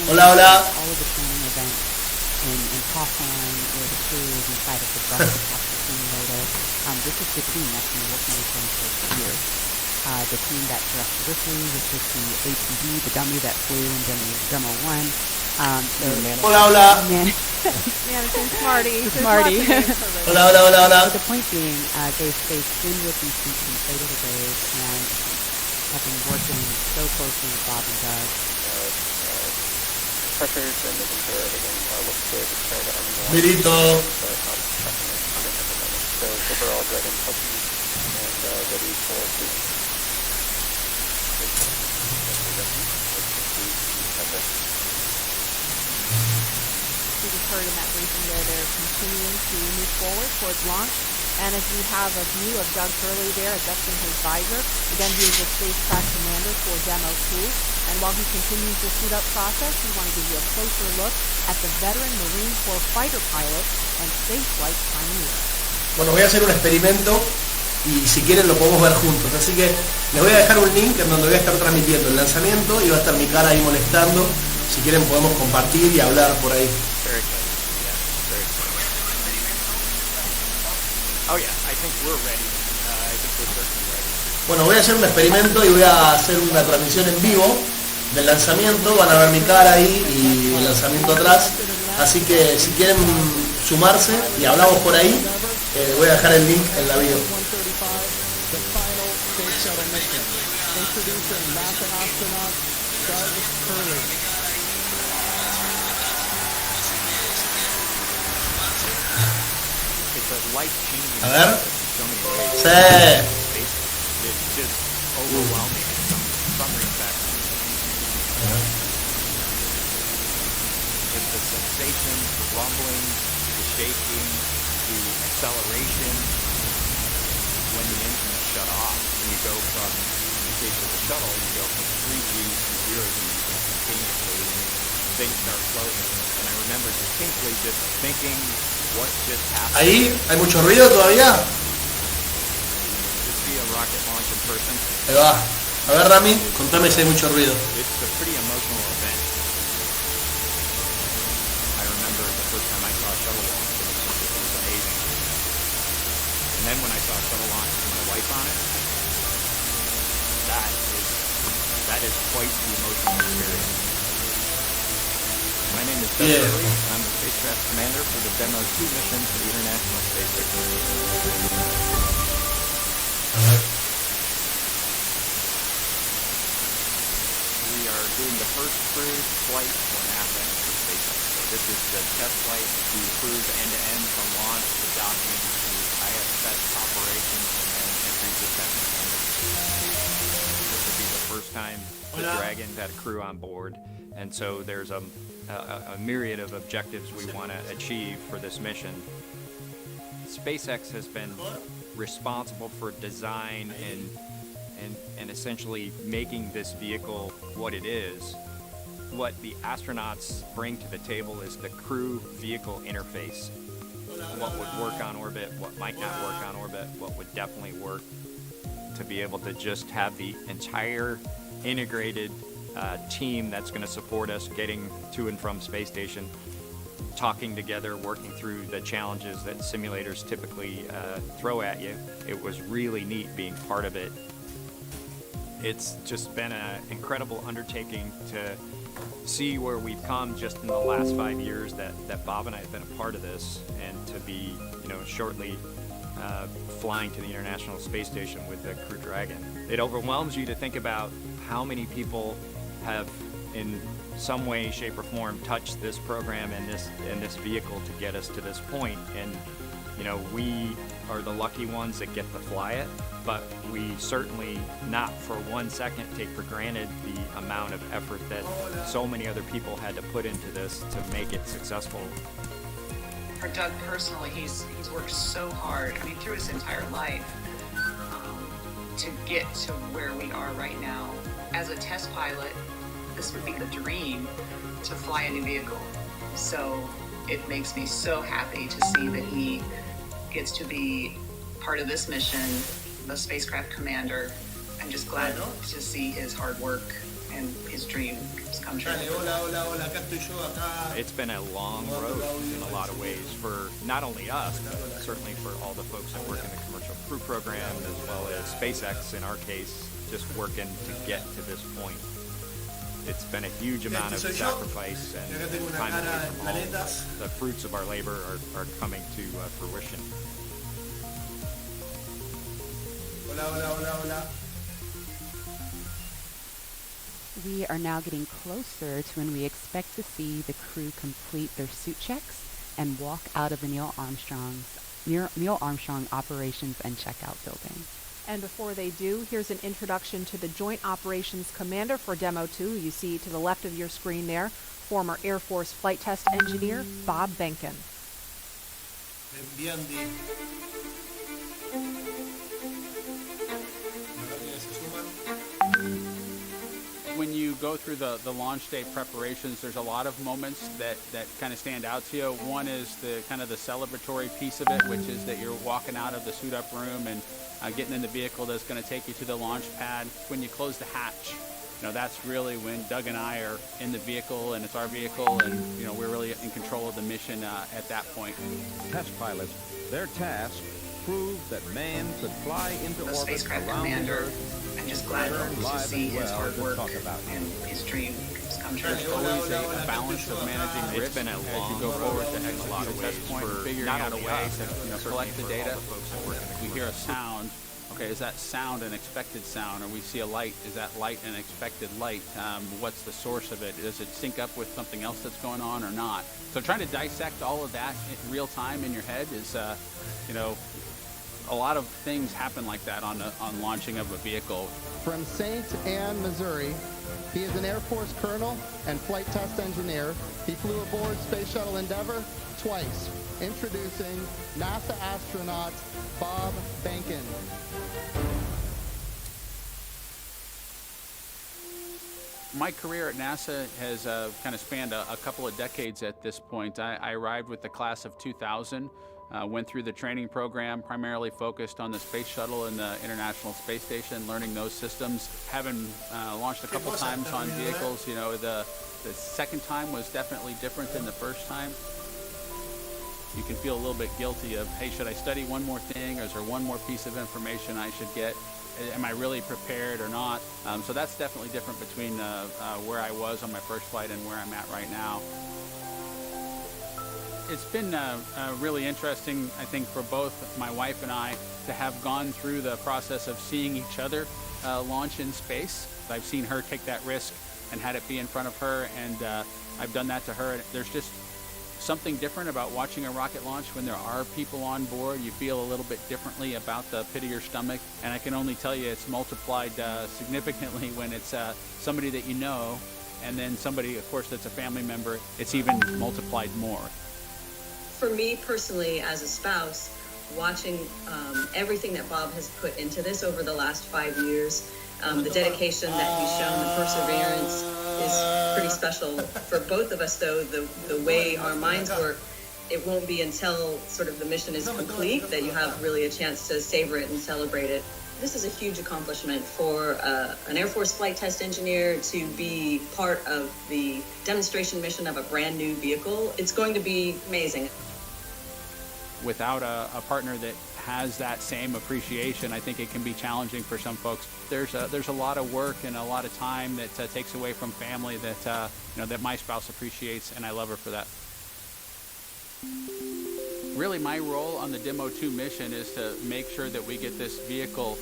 Hola, hola. All of the training events in Hawthorne where the crew is inside of the thrust capture simulator. This is the team that's been working with them for years. The team that thrust Ripley, which is the ATV, the dummy that flew in Demo 1. Hola, hola. Mannequin Smarty. Smarty. Hola, hola, hola, hola. The point being, they've been with these teams from cradle to grave and have been working so closely with Bob and Doug. Pressures and making sure everything looks good. It's trying to unwind. Milito. So overall, Dragon healthy and ready for food. We just heard in that briefing there, they're continuing to move forward towards launch. And as you have a view of Doug Hurley there adjusting his visor, again, he is the spacecraft commander for Demo 2. And while he continues the suit-up process, we want to give you a closer look at the veteran Marine Corps fighter pilot and spaceflight pioneer. Bueno, voy a hacer un experimento y si quieren lo podemos ver juntos. Así que les voy a dejar un link en donde voy a estar transmitiendo el lanzamiento y va a estar mi cara ahí molestando. Si quieren podemos compartir y hablar por ahí. Very good. Yeah, very good. Oh yeah, I think we're ready. I think we're certainly ready. Bueno, voy a hacer un experimento y voy a hacer una transmisión en vivo del lanzamiento. Van a ver mi cara ahí y el lanzamiento atrás. Así que si quieren sumarse y hablamos por ahí, voy a dejar el link en la bio. A ver. Sí. It's just overwhelming in some respects. Just the sensation, the rumbling, the shaking, the acceleration when the engines shut off. When you go from, in the case of the shuttle, you go from 3G to 0G instantaneously, and things start floating. And I remember distinctly just thinking, what just happened? Ahí hay mucho ruido todavía. To see a rocket launch in person. Ahí va. A ver, Rami, contame si hay mucho ruido. It's a pretty emotional event. I remember the first time I saw a shuttle launch, it was amazing. And then when I saw a shuttle launch with my wife on it, that is quite the emotional experience. My name is Doug Hurley, and I'm the spacecraft commander for the Demo 2 mission to the International Space Station. We are doing the first crewed flight for NASA and for SpaceX. So this is the test flight to cruise end-to-end from launch to docking to ISS operations and then entry, descent, and landing. This will be the first time the Dragon's had a crew on board, and so there's a myriad of objectives we want to achieve for this mission. SpaceX has been responsible for design and essentially making this vehicle what it is. What the astronauts bring to the table is the crew vehicle interface. What would work on orbit, what might not work on orbit, what would definitely work, to be able to just have the entire integrated team that's going to support us getting to and from space station, talking together, working through the challenges that simulators typically throw at you. It was really neat being part of it. It's just been an incredible undertaking to see where we've come just in the last 5 years that Bob and I have been a part of this, and to be, shortly flying to the International Space Station with the Crew Dragon. It overwhelms you to think about how many people have in some way, shape, or form touched this program and this vehicle to get us to this point. And we are the lucky ones that get to fly it, but we certainly not for 1 second take for granted the amount of effort that so many other people had to put into this to make it successful. For Doug personally, he's worked so hard, through his entire life, to get to where we are right now. As a test pilot, this would be the dream, to fly a new vehicle. So it makes me so happy to see that he gets to be part of this mission, the spacecraft commander. I'm just glad to see his hard work and his dream has come true. Dale, hola, hola, hola, acá estoy yo, acá. It's been a long road in a lot of ways for not only us, but certainly for all the folks that work in the commercial crew program, as well as SpaceX in our case, just working to get to this point. It's been a huge amount of sacrifice and time away from home. The fruits of our labor are coming to fruition. Hola, hola, hola, hola. We are now getting closer to when we expect to see the crew complete their suit checks and walk out of the Neil Armstrong Operations and Checkout building. And before they do, here's an introduction to the Joint Operations Commander for Demo 2. You see to the left of your screen there, former Air Force flight test engineer Bob Behnken. When you go through the launch day preparations, there's a lot of moments that kind of stand out to you. One is the kind of the celebratory piece of it, which is that you're walking out of the suit up room and getting in the vehicle that's going to take you to the launch pad. When you close the hatch, that's really when Doug and I are in the vehicle, and it's our vehicle, and we're really in control of the mission at that point. Test pilots, their task proved that man could fly into The orbit spacecraft around the commander, Earth. I'm just glad to see his hard work and his dream has come true. There's always a balance of managing risk It's been a as long you go forward to road in a execute lot the of test ways point, for figuring not out a only way us, to but collect the certainly for data. all the folks that work in the We hear a commercial sound. Okay, is that sound an expected sound? Or we see a light, is that light an expected light? What's the source of it? Does it sync up with something else that's going on or not? So trying to dissect all of that in real time in your head is, a lot of things happen like that on launching of a vehicle. From St. Anne, Missouri, he is an Air Force colonel and flight test engineer. He flew aboard Space Shuttle Endeavour twice. Introducing NASA astronaut Bob Behnken. My career at NASA has kind of spanned a couple of decades at this point. I arrived with the class of 2000, went through the training program, primarily focused on the Space Shuttle and the International Space Station, learning those systems. Having launched a couple times on vehicles, the second time was definitely different than the first time. You can feel a little bit guilty of, hey, should I study one more thing, or is there one more piece of information I should get? Am I really prepared or not? So that's definitely different between where I was on my first flight and where I'm at right now. It's been really interesting, I think, for both my wife and I to have gone through the process of seeing each other launch in space. I've seen her take that risk and had it be in front of her, and I've done that to her. There's just something different about watching a rocket launch when there are people on board. You feel a little bit differently about the pit of your stomach, and I can only tell you it's multiplied significantly when it's somebody that you know, and then somebody, of course, that's a family member. It's even multiplied more. For me personally, as a spouse, watching everything that Bob has put into this over the last 5 years, the dedication that he's shown, the perseverance is pretty special. For both of us, though, the way our minds work, it won't be until sort of the mission is complete that you have really a chance to savor it and celebrate it. This is a huge accomplishment for an Air Force flight test engineer to be part of the demonstration mission of a brand new vehicle. It's going to be amazing. Without a partner that has that same appreciation, I think it can be challenging for some folks. There's a lot of work and a lot of time that takes away from family that that my spouse appreciates, and I love her for that. Really, my role on the Demo 2 mission is to make sure that we get this vehicle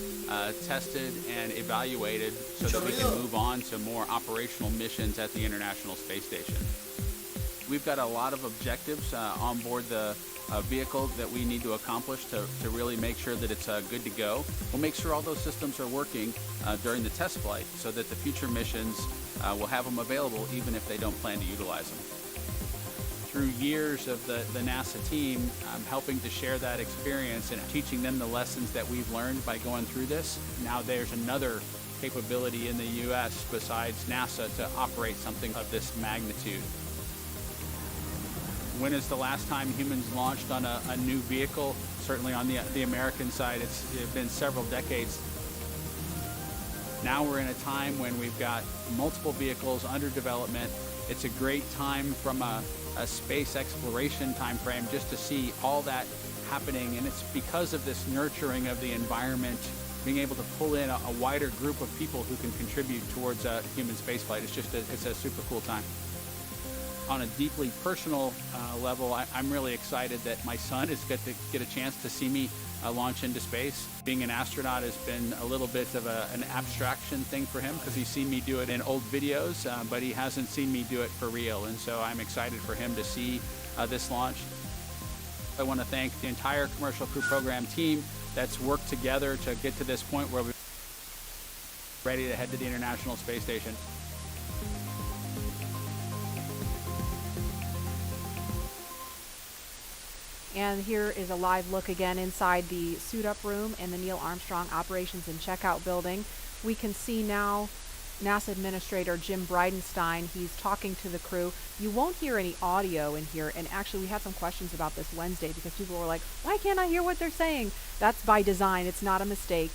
tested and evaluated so that we can move on to more operational missions at the International Space Station. We've got a lot of objectives on board the vehicle that we need to accomplish to really make sure that it's good to go. We'll make sure all those systems are working during the test flight so that the future missions will have them available even if they don't plan to utilize them. Through years of the NASA team, I'm helping to share that experience and teaching them the lessons that we've learned by going through this. Now there's another capability in the U.S. besides NASA to operate something of this magnitude. When is the last time humans launched on a new vehicle? Certainly on the American side, it's been several decades. Now we're in a time when we've got multiple vehicles under development. It's a great time from a space exploration time frame just to see all that happening, and it's because of this nurturing of the environment, being able to pull in a wider group of people who can contribute towards human spaceflight. It's a super cool time. On a deeply personal level, I'm really excited that my son is going to get a chance to see me launch into space. Being an astronaut has been a little bit of an abstraction thing for him because he's seen me do it in old videos, but he hasn't seen me do it for real, and so I'm excited for him to see this launch. I want to thank the entire Commercial Crew Program team that's worked together to get to this point where we're ready to head to the International Space Station. And here is a live look again inside the suit-up room in the Neil Armstrong Operations and Checkout building. We can see now NASA Administrator Jim Bridenstine. He's talking to the crew. You won't hear any audio in here, and actually we had some questions about this Wednesday because people were like, why can't I hear what they're saying? That's by design. It's not a mistake.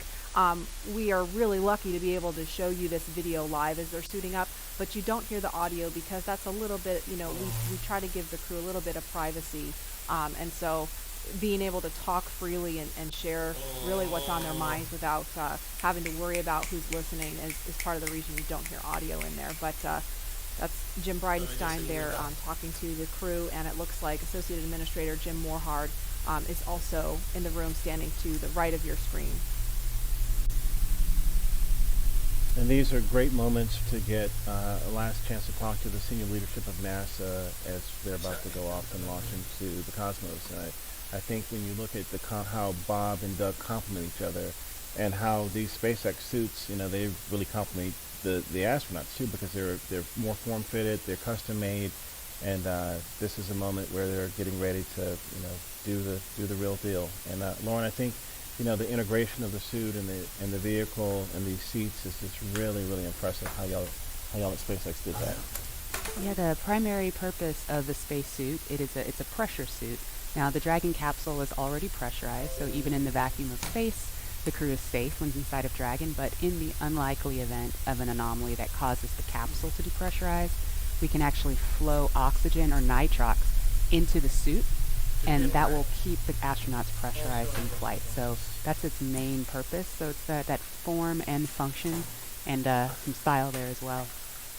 We are really lucky to be able to show you this video live as they're suiting up, but you don't hear the audio because that's a little bit, we try to give the crew a little bit of privacy. And so being able to talk freely and share really what's on their minds without having to worry about who's listening is part of the reason you don't hear audio in there. But that's Jim Bridenstine there talking to the crew, and it looks like Associate Administrator Jim Morehard is also in the room standing to the right of your screen. And these are great moments to get a last chance to talk to the senior leadership of NASA as they're about to go off and launch into the cosmos. And I think when you look at how Bob and Doug complement each other, and how these SpaceX suits, they really complement the astronauts too, because they're more form-fitted, they're custom-made, and this is a moment where they're getting ready to do the real deal. And Lauren, I think the integration of the suit and the vehicle and these seats is just really, really impressive how y'all at SpaceX did that. Yeah, the primary purpose of the spacesuit, it's a pressure suit. Now, the Dragon capsule is already pressurized, so even in the vacuum of space, the crew is safe when inside of Dragon, but in the unlikely event of an anomaly that causes the capsule to depressurize, we can actually flow oxygen or nitrox into the suit, and that will keep the astronauts pressurized in flight. So that's its main purpose. So it's that form and function, and some style there as well.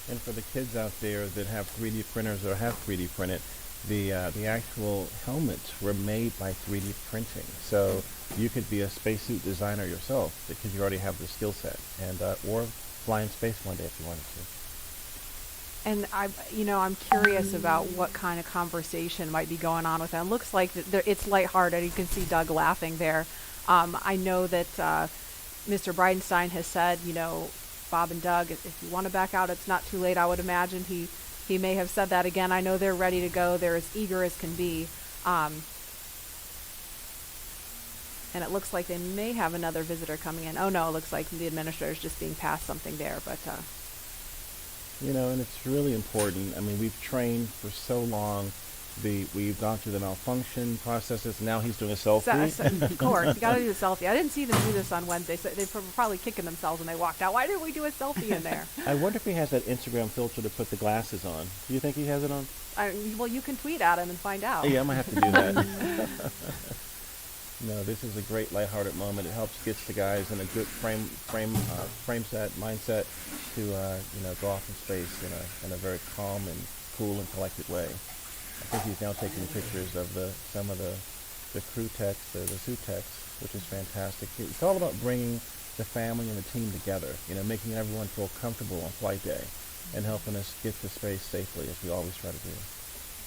And for the kids out there that have 3D printers or have 3D printed, the actual helmets were made by 3D printing. So you could be a spacesuit designer yourself because you already have the skill set, and or fly in space one day if you wanted to. And I'm curious about what kind of conversation might be going on with them. Looks like it's lighthearted. You can see Doug laughing there. I know that Mr. Bridenstine has said, Bob and Doug, if you want to back out, it's not too late. I would imagine he may have said that again. I know they're ready to go. They're as eager as can be. And it looks like they may have another visitor coming in. Oh no, it looks like the administrator's just being passed something there, but. And it's really important. I mean, we've trained for so long. We've gone through the malfunction processes. Now he's doing a selfie. Of course, you got to do a selfie. I didn't see them do this on Wednesday, so they were probably kicking themselves when they walked out. Why didn't we do a selfie in there? I wonder if he has that Instagram filter to put the glasses on. Do you think he has it on? Well, you can tweet at him and find out. Yeah, I might have to do that. No, this is a great lighthearted moment. It helps get the guys in a good mindset to go off in space in a very calm and cool and collected way. I think he's now taking pictures of some of the crew techs, the suit techs, which is fantastic. It's all about bringing the family and the team together, making everyone feel comfortable on flight day and helping us get to space safely, as we always try to do.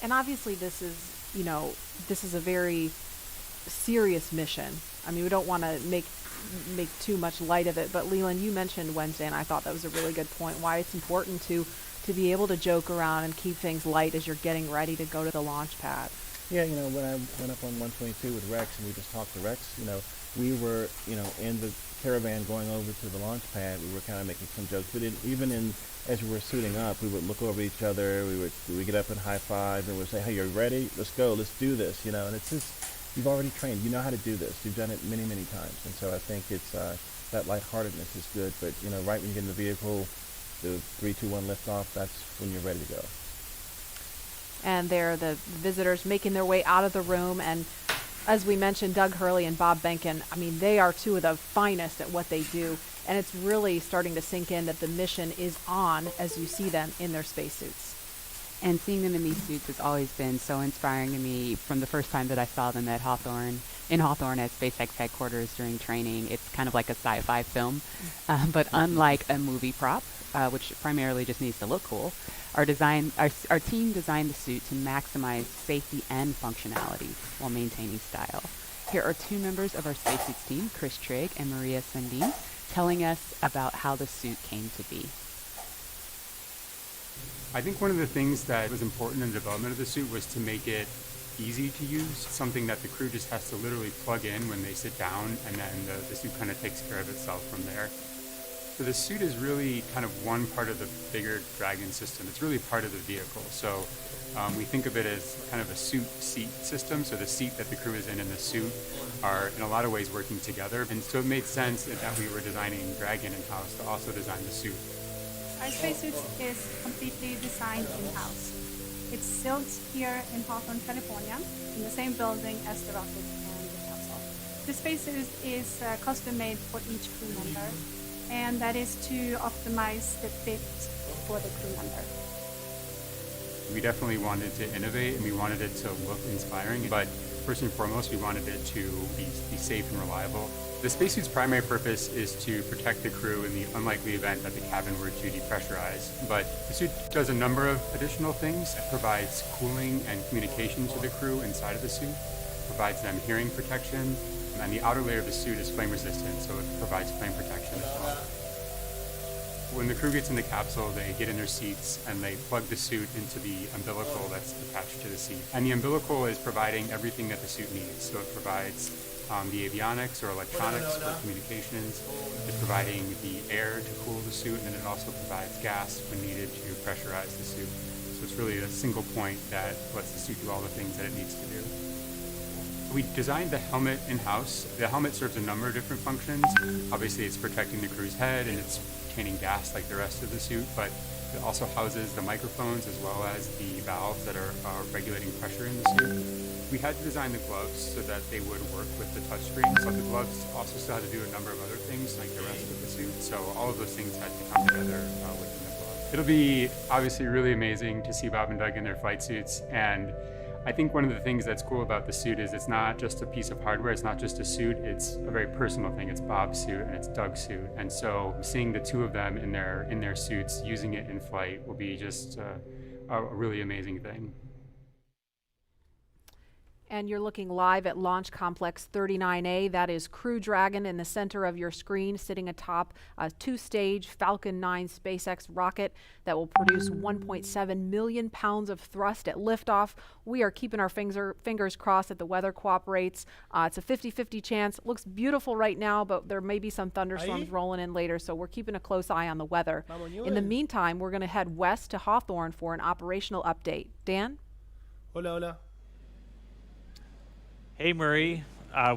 And obviously this is a very serious mission. I mean, we don't want to make too much light of it, but Leland, you mentioned Wednesday, and I thought that was a really good point, why it's important to be able to joke around and keep things light as you're getting ready to go to the launch pad. Yeah, when I went up on 122 with Rex and we just talked to Rex, we were, in the caravan going over to the launch pad, we were kind of making some jokes, but as we were suiting up, we would look over each other, we would get up and high five, and we'd say, hey, you're ready? Let's go, let's do this, and it's just, you've already trained, you know how to do this, you've done it many, many times, and so I think it's that lightheartedness is good. But you know, right when you get in the vehicle, the 3, 2, 1 liftoff, that's when you're ready to go. And they're the visitors making their way out of the room. And as we mentioned, Doug Hurley and Bob Behnken, I mean, they are two of the finest at what they do. And it's really starting to sink in that the mission is on as you see them in their spacesuits. And seeing them in these suits has always been so inspiring to me from the first time that I saw them at Hawthorne at SpaceX headquarters during training. It's kind of like a sci-fi film, but unlike a movie prop, which primarily just needs to look cool, our team designed the suit to maximize safety and functionality while maintaining style. Here are two members of our spacesuits team, Chris Trigg and Maria Sundin, telling us about how the suit came to be. I think one of the things that was important in the development of the suit was to make it easy to use, something that the crew just has to literally plug in when they sit down, and then the suit kind of takes care of itself from there. So the suit is really kind of one part of the bigger Dragon system. It's really part of the vehicle. So we think of it as kind of a suit-seat system. So the seat that the crew is in and the suit are in a lot of ways working together. And so it made sense that we were designing Dragon in-house to also design the suit. Our spacesuit is completely designed in-house. It's built here in Hawthorne, California, in the same building as the rocket and the capsule. The spacesuit is custom-made for each crew member, and that is to optimize the fit for the crew member. We definitely wanted to innovate, and we wanted it to look inspiring, but first and foremost, we wanted it to be safe and reliable. The spacesuit's primary purpose is to protect the crew in the unlikely event that the cabin were to depressurize. But the suit does a number of additional things. It provides cooling and communication to the crew inside of the suit, provides them hearing protection, and the outer layer of the suit is flame resistant, so it provides flame protection as well. When the crew gets in the capsule, they get in their seats and they plug the suit into the umbilical that's attached to the seat. And the umbilical is providing everything that the suit needs. So it provides the avionics or electronics for communications. It's providing the air to cool the suit, and then it also provides gas when needed to pressurize the suit. So it's really a single point that lets the suit do all the things that it needs to do. We designed the helmet in-house. The helmet serves a number of different functions. Obviously, it's protecting the crew's head and it's retaining gas like the rest of the suit, but it also houses the microphones as well as the valves that are regulating pressure in the suit. We had to design the gloves so that they would work with the touchscreen, so the gloves also still had to do a number of other things like the rest of the suit, so all of those things had to come together within the glove. It'll be obviously really amazing to see Bob and Doug in their flight suits, and I think one of the things that's cool about the suit is it's not just a piece of hardware, it's not just a suit, it's a very personal thing. It's Bob's suit and it's Doug's suit. And so seeing the two of them in their suits, using it in flight will be just a really amazing thing. And you're looking live at Launch Complex 39A. That is Crew Dragon in the center of your screen, sitting atop a two-stage Falcon 9 SpaceX rocket that will produce 1.7 million pounds of thrust at liftoff. We are keeping our fingers crossed that the weather cooperates. It's a 50-50 chance. It looks beautiful right now, but there may be some thunderstorms rolling in later, so we're keeping a close eye on the weather. In the meantime, we're going to head west to Hawthorne for an operational update. Dan? Hola, hola. Hey, Marie.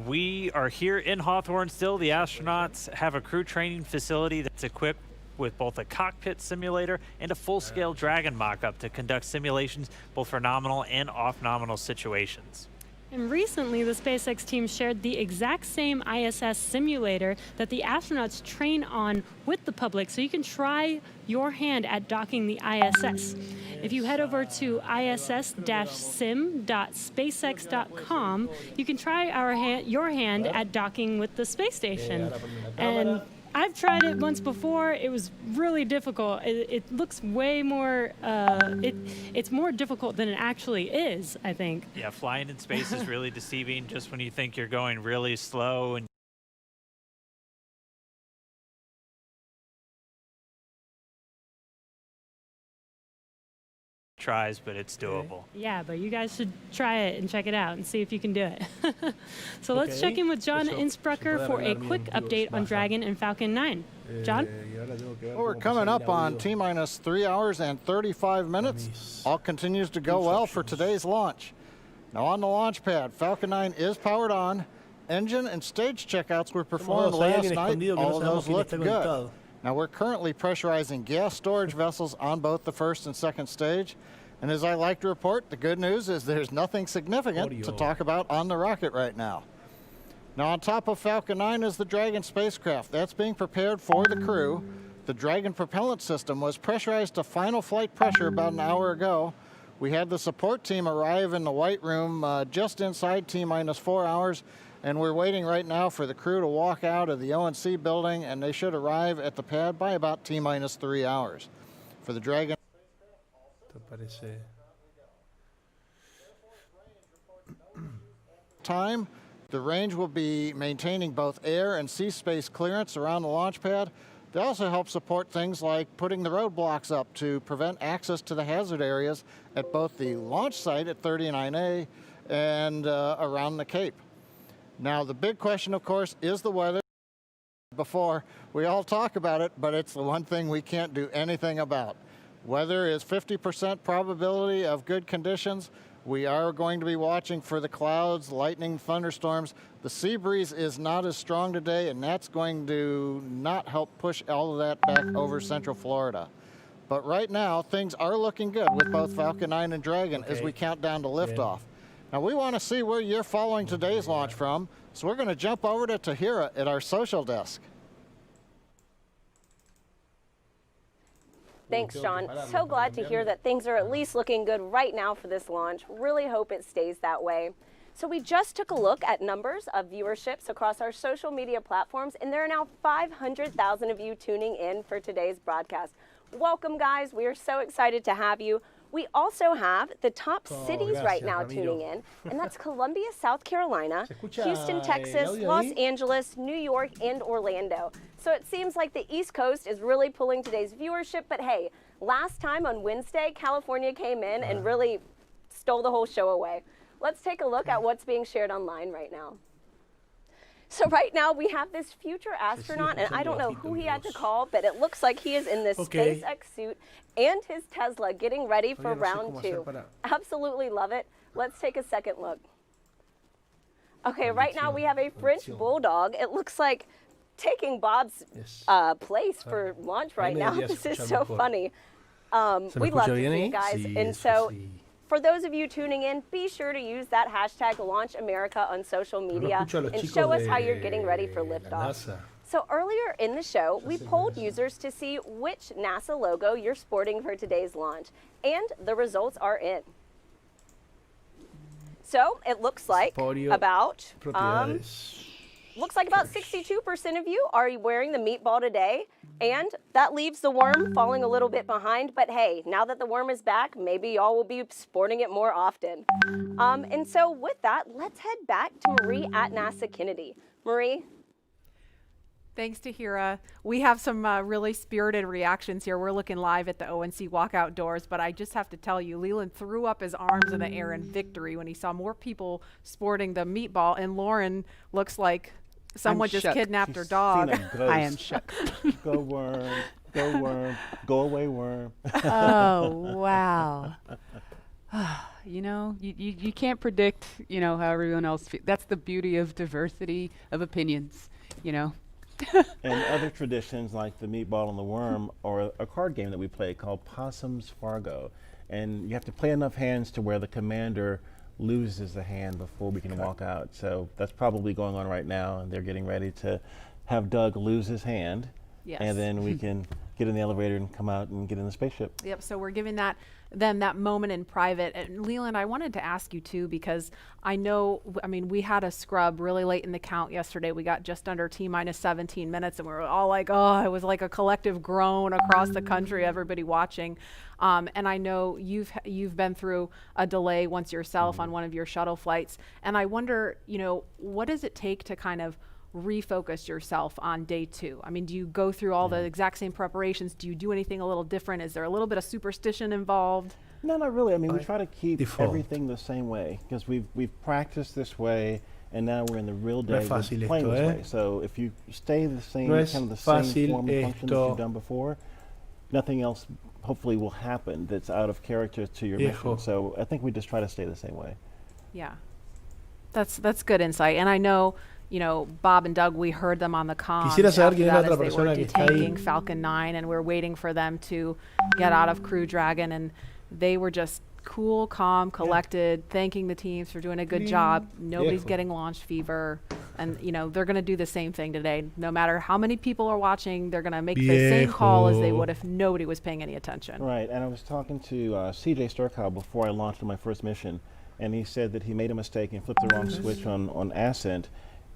We are here in Hawthorne still. The astronauts have a crew training facility that's equipped with both a cockpit simulator and a full-scale Dragon mock-up to conduct simulations both for nominal and off-nominal situations. And recently, the SpaceX team shared the exact same ISS simulator that the astronauts train on with the public, so you can try your hand at docking the ISS. If you head over to iss-sim.spacex.com, you can try your hand at docking with the space station. And I've tried it once before. It was really difficult. It looks way more, it's more difficult than it actually is, I think. Yeah, flying in space is really deceiving just when you think you're going really slow and tries, but it's doable. Yeah, but you guys should try it and check it out and see if you can do it. So let's check in with John Innsbrucker for a quick update on Dragon and Falcon 9. John? Well, we're coming up on T-minus 3 hours and 35 minutes. All continues to go well for today's launch. Now on the launch pad, Falcon 9 is powered on, engine and stage checkouts were performed last night. All of those looked good. Now we're currently pressurizing gas storage vessels on both the first and second stage. And as I like to report, the good news is there's nothing significant to talk about on the rocket right now. Now on top of Falcon 9 is the Dragon spacecraft. That's being prepared for the crew. The Dragon propellant system was pressurized to final flight pressure about an hour ago. We had the support team arrive in the White Room just inside T-minus 4 hours, and we're waiting right now for the crew to walk out of the ONC building, and they should arrive at the pad by about T-minus 3 hours. For the Dragon time, the range will be maintaining both air and sea space clearance around the launch pad. They also help support things like putting the roadblocks up to prevent access to the hazard areas at both the launch site at 39A and around the Cape. Now, the big question, of course, is the weather. Before we all talk about it, but it's the one thing we can't do anything about. Weather is 50% probability of good conditions. We are going to be watching for the clouds, lightning, thunderstorms. The sea breeze is not as strong today, and that's going to not help push all of that back over Central Florida. But right now, things are looking good with both Falcon 9 and Dragon as we count down to liftoff. Now, we want to see where you're following today's launch from, so we're going to jump over to Tahira at our social desk. Thanks, John. So glad to hear that things are at least looking good right now for this launch. Really hope it stays that way. So we just took a look at numbers of viewerships across our social media platforms, and there are now 500,000 of you tuning in for today's broadcast. Welcome, guys. We are so excited to have you. We also have the top cities right now tuning in, and that's Columbia, South Carolina, Houston, Texas, Los Angeles, New York, and Orlando. So it seems like the East Coast is really pulling today's viewership, but hey, last time on Wednesday, California came in and really stole the whole show away. Let's take a look at what's being shared online right now. So right now we have this future astronaut, and I don't know who he had to call, but it looks like he is in this SpaceX suit and his Tesla getting ready for round 2. Absolutely love it. Let's take a second look. Okay, right now we have a French bulldog. It looks like taking Bob's place for launch right now. This is so funny. We love to see it, guys. And so for those of you tuning in, be sure to use that hashtag #LaunchAmerica on social media and show us how you're getting ready for liftoff. So earlier in the show, we polled users to see which NASA logo you're sporting for today's launch, and the results are in. So it looks like about 62% of you are wearing the meatball today, and that leaves the worm falling a little bit behind. But hey, now that the worm is back, maybe y'all will be sporting it more often. And so with that, let's head back to Marie at NASA Kennedy. Marie? Thanks, Tahira. We have some really spirited reactions here. We're looking live at the ONC walkout doors, but I just have to tell you, Leland threw up his arms in the air in victory when he saw more people sporting the meatball, and Lauren looks like someone just kidnapped her dog. I am shook. Go worm, go worm, go away worm. Oh, wow. You know, you can't predict, you know, how everyone else feels. That's the beauty of diversity of opinions, you know. And other traditions like the meatball and the worm, or a card game that we play called Possum's Fargo. And you have to play enough hands to where the commander loses the hand before we can walk out. So that's probably going on right now, and they're getting ready to have Doug lose his hand. Yes. And then we can get in the elevator and come out and get in the spaceship. Yep, so we're giving them that moment in private. And Leland, I wanted to ask you too, because I know, I mean, we had a scrub really late in the count yesterday. We got just under T-minus 17 minutes, and we were all like, oh, it was like a collective groan across the country, everybody watching. And I know you've been through a delay once yourself on one of your shuttle flights. And I wonder, you know, what does it take to kind of refocus yourself on day 2? I mean, do you go through all the exact same preparations? Do you do anything a little different? Is there a little bit of superstition involved? No, not really. I mean, we try to keep everything the same way, because we've practiced this way, and now we're in the real day playing this way. So if you stay the same, kind of the same form and function that you've done before, nothing else hopefully will happen that's out of character to your mission. So I think we just try to stay the same way. Yeah, that's good insight. And I know, Bob and Doug, we heard them on the comms Quisiera saber after quién es la that otra as they were persona que está ahí. detaking Falcon 9, and we're waiting for them to get out of Crew Dragon, and they were just cool, calm, collected, thanking the teams for doing a good job. Nobody's Viejo. getting launch fever, and they're going to do the same thing today. No matter how many people are watching, they're going to make the same call as they would if nobody was paying any attention. Right, and I was talking to CJ Sturkow before I launched on my first mission, and he said that he made a mistake and flipped the wrong switch on Ascent,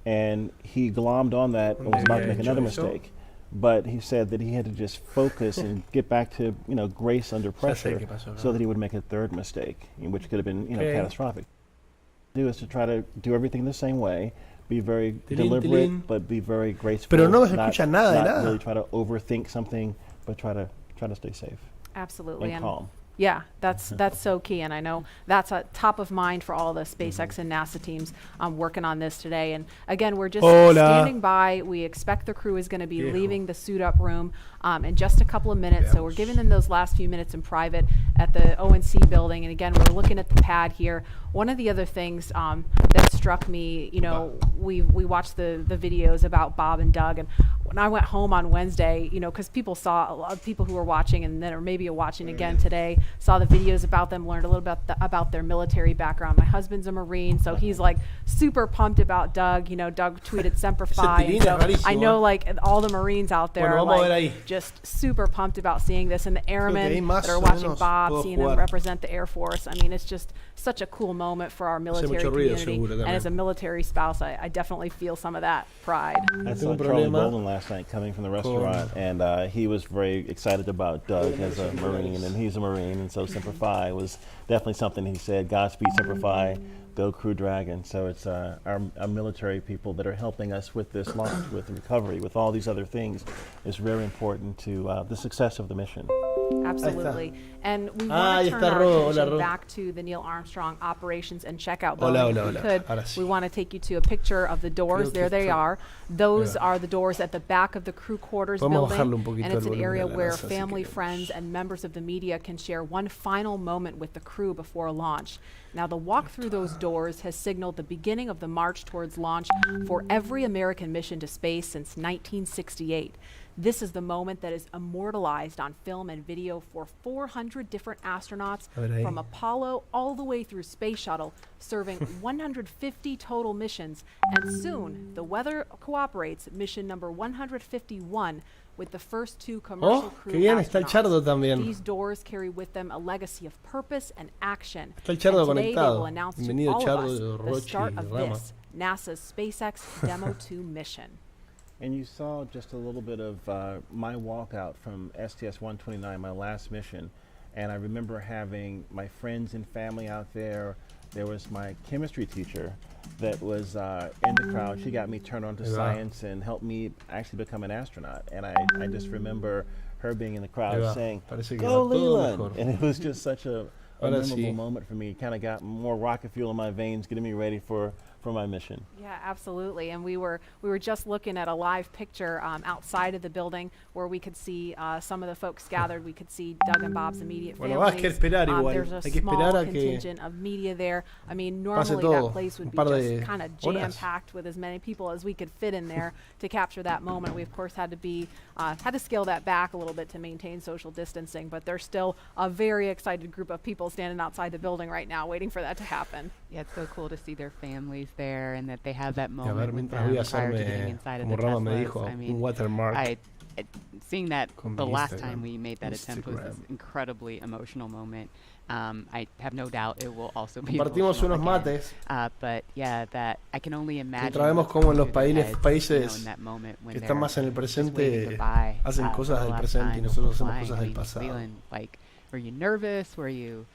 and he glommed on that and was about to make another mistake. But he said that he had to just focus and get back to grace under pressure so that he would make a third mistake, which could have been catastrophic. Do is to try to do everything the same way, be very deliberate, but be very graceful. Pero no se escucha nada de nada. Not really try to overthink something, but try to stay safe. Absolutely. And calm. Yeah, that's so key, and I know that's top of mind for all the SpaceX and NASA teams working on this today. And again, we're just standing by. We expect the crew is going to be leaving the suit-up room in just a couple of minutes, so we're giving them those last few minutes in private at the ONC building. And again, we're looking at the pad here. One of the other things that struck me, we watched the videos about Bob and Doug, and when I went home on Wednesday, because people saw, a lot of people who were watching and then or maybe watching again today, saw the videos about them, learned a little bit about their military background. My husband's a Marine, so he's like super pumped about Doug. Doug tweeted Semper Fi. And so I know like all the Marines out there are just super pumped about seeing this, and the airmen that are watching Bob, seeing them represent the Air Force. I mean, it's just such a cool moment for our military community. And as a military spouse, I definitely feel some of that pride. I saw Charlie Bolden last night coming from the restaurant, and he was very excited about Doug as a Marine, and he's a Marine, and so Semper Fi was definitely something he said. Godspeed, Semper Fi, go Crew Dragon. So it's our military people that are helping us with this launch, with the recovery, with all these other things, is very important to the success of the mission. Absolutely. And we want to turn our attention back to the Neil Armstrong operations and checkout building. If we could, we want to take you to a picture of the doors. There they are. Those are the doors at the back of the crew quarters building. And it's an area where family, friends, and members of the media can share one final moment with the crew before launch. Now, the walk through those doors has signaled the beginning of the march towards launch for every American mission to space since 1968. This is the moment that is immortalized on film and video for 400 different astronauts from Apollo all the way through Space Shuttle, serving 150 total missions. And soon, the weather cooperates, mission number 151, with the first two commercial crew astronauts. These doors carry with them a legacy of purpose and action. And today they will announce to all of us the start of this, NASA's SpaceX Demo 2 mission. And you saw just a little bit of my walkout from STS-129, my last mission. And I remember having my friends and family out there. There was my chemistry teacher that was in the crowd. She got me turned on to science and helped me actually become an astronaut. And I just remember her being in the crowd saying, "Go Leland!" And it was just such a memorable moment for me. It kind of got more rocket fuel in my veins, getting me ready for my mission. Yeah, absolutely. And we were just looking at a live picture outside of the building where we could see some of the folks gathered. We could see Doug and Bob's immediate families. There's a small contingent of media there. I mean, normally that place would be just kind of jam-packed with as many people as we could fit in there to capture that moment. We, of course, had to scale that back a little bit to maintain social distancing, but there's still a very excited group of people standing outside the building right now waiting for that to happen. Yeah, it's so cool to see their families there and that they have that moment with them prior to getting inside of the Teslas. I mean, seeing that the last time we made that attempt was this incredibly emotional moment. I have no doubt it will also be emotional again. But yeah, that I can only imagine. Traemos como en los países in that moment when que están más en el presente hacen cosas del presente y nosotros hacemos cosas del pasado. Like, were you nervous? Were you?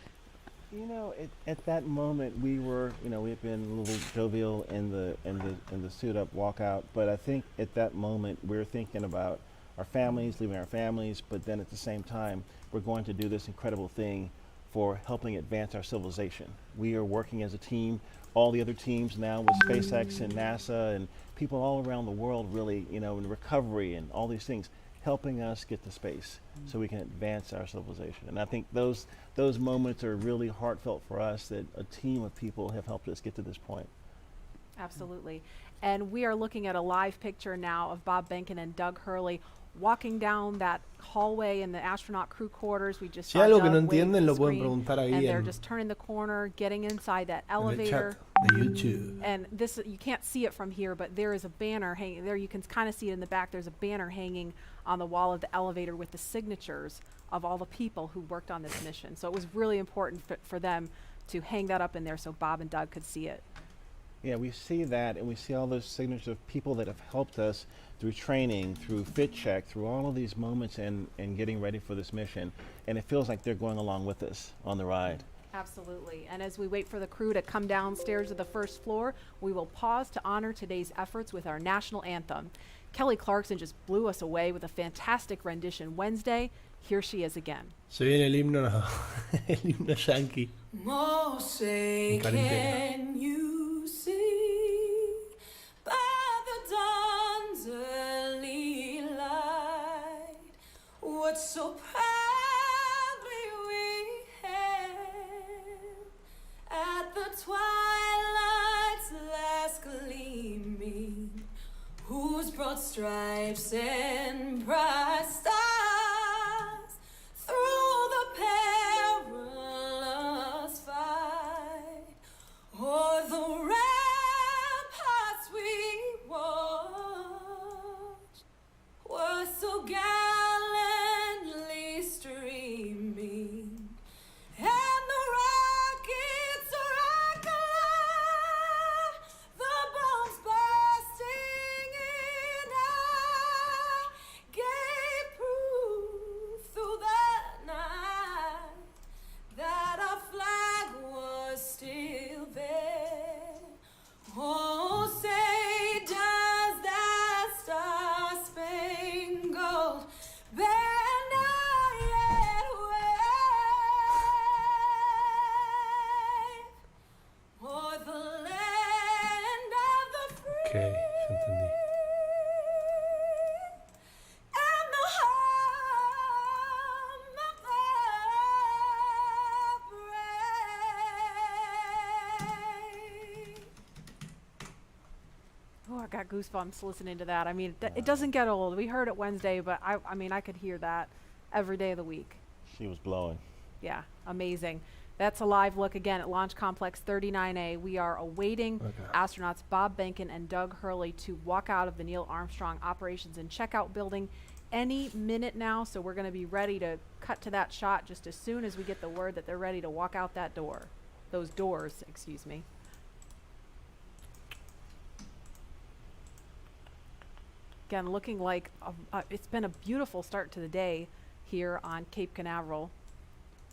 You know, at that moment we were, we had been a little jovial in the suit up walkout, but I think at that moment we were thinking about our families, leaving our families, but then at the same time we're going to do this incredible thing for helping advance our civilization. We are working as a team, all the other teams now with SpaceX and NASA and people all around the world really, in recovery and all these things, helping us get to space so we can advance our civilization. And I think those moments are really heartfelt for us, that a team of people have helped us get to this point. Absolutely. And we are looking at a live picture now of Bob Behnken and Doug Hurley walking down that hallway in the astronaut crew quarters. We just Si hay algo que no entienden, lo pueden preguntar ahí and they're just turning the corner, getting inside that elevator. En el chat de YouTube. And this, you can't see it from here, but there is a banner hanging there. You can kind of see it in the back. There's a banner hanging on the wall of the elevator with the signatures of all the people who worked on this mission. So it was really important for them to hang that up in there so Bob and Doug could see it. Yeah, we see that, and we see all those signatures of people that have helped us through training, through fit check, through all of these moments and getting ready for this mission. And it feels like they're going along with us on the ride. Absolutely. And as we wait for the crew to come downstairs to the first floor, we will pause to honor today's efforts with our national anthem. Kelly Clarkson just blew us away with a fantastic rendition Wednesday. Here she is again. Se viene el himno, el himno yankee. Say, can you see by the dawn's early light what so proudly we hailed at the twilight's last gleaming, whose broad stripes and bright stars through the perilous fight o'er the ramparts we watched were so gallantly streaming, and the rockets rock aloud, the bombs bursting in air gave proof through the night that our flag was still there. Oh, say does that star-spangled banner yet wave o'er the land of the free Okay, ya entendí. and the home of the brave? Oh, I got goosebumps listening to that. I mean, it doesn't get old. We heard it Wednesday, but I mean, I could hear that every day of the week. She was blowing. Yeah, amazing. That's a live look again at Launch Complex 39A. We are awaiting astronauts Bob Behnken and Doug Hurley to walk out of the Neil Armstrong Operations and Checkout building any minute now. So we're going to be ready to cut to that shot just as soon as we get the word that they're ready to walk out that door. Those doors, excuse me. Again, looking like it's been a beautiful start to the day here on Cape Canaveral,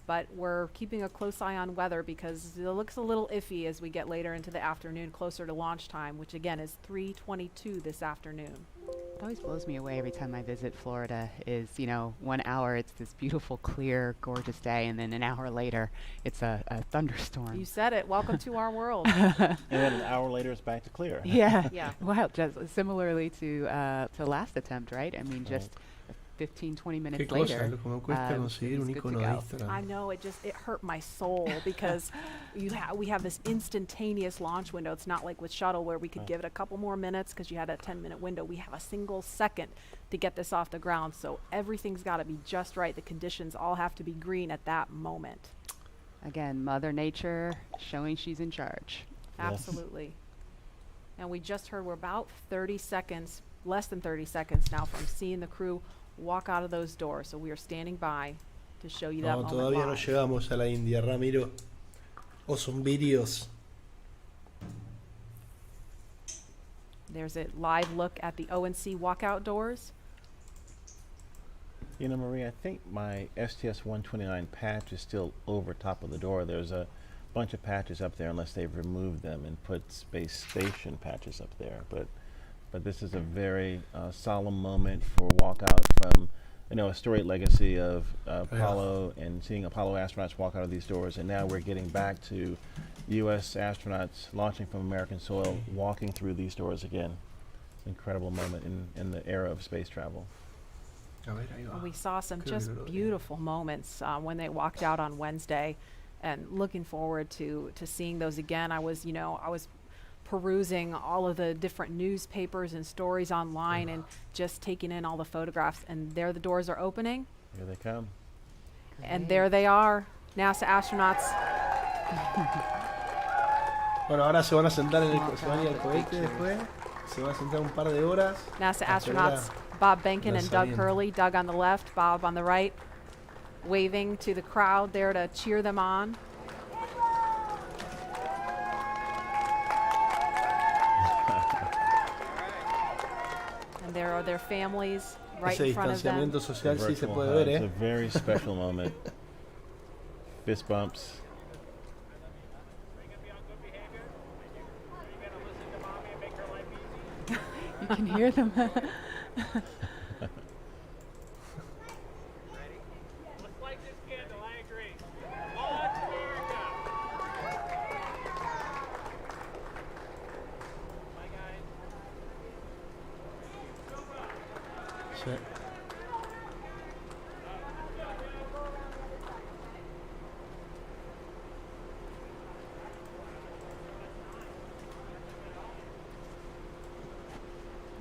but we're keeping a close eye on weather because it looks a little iffy as we get later into the afternoon, closer to launch time, which again is 3:22 this afternoon. It always blows me away every time I visit Florida is, 1 hour it's this beautiful, clear, gorgeous day, and then an hour later it's a thunderstorm. You said it. Welcome to our world. And then an hour later it's back to clear. Yeah. Yeah. Wow. Just similarly to last attempt, right? I mean, just 15, 20 minutes Qué cosa, later. loco, no cuesta conseguir un icono de Instagram. I know, it hurt my soul because we have this instantaneous launch window. It's not like with shuttle where we could give it a couple more minutes because you had a 10-minute window. We have a single second to get this off the ground, so everything's got to be just right. The conditions all have to be green at that moment. Again, Mother Nature showing she's in charge. Absolutely. And we just heard we're about 30 seconds, less than 30 seconds now from seeing the crew walk out of those doors. So we are standing by to show you that No, moment todavía no live. llegamos a la India, Ramiro. O son vídeos. There's a live look at the ONC walkout doors. Marie, I think my STS-129 patch is still over top of the door. There's a bunch of patches up there unless they've removed them and put space station patches up there. But this is a very solemn moment for walkout from, a storied legacy of Apollo and seeing Apollo astronauts walk out of these doors. And now we're getting back to U.S. astronauts launching from American soil, walking through these doors again. It's an incredible moment in the era of space travel. And we saw some just beautiful moments when they walked out on Wednesday, and looking forward to seeing those again. I was perusing all of the different newspapers and stories online and just taking in all the photographs. And there the doors are opening. Here they come. And there they are, NASA astronauts. Bueno, ahora se van a sentar en el cohete después. Se van a sentar un par de horas. NASA astronauts Bob Behnken and Doug Hurley. Doug on the left, Bob on the right, waving to the crowd there to cheer them on. And there are their families right in front of them. Ese distanciamiento social sí se puede ver, It's a very special moment. Fist bumps. You can hear them. Sí.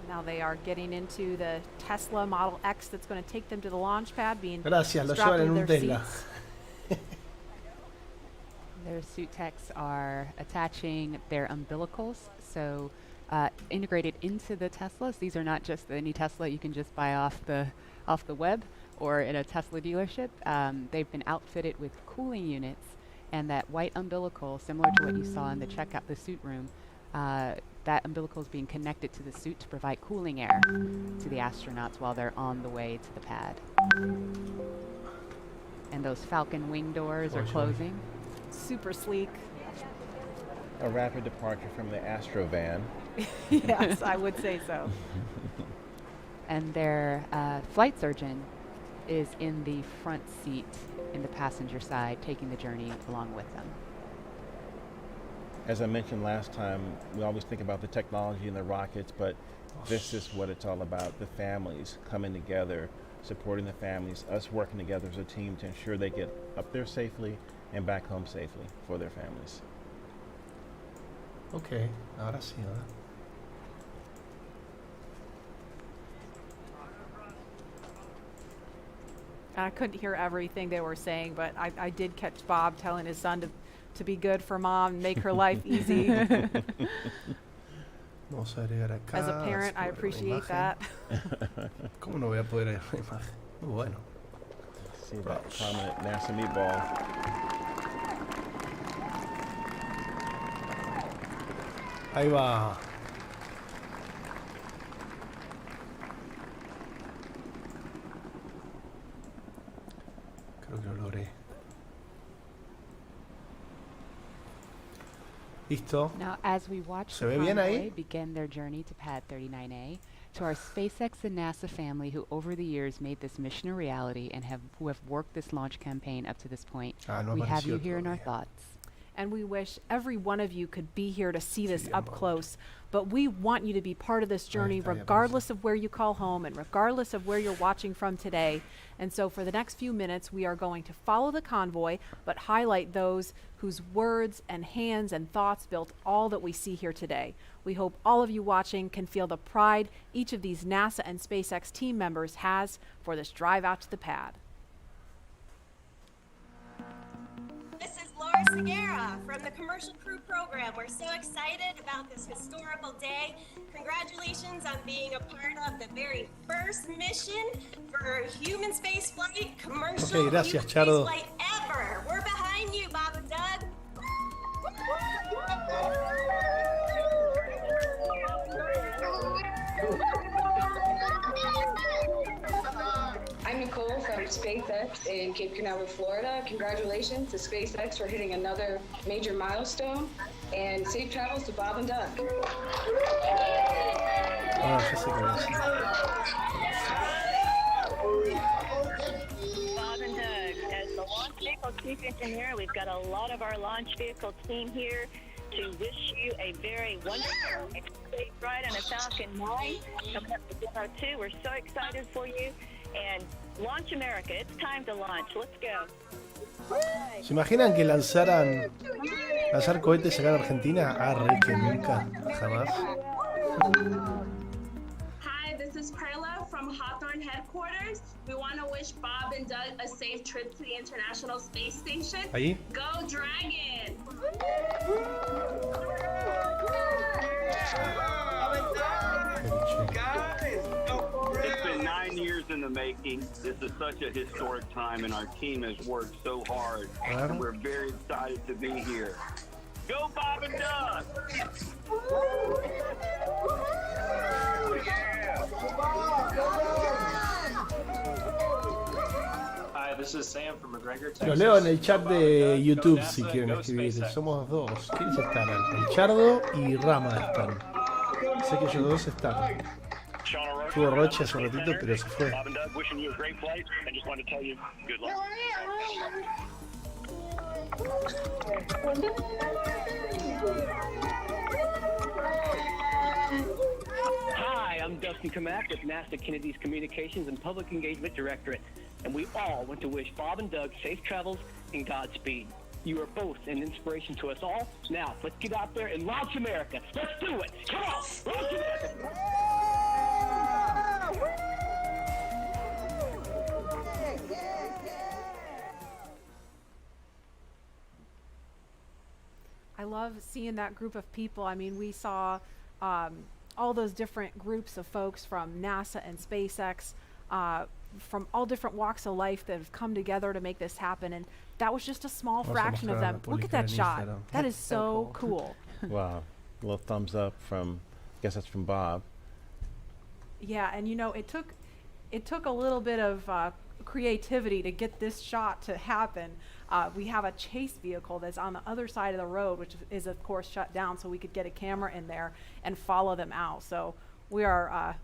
Now they are getting into the Tesla Model X that's going to take them to the launch pad, being Gracias, lo strapped llevan en into un their Tesla. seats. Their suit techs are attaching their umbilicals, so integrated into the Teslas. These are not just any Tesla you can just buy off the web or in a Tesla dealership. They've been outfitted with cooling units, and that white umbilical, similar to what you saw in the suit room, that umbilical is being connected to the suit to provide cooling air to the astronauts while they're on the way to the pad. And those Falcon wing doors are closing. Super sleek. A rapid departure from the Astro van. Yes, I would say so. And their flight surgeon is in the front seat in the passenger side, taking the journey along with them. As I mentioned last time, we always think about the technology and the rockets, but this is what it's all about, the families coming together, supporting the families, us working together as a team to ensure they get up there safely and back home safely for their families. Ok, ahora sí, ¿verdad? I couldn't hear everything they were saying, but I did catch Bob telling his son to be good for mom and make her life easy. Vamos a agregar acá. As a parent, I appreciate that. ¿Cómo no voy a poder agregar la imagen? Muy bueno. See that prominent NASA meatball. Ahí va. Creo que lo logré. Listo. Now, as we watch ¿Se the ve bien convoy ahí? begin their journey to Pad 39A, to our SpaceX and NASA family who over the years made this mission a reality and who have worked this launch campaign up to this point, we have you here in our thoughts. And we wish every one of you could be here to see this up close. But we want you to be part of this journey regardless of where you call home and regardless of where you're watching from today. And so for the next few minutes, we are going to follow the convoy, but highlight those whose words and hands and thoughts built all that we see here today. We hope all of you watching can feel the pride each of these NASA and SpaceX team members has for this drive out to the pad. This is Laura Segura from the Commercial Crew Program. We're so excited about this historical day. Congratulations on being a part of the very first mission for human space flight, commercial human space flight ever. We're behind you, Bob and Doug. I'm Nicole from SpaceX in Cape Canaveral, Florida. Congratulations to SpaceX for hitting another major milestone, and safe travels to Bob and Doug. Bob and Doug, as the launch vehicle chief engineer, we've got a lot of our launch vehicle team here to wish you a very wonderful and safe ride on a Falcon 9. Coming up to Demo 2, we're so excited for you. And launch America, it's time to launch. Let's go. ¿Se imaginan que lanzaran ¿Lanzar cohetes acá en Argentina? Arre, que nunca, jamás. Hi, this is Perla from Hawthorne headquarters. We want to wish Bob and Doug a safe trip to the International Space Station. Ahí. Go Dragon! It's been 9 years in the making. This is such a historic time, and our team has worked so hard. And we're very excited to be here. Go Bob and Doug! Hi, this is Sam from McGregor, Texas. Los leo en el chat de YouTube si quieren escribir. Somos dos. ¿Quiénes están? El Chardo y Rama están. Sé que ellos dos están. Estuvo Roche hace un ratito, pero se fue. Bob and Doug, wishing you a great flight, and just wanted to tell you good luck. Hi, I'm Dustin Kamak with NASA Kennedy's Communications and Public Engagement Directorate, and we all want to wish Bob and Doug safe travels and Godspeed. You are both an inspiration to us all. Now, let's get out there and launch America. Let's do it. Come on, launch America. I love seeing that group of people. I mean, we saw all those different groups of folks from NASA and SpaceX, from all different walks of life that have come together to make this happen. And that was just a small fraction of them. Look at that shot. That is so cool. Wow. A little thumbs up from, I guess that's from Bob. Yeah, and you know, it took a little bit of creativity to get this shot to happen. We have a chase vehicle that's on the other side of the road, which is of course shut down, so we could get a camera in there and follow them out. So we are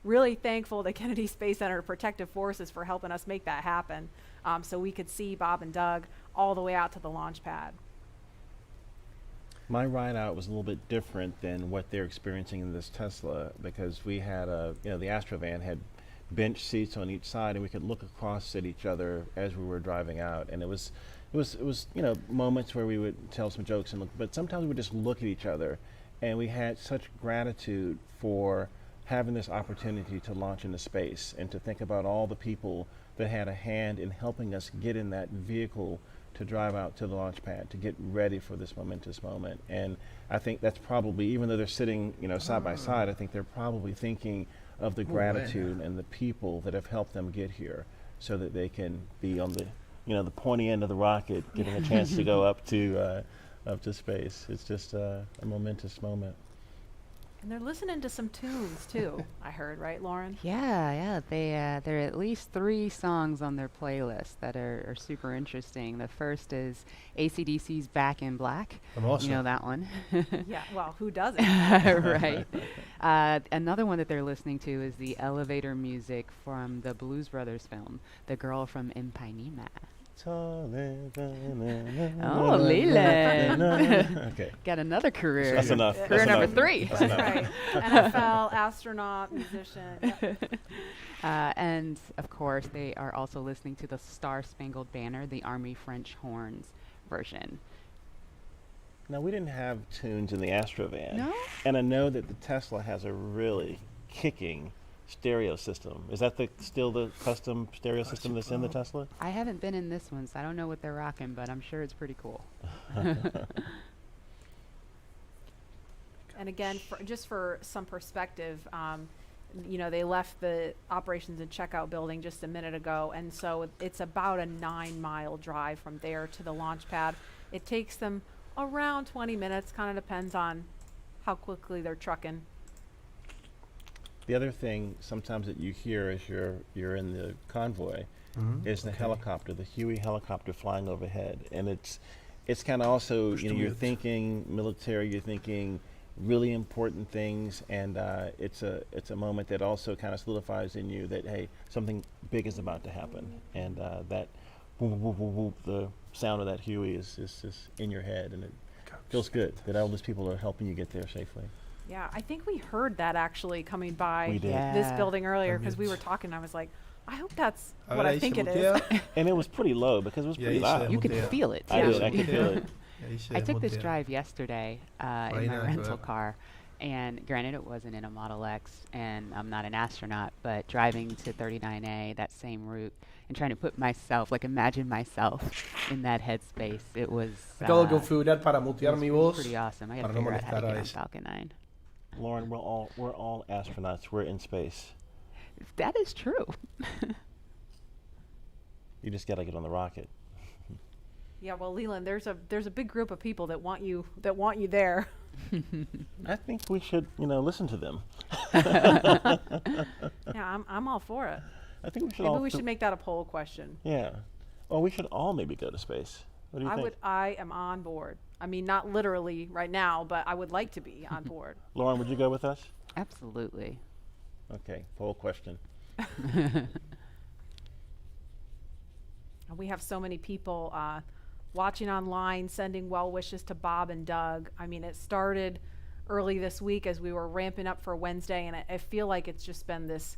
really thankful to Kennedy Space Center Protective Forces for helping us make that happen, so we could see Bob and Doug all the way out to the launch pad. My ride out was a little bit different than what they're experiencing in this Tesla, because we had the Astrovan had bench seats on each side, and we could look across at each other as we were driving out. And it was moments where we would tell some jokes and look, but sometimes we would just look at each other, and we had such gratitude for having this opportunity to launch into space and to think about all the people that had a hand in helping us get in that vehicle to drive out to the launch pad, to get ready for this momentous moment. And I think that's probably, even though they're sitting, side by side, I think they're probably thinking of the gratitude and the people that have helped them get here, so that they can be on the, the pointy end of the rocket, getting a chance to go up to space. It's just a momentous moment. And they're listening to some tunes too, I heard, right, Lauren? Yeah. There are at least 3 songs on their playlist that are super interesting. The first is AC/DC's Back in Black. Awesome. You know that one. Yeah, well, who doesn't? Right. Another one that they're listening to is the elevator music from the Blues Brothers film, The Girl from Ipanema. Oh, Leland. Okay. Got another career. That's enough. Career number 3. That's right. NFL, astronaut, musician. Yep. And of course, they are also listening to the Star Spangled Banner, the Army French Horns version. Now, we didn't have tunes in the Astrovan. No? And I know that the Tesla has a really kicking stereo system. Is that still the custom stereo system that's in the Tesla? I haven't been in this one, so I don't know what they're rocking, but I'm sure it's pretty cool. And again, just for some perspective, they left the operations and checkout building just a minute ago, and so it's about a 9-mile drive from there to the launch pad. It takes them around 20 minutes, kind of depends on how quickly they're trucking. The other thing sometimes that you hear as you're in the convoy is the helicopter, the Huey helicopter flying overhead, and it's kind of also you're thinking military, you're thinking really important things, and it's a moment that also kind of solidifies in you that, hey, something big is about to happen, and that whoop, whoop, whoop, whoop, the sound of that Huey is just in your head, and it feels good that all these people are helping you get there safely. Yeah, I think we heard that actually coming by Yeah. this building earlier, because we were talking. I was like, I hope that's what I think it is. And it was pretty low because it was pretty loud. You could feel it. I could feel it. I took this drive yesterday in my rental car, and granted it wasn't in a Model X, and I'm not an astronaut, but driving to 39A, that same route, and trying to put myself, like imagine myself in that headspace, it was Acabo de configurar para mutear mi voz pretty awesome. I para gotta no figure out how to molestar get a on ese. Falcon 9. Lauren, we're all astronauts. We're in space. That is true. You just gotta get on the rocket. Yeah, well, Leland, there's a big group of people that want you there. I think we should, listen to them. Yeah, I'm all for it. I think we should Maybe we should make that a poll question. Yeah. Well, we should all maybe go to space. What do you think? I am on board. I mean, not literally right now, but I would like to be on board. Lauren, would you go with us? Absolutely. Okay, poll question. We have so many people watching online, sending well wishes to Bob and Doug. I mean, it started early this week as we were ramping up for Wednesday, and I feel like it's just been this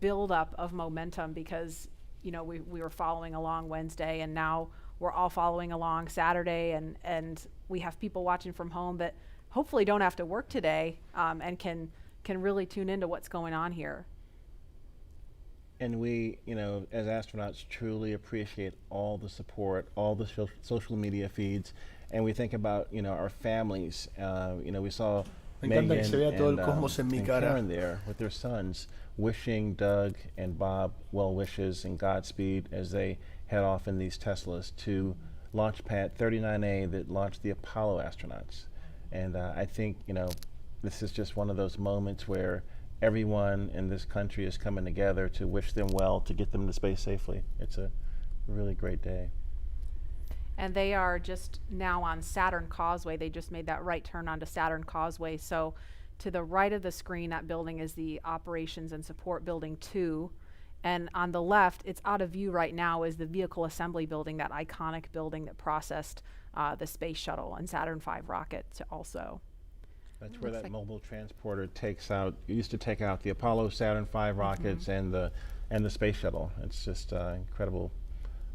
buildup of momentum because, we were following along Wednesday, and now we're all following along Saturday, and we have people watching from home that hopefully don't have to work today and can really tune into what's going on here. And we, as astronauts, truly appreciate all the support, all the social media feeds, and we think about, our families. We saw Megan and Karen there with their sons, wishing Doug and Bob well wishes and Godspeed as they head off in these Teslas to launch pad 39A that launched the Apollo astronauts. And I think, this is just one of those moments where everyone in this country is coming together to wish them well, to get them to space safely. It's a really great day. And they are just now on Saturn Causeway. They just made that right turn onto Saturn Causeway. So to the right of the screen, that building is the Operations and Support Building 2. And on the left, it's out of view right now, is the Vehicle Assembly Building, that iconic building that processed the Space Shuttle and Saturn V rocket also. That's where that mobile transporter used to take out the Apollo Saturn V rockets and the Space Shuttle. It's just an incredible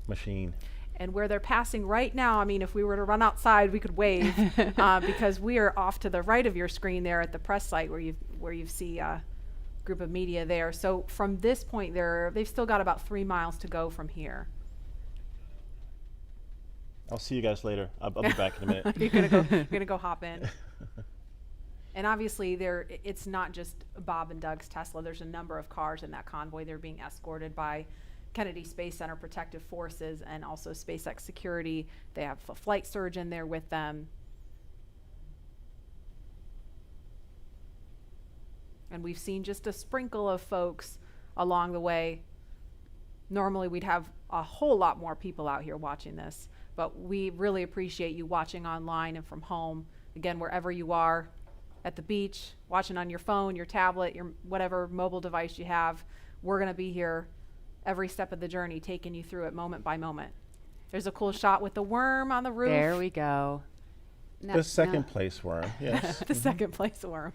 machine. And where they're passing right now, I mean, if we were to run outside, we could wave because we are off to the right of your screen there at the press site where you see a group of media there. So from this point they've still got about 3 miles to go from here. I'll see you guys later. I'll be back in a minute. You're gonna go hop in. And obviously it's not just Bob and Doug's Tesla. There's a number of cars in that convoy. They're being escorted by Kennedy Space Center Protective Forces and also SpaceX security. They have a flight surgeon there with them. And we've seen just a sprinkle of folks along the way. Normally we'd have a whole lot more people out here watching this, but we really appreciate you watching online and from home. Again, wherever you are, at the beach, watching on your phone, your tablet, your whatever mobile device you have, we're gonna be here every step of the journey, taking you through it moment by moment. There's a cool shot with the worm on the roof. There we go. The second place worm, yes. The second place worm.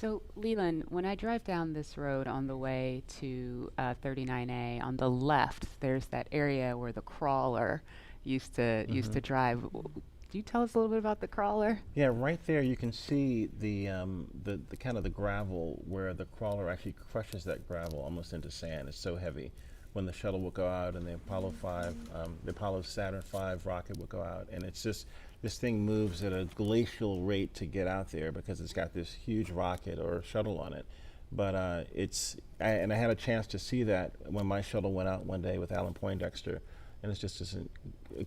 So, Leland, when I drive down this road on the way to 39A, on the left, there's that area where the crawler used to drive. Can you tell us a little bit about the crawler? Yeah, right there you can see the kind of the gravel where the crawler actually crushes that gravel almost into sand. It's so heavy. When the shuttle will go out and the Apollo Saturn V rocket will go out, and it's just, this thing moves at a glacial rate to get out there because it's got this huge rocket or shuttle on it. But I had a chance to see that when my shuttle went out one day with Alan Poindexter. And it's just this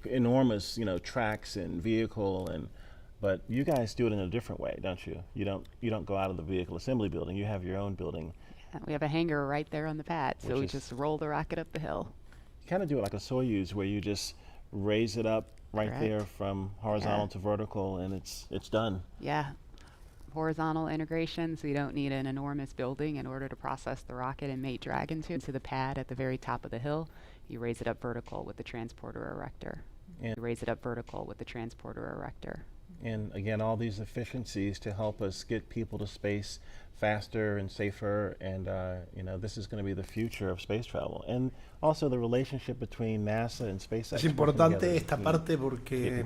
enormous, tracks and vehicle, but you guys do it in a different way, don't you? You don't go out of the vehicle assembly building. You have your own building. Yeah, we have a hangar right there on the pad, so we just roll the rocket up the hill. You kind of do it like a Soyuz, where you just raise it up right there from horizontal to vertical, and it's done. Yeah, horizontal integration, so you don't need an enormous building in order to process the rocket and mate Dragon to the pad at the very top of the hill. You raise it up vertical with the transporter erector. And again, all these efficiencies to help us get people to space faster and safer, and this is going to be the future of space travel. And also the relationship between NASA and SpaceX. Es importante esta parte porque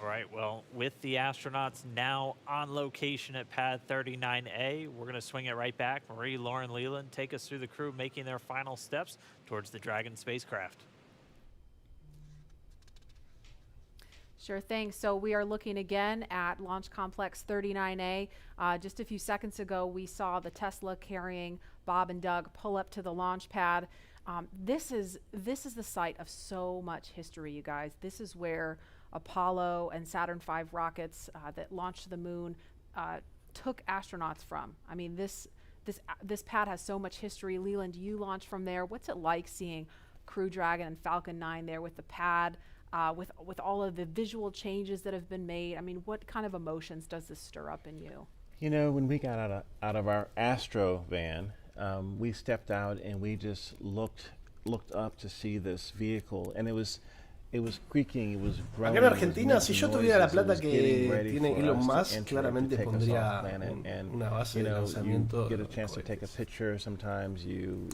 All right, well, with the astronauts now on location at pad 39A, we're going to swing it right back. Marie, Lauren, Leland, take us through the crew making their final steps towards the Dragon spacecraft. Sure thing. So we are looking again at Launch Complex 39A. Just a few seconds ago, we saw the Tesla carrying Bob and Doug pull up to the launch pad. This is the site of so much history, you guys. This is where Apollo and Saturn V rockets that launched to the moon took astronauts from. I mean, this pad has so much history. Leland, you launched from there. What's it like seeing Crew Dragon and Falcon 9 there with the pad? With all of the visual changes that have been made? I mean, what kind of emotions does this stir up in you? You know, when we got out of our Astro van, we stepped out and we just looked up to see this vehicle, and it was creaking, it was growing. Acá en Argentina, si yo tuviera la plata que tiene Elon Musk, claramente pondría una base de lanzamiento. Get a chance to take a picture. Sometimes you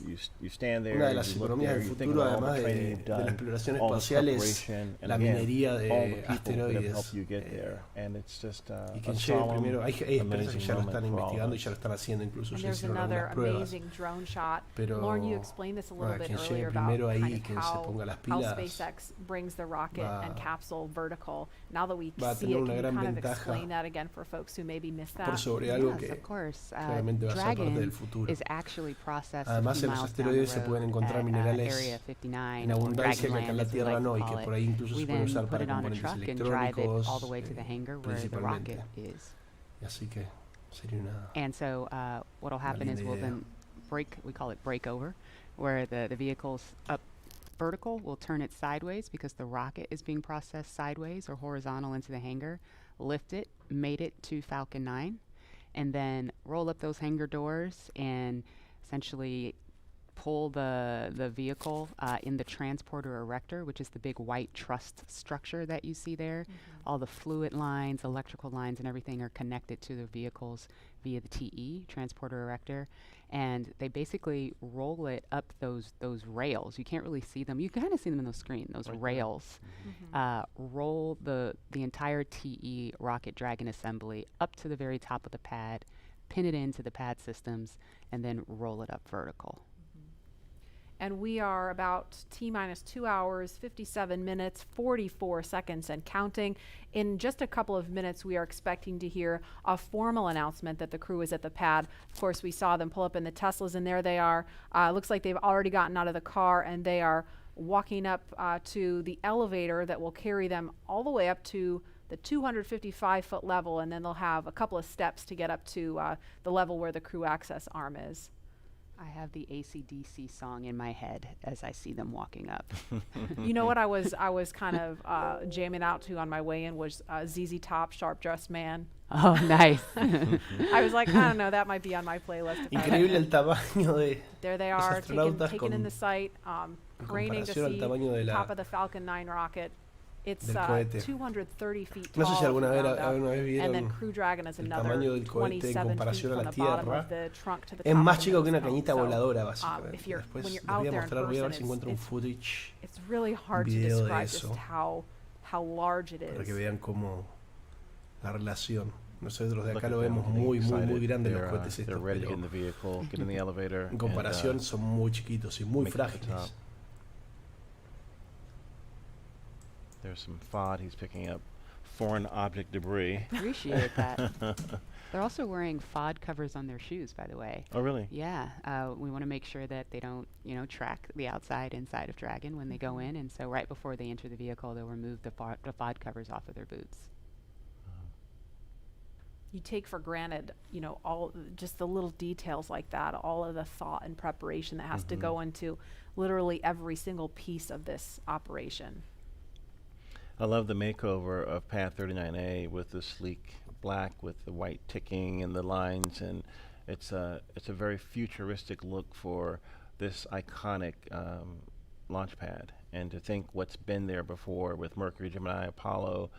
stand there. Una de las economías del futuro, además de la exploración espacial, es la minería de asteroides. Y quien llegue primero, hay empresas que ya lo están investigando y ya lo están haciendo, incluso ya hicieron algunas pruebas. Pero quien llegue primero ahí, quien se ponga las pilas, the rocket and capsule vertical. Now that we see it, can you kind of explain that again for folks who maybe missed that? Yes, of course. Dragon is actually processed a few miles down the road at Area 59, or Dragon Land, as we like to call it. We then put it on a truck and drive it all the way to the hangar where the rocket is. And so what will happen is we'll then we call it break over, where the vehicle's up vertical, we'll turn it sideways because the rocket is being processed sideways or horizontal into the hangar, lift it, mate it to Falcon 9, and then roll up those hangar doors and essentially pull the vehicle in the transporter erector, which is the big white truss structure that you see there. All the fluid lines, electrical lines, and everything are connected to the vehicles via the TE, transporter erector. And they basically roll it up those rails. You can't really see them. You kind of see them in the screen, those rails. Roll the entire TE Rocket Dragon assembly up to the very top of the pad, pin it into the pad systems, and then roll it up vertical. And we are about T-minus 2 hours, 57 minutes, 44 seconds and counting. In just a couple of minutes, we are expecting to hear a formal announcement that the crew is at the pad. Of course, we saw them pull up in the Teslas, and there they are. Looks like they've already gotten out of the car, and they are walking up to the elevator that will carry them all the way up to the 255-foot level, and then they'll have a couple of steps to get up to the level where the crew access arm is. I have the AC/DC song in my head as I see them walking up. You know what I was kind of jamming out to on my way in was ZZ Top, Sharp Dressed Man. Oh, nice. I was like, I don't know, that might be on my playlist. Increíble el tamaño de there they are, taking in the sight, craning to see top of the Falcon 9 rocket. It's 230 feet tall. No sé si alguna vez vieron and then Crew Dragon is el another tamaño del cohete en 27 comparación feet a from la the bottom Tierra. of the trunk to the Es top más of chico the que una nose. cañita voladora, Después básicamente. when Les you're voy out a there in mostrar, voy a ver si person, encuentro un footage, it's really hard to video de describe eso, just how large it para que is. vean cómo la relación. Nosotros de acá lo vemos muy grande los cohetes estos, pero en comparación son muy chiquitos y muy frágiles. There's some FOD. He's picking up foreign object debris. Appreciate that. They're also wearing FOD covers on their shoes, by the way. Oh, really? Yeah. We want to make sure that they don't, track the inside of Dragon when they go in. And so right before they enter the vehicle, they'll remove the FOD covers off of their boots. You take for granted, all just the little details like that, all of the thought and preparation that has to go into literally every single piece of this operation. I love the makeover of Pad 39A with the sleek black with the white ticking and the lines, and it's a very futuristic look for this iconic launch pad. And to think what's been there before with Mercury, Gemini, Apollo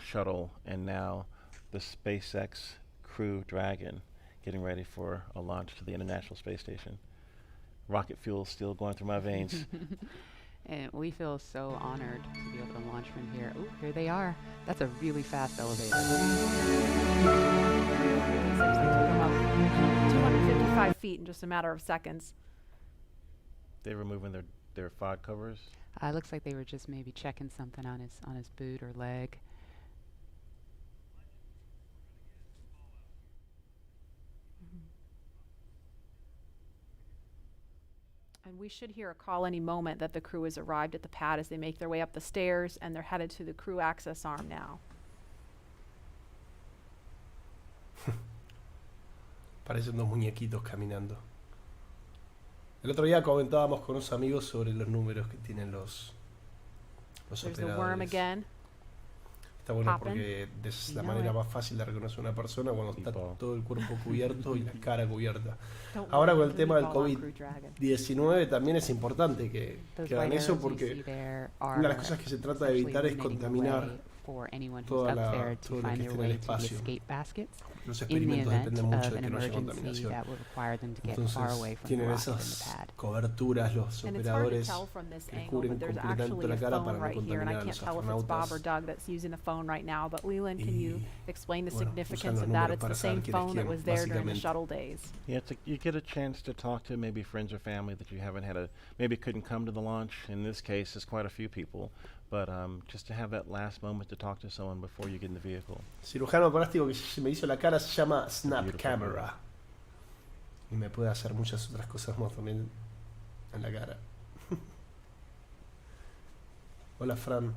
shuttle, and now the SpaceX Crew Dragon getting ready for a launch to the International Space Station. Rocket fuel still going through my veins. And we feel so honored to be able to launch from here. Oh, here they are. That's a really fast elevator. 255 feet in just a matter of seconds. They're removing their FOD covers? Looks like they were just maybe checking something on his boot or leg. And we should hear a call any moment that the crew has arrived at the pad as they make their way up the stairs, and they're headed to the crew access arm now. Parecen dos muñequitos caminando. El otro día comentábamos con unos amigos sobre los números que tienen los There's the worm operadores. again. Está bueno Popping. porque es la You know manera it. más fácil de reconocer a una persona cuando está todo el cuerpo cubierto y la cara cubierta. Don't Ahora worry, con el tema del Meatball on Crew Dragon. COVID-19 también es importante que Those hagan white eso arrows you see porque there una de las are cosas que se trata de evitar es essentially contaminar eliminating the way for anyone who's toda up la, there to todo lo find que their esté en el way to the espacio. escape baskets Los in the experimentos event dependen mucho of de an que no haya emergency contaminación. that would require them to get far Entonces away from the tienen rocket in the esas pad. coberturas los And it's hard to operadores tell from this que angle, cubren but there's completamente actually la a cara phone para no right here, and I contaminar a can't los tell if it's Bob or astronautas. Doug that's using the phone right now, but Leland, can you explain the bueno, usan significance los of that? números It's the para same saber quién es phone that quién, was there during the básicamente. shuttle days. Yeah, you get a chance to talk to maybe friends or family that you haven't had maybe couldn't come to the launch. In this case, it's quite a few people, but just to have that last moment to talk to someone before you get in the vehicle. Cirujano plástico que me hizo la cara se llama Snap Camera y me puede hacer muchas otras cosas más también en la cara. Hola Fran.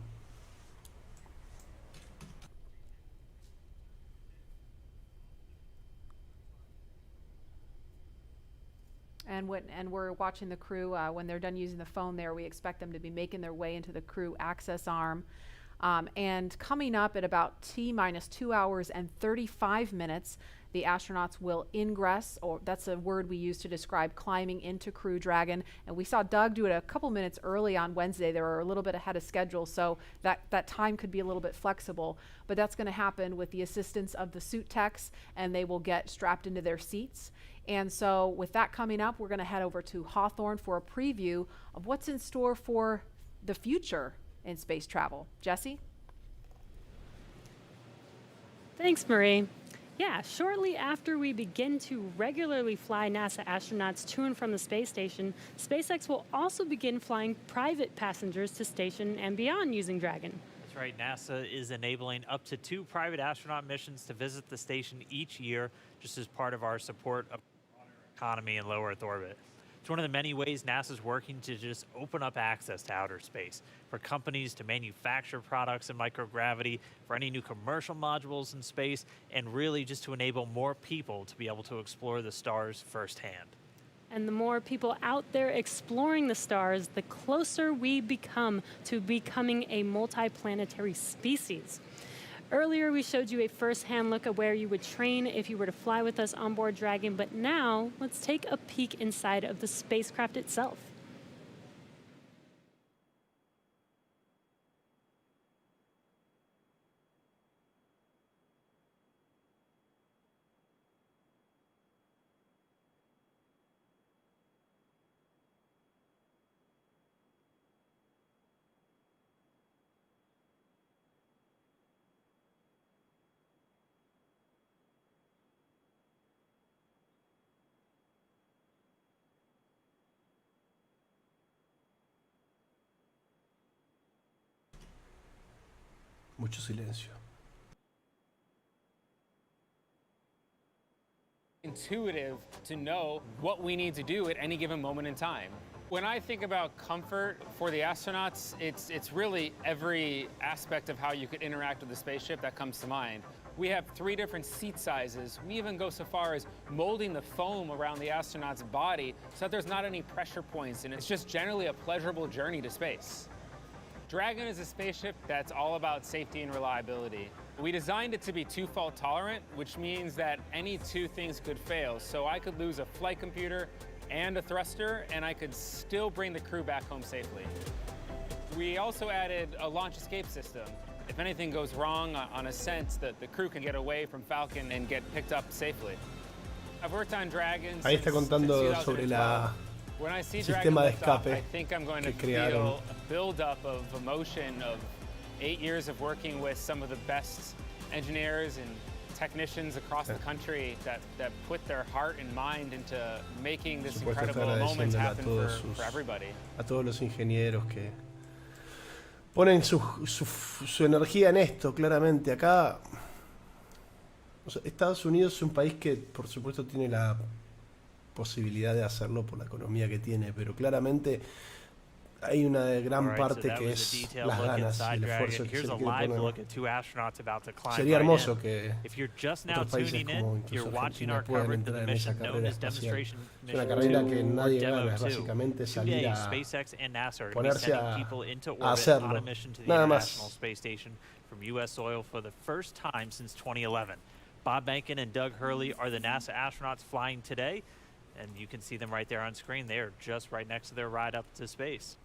And we're watching the crew when they're done using the phone there. We expect them to be making their way into the crew access arm. And coming up at about T-minus 2 hours and 35 minutes, the astronauts will ingress, or that's a word we use to describe climbing into Crew Dragon. And we saw Doug do it a couple minutes early on Wednesday. They were a little bit ahead of schedule, so that time could be a little bit flexible. But that's going to happen with the assistance of the suit techs, and they will get strapped into their seats. And so with that coming up, we're going to head over to Hawthorne for a preview of what's in store for the future in space travel. Jesse? Thanks, Marie. Yeah, shortly after we begin to regularly fly NASA astronauts to and from the space station, SpaceX will also begin flying private passengers to station and beyond using Dragon. That's right. NASA is enabling up to 2 private astronaut missions to visit the station each year, just as part of our support of the economy in low Earth orbit. It's one of the many ways NASA's working to just open up access to outer space for companies to manufacture products in microgravity, for any new commercial modules in space, and really just to enable more people to be able to explore the stars firsthand. And the more people out there exploring the stars, the closer we become to becoming a multiplanetary species. Earlier, we showed you a first-hand look at where you would train if you were to fly with us on board Dragon, but now let's take a peek inside of the spacecraft itself. Mucho silencio. Intuitive to know what we need to do at any given moment in time. When I think about comfort for the astronauts, it's really every aspect of how you could interact with the spaceship that comes to mind. We have 3 different seat sizes. We even go so far as molding the foam around the astronaut's body so that there's not any pressure points, and it's just generally a pleasurable journey to space. Dragon is a spaceship that's all about safety and reliability. We designed it to be 2-fault tolerant, which means that any 2 things could fail. So I could lose a flight computer and a thruster, and I could still bring the crew back home safely. We also added a launch escape system. If anything goes wrong on ascent, the crew can get away from Falcon and get picked up safely. I've worked on Dragon Ahí está contando since sobre 2012. la When I see sistema de Dragon lift off, escape I think I'm going to que crearon. feel a buildup of emotion of 8 years of working with some of the best engineers and technicians across the country that put their heart and mind into making this Por supuesto, incredible moment agradeciéndole happen for everybody. a todos los ingenieros que ponen su energía en esto, claramente. Acá, o sea, Estados Unidos es un país que, por supuesto, tiene la posibilidad de hacerlo por la economía que tiene, pero claramente hay una gran parte que es las ganas y el esfuerzo que se le quiere poner. Sería hermoso que otros países como incluso Argentina puedan entrar en esa carrera espacial. Es una carrera que nadie gana, es básicamente salir a ponerse a hacerlo, nada más. Bob Behnken and Doug Hurley are the NASA astronauts flying today, and you can see them right there on screen. They are just right next to their ride up to space.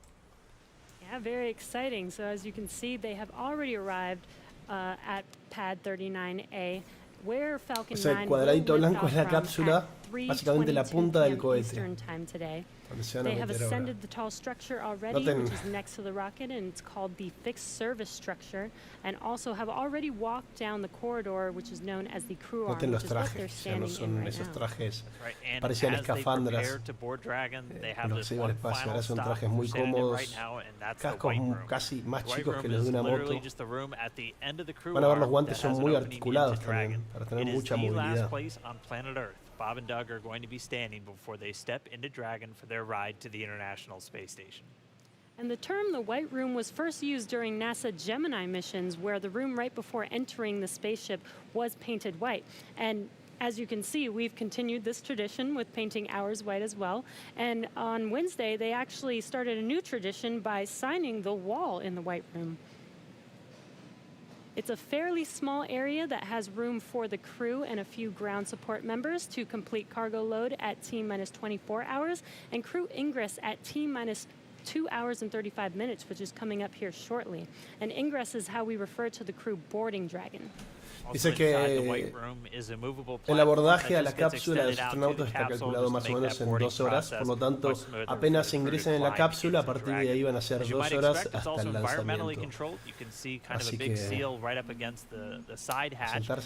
Yeah, very exciting. So as you can see, they have already arrived at pad 39A, where Falcon 9 O sea, el cuadradito blanco es la cápsula, básicamente la punta del cohete. They have ascended the tall structure already, which is next to the rocket, and it's called the fixed service structure, and also have already walked down the corridor, which is known as the crew arm, which is what they're standing in right now. Trajes, parecían escafandras. Los que iban al espacio, ahora son trajes muy cómodos, cascos casi más chicos que los de una moto. Van a ver, los guantes son muy articulados también, para tener mucha movilidad. Bob and Doug are going to be standing before they step into Dragon for their ride to the International Space Station. And the term the White Room was first used during NASA Gemini missions, where the room right before entering the spaceship was painted white. And as you can see, we've continued this tradition with painting ours white as well. And on Wednesday, they actually started a new tradition by signing the wall in the White Room. It's a fairly small area that has room for the crew and a few ground support members to complete cargo load at T-minus 24 hours and crew ingress at T-minus 2 hours and 35 minutes, which is coming up here shortly. And ingress is how we refer to the crew boarding Dragon. Dice que el abordaje a la cápsula de los astronautas está calculado más o menos en 2 horas, por lo tanto, apenas ingresen en la cápsula, a partir de ahí van a ser 2 horas hasta el lanzamiento. Así que sentarse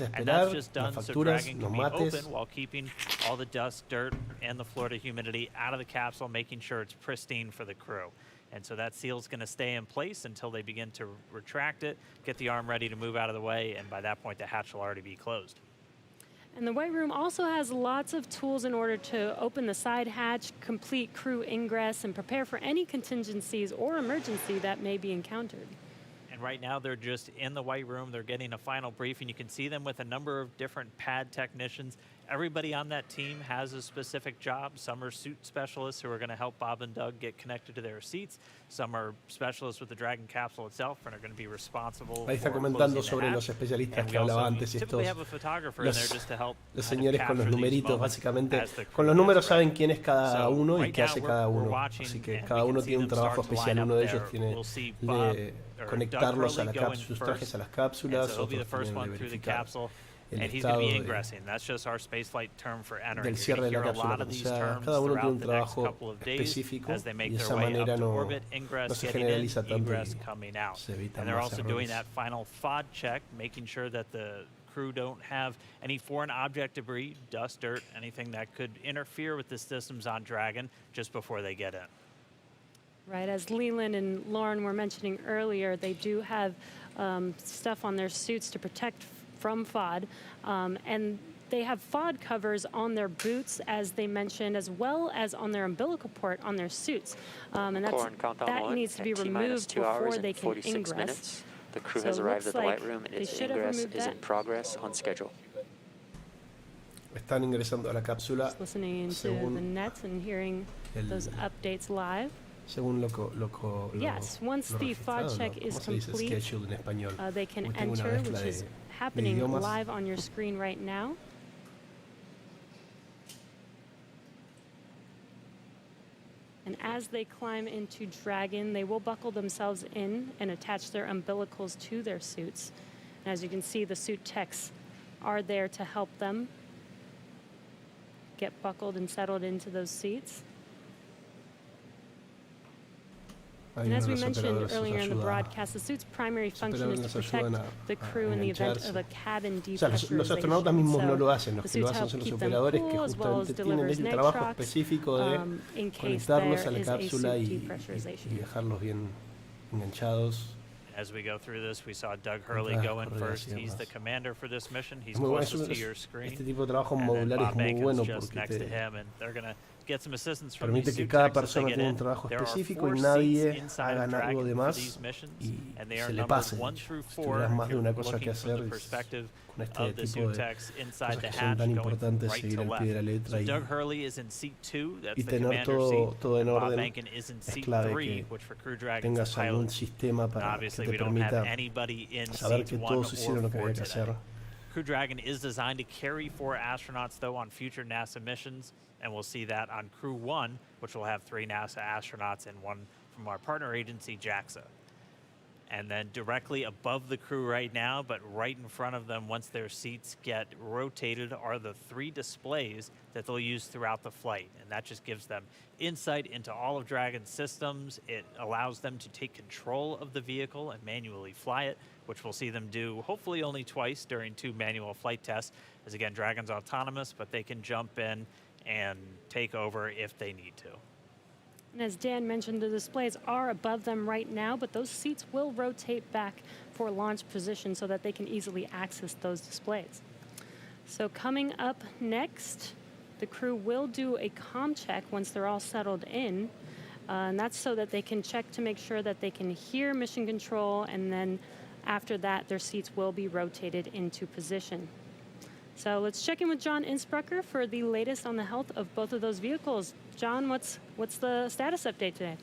a esperar, las facturas, los mates. And so that seal is going to stay in place until they begin to retract it, get the arm ready to move out of the way, and by that point the hatch will already be closed. And the White Room also has lots of tools in order to open the side hatch, complete crew ingress, and prepare for any contingencies or emergency that may be encountered. And right now they're just in the White Room. They're getting a final briefing. You can see them with a number of different pad technicians. Everybody on that team has a specific job. Some are suit specialists who are going to help Bob and Doug get connected to their seats. Some are specialists with the Dragon capsule itself and are going to be responsible. Ahí está comentando sobre los especialistas que hablaba antes, estos los señores con los numeritos, básicamente. Con los números saben quién es cada uno y qué hace cada uno. Así que cada uno tiene un trabajo especial. Uno de ellos tiene de conectarlos a la cápsula, sus trajes a las cápsulas, otros tienen de verificar el estado del cierre de la cápsula. O sea, cada uno tiene un trabajo específico y de esa manera no se generaliza tanto y se evitan más errores. Crew don't have any foreign object debris, dust, dirt, anything that could interfere with the systems on Dragon just before they get in. Right, as Leland and Lauren were mentioning earlier, they do have stuff on their suits to protect from FOD, and they have FOD covers on their boots, as they mentioned, as well as on their umbilical port on their suits, and that needs to be removed before they can ingress. The crew has arrived at the White Room and its ingress is in progress on schedule. Están ingresando a la cápsula. Just listening into the nets and hearing those updates live. Según yes, once the FOD check is complete, they can enter, which is happening live on your screen right now. And as they climb into Dragon, they will buckle themselves in and attach their umbilicals to their suits. And as you can see, the suit techs are there to help them get buckled and settled into those seats. And as we mentioned earlier in the broadcast, the suit's primary function is to protect the crew in the event of a cabin depressurization. Los astronautas mismos no lo hacen, los que lo hacen son los operadores que justamente tienen el trabajo específico de conectarlos a la cápsula y dejarlos bien enganchados As we go through this, we saw Doug Hurley go in first. He's the commander for this mission. He's closest to your screen. Este tipo de trabajo And then modular Bob es muy Bacon's bueno just porque next to te him, and they're going to get some assistance from permite these que suit cada techs as they persona get tenga in. un trabajo There are específico 4 y seats nadie inside of haga algo de Dragon for más these missions, y and they se are le numbered pase. 1 through Si 4. tuvieras más If de you're una cosa que looking from hacer the es perspective con este of the tipo suit de techs inside cosas the que son hatch tan going importantes right seguir to al left. pie de la letra So y Doug Hurley is in seat 2, that's y the tener commander seat, todo en and Bob orden. Bacon is in Es seat clave 3, que which for Crew Dragon's tengas algún pilot. sistema And para que obviously te we don't have permita anybody in saber seats que 1 todos hicieron or lo que 4 había que today. hacer. Crew Dragon is designed to carry 4 astronauts, though, on future NASA missions, and we'll see that on Crew 1, which will have 3 NASA astronauts and 1 from our partner agency, JAXA. And then directly above the crew right now, but right in front of them, once their seats get rotated, are the 3 displays that they'll use throughout the flight. And that just gives them insight into all of Dragon's systems. It allows them to take control of the vehicle and manually fly it, which we'll see them do hopefully only twice during 2 manual flight tests. As again, Dragon's autonomous, but they can jump in and take over if they need to. And as Dan mentioned, the displays are above them right now, but those seats will rotate back for launch position so that they can easily access those displays. So coming up next, the crew will do a comm check once they're all settled in. And that's so that they can check to make sure that they can hear mission control, and then after that, their seats will be rotated into position. So let's check in with John Innsbrucker for the latest on the health of both of those vehicles. John, what's the status update today?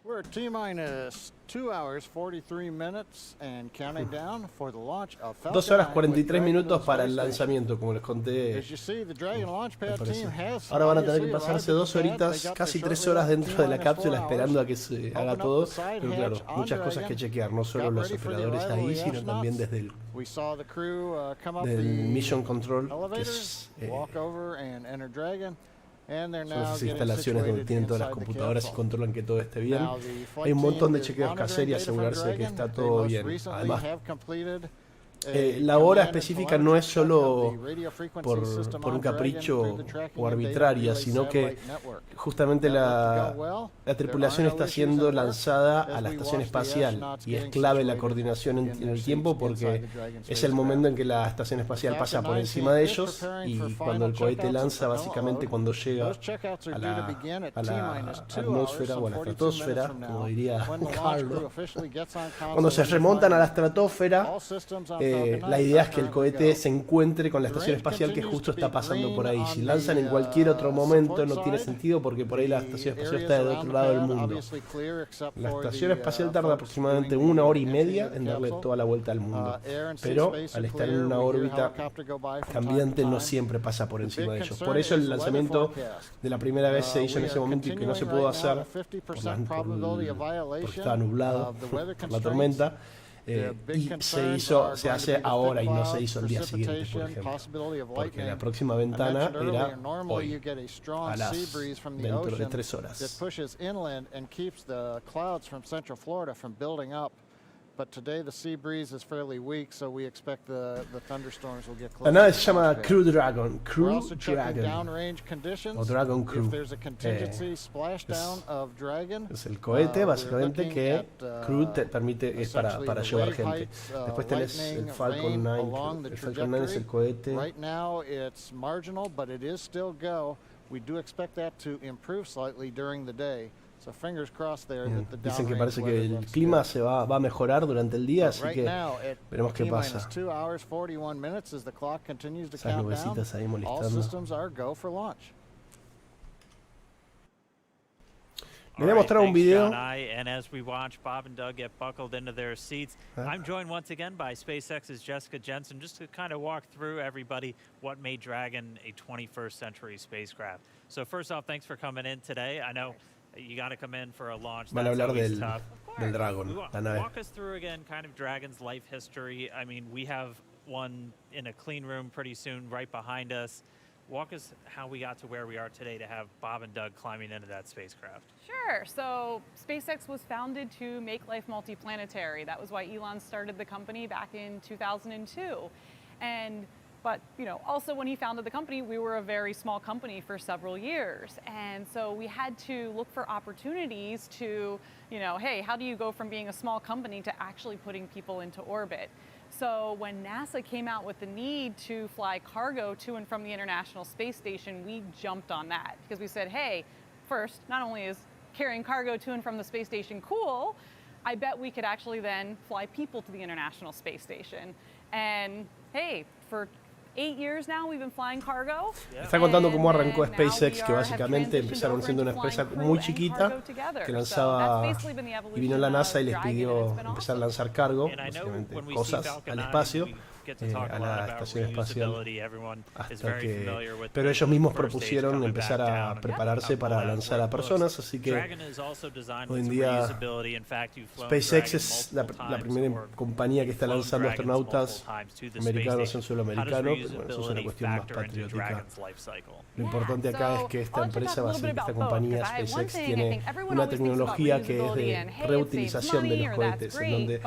We're at T-minus 2 hours, 43 minutes and counting down for the launch of Falcon 2 horas 9 with 43 Dragon minutos to para el space lanzamiento, como les conté. As you see, the Dragon Launchpad Me parece. team has Ahora van a tener que obviously pasarse arrived 2 at the pad. horitas, They got casi there 3 shortly horas after dentro de la T-minus 4 cápsula esperando a hours. que se haga Open up todo. the side Pero claro, hatch on muchas cosas Dragon. que chequear, no solo Got los ready for the operadores arrival of ahí, the sino también astronauts. desde We saw the crew come up del the Mission Control, que elevators, es, walk over and enter Dragon. And they're son now esas getting instalaciones donde situated tienen todas las inside the computadoras y capsule. controlan que todo esté bien. Now, the flight Hay un montón de team is chequeos que hacer y monitoring data from asegurarse de que Dragon. está They todo most bien. recently Además, have completed la hora específica no es solo por un capricho o arbitraria, sino que justamente la tripulación está siendo lanzada a la estación espacial y es clave la coordinación en el tiempo porque es el momento en que la estación espacial pasa por encima de ellos y cuando el cohete lanza, básicamente cuando llega a la atmósfera o a la estratosfera, como diría Carlos, cuando se remontan a la estratosfera, la idea es que el cohete se encuentre con la estación espacial que justo está pasando por ahí. Si lanzan en cualquier otro momento no tiene sentido porque por ahí la estación espacial está del otro lado del mundo. La estación espacial tarda aproximadamente 1 hora y media en darle toda la vuelta al mundo, pero al estar en una órbita cambiante no siempre pasa por encima de ellos. Por eso el lanzamiento de la primia vez se hizo en ese momento y que no se pudo hacer porque estaba nublado por la tormenta. Y se hace ahora y no se hizo el día siguiente, por ejemplo, porque la próxima ventana era hoy, dentro de 3 horas. La nave se llama Crew Dragon, o Dragon Crew. Es el cohete, básicamente, que Crew te permite, es para llevar gente. Después tenés el Falcon 9, el Falcon 9 es el cohete. Dicen que parece que el clima se va a mejorar durante el día, así que veremos qué pasa. Esas nubecitas ahí molestando. Le voy a mostrar un video. And as we watch Bob and Doug get buckled into their seats, I'm joined once again by SpaceX's Jessica Jensen, just to kind of walk through everybody what made Dragon a 21st century spacecraft. So first off, thanks for coming in today. I know you got to come in for a launch. Van a hablar del Dragon, la nave. Walk us through again kind of Dragon's life history. I mean, we have one in a clean room pretty soon right behind us. Walk us how we got to where we are today to have Bob and Doug climbing into that spacecraft. Sure. So SpaceX was founded to make life multiplanetary. That was why Elon started the company back in 2002. And But, you know, also when he founded the company, we were a very small company for several years. And so we had to look for opportunities to, you know, hey, how do you go from being a small company to actually putting people into orbit? So when NASA came out with the need to fly cargo to and from the International Space Station, we jumped on that because we said, hey, first, not only is carrying cargo to and from the space station cool, I bet we could actually then fly people to the International Space Station. And hey, for 8 years now we've been flying cargo. Está contando cómo arrancó SpaceX, que básicamente empezaron siendo una empresa muy chiquita que lanzaba, y vino la NASA y les pidió empezar a lanzar cargo, básicamente cosas al espacio, a la estación espacial, hasta que, pero ellos mismos propusieron empezar a prepararse para lanzar a personas, así que hoy en día SpaceX es la primera compañía que está lanzando astronautas americanos en suelo americano, pero bueno, eso es una cuestión más patriótica. Lo importante acá es que esta empresa, esta compañía SpaceX, tiene una tecnología que es de reutilización de los cohetes, en donde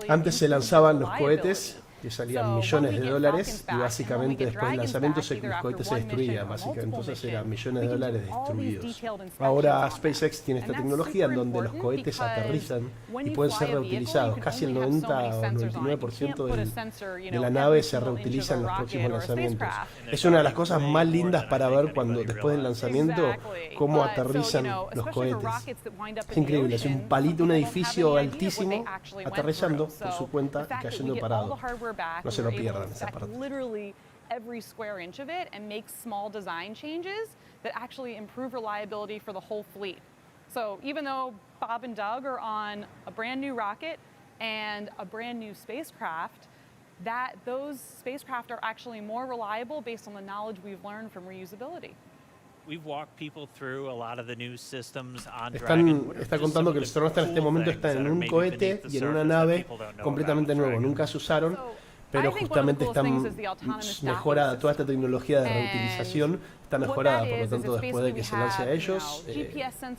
antes se lanzaban los cohetes que salían millones de dólares y básicamente después del lanzamiento los cohetes se destruían, básicamente, entonces eran millones de dólares destruidos. Ahora SpaceX tiene esta tecnología en donde los cohetes aterrizan y pueden ser reutilizados, casi el 90 o 99% de la nave se reutiliza en los próximos lanzamientos. Es una de las cosas más lindas para ver cuando después del lanzamiento cómo aterrizan los cohetes. Es increíble, es un palito, un edificio altísimo aterrizando por su cuenta y cayendo parado. No se lo pierdan esa parte. Literally every square inch of it and make small design changes that actually improve reliability for the whole fleet. So even though Bob and Doug are on a brand new rocket and a brand new spacecraft, those spacecraft are actually more reliable based on the knowledge we've learned from reusability. We've walked people through a lot of the new systems on Dragon. Está contando que los astronautas en este momento están en un cohete y en una nave completamente nuevo, nunca se usaron, pero justamente está mejorada, toda esta tecnología de reutilización está mejorada, por lo tanto después de que se lance a ellos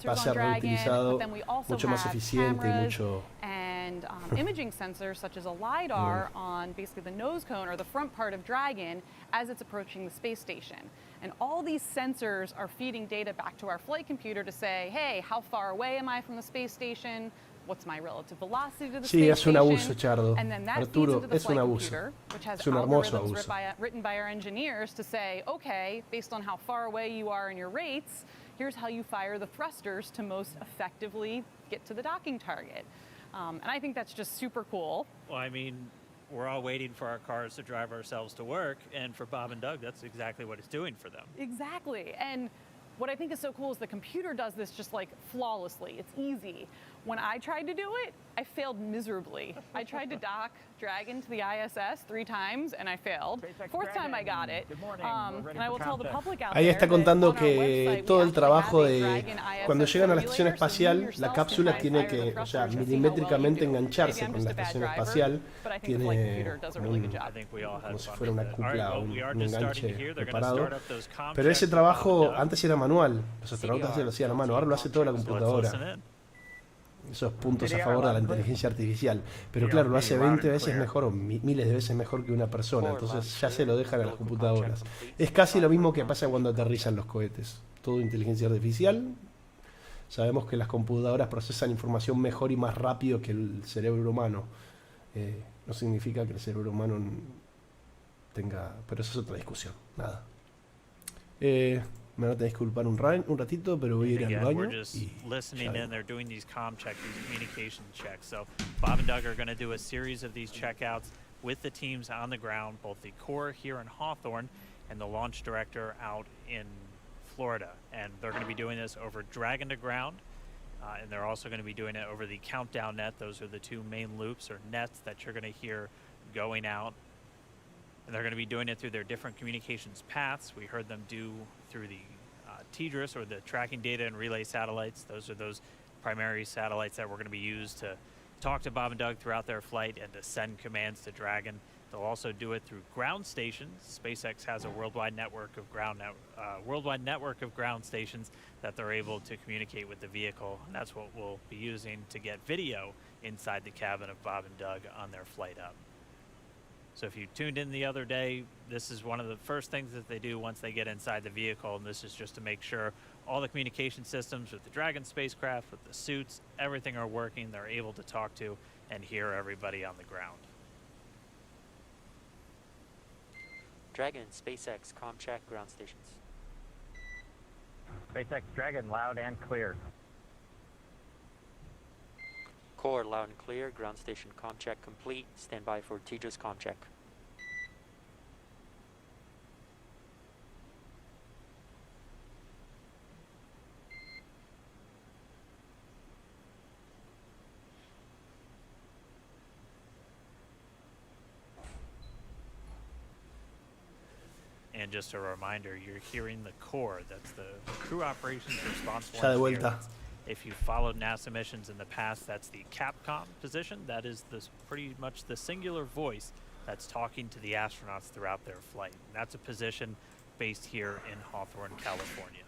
va a ser reutilizado mucho más eficiente y mucho... And imaging sensors such as a LiDAR on basically the nose cone or the front part of Dragon as it's approaching the space station. And all these sensors are feeding data back to our flight computer to say, hey, how far away am I from the space station? What's my relative velocity to the Sí, space es un abuso, station? Chardo. And then that Arturo, feeds into the es un flight abuso. computer, which has Es un hermoso algorithms abuso. written by our engineers to say, okay, based on how far away you are in your rates, here's how you fire the thrusters to most effectively get to the docking target. And I think that's just super cool. Well, I mean, we're all waiting for our cars to drive ourselves to work, and for Bob and Doug, that's exactly what it's doing for them. Exactly. And what I think is so cool is the computer does this just like flawlessly. It's easy. When I tried to do it, I failed miserably. I tried to dock Dragon to the ISS 3 times and I failed. 4th time I got it. And I will tell the public out Ahí there está that contando on our que website, todo we el actually trabajo have a de Dragon ISS cuando llegan a la estación simulator, so you espacial, yourself la can cápsula try tiene fire the que, o sea, thrusters and see how well you milimétricamente do. engancharse Maybe I'm con la just a bad estación driver, espacial. but I think the Tiene flight computer does a really good job. I think we all had como si fun fuera una with it. All right, cúpula, well, we are un just starting enganche to hear. They're going to preparado. start up those comm Pero ese checks. trabajo antes era manual, los astronautas se lo hacían a mano, ahora lo hace toda la So let's computadora. listen in. Esos puntos a favor de la inteligencia artificial. Pero claro, lo hace 20 veces mejor o miles de veces mejor que una persona, entonces ya se lo dejan a las computadoras. Es casi lo mismo que pasa cuando aterrizan los cohetes. Todo inteligencia artificial. Sabemos que las computadoras procesan información mejor y más rápido que el cerebro humano. No significa que el cerebro humano tenga... Pero eso es otra discusión. Nada. Me van a tener que disculpar un ratito, pero voy a ir al baño. We're just listening in. They're doing these comm checks, these communication checks. So Bob and Doug are going to do a series of these checkouts with the teams on the ground, both the Corps here in Hawthorne and the launch director out in Florida. And they're going to be doing this over Dragon to ground. And they're also going to be doing it over the countdown net. Those are the 2 main loops or nets that you're going to hear going out. And they're going to be doing it through their different communications paths. We heard them do through the TDRS, or the tracking data and relay satellites. Those are those primary satellites that were going to be used to talk to Bob and Doug throughout their flight and to send commands to Dragon. They'll also do it through ground stations. SpaceX has a worldwide network of ground stations that they're able to communicate with the vehicle. And that's what we'll be using to get video inside the cabin of Bob and Doug on their flight up. So if you tuned in the other day, this is one of the first things that they do once they get inside the vehicle, and this is just to make sure all the communication systems with the Dragon spacecraft, with the suits, everything are working. They're able to talk to and hear everybody on the ground. Dragon, SpaceX, ComCheck, ground stations. SpaceX Dragon, loud and clear. Core, loud and clear. Ground station ComCheck complete. Stand by for Tejas ComCheck. And just a reminder, you're hearing the core. That's the crew operations responsible. Ya de vuelta. If you followed NASA missions in the past, that's the Capcom position. That is pretty much the singular voice that's talking to the astronauts throughout their flight. And that's a position based here in Hawthorne, California.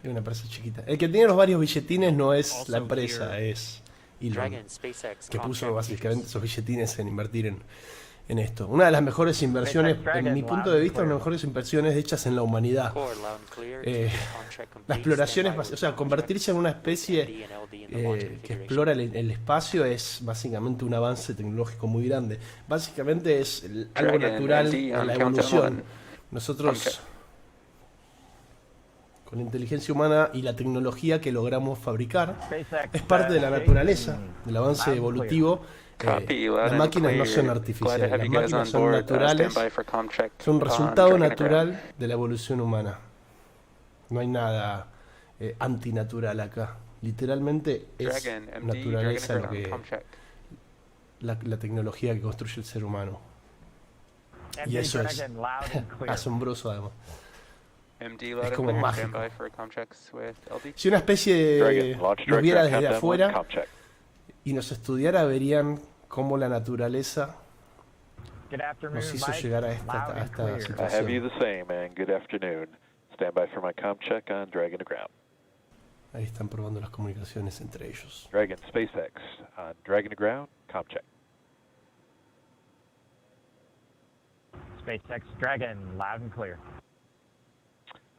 Es una empresa chiquita. El que tiene los varios billetines no es la empresa, es Elon, que puso básicamente esos billetines en invertir en esto. Una de las mejores inversiones, en mi punto de vista, una de las mejores inversiones hechas en la humanidad. La exploración es, o sea, convertirse en una especie que explora el espacio es básicamente un avance tecnológico muy grande. Básicamente es algo natural en la evolución. Nosotros, con la inteligencia humana y la tecnología que logramos fabricar, es parte de la naturaleza, del avance evolutivo. Las máquinas no son artificiales, las máquinas son naturales, son resultado natural de la evolución humana. No hay nada antinatural acá. Literalmente es naturaleza lo que la tecnología que construye el ser humano. Y eso es asombroso además. Es como mágico. Si una especie nos viera desde afuera y nos estudiara, verían cómo la naturaleza nos hizo llegar a esta situación. Ahí están probando las comunicaciones entre ellos. Dragon, SpaceX, Dragon to ground, ComCheck. SpaceX Dragon, loud and clear.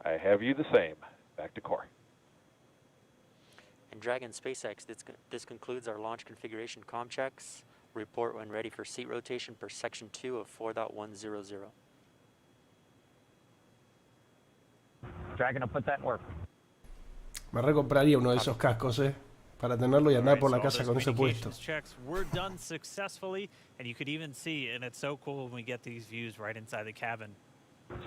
I have you the same. Back to core. And Dragon, SpaceX, this concludes our launch configuration ComChecks. Report when ready for seat rotation per section 2 of 4.100. Dragon will put that in work. Me recompraría uno de esos cascos, para tenerlo y andar por la casa con ese puesto. Checks were done successfully, and you could even see, and it's so cool when we get these views right inside the cabin.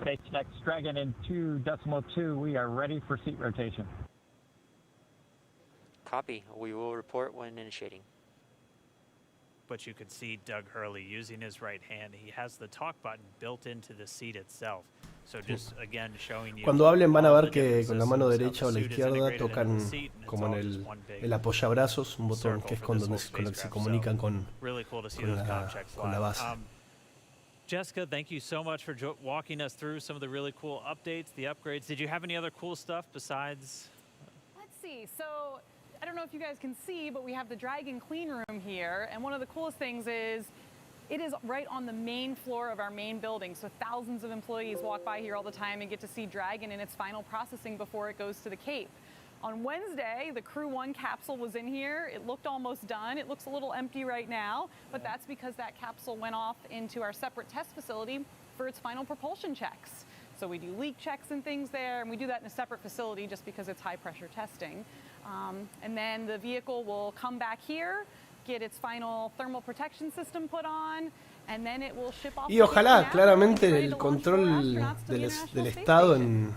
SpaceX Dragon in 2.2, we are ready for seat rotation. Copy. We will report when initiating. But you could see Doug Hurley using his right hand. He has the talk button built into the seat itself. So just again showing you. Cuando hablen van a ver que con la mano derecha o la izquierda tocan como en el apoyabrazos, un botón que es con el que se comunican con la base. Jessica, thank you so much for walking us through some of the really cool updates, the upgrades. Did you have any other cool stuff besides? Let's see. So I don't know if you guys can see, but we have the Dragon clean room here. And one of the coolest things is it is right on the main floor of our main building. So thousands of employees walk by here all the time and get to see Dragon in its final processing before it goes to the Cape. On Wednesday, the Crew 1 capsule was in here. It looked almost done. It looks a little empty right now, but that's because that capsule went off into our separate test facility for its final propulsion checks. So we do leak checks and things there, and we do that in a separate facility just because it's high pressure testing. And then the vehicle will come back here, get its final thermal protection system put on, and then it will ship off. Y ojalá, claramente, el control del Estado en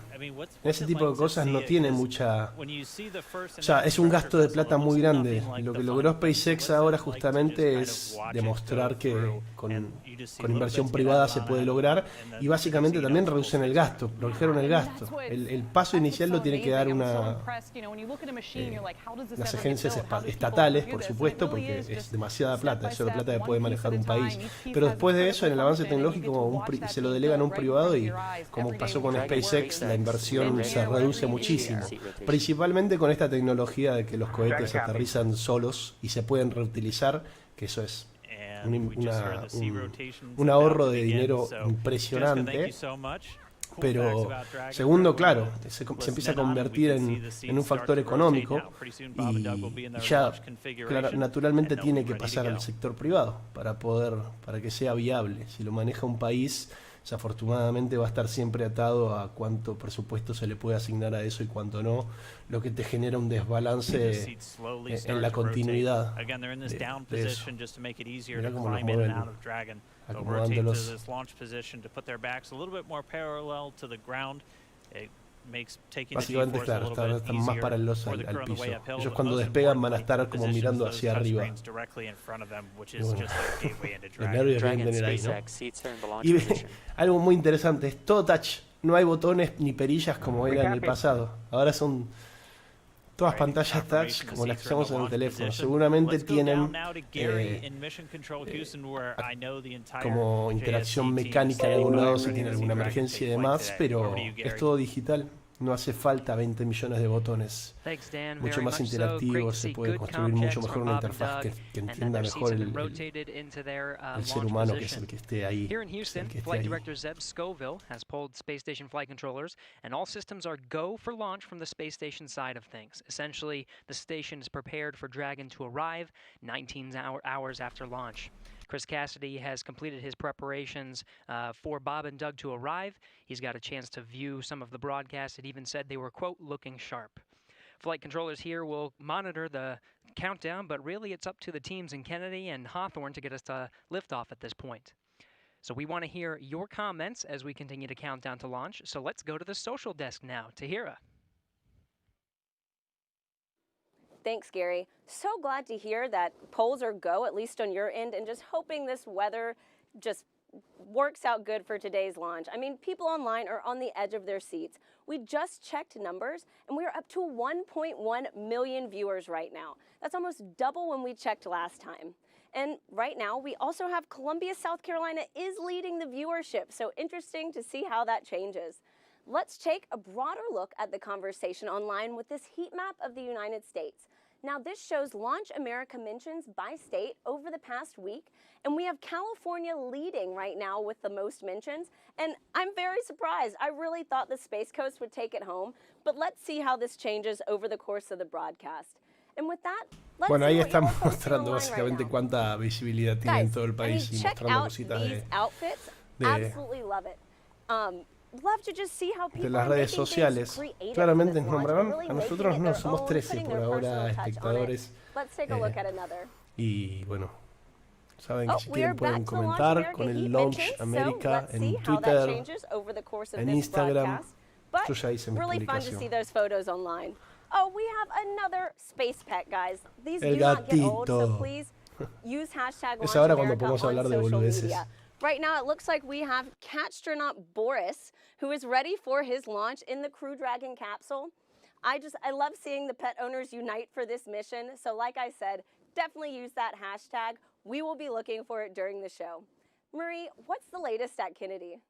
ese tipo de cosas no tiene mucha. O sea, es un gasto de plata muy grande. Y lo que logró SpaceX ahora justamente es demostrar que con inversión privada se puede lograr. Y básicamente también reducen el gasto, redujeron el gasto. El paso inicial lo tiene que dar las agencias estatales, por supuesto, porque es demasiada plata. Eso es la plata que puede manejar un país. Pero después de eso, en el avance tecnológico, se lo delegan a un privado y, como pasó con SpaceX, la inversión se reduce muchísimo. Principalmente con esta tecnología de que los cohetes aterrizan solos y se pueden reutilizar, que eso es un ahorro de dinero impresionante. Pero segundo, claro, se empieza a convertir en un factor económico y ya naturalmente tiene que pasar al sector privado para que sea viable. Si lo maneja un país, desafortunadamente va a estar siempre atado a cuánto presupuesto se le puede asignar a eso y cuánto no, lo que te genera un desbalance en la continuidad de eso. Mirá cómo los mueven. Acomodándolos. Básicamente, claro, están más paralelos al piso. Ellos cuando despegan van a estar como mirando hacia arriba. Y bueno, los nervios deben tener ahí, ¿no? Y algo muy interesante, es todo touch. No hay botones ni perillas como era en el pasado. Ahora son todas pantallas touch como las que usamos en el teléfono. Seguramente tienen como interacción mecánica en algún lado si tiene alguna emergencia y demás, pero es todo digital. No hace falta 20 millones de botones. Mucho más interactivo, se puede construir mucho mejor una interfaz que entienda mejor el ser humano, que es el que esté ahí. Here in Houston, Flight Director Zeb Scoville has pulled space station flight controllers, and all systems are go for launch from the space station side of things. Essentially, the station is prepared for Dragon to arrive 19 hours after launch. Chris Cassidy has completed his preparations for Bob and Doug to arrive. He's got a chance to view some of the broadcasts. It even said they were, quote, looking sharp. Flight controllers here will monitor the countdown, but really it's up to the teams in Kennedy and Hawthorne to get us to liftoff at this point. So we want to hear your comments as we continue to count down to launch. So let's go to the social desk now. Tahira. Thanks, Gary. So glad to hear that polls are go, at least on your end, and just hoping this weather just works out good for today's launch. I mean, people online are on the edge of their seats. We just checked numbers, and we are up to 1.1 million viewers right now. That's almost double when we checked last time. And right now, we also have Columbia, South Carolina is leading the viewership, so interesting to see how that changes. Let's take a broader look at the conversation online with this heat map of the United States. Now, this shows Launch America mentions by state over the past week, and we have California leading right now with the most mentions, and I'm very surprised. I really thought the Space Coast would take it home, but let's see how this changes over the course of the broadcast. And with that, let's bueno, ahí see están what you're mostrando básicamente cuánta visibilidad tiene en todo el país y mostrando cositas absolutely love it. Love to just see how people de las redes sociales. Claramente nos nombrarán a nosotros, no, somos 13 por ahora espectadores. Y bueno, saben que si quieren pueden comentar con el Launch America en Twitter, en Instagram. Yo ya hice mi publicación. Oh, we have another space pet, guys. These El do not get old, so gatito. please use hashtag Es ahora Launch cuando America podemos on hablar de social boludeces. media. Right now, it looks like we have Catstronaut Boris, who is ready for his launch in the Crew Dragon capsule. I love seeing the pet owners unite for this mission. So like I said, definitely use that hashtag. We will be looking for it during the show. Marie, what's the latest at Kennedy?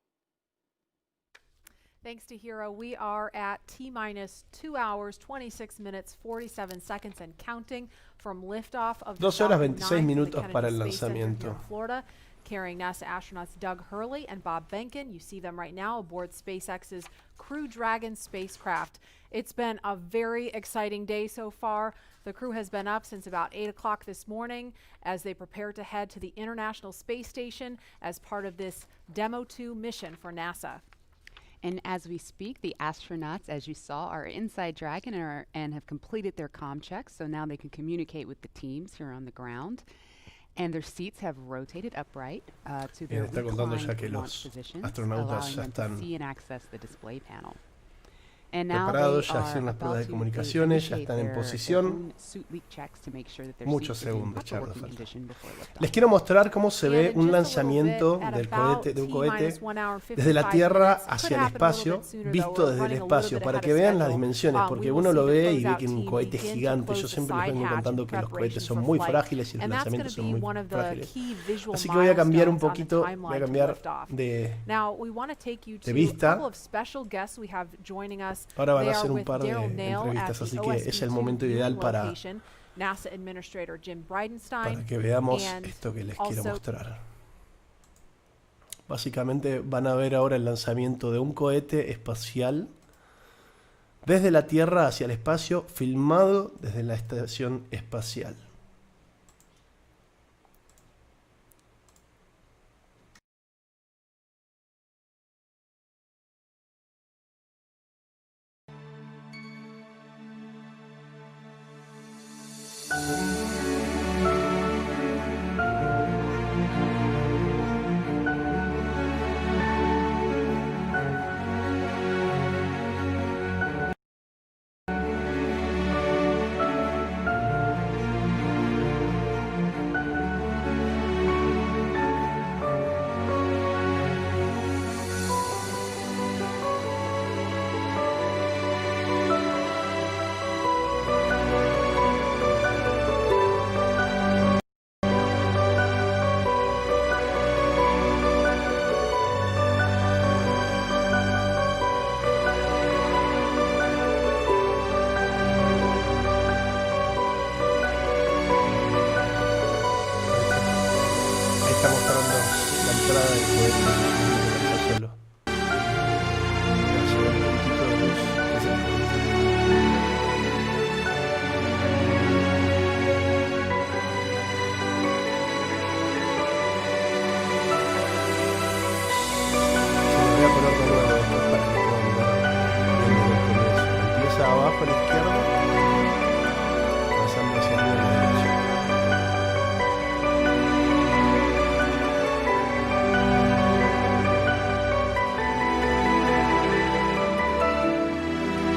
Thanks to Hero, we are at T-minus 2 hours, 26 minutes, 47 seconds and counting from liftoff of the 2 horas Falcon 26 9 minutos from the para el Kennedy Space Center here lanzamiento. in Florida, carrying NASA astronauts Doug Hurley and Bob Behnken. You see them right now aboard SpaceX's Crew Dragon spacecraft. It's been a very exciting day so far. The crew has been up since about 8 o'clock this morning as they prepare to head to the International Space Station as part of this Demo 2 mission for NASA. And as we speak, the astronauts, as you saw, are inside Dragon and have completed their comm checks, so now they can communicate with the teams here on the ground. And their seats have rotated upright to their Está contando ya reclined que launch los positions, astronautas allowing ya them to están see and access the display panel. And now preparados, they ya are hicieron las about pruebas de to comunicaciones, ya initiate están en their posición. own suit leak checks to make sure that their Muchos seats are in segundos proper ya nos working faltan. condition before liftoff. Les quiero mostrar cómo se And ve in un just a little lanzamiento bit, at de about un cohete T-minus 1 hour, 55 desde la Tierra minutes. hacia Could el happen a little espacio, bit sooner, though. visto We're desde el running a little espacio, bit para ahead que of vean las schedule. dimensiones, We porque will uno see lo the ve y ve closeout que es un team cohete begin to gigante. close Yo the siempre les side vengo hatch contando in que los cohetes preparation son for muy flight. frágiles y los And that's going lanzamientos to son be muy one of the frágiles. key visual Así que voy a cambiar un milestones on the poquito, voy a timeline to cambiar liftoff. de Now, we want to take you to a vista. couple of special guests we have joining us. Ahora van They a are hacer un with par de Daryl Nail at entrevistas, the así que es el OSB-2 momento ideal para location. NASA Administrator Jim Bridenstine. Para que veamos and esto que les quiero also mostrar. Básicamente van a ver ahora el lanzamiento de un cohete espacial desde la Tierra hacia el espacio, filmado desde la estación espacial.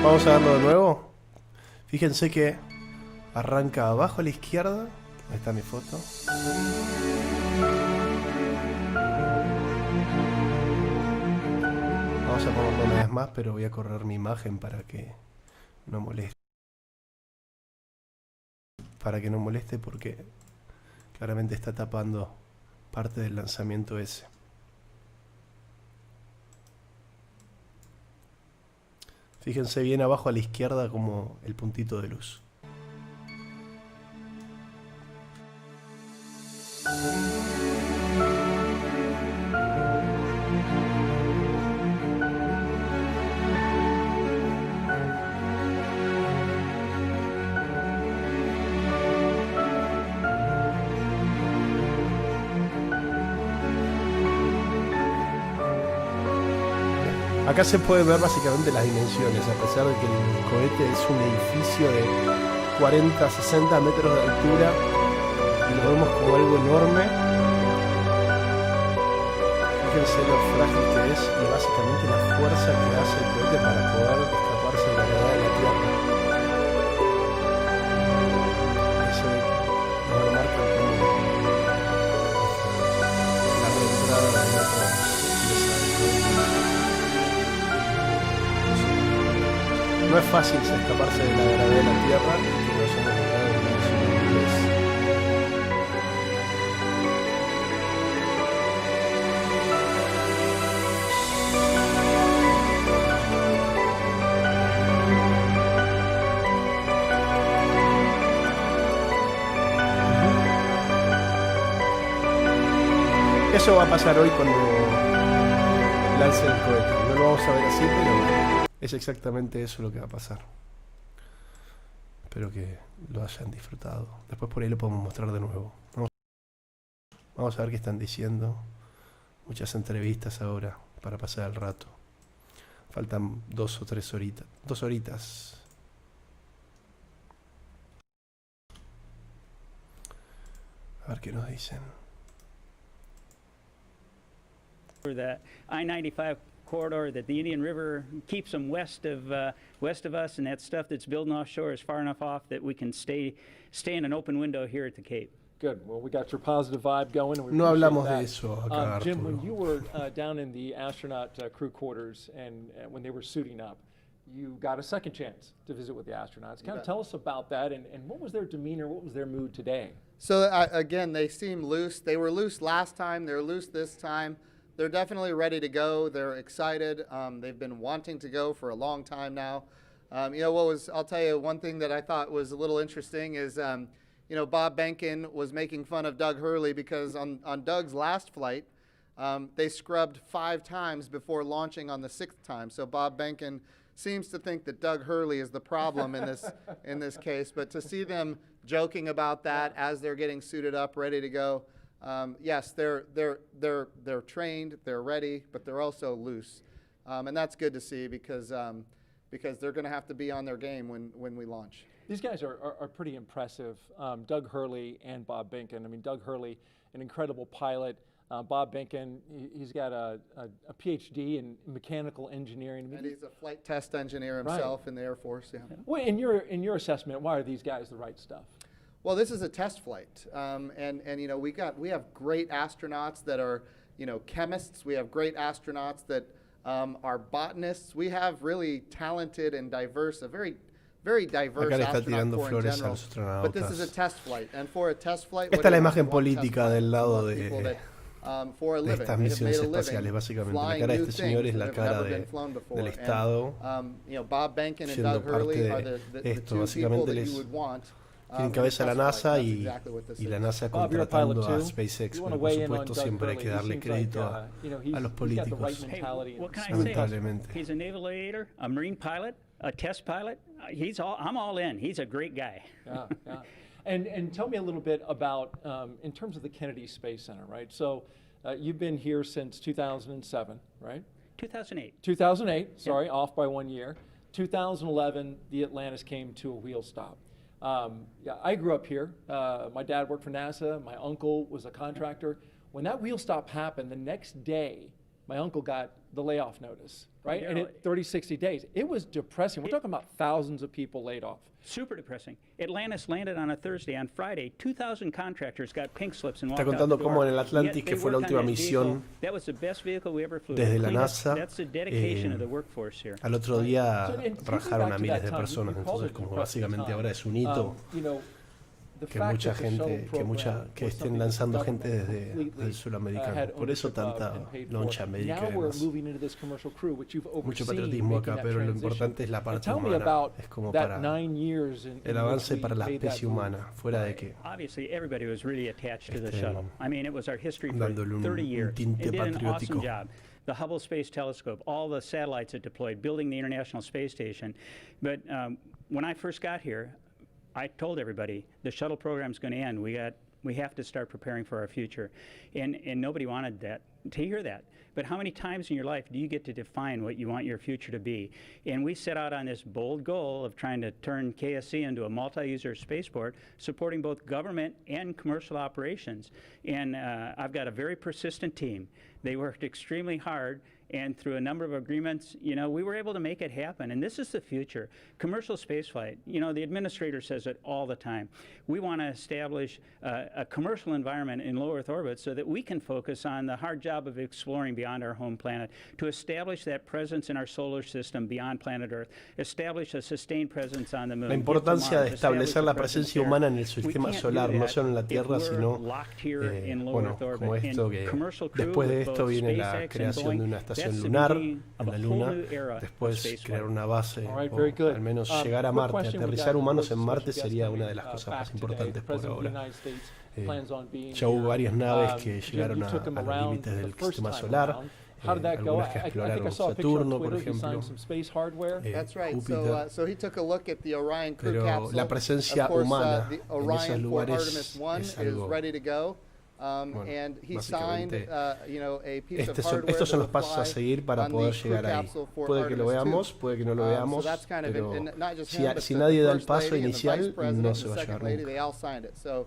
Vamos a verlo de nuevo. Fíjense que arranca abajo a la izquierda. Ahí está mi foto. Vamos a ponerlo una vez más, pero voy a correr mi imagen para que no moleste. Para que no moleste porque claramente está tapando parte del lanzamiento ese. Fíjense bien abajo a la izquierda como el puntito de luz. Acá se puede ver básicamente las dimensiones, a pesar de que el cohete es un edificio de 40-60 metros de altura y lo vemos como algo enorme. Fíjense lo frágil que es y básicamente la fuerza que hace el cohete para poder escaparse de la gravedad de la Tierra. Eso nos marca como la reentrada de nuestros. No es fácil escaparse de la gravedad de la Tierra, que no somos graves de Eso va a pasar hoy cuando lance el cohete. No lo vamos a ver así, pero es exactamente eso lo que va a pasar. Espero que lo hayan disfrutado. Después por ahí lo podemos mostrar de nuevo. Vamos a ver qué están diciendo. Muchas entrevistas ahora para pasar el rato. Faltan 2 o 3 horitas. 2 horitas. A ver qué nos dicen. The I-95 corridor that the Indian River keeps them west of us, and that stuff that's building offshore is far enough off that we can stay in an open window here at the Cape. Good. Well, we got your positive vibe going. And we no hablamos that. De eso acá, Jim, when you were down in the astronaut crew quarters and when they were suiting up, you got a second chance to visit with the astronauts. Kind of tell us about that and what was their demeanor, what was their mood today? So again, they seem loose. They were loose last time. They're loose this time. They're definitely ready to go. They're excited. They've been wanting to go for a long time now. I'll tell you one thing that I thought was a little interesting is, Bob Behnken was making fun of Doug Hurley because on Doug's last flight, they scrubbed 5 times before launching on the 6th time. So Bob Behnken seems to think that Doug Hurley is the problem in this case. But to see them joking about that as they're getting suited up, ready to go, yes, they're trained, they're ready, but they're also loose, and that's good to see because they're going to have to be on their game when we launch. These guys are pretty impressive, Doug Hurley and Bob Behnken. I mean, Doug Hurley, an incredible pilot. Bob Behnken, he's got a PhD in mechanical engineering. And he's a flight test engineer himself in the Air Force. Yeah. Well, in your assessment, why are these guys the right stuff? Well, this is a test flight, and we have great astronauts that are chemists. We have great astronauts that are botanists. We have really talented and diverse, a very diverse astronaut corps in general. But this is a test flight, and for a test flight, esta es la imagen política del lado de estas misiones espaciales. Básicamente, la cara de este señor es la cara del Estado, siendo parte de esto. Básicamente, tienen cabeza la NASA y la NASA contratando a SpaceX, pero por supuesto siempre hay que darle crédito a los políticos, lamentablemente. He's a naval aviator, a marine pilot, a test pilot. I'm all in. He's a great guy. Yeah. And tell me a little bit about, in terms of the Kennedy Space Center, right? So you've been here since 2007, right? 2008. 2008, sorry, off by 1 year. 2011, the Atlantis came to a wheel stop. I grew up here. My dad worked for NASA. My uncle was a contractor. When that wheel stop happened, the next day, my uncle got the layoff notice, right? And it 30, 60 days. It was depressing. We're talking about thousands of people laid off. Super depressing. Atlantis landed on a Thursday. On Friday, 2,000 contractors got pink slips and walked out the door. Está contando cómo en el Atlantis, que fue la última misión desde la NASA, al otro día rajaron a miles de personas. Entonces, como básicamente ahora es un hito que mucha gente, que estén lanzando gente desde el suelo americano. Por eso tanta loncha América y demás. Mucho patriotismo acá, pero lo importante es la parte humana. Es como para el avance para la especie humana, fuera de que dándole un tinte patriótico. The Hubble Space Telescope, all the satellites it deployed, building the International Space Station. But when I first got here, I told everybody the shuttle program's going to end. We have to start preparing for our future, and nobody wanted to hear that. But how many times in your life do you get to define what you want your future to be? And we set out on this bold goal of trying to turn KSC into a multi-user spaceport, supporting both government and commercial operations. And I've got a very persistent team. They worked extremely hard. And through a number of agreements, we were able to make it happen. And this is the future. Commercial spaceflight, the administrator says it all the time. We want to establish a commercial environment in low Earth orbit so that we can focus on the hard job of exploring beyond our home planet, to establish that presence in our solar system beyond planet Earth, establish a sustained presence on the moon. La importancia de establecer la presencia humana en el sistema solar, no solo en la Tierra, sino, como esto que después de esto viene la creación de una estación lunar en la Luna, después crear una base, o al menos llegar a Marte. Aterrizar humanos en Marte sería una de las cosas más importantes por ahora. Ya hubo varias naves que llegaron a los límites del sistema solar. Algunas que exploraron Saturno, por ejemplo, Júpiter. Pero la presencia humana en esos lugares es algo. Básicamente, estos son los pasos a seguir para poder llegar ahí. Puede que lo veamos, puede que no lo veamos, pero si nadie da el paso inicial, no se va a llegar nunca.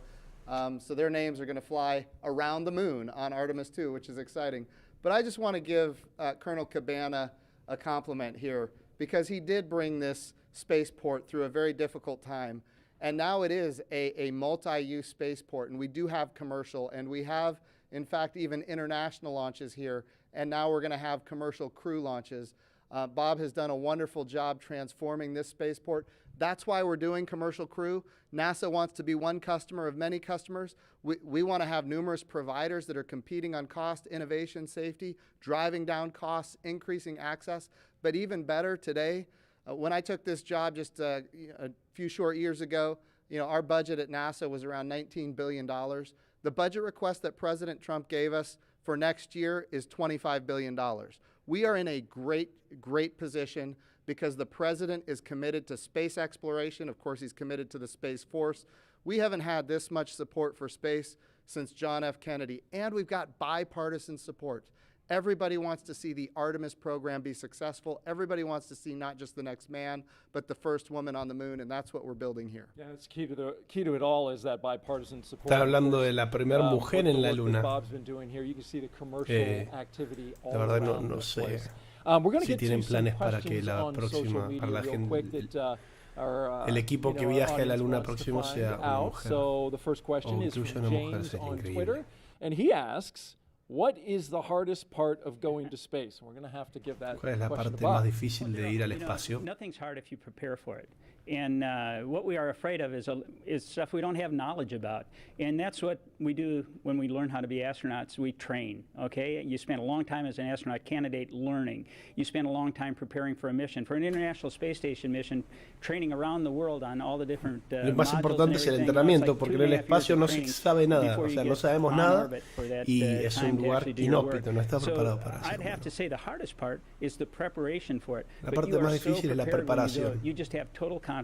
So their names are going to fly around the moon on Artemis 2, which is exciting. But I just want to give Colonel Cabana a compliment here, because he did bring this spaceport through a very difficult time. And now it is a multi-use spaceport, and we do have commercial, and we have, in fact, even international launches here, and now we're going to have commercial crew launches. Bob has done a wonderful job transforming this spaceport. That's why we're doing commercial crew. NASA wants to be one customer of many customers. We want to have numerous providers that are competing on cost, innovation, safety, driving down costs, increasing access. But even better today, When I took this job just a few short years ago, our budget at NASA was around $19 billion. The budget request that President Trump gave us for next year is $25 billion. We are in a great position because the president is committed to space exploration. Of course, he's committed to the Space Force. We haven't had this much support for space since John F. Kennedy, and we've got bipartisan support. Everybody wants to see the Artemis program be successful. Everybody wants to see not just the next man, but the first woman on the moon, and that's what we're building here. Yeah, it's key to it all is that bipartisan support. Está hablando de la primera mujer en la luna. Bob's been doing here. You can see the commercial activity all La verdad around no the sé place. We're going to si get tienen to some planes para que questions la on social próxima, media para la real gente, quick that el equipo que viaje a la luna próximo sea una mujer. So the first question is from incluya una mujer, James sería on increíble. Twitter, and he asks, what is the hardest part of going to space? We're going to have to give that ¿Cuál es la question parte to Bob. más difícil de ir al espacio? Nothing's hard if you prepare for it. And what we are afraid of is stuff we don't have knowledge about. And that's what we do when we learn how to be astronauts. We train, okay? You spend a long time as an astronaut candidate learning. You spend a long time preparing for a mission. For an International Space Station mission, training around the world on all the different Lo más importante es el entrenamiento, porque en el espacio no se sabe nada, o sea, no sabemos nada y es un lugar inhóspito, no está preparado para I'd have to say the hardest part is the preparation for it. La parte más difícil es la preparación. You just have total confidence.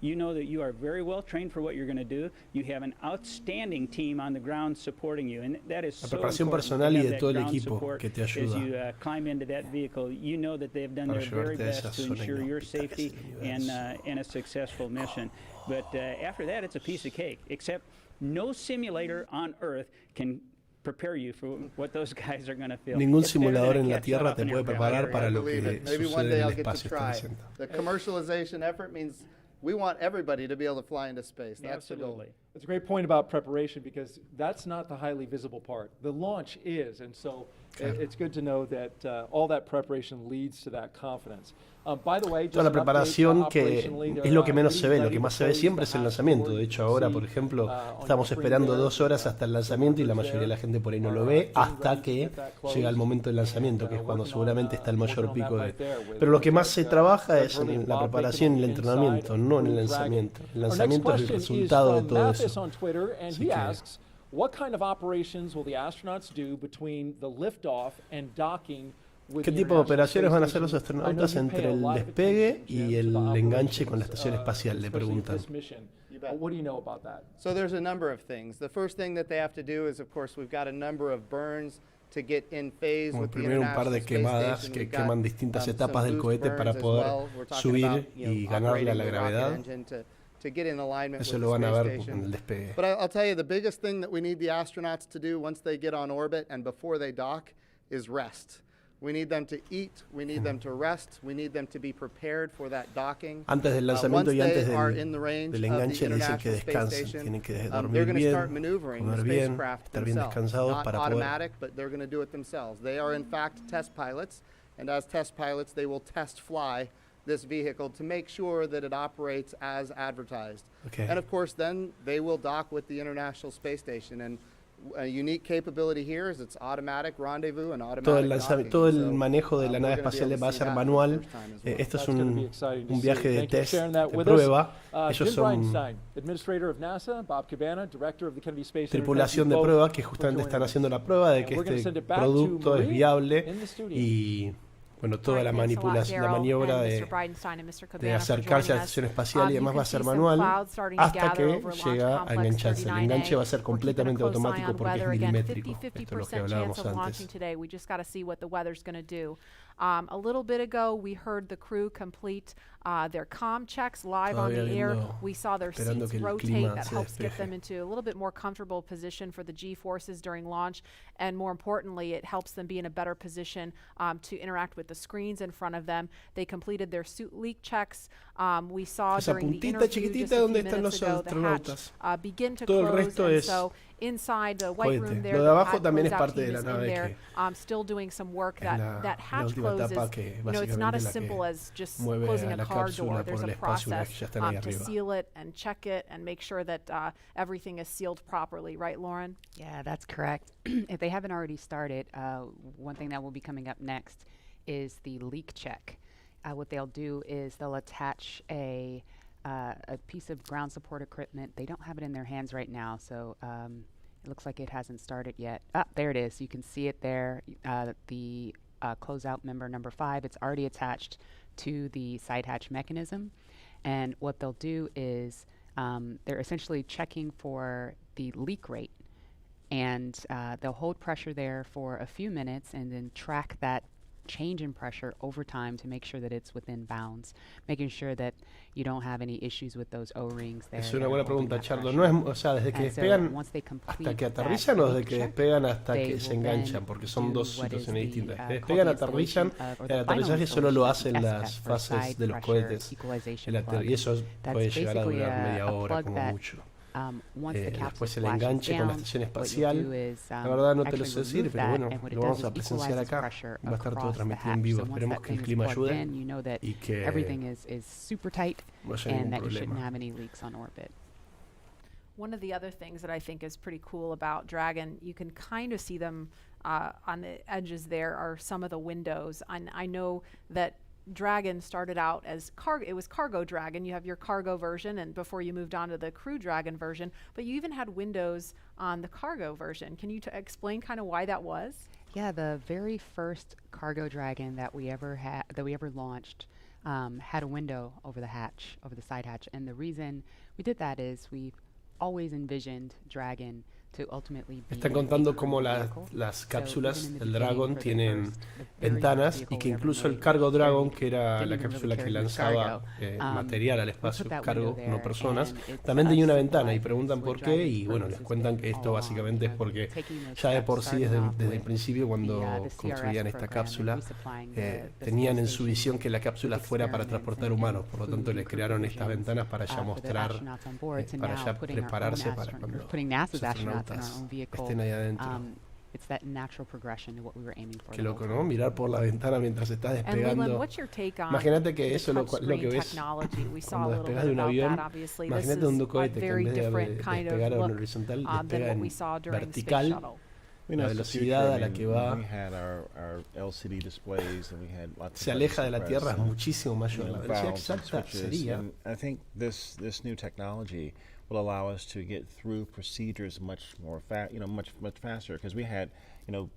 You know that you are very well trained for what you're going to do. You have an outstanding team on the ground supporting you, and that is La so preparación important. personal y de todo el Ground equipo support que te as ayuda you climb into that vehicle, you know that they've done para their very llevarte a best esas to zonas ensure your inhóspitas safety del and universo. a successful mission. But after that, it's a piece of cake. Except no simulator on Earth can prepare you for what those guys are going to feel. Ningún It's better than simulador a en la catch Tierra up te in puede aircraft. preparar para lo Believe que it. Maybe one sucede day en I'll el get to espacio. try. Está diciendo. The commercialization effort means we want everybody to be able to fly into space. That's the goal. Absolutely. It's a great point about preparation because that's not the highly visible part. The launch is, and so it's good to know that all that preparation leads to that confidence. By the way, Toda la preparación que es lo que menos se ve, lo que más se ve siempre es el lanzamiento. De hecho, ahora, por ejemplo, estamos esperando 2 horas hasta el lanzamiento y la mayoría de la gente por ahí no lo ve hasta que llega el momento del lanzamiento, que es cuando seguramente está el mayor pico de... Pero lo que más se trabaja es en la preparación y el entrenamiento, no en el lanzamiento. El lanzamiento es el resultado de todo eso. On Twitter, and he asks, what kind of operations will the astronauts do between the liftoff and docking with ¿Qué the tipo de International operaciones van a Space hacer los Station? astronautas entre el despegue y el enganche con la estación espacial? Le preguntan. What do you know about that? So there's a number of things. The first thing that they have to do is, of course, we've got a number of burns to get in phase with the Primero un par de quemadas que queman distintas etapas del cohete para poder subir y ganarle a la gravedad. To get in alignment Eso with lo the van a space ver station. en el despegue. But I'll tell you, the biggest thing that we need the astronauts to do once they get on orbit and before they dock is rest. We need them to eat, we need them to rest, we need them to be prepared for that docking. Antes del lanzamiento y antes del enganche le dicen que International descansen, Space tienen que Station, dormir they're going to bien, start maneuvering the comer bien, spacecraft estar bien themselves. descansados Not para poder... automatic, but they're going to do it themselves. They are in fact test pilots, and as test pilots they will test fly this vehicle to make sure that it operates as advertised. Okay. And of course then they will dock with the International Space Station, and a unique capability here is it's automatic rendezvous and automatic docking. Todo el manejo de la nave espacial va a ser manual. Esto es un viaje de test, de prueba. Ellos son tripulación de prueba que justamente están haciendo la prueba de que este producto es viable y bueno, toda la maniobra de acercarse a la estación espacial y demás va a ser manual hasta que llega a engancharse. El enganche va a ser completamente automático porque es milimétrico. Esto es lo que hablábamos antes. A little bit ago, we heard the crew complete their comm checks live on the air. We saw their seats rotate. That helps get them into a little bit more comfortable position for the G-forces during launch. And more importantly, it helps them be in a better position to interact with the screens in front of them. They completed their suit leak checks. We saw during the interview just a few minutes ago the hatch begin to close. And so inside the white room there, the hatch closeout team is in there still doing some work. That hatch closes. You know, it's not as simple as just closing a car door. There's a process to seal it and check it and make sure that everything is sealed properly. Right, Lauren? Yeah, that's correct. If they haven't already started, one thing that will be coming up next is the leak check. what they'll do is they'll attach a piece of ground support equipment. They don't have it in their hands right now, so it looks like it hasn't started yet. Ah, there it is. You can see it there. The closeout member number 5, it's already attached to the side hatch mechanism. And what they'll do is they're essentially checking for the leak rate. And they'll hold pressure there for a few minutes and then track that change in pressure over time to make sure that it's within bounds, making sure that you don't have any issues with those O-rings there. Es una buena pregunta, Charlo. No es, o sea, desde que despegan hasta que aterrizan o desde que despegan hasta que se enganchan, porque son dos situaciones distintas. Que despegan, aterrizan, el aterrizaje solo lo hacen las fases de los cohetes. Y eso puede llegar a durar media hora como mucho. Después el enganche con la estación espacial, la verdad no te lo sé decir, pero bueno, lo vamos a presenciar acá, va a estar todo transmitido en vivo. Esperemos que el clima ayude y que no haya ningún problema. One of the other things that I think is pretty cool about Dragon, you can kind of see them on the edges there are some of the windows. And I know that Dragon started out as cargo. It was Cargo Dragon. You have your cargo version, and before you moved on to the Crew Dragon version, but you even had windows on the cargo version. Can you explain kind of why that was? Yeah, the very first Cargo Dragon that we ever launched had a window over the hatch, over the side hatch, and the reason we did that is we've always envisioned Dragon to ultimately be. Están contando cómo las cápsulas del Dragon tienen ventanas y que incluso el Cargo Dragon, que era la cápsula que lanzaba material al espacio, cargo, no personas, también tenía una ventana y preguntan por qué y bueno, les cuentan que esto básicamente es porque ya de por sí desde el principio cuando construían esta cápsula tenían en su visión que la cápsula fuera para transportar humanos, por lo tanto les crearon estas ventanas para ya mostrar, para ya prepararse para cuando los astronautas estén ahí adentro. It's that natural progression to what we were aiming for. Qué loco, ¿no? Mirar por la ventana mientras estás despegando. Imagínate que eso es lo que ves cuando despegas de un avión. Imagínate un cohete que en vez de despegar en horizontal, despega en vertical. La velocidad a la que va se aleja de la Tierra es muchísimo mayor. La velocidad exacta sería. I think this new technology will allow us to get through procedures much more much faster, because we had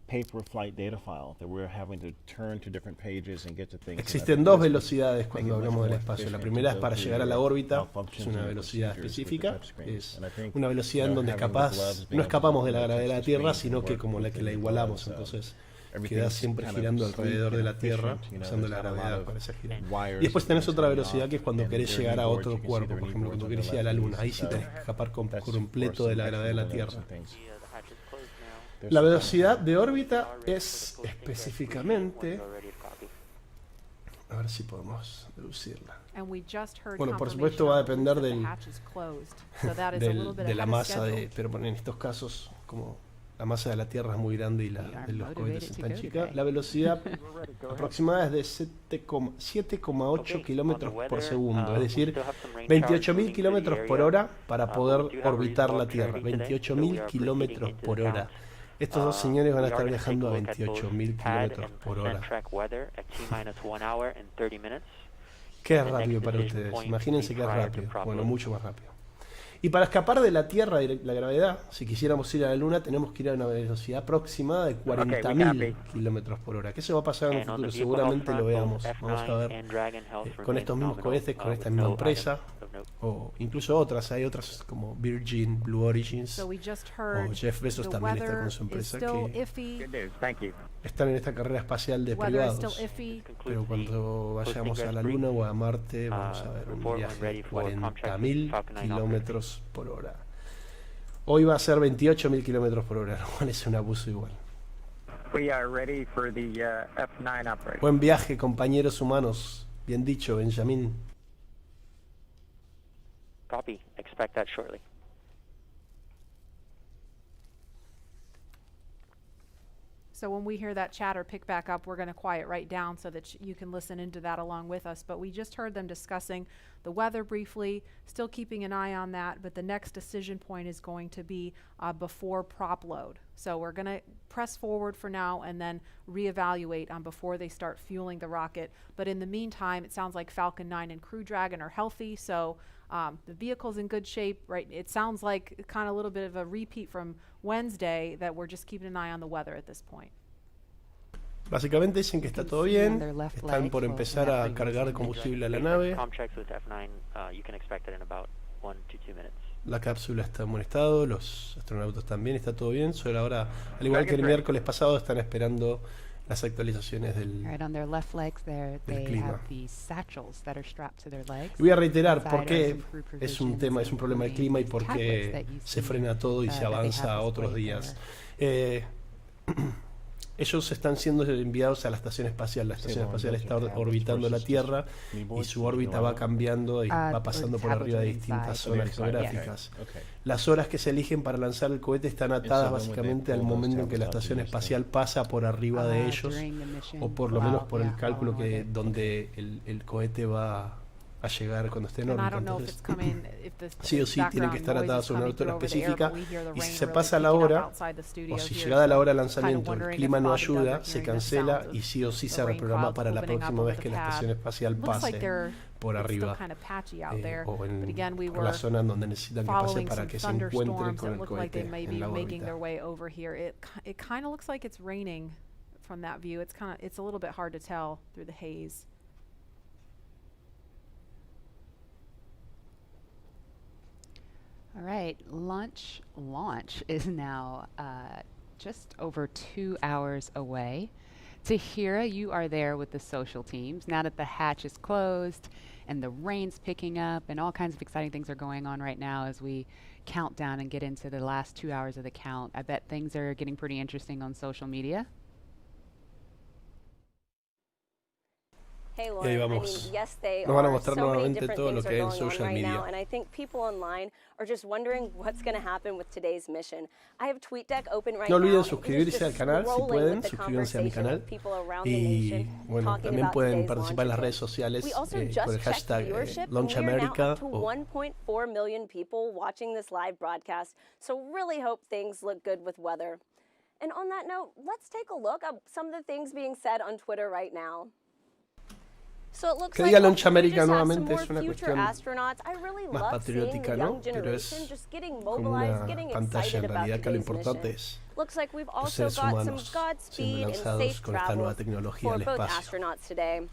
paper flight data file that we're having to turn to different pages and get to things. Existen dos velocidades cuando hablamos del espacio. La primera es para llegar a la órbita, es una velocidad específica, es una velocidad en donde no escapamos de la gravedad de la Tierra, sino que como la que la igualamos, entonces queda siempre girando alrededor de la Tierra, usando la gravedad para esa gira. Y después tenés otra velocidad que es cuando querés llegar a otro cuerpo, por ejemplo, cuando querés ir a la Luna. Ahí sí tenés que escapar completo de la gravedad de la Tierra. La velocidad de órbita es específicamente, a ver si podemos deducirla. Bueno, por supuesto va a depender de la masa, pero en estos casos, como la masa de la Tierra es muy grande y la de los cohetes es tan chica, la velocidad aproximada es de 7,8 kilómetros por segundo, es decir, 28.000 kilómetros por hora para poder orbitar la Tierra. 28.000 kilómetros por hora. Estos dos señores van a estar viajando a 28.000 kilómetros por hora. ¿Qué es rápido para ustedes? Imagínense que es rápido. Bueno, mucho más rápido. Y para escapar de la Tierra y la gravedad, si quisiéramos ir a la Luna, tenemos que ir a una velocidad aproximada de 40.000 kilómetros por hora. Que eso va a pasar en el futuro, seguramente lo veamos. Vamos a ver con estos mismos cohetes, con esta misma empresa, o incluso otras. Hay otras como Virgin, Blue Origins, o Jeff Bezos también está con su empresa, que están en esta carrera espacial de privados. Pero cuando vayamos a la Luna o a Marte, vamos a ver un viaje de 40.000 kilómetros por hora. Hoy va a ser 28.000 kilómetros por hora, lo cual es un abuso igual. Buen viaje, compañeros humanos. Bien dicho, Benjamín. Copy. Expect that shortly. So when we hear that chatter pick back up, we're going to quiet right down so that you can listen into that along with us. But we just heard them discussing the weather briefly, still keeping an eye on that. But the next decision point is going to be before prop load. So we're going to press forward for now and then reevaluate before they start fueling the rocket. But in the meantime, it sounds like Falcon 9 and Crew Dragon are healthy. So the vehicle's in good shape, right? It sounds like kind of a little bit of a repeat from Wednesday, that we're just keeping an eye on the weather at this point. Básicamente dicen que está todo bien, están por empezar a cargar combustible a la nave. La cápsula está en buen estado, los astronautas también, está todo bien. Solo ahora, al igual que el miércoles pasado, están esperando las actualizaciones del clima. Y voy a reiterar por qué es un problema del clima y por qué se frena todo y se avanza a otros días. Ellos están siendo enviados a la estación espacial. La estación espacial está orbitando la Tierra y su órbita va cambiando y va pasando por arriba de distintas zonas geográficas. Las horas que se eligen para lanzar el cohete están atadas básicamente al momento en que la estación espacial pasa por arriba de ellos, o por lo menos por el cálculo que donde el cohete va a llegar cuando esté en órbita. Entonces, sí o sí tienen que estar atadas a una altura específica, y si se pasa la hora, o si llegada la hora de lanzamiento el clima no ayuda, se cancela y sí o sí se reprograma para la próxima vez que la estación espacial pase por arriba, o por la zona en donde necesitan que pase para que se encuentren con el cohete en la órbita. It kind of looks like it's raining from that view. It's a little bit hard to tell through the haze. All right, launch is now just over 2 hours away. Tahira, you are there with the social teams. Now that the hatch is closed and the rain's picking up and all kinds of exciting things are going on right now as we count down and get into the last 2 hours of the count. I bet things are getting pretty interesting on social media. Hey, Lauren, I mean, yes, they Nos van a are. mostrar So many nuevamente different todo lo things que hay are en going on social right media. now, and I think people online are just wondering what's going to happen with today's mission. I have TweetDeck open right No now. olviden and it is suscribirse al just canal si rolling pueden, with the suscríbanse a mi conversation canal. of people around the Y nation bueno, talking también about pueden today's participar en las launch redes event. sociales We also con el just checked hashtag viewership, and Launch we are now America. up to 1.4 million people watching this live broadcast, so really hope things look good with weather. And on that note, let's take a look at some of the things being said on Twitter right now. So it looks Que like diga Launch we America just have some nuevamente more es una future cuestión astronauts. I really más love seeing the patriótica, young ¿no? Pero generation es just getting como mobilized, una getting pantalla excited en about realidad, que lo today's importante mission. es Looks like we've los also seres got some humanos siendo Godspeed and lanzados safe con esta nueva travels tecnología for al both espacio. astronauts today.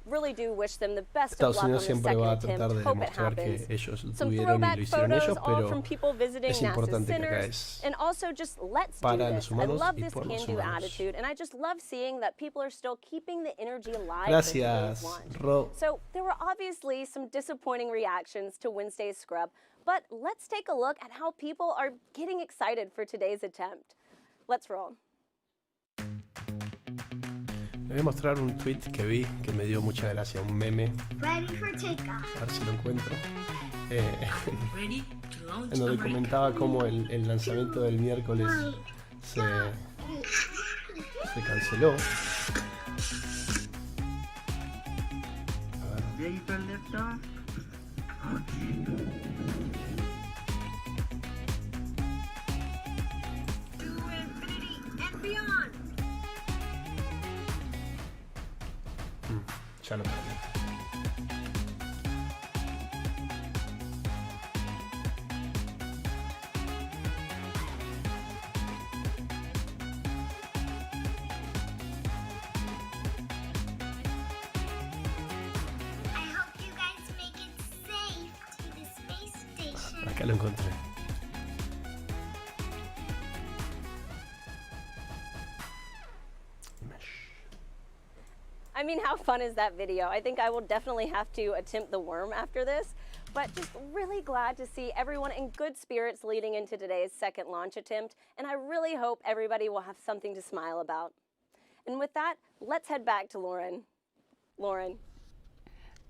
Really do wish them the best of Estados luck on Unidos the siempre second va a attempt. tratar de Hope it demostrar que happens. ellos lo Some tuvieron y throwback lo hicieron ellos, photos, all pero from people visiting es NASA's importante que acá centers, es and also just let's do para this. los I humanos love y this por los can-do humanos. attitude, and I just love seeing that people are still keeping the energy alive Gracias, for today's launch. Ro. So there were obviously some disappointing reactions to Wednesday's scrub, but let's take a look at how people are getting excited for today's attempt. Let's roll. Les voy a mostrar un tweet que vi que me dio mucha gracia, un meme. Ready for takeoff. A ver si lo encuentro. En donde comentaba cómo el lanzamiento del miércoles se canceló. Ready for liftoff? To infinity and beyond. Ya lo perdí. I hope you guys make it safe to the space station. Acá lo encontré. I mean, how fun is that video? I think I will definitely have to attempt the worm after this, but just really glad to see everyone in good spirits leading into today's second launch attempt, and I really hope everybody will have something to smile about. And with that, let's head back to Lauren. Lauren.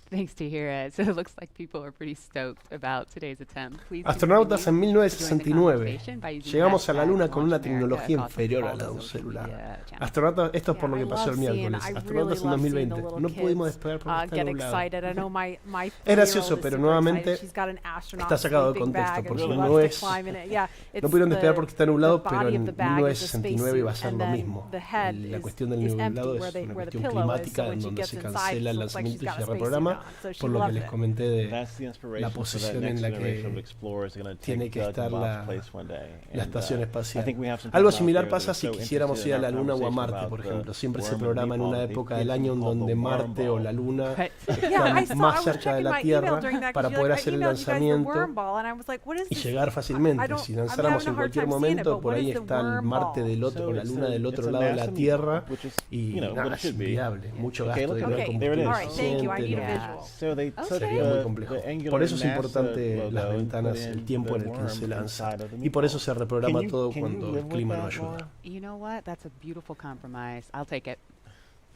Thanks to hear it. So it looks like people are pretty stoked about today's attempt. Please Astronautas en continue to join the 1969. conversation by using Llegamos a la hashtag Luna con una Launch tecnología America inferior a across la de all un social celular. media channels. Astronautas, esto es por lo que pasó el I miércoles. really Astronautas en love seeing the 2020. little No pudimos kids, despegar porque está get nublado. excited. I know my Es gracioso, three-year-old is pero super nuevamente excited. She's got an astronaut está sacado de sleeping contexto bag and porque she no loves to es. climb in it. Yeah, No it's pudieron the- despegar porque está nublado, the pero body en of the bag is the 1969 iba a spacesuit, ser and lo then mismo. the head La is cuestión del empty nublado where es they- una where the cuestión pillow is, climática so when en she donde gets se inside, cancela el she looks like lanzamiento she's y got se a reprograma, spacesuit on, so she por lo que loves les it. comenté de That's the inspiration la for that posición en next la generation of que explorers that are gonna tiene take que Doug estar and Bob's la place one day. estación I espacial. think we have some Algo people out similar there that pasa are si so quisiéramos interested ir a in la our Luna o a conversation Marte, about por the ejemplo. Siempre se worm and programa en una meatball. época These del año en kids call donde the Marte o worm la ball. Luna Yeah, están I saw. más I was cerca de checking la my email Tierra during that para because poder I hacer el emailed you guys the lanzamiento worm ball, and I was like, what is y this? llegar I fácilmente. don't- Si I'm lanzáramos having a en hard cualquier time seeing it, momento, but por what ahí is the está el worm Marte ball? del otro, So o la it's Luna a- del otro it's a lado de la massive Tierra meatball, which is, y you know, what nada, it es should be. inviable. Mucho Okay, gasto look de at no it. hay There it is. All right, thank you. I need a no. visual. So they took Sería muy the complejo. angular Por eso es NASA importante logo las and ventanas, put el in tiempo the en el que worm se lanza. inside of the Y por eso meatball. se reprograma Can you- todo can you cuando live el with clima no that, ayuda. Laura? You know what? That's a beautiful compromise. I'll take it.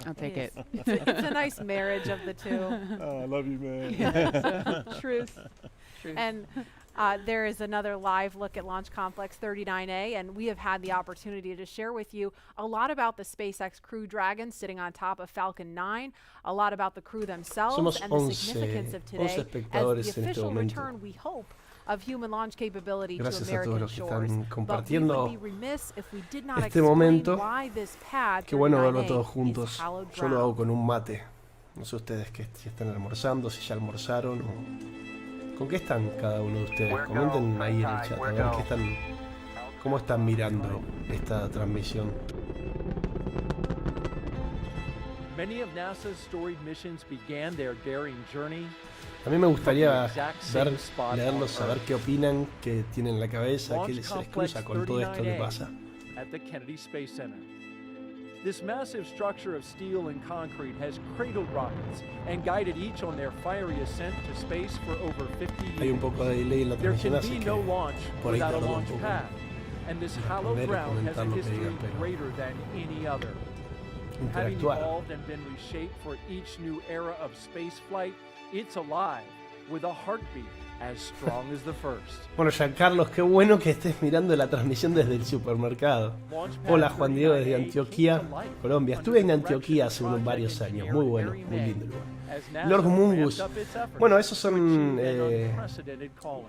I'll take it. It's a nice marriage of the two. Oh, I love you, man. Truth. And there is another live look at Launch Complex 39A, and we have had the opportunity to share with you a lot about the SpaceX Crew Dragon sitting on top of Falcon 9, a lot about the crew themselves, Somos and the significance of 11 today espectadores as the en este official momento. return, we hope, of human launch capability Gracias to a todos American los que shores. están But we compartiendo would be remiss if we did not este explain momento. why this pad Qué bueno verlo 39A todos is juntos. hallowed Yo lo ground. hago con un mate. No sé ustedes que si están almorzando, si ya almorzaron o... ¿Con qué están cada uno de ustedes? Comenten ahí en el chat, a ver qué están, cómo están mirando esta transmisión. Many of NASA's storied missions began their daring journey. A mí me gustaría from the exact same ver, spot leerlos, on saber Earth. qué opinan, qué tienen en la cabeza, qué Launch les Complex cruza con todo esto que 39A pasa. at the Kennedy Space Center. This massive structure of steel and concrete has cradled rockets and guided each on their fiery ascent to space for over 50 years. Hay un poco de delay en la There transmisión, can así be que no launch por ahí without a tardó un launch poco. pad, and this hallowed Ver y ground has a comentar lo que history digan, pero greater than any other. Having interactuar. evolved and been reshaped for each new era of space flight, it's alive with a heartbeat as strong as the first. Bueno, Giancarlos, qué bueno que estés mirando la transmisión desde el supermercado. Hola, Juan Diego desde Antioquía, Colombia. Estuve en Antioquía hace varios años, muy bueno, muy lindo lugar. Lord Mungus. Bueno, esos son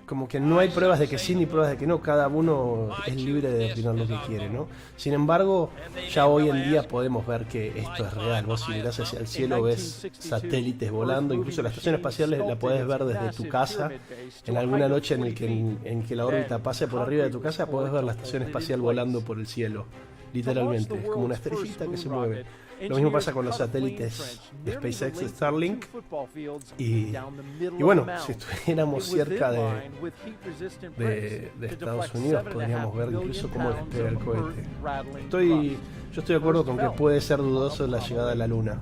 como que no hay pruebas de que sí ni pruebas de que no, cada uno es libre de opinar lo que quiere, ¿no? Sin embargo, ya hoy en día podemos ver que esto es real. Vos si mirás hacia el cielo ves satélites volando, incluso la estación espacial la podés ver desde tu casa. En alguna noche en que la órbita pase por arriba de tu casa, podés ver la estación espacial volando por el cielo, literalmente, es como una estrellita que se mueve. Lo mismo pasa con los satélites de SpaceX, de Starlink. Y bueno, si estuviéramos cerca de Estados Unidos, podríamos ver incluso cómo despega el cohete. Yo estoy de acuerdo con que puede ser dudoso la llegada a la Luna.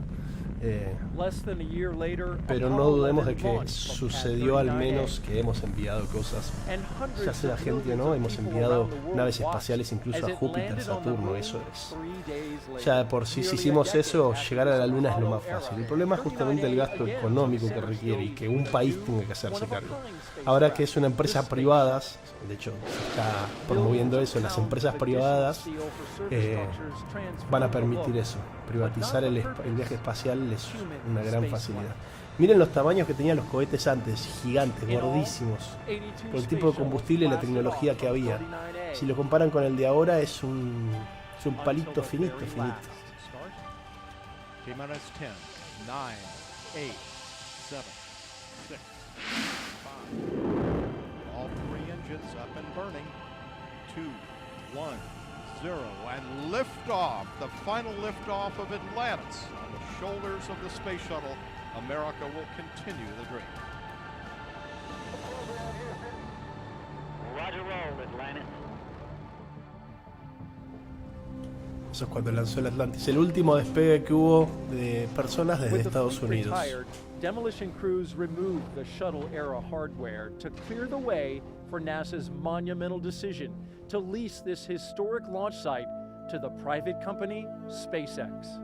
Pero no dudemos de que sucedió al menos que hemos enviado cosas, ya sea gente o no, hemos enviado naves espaciales incluso a Júpiter, Saturno, eso es. Ya de por sí, si hicimos eso, llegar a la Luna es lo más fácil. El problema es justamente el gasto económico que requiere y que un país tenga que hacerse cargo. Ahora que es una empresa privada, de hecho se está promoviendo eso, las empresas privadas van a permitir eso. Privatizar el viaje espacial es una gran facilidad. Miren los tamaños que tenían los cohetes antes, gigantes, gordísimos, por el tipo de combustible y la tecnología que había. Si lo comparan con el de ahora, es un palito finito. T-minus 10, 9, 8, 7, 6, 5. All three engines up and burning. 2, 1, 0, and liftoff. The final liftoff of Atlantis on the shoulders of the space shuttle. America will continue the dream. Roger roll, Atlantis. Eso es cuando lanzó el Atlantis, el último despegue que hubo de personas desde Estados Unidos. Demolition crews removed the shuttle-era hardware to clear the way for NASA's monumental decision to lease this historic launch site to the private company SpaceX.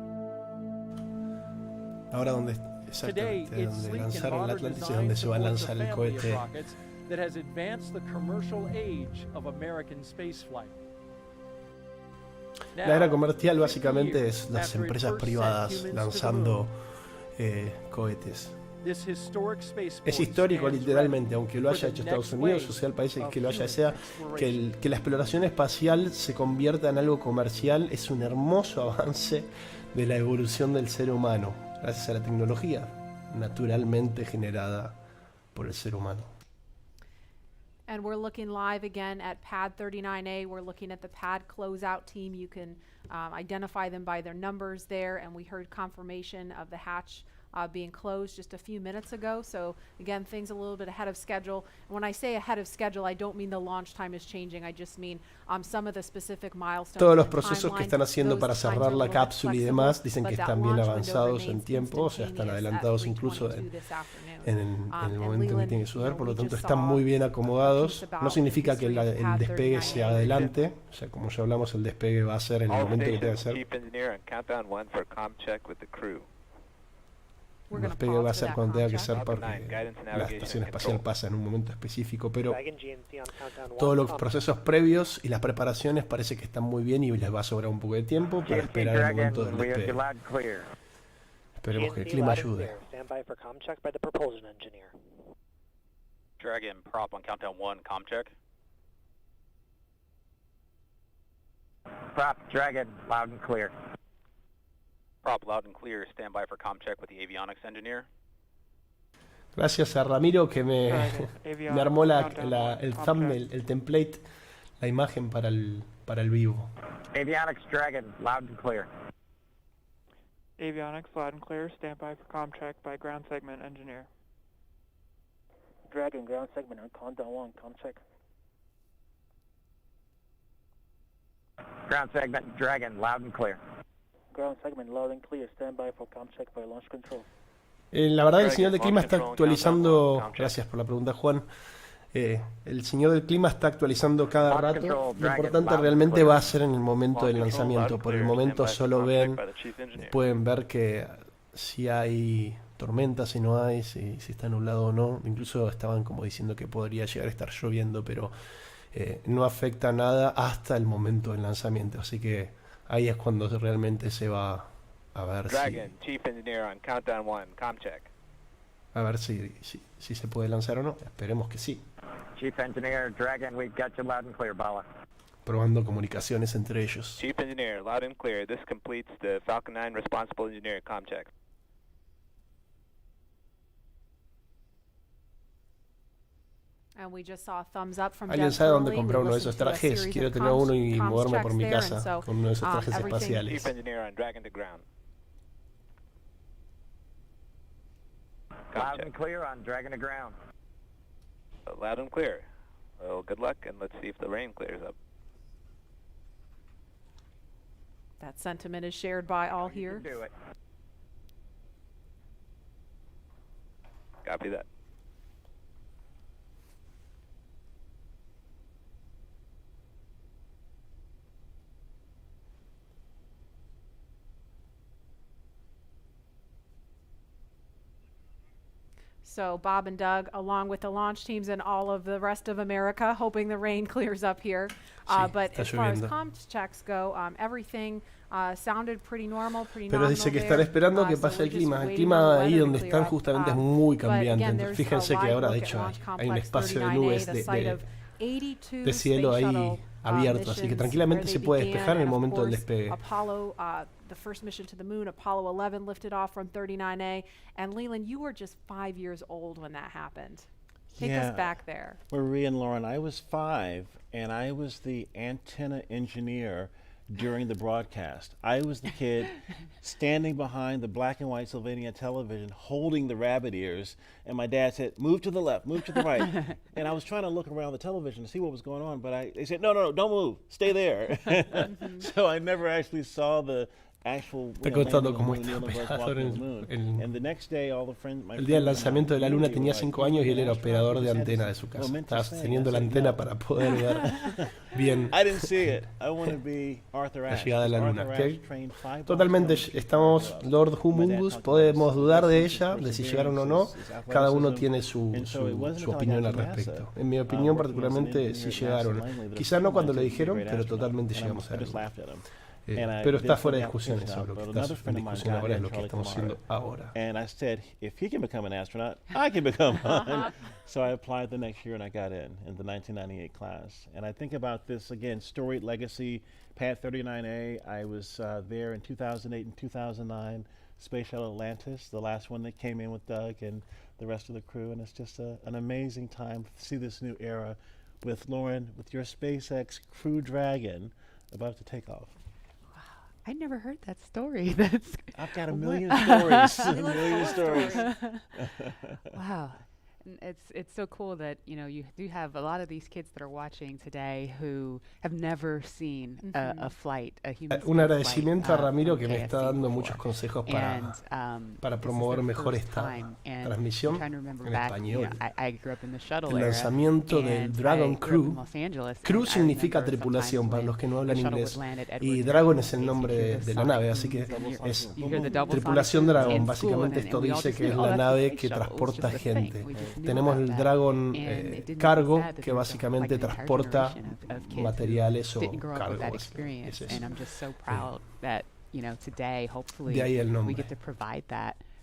Ahora donde Today, Exactamente, its donde sleek and lanzaron el modern Atlantis es design donde se va a supports a lanzar el family of cohete. rockets that has advanced the commercial age of American spaceflight. La era comercial básicamente es las empresas privadas lanzando cohetes. Es histórico literalmente, aunque lo haya hecho Estados Unidos, o sea el país que lo haya sea, que la exploración espacial se convierta en algo comercial es un hermoso avance de la evolución del ser humano, gracias a la tecnología naturalmente generada por el ser humano. And we're looking live again at pad 39A. We're looking at the pad closeout team. You can identify them by their numbers there. And we heard confirmation of the hatch being closed just a few minutes ago. So again, things a little bit ahead of schedule. And when I say ahead of schedule, I don't mean the launch time is changing. I just mean some of the specific milestones. Todos los procesos que están haciendo para cerrar la cápsula y demás dicen que están bien avanzados en tiempo, o sea, están adelantados incluso en el momento en que tienen que suceder, por lo tanto están muy bien acomodados. No significa que el despegue sea adelante, o sea, como ya hablamos, el despegue va a ser en el momento que tenga que ser. El despegue va a ser cuando tenga que ser porque la estación espacial pasa en un momento específico, pero todos los procesos previos y las preparaciones parece que están muy bien y les va a sobrar un poco de tiempo para esperar el momento del despegue. Esperemos que el clima ayude. Dragon, prop on countdown 1, comm check. Prop, Dragon, loud and clear. Prop, loud and clear, stand by for comm check with the avionics engineer. Gracias a Ramiro que me armó el thumbnail, el template, la imagen para el vivo. Avionics, Dragon, loud and clear. Avionics, loud and clear, stand by for comm check by ground segment engineer. Dragon, ground segment on countdown 1, comm check. Ground segment, Dragon, loud and clear. Ground segment, loud and clear, stand by for comm check by launch control. La verdad el señor del clima está actualizando, gracias por la pregunta Juan, el señor del clima está actualizando cada rato. Lo importante realmente va a ser en el momento del lanzamiento. Por el momento solo pueden ver que si hay tormenta, si no hay, si está nublado o no. Incluso estaban como diciendo que podría llegar a estar lloviendo, pero no afecta nada hasta el momento del lanzamiento. Así que ahí es cuando realmente se va a ver Dragon, Chief Engineer on countdown 1, comm check. A ver si se puede lanzar o no. Esperemos que sí. Chief Engineer, Dragon, we've got you loud and clear, Bala. Probando comunicaciones entre ellos. Chief Engineer, loud and clear. This completes the Falcon 9 responsible engineer comm check. ¿Alguien sabe dónde comprar uno de esos trajes? Quiero tener uno y moverme por mi casa con uno de esos trajes espaciales. Chief Engineer on Dragon to ground. Loud and clear on Dragon to ground. Loud and clear. Well, good luck, and let's see if the rain clears up. That sentiment is shared by all here. Do it. Copy that. So Bob and Doug, along with the launch teams and all of the rest of America, hoping the rain clears up here. But as far as comms checks go, everything sounded pretty normal, pretty Pero dice que están esperando que pase el clima. El clima ahí donde están justamente es muy cambiante. Fíjense que ahora, de hecho, hay un espacio de nubes de cielo ahí abierto, así que tranquilamente se puede despejar en el momento del despegue. The first mission to the moon, Apollo 11, lifted off from 39A. And Leland, you were just 5 years old when that happened. Take us back there. Marie and Lauren, I was 5, and I was the antenna engineer during the broadcast. I was the kid standing behind the black and white Sylvania television holding the rabbit ears, and my dad said, move to the left, move to the right. And I was trying to look around the television to see what was going on, but they said, no, don't move, stay there. So I never actually saw the actual Está contando cómo está operador el día del lanzamiento de la Luna tenía 5 años y él era operador de antena de su casa. Estaba teniendo la antena para poder ver bien la llegada de la Luna. Totalmente, estamos Lord Humungus, podemos dudar de ella, de si llegaron o no. Cada uno tiene su opinión al respecto. En mi opinión particularmente sí llegaron. Quizá no cuando lo dijeron, pero totalmente llegamos a verlo. Pero está fuera de discusión eso. Lo que está en discusión ahora es lo que estamos haciendo ahora. And I said, if he can become an astronaut, I can become one. So I applied the next year and I got in the 1998 class. And I think about this again, storied legacy, Pad 39A. I was there in 2008 and 2009, Space Shuttle Atlantis, the last one that came in with Doug and the rest of the crew. And it's just an amazing time to see this new era with Lauren, with your SpaceX Crew Dragon about to take off. I'd never heard that story. I've got a million stories. A million stories. Wow. It's so cool that you do have a lot of these kids that are watching today who have never seen a flight, a human Un agradecimiento a Ramiro que me está dando muchos consejos para promover mejor esta transmisión en español. El lanzamiento del Dragon Crew. Crew significa tripulación para los que no hablan inglés y Dragon es el nombre de la nave, así que es tripulación Dragon. Básicamente esto dice que es la nave que transporta gente. Tenemos el Dragon Cargo, que básicamente transporta materiales o cargo. Es eso. De ahí el nombre.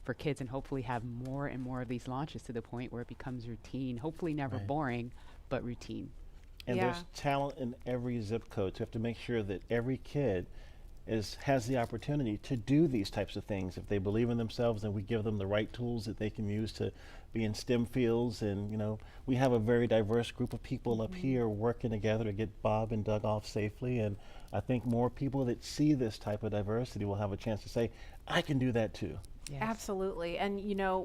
For kids and hopefully have more and more of these launches to the point where it becomes routine, hopefully never boring, but routine. And there's talent in every zip code, so you have to make sure that every kid has the opportunity to do these types of things. If they believe in themselves, then we give them the right tools that they can use to be in STEM fields. And we have a very diverse group of people up here working together to get Bob and Doug off safely. And I think more people that see this type of diversity will have a chance to say, I can do that too. Yes. Absolutely. And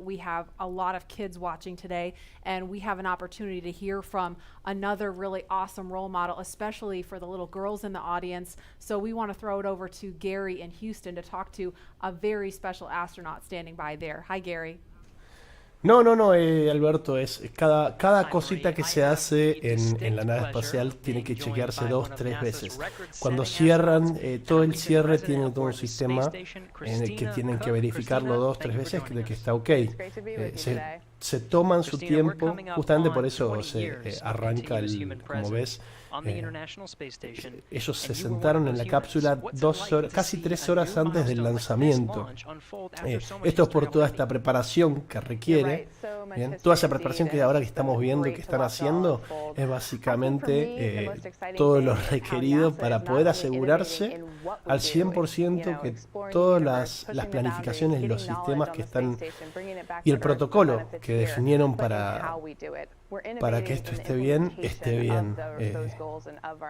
we have a lot of kids watching today, and we have an opportunity to hear from another really awesome role model, especially for the little girls in the audience. So we want to throw it over to Gary in Houston to talk to a very special astronaut standing by there. Hi, Gary. No, Alberto, es cada cosita que se hace en la nave espacial tiene que chequearse 2-3 veces. Cuando cierran, todo el cierre tiene todo un sistema en el que tienen que verificarlo 2-3 veces de que está ok. Se toman su tiempo, justamente por eso se arranca como ves. Ellos se sentaron en la cápsula 2 horas, casi 3 horas antes del lanzamiento. Esto es por toda esta preparación que requiere. Bien, toda esa preparación que ahora que estamos viendo que están haciendo es básicamente todo lo requerido para poder asegurarse al 100% que todas las planificaciones y los sistemas que están y el protocolo que definieron para que esto esté bien.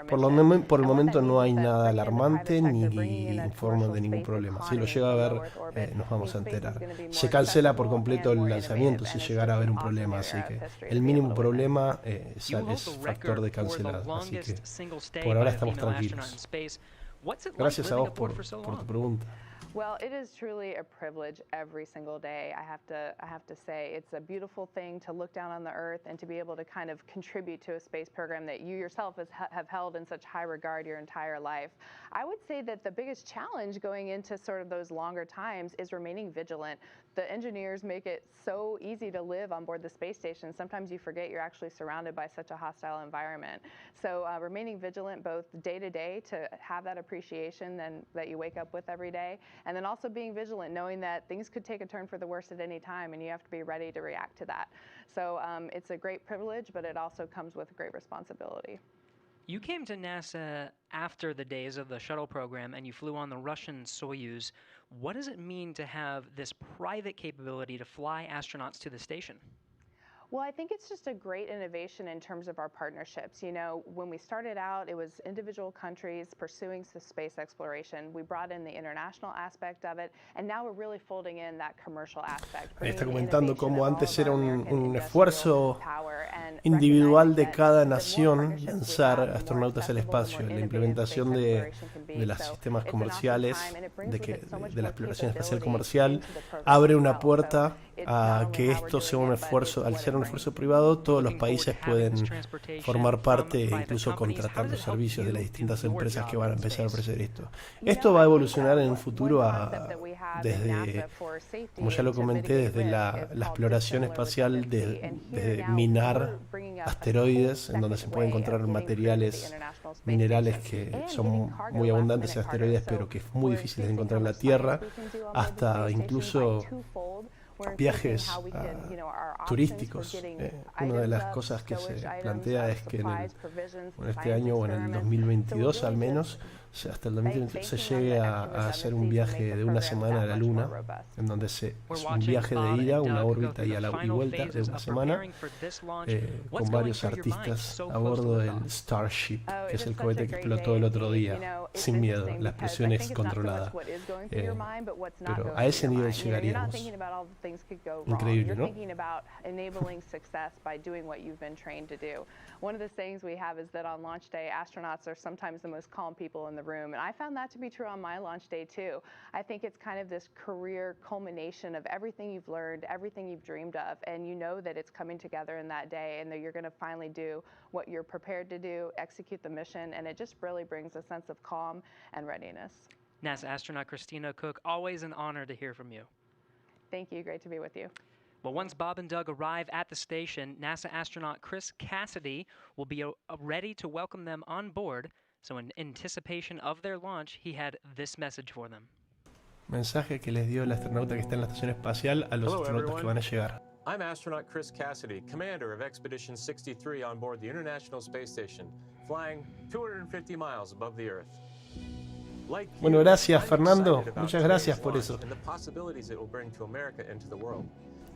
Por el momento no hay nada alarmante ni informe de ningún problema. Si lo llega a ver, nos vamos a enterar. Se cancela por completo el lanzamiento si llegara a haber un problema, así que el mínimo problema es factor de cancelado. Así que por ahora estamos tranquilos. Gracias a vos por tu pregunta. Well, it is truly a privilege every single day. I have to say it's a beautiful thing to look down on the Earth and to be able to kind of contribute to a space program that you yourself have held in such high regard your entire life. I would say that the biggest challenge going into sort of those longer times is remaining vigilant. The engineers make it so easy to live on board the space station. Sometimes you forget you're actually surrounded by such a hostile environment. So remaining vigilant both day to day to have that appreciation that you wake up with every day. And then also being vigilant, knowing that things could take a turn for the worse at any time, and you have to be ready to react to that. So it's a great privilege, but it also comes with great responsibility. You came to NASA after the days of the shuttle program, and you flew on the Russian Soyuz. What does it mean to have this private capability to fly astronauts to the station? Well, I think it's just a great innovation in terms of our partnerships. You know, when we started out, it was individual countries pursuing space exploration. We brought in the international aspect of it, and now we're really folding in that commercial aspect. Ahí está comentando cómo antes era un esfuerzo individual de cada nación lanzar astronautas al espacio. La implementación de los sistemas comerciales, de la exploración espacial comercial, abre una puerta a que esto sea un esfuerzo. Al ser un esfuerzo privado, todos los países pueden formar parte e incluso contratar los servicios de las distintas empresas que van a empezar a ofrecer esto. Esto va a evolucionar en un futuro desde, como ya lo comenté, desde la exploración espacial, desde minar asteroides, en donde se pueden encontrar minerales que son muy abundantes en asteroides, pero que es muy difícil de encontrar en la Tierra, hasta incluso viajes turísticos. Una de las cosas que se plantea es que en este año o en el 2022 al menos, hasta el 2022 se llegue a hacer un viaje de una semana a la Luna, en donde es un viaje de ida, una órbita y vuelta de una semana, con varios artistas a bordo del Starship, que es el cohete que explotó el otro día, sin miedo, la explosión es controlada. Pero a ese nivel llegaríamos. Increíble, ¿no? One of the things we have is that on launch day, astronauts are sometimes the most calm people in the room. And I found that to be true on my launch day, too. I think it's kind of this career culmination of everything you've learned, everything you've dreamed of, and you know that it's coming together in that day and that you're going to finally do what you're prepared to do, execute the mission, and it just really brings a sense of calm and readiness. NASA astronaut Christina Cook, always an honor to hear from you. Thank you. Great to be with you. Well, once Bob and Doug arrive at the station, NASA astronaut Chris Cassidy will be ready to welcome them on board. So in anticipation of their launch, he had this message for them. Mensaje que les dio el astronauta que está en la estación espacial a los astronautas que van a llegar. I'm astronaut Chris Cassidy, commander of Expedition 63 on board the International Space Station, flying 250 miles above the Earth. Bueno, gracias Fernando, muchas gracias por eso.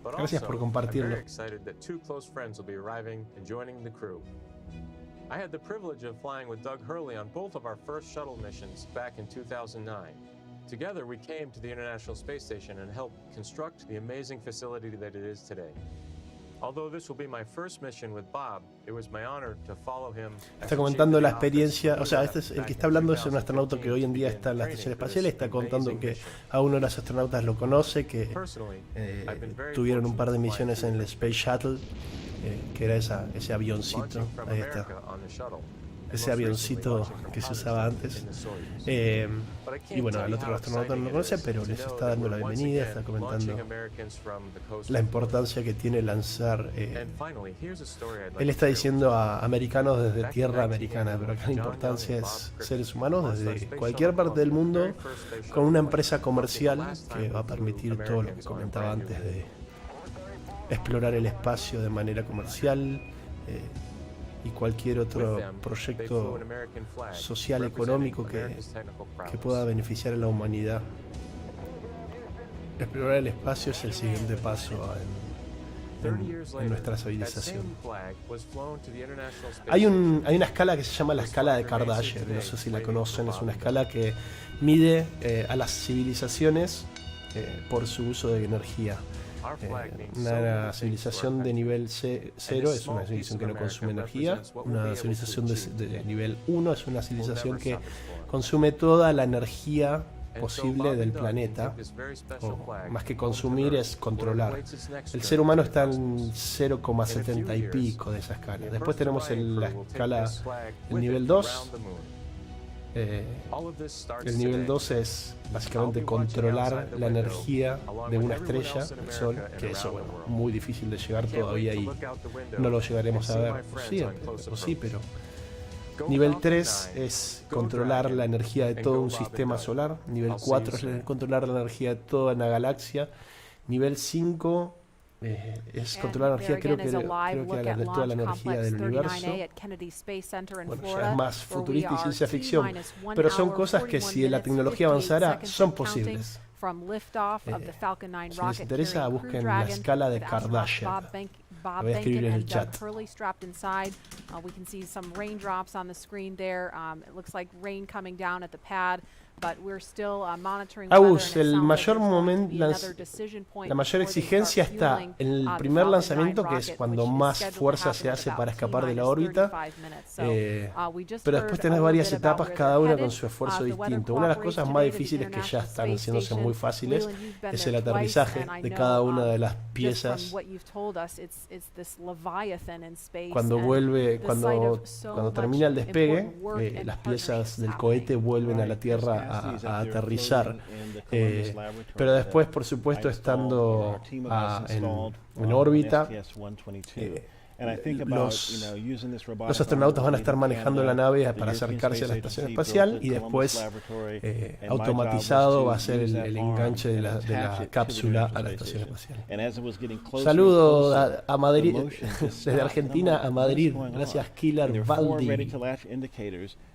Gracias por compartirlo. I had the privilege of flying with Doug Hurley on both of our first shuttle missions back in 2009. Together we came to the International Space Station and helped construct the amazing facility that it is today. Although this will be my first mission with Bob, it was my honor to follow him. Está comentando la experiencia, o sea, el que está hablando es un astronauta que hoy en día está en la estación espacial, está contando que a uno de los astronautas lo conoce, que tuvieron un par de misiones en el Space Shuttle, que era ese avioncito, ahí está, ese avioncito que se usaba antes. Y bueno, al otro astronauta no lo conoce, pero les está dando la bienvenida, está comentando la importancia que tiene lanzar. Él está diciendo a americanos desde tierra americana, pero acá la importancia es seres humanos desde cualquier parte del mundo con una empresa comercial que va a permitir todo lo que comentaba antes de explorar el espacio de manera comercial. Y cualquier otro proyecto social, económico que pueda beneficiar a la humanidad. Explorar el espacio es el siguiente paso en nuestra civilización. Hay una escala que se llama la escala de Kardashev, no sé si la conocen, es una escala que mide a las civilizaciones por su uso de energía. Una civilización de nivel 0 es una civilización que no consume energía. Una civilización de nivel 1 es una civilización que consume toda la energía posible del planeta. O, más que consumir, es controlar. El ser humano está en 0,70 y pico de esa escala. Después tenemos la escala, el nivel 2. El nivel 2 es básicamente controlar la energía de una estrella, el Sol, que eso, bueno, muy difícil de llegar todavía y no lo llegaremos a ver. Sí, pero nivel 3 es controlar la energía de todo un sistema solar. Nivel 4 es controlar la energía de toda una galaxia. Nivel 5 es controlar la energía, creo que de toda la energía del universo. Bueno, ya es más futurista y ciencia ficción, pero son cosas que si la tecnología avanzara son posibles. from liftoff of the Falcon 9 si les rocket interesa, carrying Crew busquen la Dragon escala de with astronauts Kardashian. Bob Lo voy a escribir Behnken en el and Doug chat. Hurley strapped inside. We can see some raindrops on the screen there. It looks like rain coming down at the pad, but we're still monitoring weather, Agus, and it el sounds like mayor there's going to momento, be another decision point la mayor before they exigencia start está fueling, en el the primer Falcon 9 lanzamiento, que es rocket, cuando which is más scheduled to fuerza se happen in hace about para escapar de la órbita. 35 minutes. So, we just Pero heard después a tenés little varias bit about etapas, where cada they're una headed. con su esfuerzo The weather distinto. Una de las cooperates cosas today más to the difíciles que ya International están Space haciéndose muy Station. fáciles Leland, you've been es there el twice, aterrizaje and I de know, cada una de las just from piezas. what you've told us, it's this Leviathan in space, Cuando and vuelve, the cuando, site of so cuando much termina el despegue, important work and las piezas del partnerships cohete happening. vuelven a la Tierra a aterrizar. Pero después, por supuesto, estando en órbita, los astronautas van a estar manejando la nave para acercarse a la estación espacial, y después automatizado va a ser el enganche de la cápsula a la estación espacial. Saludo a Madrid, desde Argentina a Madrid. Gracias, Killer Baldi.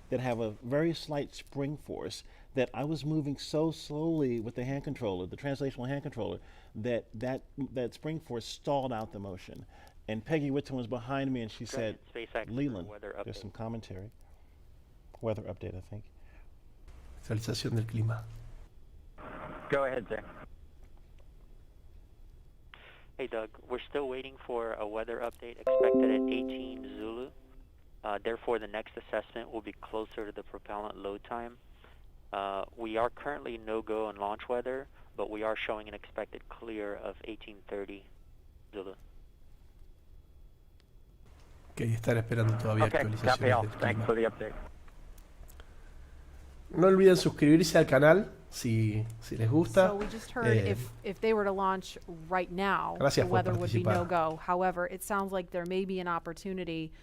That have a very slight spring force, that I was moving so slowly with the hand controller, the translational hand controller, that spring force stalled out the motion. And Peggy Whitson was behind me, and she said, Leland, there's some commentary. Weather update, I think. Actualización del clima. Go ahead, sir. Hey, Doug, we're still waiting for a weather update expected at 18 Zulu. Therefore, the next assessment will be closer to the propellant load time. We are currently no-go on launch weather, but we are showing an expected clear of 1830 Zulu. Ok, estar esperando todavía actualizaciones del clima. No olviden suscribirse al canal si les gusta. So we just heard if they were to launch right now, the weather would be no-go. However, it sounds like there may be an opportunity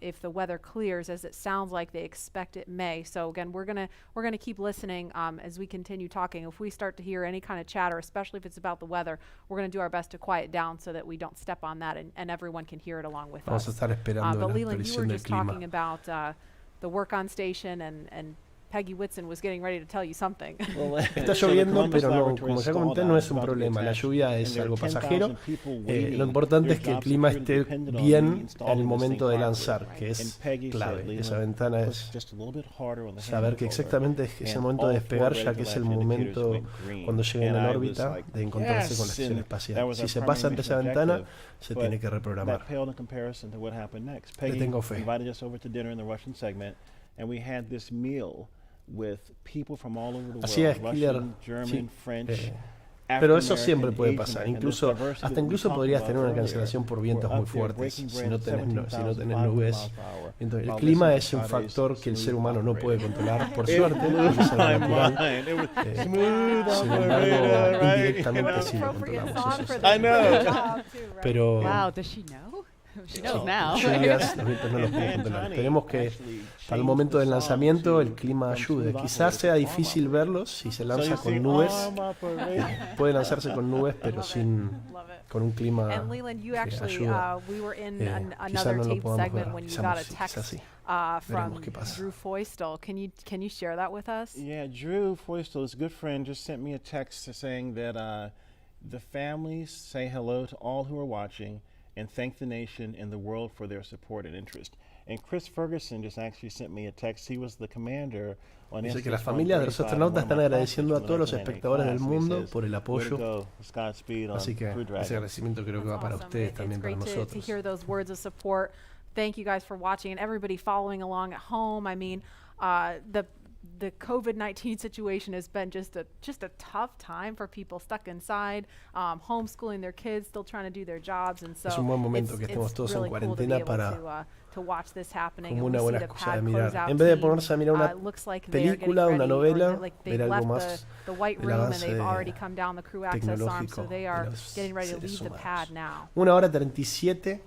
if the weather clears, as it sounds like they expect it may. So again, we're gonna keep listening as we continue talking. If we start to hear any kind of chatter, especially if it's about the weather, we're gonna do our best to quiet down so that we don't step on that and everyone can hear it along with Vamos us. a estar esperando But la Leland, you were actualización del just clima. talking about the work on station, and Peggy Whitson was getting ready to tell you something. Está lloviendo, pero no, como ya comenté, no es un problema. La lluvia es algo pasajero. Lo importante es que el clima esté bien en el momento de lanzar, que es clave. Esa ventana es saber que exactamente es el momento de despegar, ya que es el momento cuando lleguen a la órbita de encontrarse con la estación espacial. Si se pasa ante esa ventana, se tiene que reprogramar. Le tengo fe. Así es, Killer. Sí. Pero eso siempre puede pasar. Incluso podrías tener una cancelación por vientos muy fuertes si no tenés nubes. Entonces, el clima es un factor que el ser humano no puede controlar, por suerte, es algo natural. Sin embargo, indirectamente sí lo controlamos. Pero wow, does she know? She knows now. Lluvias, los vientos no los podemos controlar. Esperemos que para el momento del lanzamiento el clima ayude. Quizás sea difícil verlos si se lanza con nubes. Puede lanzarse con nubes, pero con un clima And Leland, you actually, ayuda. We were in Quizás another no lo tape podamos segment ver. when you Quizás got a sí, text quizás sí. from Veremos qué pasa. Drew Foystel. Can you share that with us? Yeah, Drew Foystel, his good friend, just sent me a text saying that the families say hello to all who are watching and thank the nation and the world for their support and interest. And Chris Ferguson just actually sent me a text. He was the commander on Dice que las familias de los astronautas están agradeciendo a todos los espectadores del mundo por el apoyo. Así que ese agradecimiento creo que va para ustedes también, para nosotros. To hear those words of support. Thank you guys for watching and everybody following along at home. I mean, the COVID-19 situation has been just a tough time for people stuck inside, homeschooling their kids, still trying to do their jobs, and so es un buen momento que estemos todos en cuarentena para como una buena excusa de mirar. En vez de ponerse a mirar una película, una novela, ver algo más del avance tecnológico de los seres humanos. 1:37.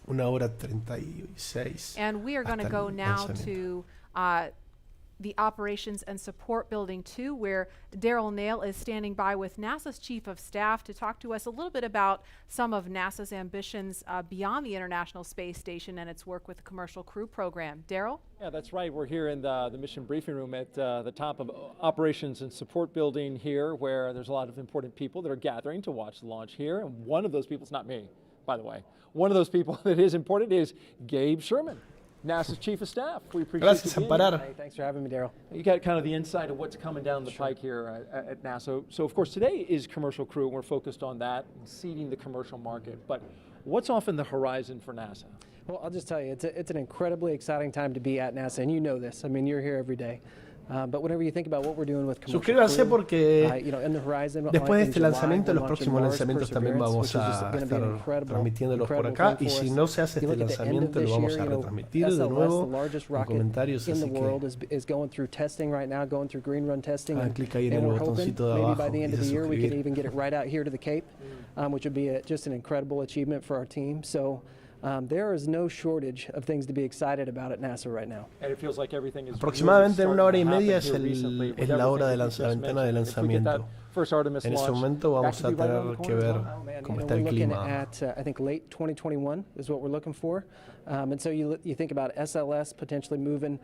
1:36. And we are going to go now to the Operations and Support Building 2, where Daryl Nail is standing by with NASA's Chief of Staff to talk to us a little bit about some of NASA's ambitions beyond the International Space Station and its work with the Commercial Crew Program. Daryl? Yeah, that's right. We're here in the mission briefing room at the top of Operations and Support Building here, where there's a lot of important people that are gathering to watch the launch here. And one of those people, it's not me, by the way, one of those people that is important is Gabe Sherman, NASA's Chief of Staff. We appreciate Gracias, you being Amparar. here. Hey, thanks for having me, Daryl. You got kind of the insight of what's coming down the pike here at NASA. So, of course, today is Commercial Crew, and we're focused on that and seeding the commercial market. But what's off in the horizon for NASA? Well, I'll just tell you, it's an incredibly exciting time to be at NASA, and you know this. I mean, you're here every day. But whenever you think about what we're doing with Suscríbanse porque in the horizon, después de este lanzamiento, los próximos lanzamientos también vamos a estar transmitiéndolos por acá. Y si no se hace este lanzamiento, lo vamos a retransmitir de nuevo en comentarios. Así que hagan clic ahí en el botoncito de abajo y de suscribir. Which would be just an incredible achievement for our team. So there is no shortage of things to be excited about at NASA right now. And it feels like everything is aproximadamente en una hora y media es la hora de la ventana de lanzamiento. En ese momento vamos a tener que ver cómo está el clima. I think late 2021 is what we're looking for. And so you think about SLS potentially moving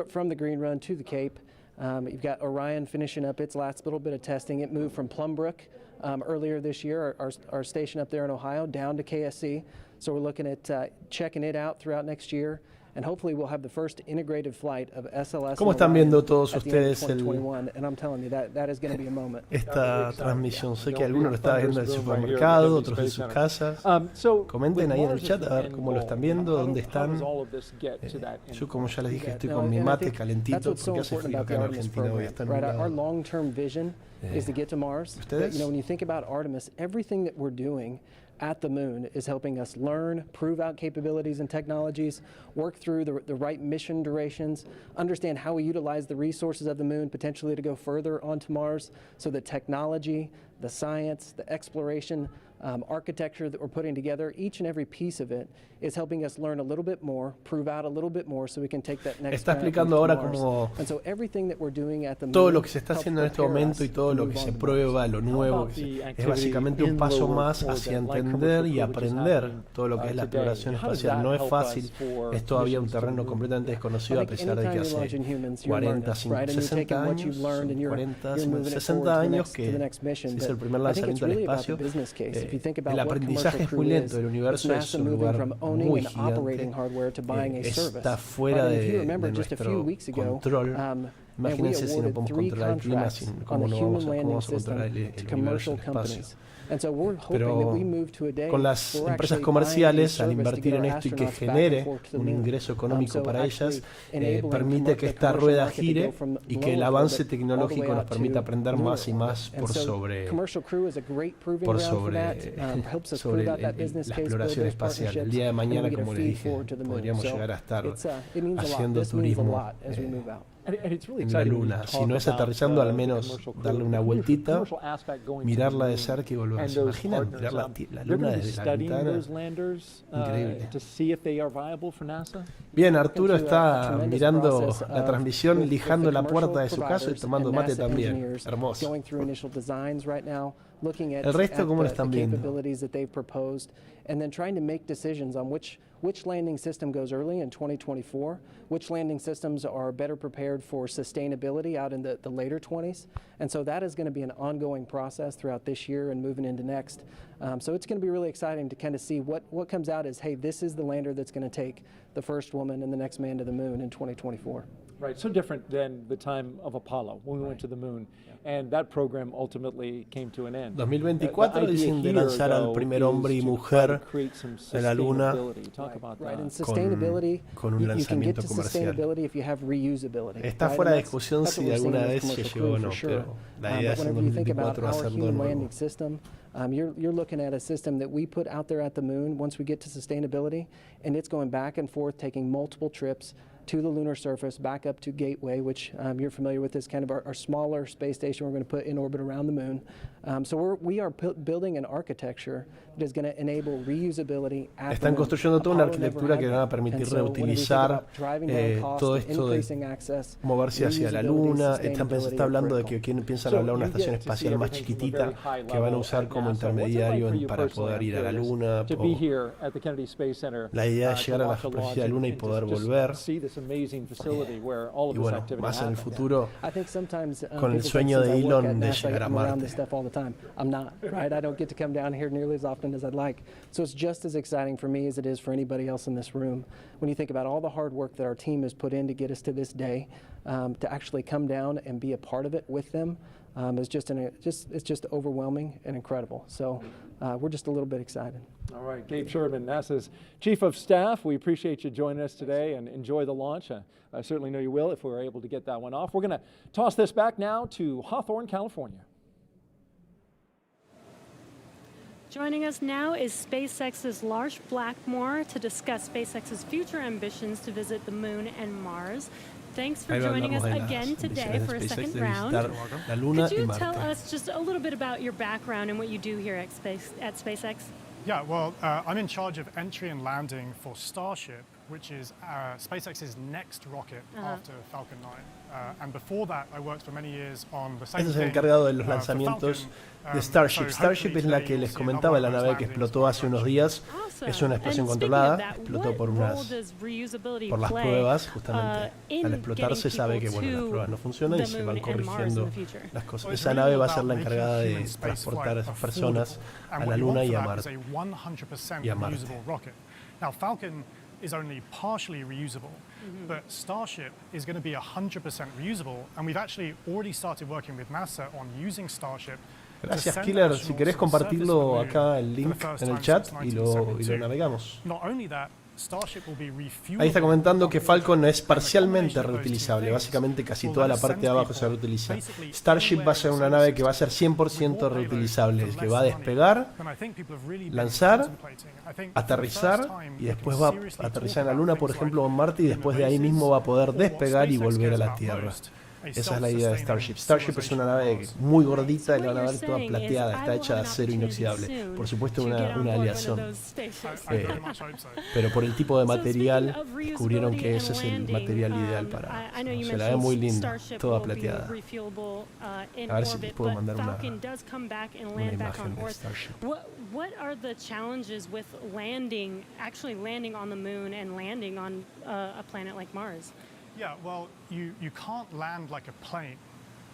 from the Green Run to the Cape. You've got Orion finishing up its last little bit of testing. It moved from Plumbrook earlier this year, our station up there in Ohio, down to KSC. So we're looking at checking it out throughout next year, and hopefully we'll have the first integrated flight of SLS. ¿Cómo están viendo todos ustedes and I'm telling you that is going to be a moment. Esta transmisión? Sé que algunos lo están viendo en el supermercado, otros en sus casas. Comenten ahí en el chat a ver cómo lo están viendo, dónde están. Yo, como ya les dije, estoy con mi mate calentito porque hace frío acá en Argentina hoy. Está nublado. Our long-term vision is to get to Mars. But, when you think about Artemis, everything that we're doing at the moon is helping us learn, prove out capabilities and technologies, work through the right mission durations, understand how we utilize the resources of the moon potentially to go further onto Mars, so the technology, the science, the exploration, architecture that we're putting together, each and every piece of it is helping us learn a little bit more, prove out a little bit more, so we can take that next step to Mars. And so everything that we're doing at the moon, todo lo que se está haciendo en este momento y todo lo que se prueba, lo nuevo, es básicamente un paso más hacia entender y aprender todo lo que es la exploración espacial. No es fácil, es todavía un terreno completamente desconocido, a pesar de que hace 40, 60 años, 60 años que se hizo el primer lanzamiento al espacio. El aprendizaje es muy lento, el universo es un lugar muy gigante, está fuera de nuestro control. Imagínense si no podemos controlar el clima, cómo vamos a controlar el universo, el espacio. Pero con las empresas comerciales, al invertir en esto y que genere un ingreso económico para ellas, permite que esta rueda gire y que el avance tecnológico nos permita aprender más y más por sobre la exploración espacial. El día de mañana, como les dije, podríamos llegar a estar haciendo turismo en la Luna. Si no es aterrizando, al menos darle una vueltita, mirarla de cerca y volver. ¿Se imaginan mirar la Luna desde la ventana? Increíble. Bien, Arturo está mirando la transmisión, lijando la puerta de su casa y tomando mate también. Hermoso. El resto, ¿cómo lo están viendo? And then trying to make decisions on which landing system goes early in 2024, which landing systems are better prepared for sustainability out in the later 20s. And so that is going to be an ongoing process throughout this year and moving into next. So it's going to be really exciting to kind of see what comes out as, hey, this is the lander that's going to take the first woman and the next man to the moon in 2024. Right, so different than the time of Apollo when we went to the moon, and that program ultimately came to an end. 2024 dicen de lanzar al primer hombre y mujer en la Luna con un lanzamiento comercial. Está fuera de discusión si de alguna vez se llegó o no, pero la idea es en 2024 hacerlo de nuevo. You're looking at a system that we put out there at the moon once we get to sustainability, and it's going back and forth, taking multiple trips, to the lunar surface, back up to Gateway, which you're familiar with, is kind of our smaller space station we're going to put in orbit around the moon. So we are building an architecture that is going to enable reusability at Están the moon. construyendo toda una Apollo never arquitectura had que that. va a permitir And so when we think reutilizar about driving down cost, todo esto de increasing access, moverse hacia la reusability, Luna. sustainability Está are hablando de critical. que piensan So hablar de una you estación get to see espacial más everything from a chiquitita very high que van a level usar at como NASA. What's it like intermediario for you para personally? poder I'm ir a la curious Luna. to be here at the Kennedy Space Center, La idea es to llegar a la watch a superficie de la launch Luna y and poder to just volver. see this amazing facility where all of Y this bueno, activity más en el happens. futuro, I think sometimes con el people think sueño since de I work Elon at de NASA, llegar a I'm around Marte. this stuff all the time. I'm not, right? I don't get to come down here nearly as often as I'd like. So it's just as exciting for me as it is for anybody else in this room. When you think about all the hard work that our team has put in to get us to this day, to actually come down and be a part of it with them is it's just overwhelming and incredible. So we're just a little bit excited. All right, Gabe Sherman, NASA's Chief of Staff. We appreciate you joining us today and enjoy the launch. I certainly know you will if we're able to get that one off. We're going to toss this back now to Hawthorne, California. Joining us now is SpaceX's Lars Blackmore to discuss SpaceX's future ambitions to visit the moon and Mars. Thanks for joining us again today for a second round. La Luna Could y you Marte. tell us just a little bit about your background and what you do here at SpaceX? Yeah, well, I'm in charge of entry and landing for Starship, which is SpaceX's next rocket after Falcon 9. And before that, I worked for many years on the same Este es el thing, encargado de los for lanzamientos Falcon. de Starship. So Starship hopefully es la today que you'll les see comentaba, la another nave of que those explotó hace unos días. Awesome. Es una explosión And speaking controlada, of that, explotó what por role does reusability las play, pruebas, justamente. in Al explotar se getting sabe que people las to pruebas no funcionan y the se van moon and Mars in corrigiendo the future? las cosas. Well, it's Esa really nave va a about ser la making encargada de human space transportar a flight esas personas affordable. a And la what you Luna want y for a that Marte. is a 100% Y a Marte. reusable rocket. Now, Falcon is only partially reusable, but Starship is going to be 100% reusable, and we've actually already started working with NASA on using Starship. Gracias, Killer. Si querés compartirlo acá, el link en el chat y lo navegamos. Not only that, Starship will be refuelable. Ahí está comentando que Falcon es parcialmente reutilizable. Básicamente casi toda la parte de abajo se reutiliza. Starship va a ser una nave que va a ser 100% reutilizable, que va a despegar, lanzar, aterrizar y después va a aterrizar en la Luna, por ejemplo, o en Marte, y después de ahí mismo va a poder despegar y volver a la Tierra. Esa es la idea de Starship. Starship es una nave muy gordita y la van a ver toda plateada, está hecha de acero inoxidable. Por supuesto una aleación. Pero por el tipo de material descubrieron que ese es el material ideal para... Se la ve muy linda, toda plateada. A ver si les puedo mandar una imagen de Starship. What are the challenges with actually landing on the moon and landing on a planet like Mars? Yeah, well, you can't land like a plane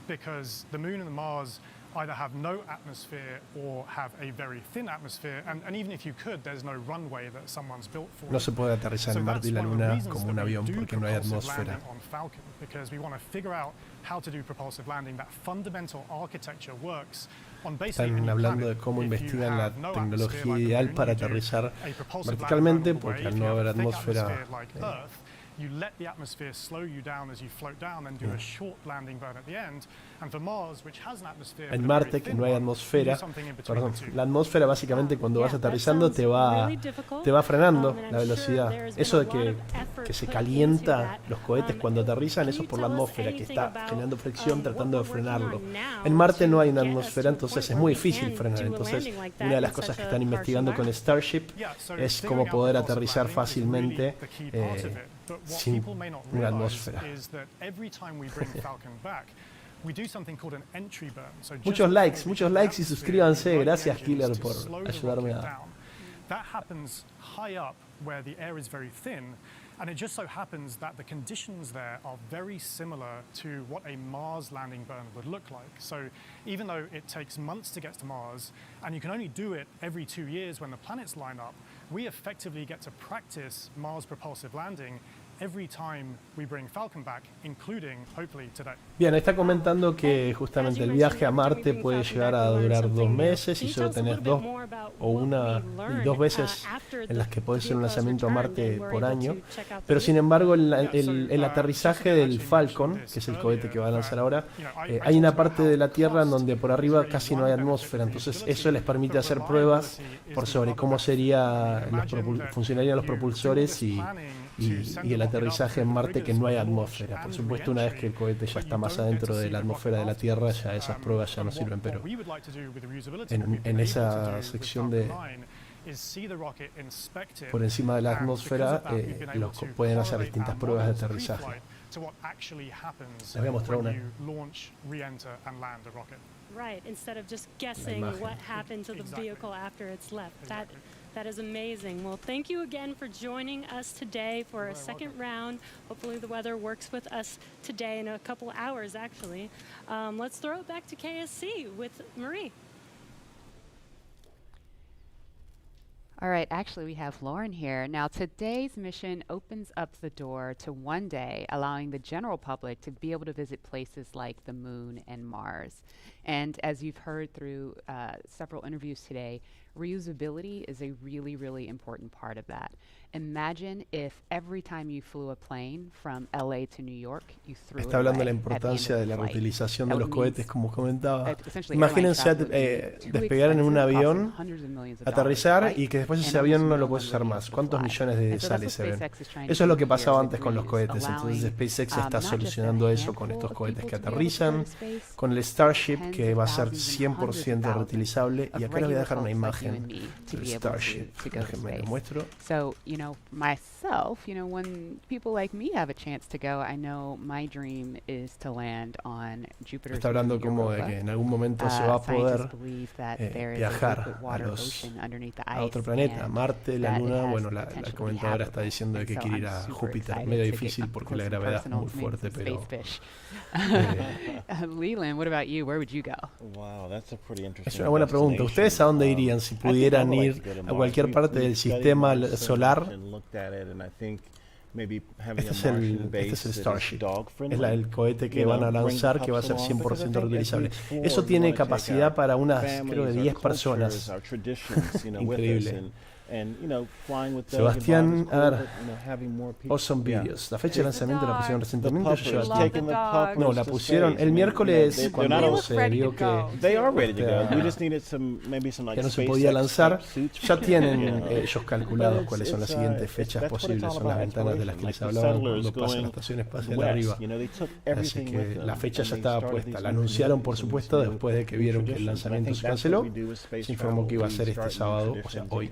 because the Moon and the Mars either have no atmosphere or have a very thin atmosphere, and even if you could, there's no runway that someone's built for. No se puede aterrizar en Marte y la Luna como un avión porque no hay atmósfera. On Falcon, because we want to figure out how to do propulsive landing. That fundamental architecture works. Están hablando de cómo investigan la tecnología ideal para aterrizar verticalmente, porque al no haber atmósfera you let the atmosphere slow you down as you float down and do a short landing burn at the end. And for Mars, which has an atmosphere, en Marte, que no hay atmósfera, la atmósfera básicamente cuando vas aterrizando te va frenando la velocidad. Eso de que se calienta los cohetes cuando aterrizan, eso es por la atmósfera que está generando fricción tratando de frenarlo. En Marte no hay una atmósfera, entonces es muy difícil frenar. Entonces, una de las cosas que están investigando con Starship es cómo poder aterrizar fácilmente sin una atmósfera. Muchos likes y suscríbanse. Gracias, Killer, por ayudarme a... That happens high up where the air is very thin, and it just so happens that the conditions there are very similar to what a Mars landing burn would look like. So even though it takes months to get to Mars, and you can only do it every 2 years when the planets line up, we effectively get to practice Mars propulsive landing every time we bring Falcon back, including hopefully today. Bien, está comentando que justamente el viaje a Marte puede llegar a durar 2 meses y solo tenés 2 veces en las que podés hacer un lanzamiento a Marte por año. Pero sin embargo, el aterrizaje del Falcon, que es el cohete que va a lanzar ahora, hay una parte de la Tierra en donde por arriba casi no hay atmósfera. Entonces eso les permite hacer pruebas sobre cómo funcionarían los propulsores y y el aterrizaje en Marte, que no hay atmósfera. Por supuesto, una vez que el cohete ya está más adentro de la atmósfera de la Tierra, ya esas pruebas ya no sirven, pero en esa sección de por encima de la atmósfera pueden hacer distintas pruebas de aterrizaje. Les voy a mostrar una. Right, instead of just guessing what happened to the vehicle after it's left. That is amazing. Well, thank you again for joining us today for a second round. Hopefully the weather works with us today in a couple hours, actually. Let's throw it back to KSC with Marie. All right, actually we have Lauren here. Now today's mission opens up the door to one day allowing the general public to be able to visit places like the moon and Mars. And as you've heard through several interviews today, reusability is a really, really important part of that. Imagine if every time you flew a plane from LA to New York, you threw it Está hablando de la away importancia de la reutilización de los cohetes, como comentaba. Essentially Imagínense airline travel would be too despegar en un expensive, avión, costing hundreds of millions of aterrizar dollars, y que después right? ese And avión no almost lo no puedes one usar would más. be able to ¿Cuántos fly. millones de And so that's sales what se ven? SpaceX is trying to Eso es lo do que here pasaba with antes con los reuse, cohetes. Entonces allowing, SpaceX está not just a solucionando eso con handful estos of cohetes people que to be able to go aterrizan, to space, con el Starship, tens que of va a ser thousands and hundreds of 100% thousands reutilizable. Y of acá les voy a regular dejar una folks like you imagen and me to del be able Starship. to go to Déjenme les space. muestro. So, you know, myself, you know, when people like me have a chance to go, I know my dream is to land on Jupiter's Está hablando moon, como de Europa. que en algún momento se va a poder Scientists believe that there is a viajar liquid water ocean underneath the a ice, otro planeta, and Marte, la that it Luna. has Bueno, the la potential to be comentadora está habitable. diciendo de And que so quiere ir I'm a super Júpiter. excited Medio to get difícil up porque close la and gravedad es personal muy to meet fuerte, some pero space fish. Leland, what about you? Where would you go? Wow, that's a pretty interesting Es una buena pregunta. ¿Ustedes a dónde irían si pudieran ir a cualquier parte del sistema solar? Este es el Starship. Es el cohete que van a lanzar, que va a ser 100% reutilizable. Eso tiene capacidad para unas, creo, de 10 personas. Increíble. Sebastián, a ver, Awesome Videos. La fecha de lanzamiento la pusieron recientemente. No, la pusieron el miércoles cuando se vio que no se podía lanzar. Ya tienen ellos calculados cuáles son las siguientes fechas posibles. Son las ventanas de las que les hablaban cuando pasa la estación espacial arriba. Así que la fecha ya estaba puesta. La anunciaron, por supuesto, después de que vieron que el lanzamiento se canceló. Se informó que iba a ser este sábado, o sea, hoy.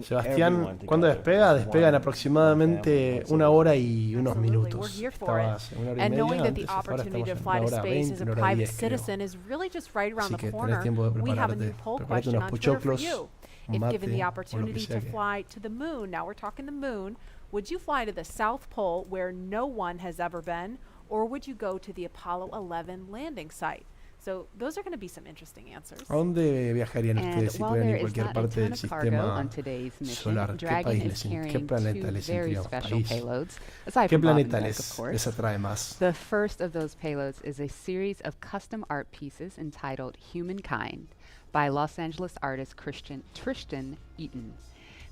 Sebastián, ¿cuándo despega? Despega en aproximadamente 1 hora y unos minutos. Estaba hace 1 hora y And media knowing that the antes, ahora opportunity estamos to en fly 1 to hora space 20, as a 1 hora private 10 creo. citizen is really just right around Así the que tenés corner. tiempo de We have a prepararte. new poll Preparate question unos on Twitter for pochoclos, you. un If mate, given the o lo opportunity que sea to que... fly to the moon, now we're talking the moon, would you fly to the South Pole where no one has ever been, or would you go to the Apollo 11 landing site? So those are going to be some interesting answers. ¿A dónde viajarían ustedes si while pueden ir there a is cualquier not a parte ton del of cargo sistema on today's mission, solar? ¿Qué Dragon país is qué carrying planeta two les very intriga? special País. payloads, aside ¿Qué from Bob and planeta Doug, of course. les atrae más? The first of those payloads is a series of custom art pieces entitled Humankind by Los Angeles artist Tristan Eaton.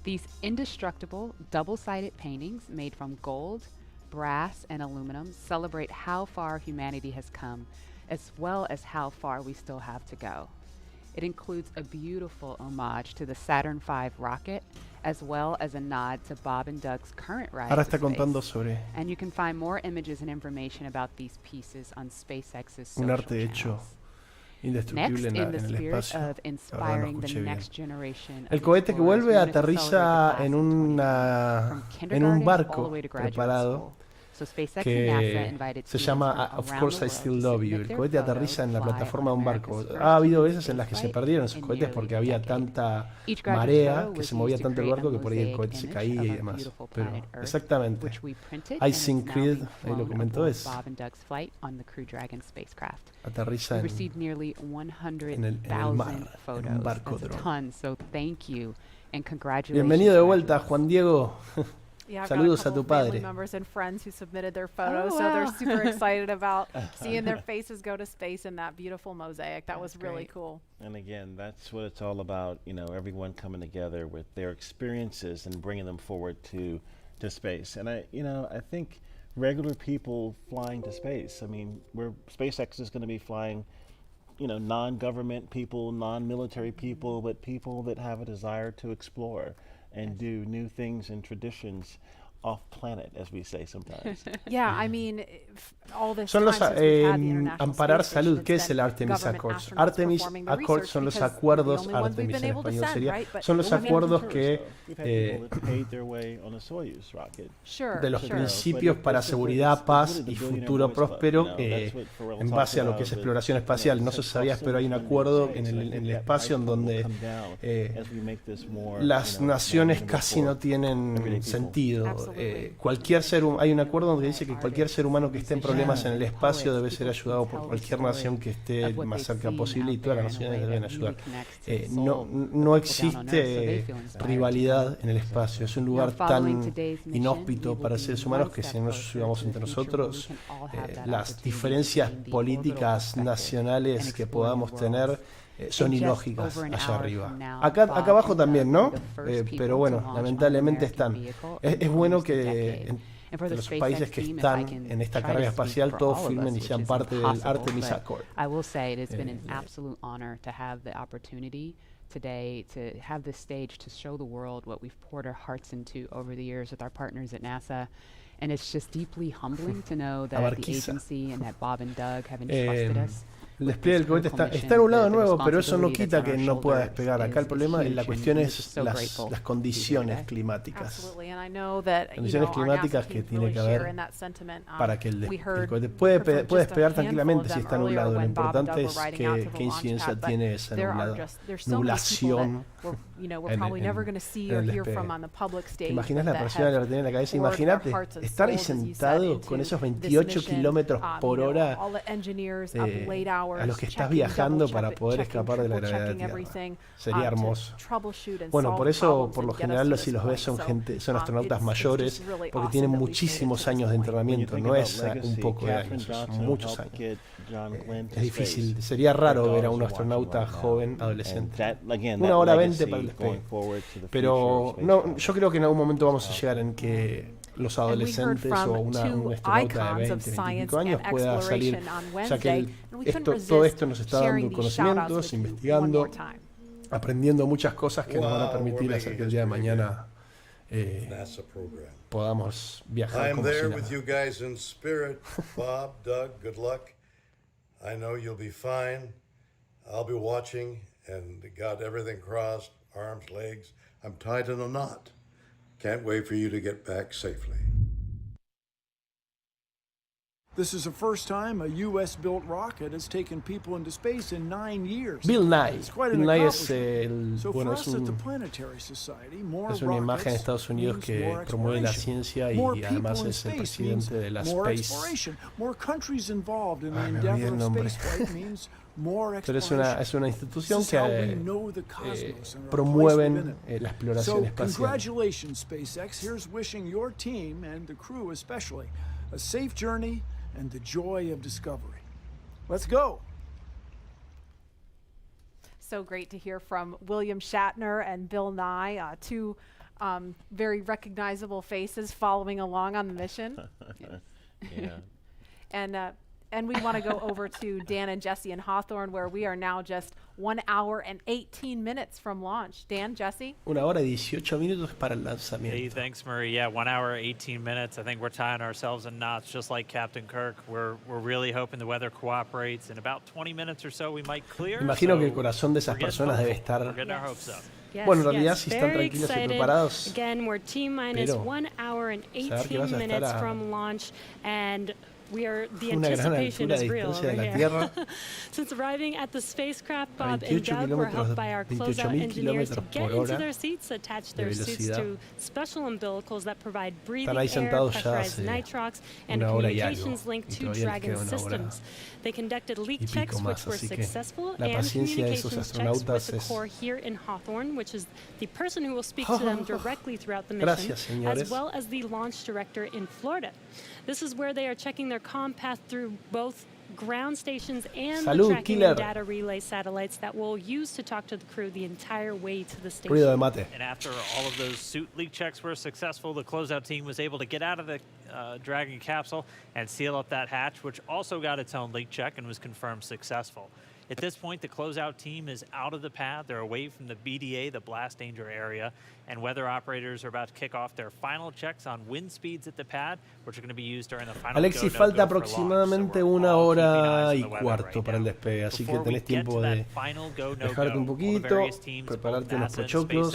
These indestructible, double-sided paintings made from gold, brass, and aluminum celebrate how far humanity has come, as well as how far we still have to go. It includes a beautiful homage to the Saturn V rocket, as well as a nod to Bob and Doug's current ride Ahora to está space. contando sobre And you can find more images and information about these pieces on SpaceX's un social arte hecho channels. indestructible Next, in the en el spirit espacio. of La verdad no inspiring the escuché bien. next generation El of cohete que explorers, vuelve we're gonna celebrate aterriza the class en of 2020, en from un kindergarten all the barco way to graduate preparado school. So SpaceX and NASA que invited se students llama from Of around Course the I world Still to Love You. submit El their cohete photos aterriza en la fly plataforma de un barco. America's first Ha habido human veces en las que se spaceflight perdieron esos in cohetes nearly porque a había decade. tanta Each graduate marea photo que was se movía used to tanto el create barco a que por ahí el mosaic cohete se image caía of y our demás. beautiful Pero planet Earth, exactamente, which we printed and is Icing now Creed, being ahí lo flown comentó, aboard es Bob and Doug's flight on the Crew Dragon spacecraft. aterriza We en received nearly el mar, 100,000 en photos. un barco That's a dron. ton, so thank you and congratulations. Bienvenido de vuelta, Juan Diego. Yeah, I've Saludos got a a couple tu of family padre. members and friends who submitted their photos, Oh, so they're wow. super excited about seeing their faces go to space in that beautiful mosaic. That was That's really great. cool. And again, that's what it's all about, you know, everyone coming together with their experiences and bringing them forward to space. And I think regular people flying to space, I mean, SpaceX is going to be flying, you know, non-government people, non-military people, but people that have a desire to explore. and do new things and traditions off planet, as we say sometimes. Yeah, I mean, all this Son time los since we've had the International amparar Space Station, salud. it's ¿Qué es been el Artemis government Accords? astronauts Artemis performing the Accords research son los because acuerdos, the only ones we've Artemis been en able to español send, sería, right? But son los I mean, acuerdos que We've had people that paid their way on a Soyuz rocket. de los principios para seguridad, paz y futuro próspero en base a lo que es exploración espacial. No se sabía, pero hay un acuerdo en el espacio en donde las naciones casi no tienen sentido. Hay un acuerdo donde dice que cualquier ser humano que esté en problemas en el espacio debe ser ayudado por cualquier nación que esté más cerca posible, y todas las naciones deben ayudar. No existe rivalidad en el espacio. Es un lugar tan inhóspito para seres humanos que si no nos ayudamos entre nosotros, las diferencias políticas nacionales que podamos tener son ilógicas allá arriba. Acá abajo también, ¿no? Pero bueno, lamentablemente están. Es bueno que entre los países que están en esta carrera espacial todos firmen y sean parte del Artemis Accord. I will say it has been an absolute honor to have the opportunity today to have this stage to show the world what we've poured our hearts into over the years with our partners at NASA. And it's just deeply humbling to know that the agency and that Bob and Doug have entrusted us. El despliegue del cohete está en un lado nuevo, pero eso no quita que no pueda despegar. Acá el problema, la cuestión es las condiciones climáticas. Condiciones climáticas que tiene que haber para que el cohete puede despegar tranquilamente si está nublado. Lo importante es qué incidencia tiene esa nublación en el despegue. ¿Te imaginas la presión que la tiene en la cabeza? Imagínate estar ahí sentado con esos 28 kilómetros por hora a los que estás viajando para poder escapar de la gravedad de la Tierra. Sería hermoso. Bueno, por eso, por lo general, si los ves son astronautas mayores, porque tienen muchísimos años de entrenamiento. No es un poco de años, son muchos años. Es difícil. Sería raro ver a un astronauta joven, adolescente. 1 hora 20 para el despegue. Pero no, yo creo que en algún momento vamos a llegar en que los adolescentes o un astronauta de 20, 25 años pueda salir, ya que todo esto nos está dando conocimientos, investigando, aprendiendo muchas cosas que nos van a permitir hacer que el día de mañana podamos viajar como si nada. with you guys in spirit. Bob, Doug, good luck. I know you'll be fine. I'll be watching and got everything crossed, arms, legs. I'm tied in a knot. Can't wait for you to get back safely. This is the first time a U.S.-built rocket has taken people into space in 9 years. Bill Nye. It's quite an Bill Nye es accomplishment. So bueno, for us at the Planetary Society, more es una imagen de rockets Estados Unidos means que more promueve la exploration. ciencia y More además people in es el space presidente de la means more Space. exploration. More countries involved in the Me olvidé endeavor el of nombre. spaceflight means more Pero exploration. es una institución This is how we que know the cosmos and our promueven place within it. la exploración So espacial. congratulations, SpaceX. Here's wishing your team and the crew especially a safe journey and the joy of discovery. Let's go. So great to hear from William Shatner and Bill Nye, two very recognizable faces following along on the mission. Yeah. And we want to go over to Dan and Jesse in Hawthorne, where we are now just 1 hour and 18 minutes from launch. Dan, Jesse? 1 hora y 18 minutos para el lanzamiento. Hey, thanks, Murray. Yeah, 1 hour, 18 minutes. I think we're tying ourselves in knots, just like Captain Kirk. We're really hoping the weather cooperates. In about 20 minutes or so, we might clear. Imagino que el corazón de esas personas debe estar. We're getting our hopes up. Bueno, en realidad si están tranquilos y preparados. Again, we're T-minus pero 1 hour and saber que vas 18 a estar minutes a from launch, and the una gran anticipation altura is de real distancia de over la here. Tierra. Since arriving at the spacecraft, Bob and 28 Doug were helped by our 28.000 closeout engineers to kilómetros get por into hora their seats, attach their de suits velocidad. to special umbilicals that provide breathing Están ahí air, sentados ya pressurized hace nitrox, and 1 hora y algo, communications linked y to todavía les Dragon queda 1 hora systems. They conducted leak y checks, pico which más, were así que successful, la and paciencia de esos communications checks with astronautas the es. core here in Hawthorne, which is the person who will speak to them directly throughout the mission, Gracias, señores. as well as the launch director in Florida. This is where they are checking their comm path through both ground stations and Salud, the tracking killer. and data relay satellites that we'll use to talk to the crew the entire way to the station. Ruido de mate. And after all of those suit leak checks were successful, the closeout team was able to get out of the Dragon capsule and seal up that hatch, which also got its own leak check and was confirmed successful. At this point, the closeout team is out of the pad. They're away from the BDA, the blast danger area, and weather operators are about to kick off their final checks on wind speeds at the pad, which are going to be used during the final Alexis, falta aproximadamente 1 hora y cuarto para el despegue, así que tenés tiempo de dejarte un poquito, prepararte unos pochoclos,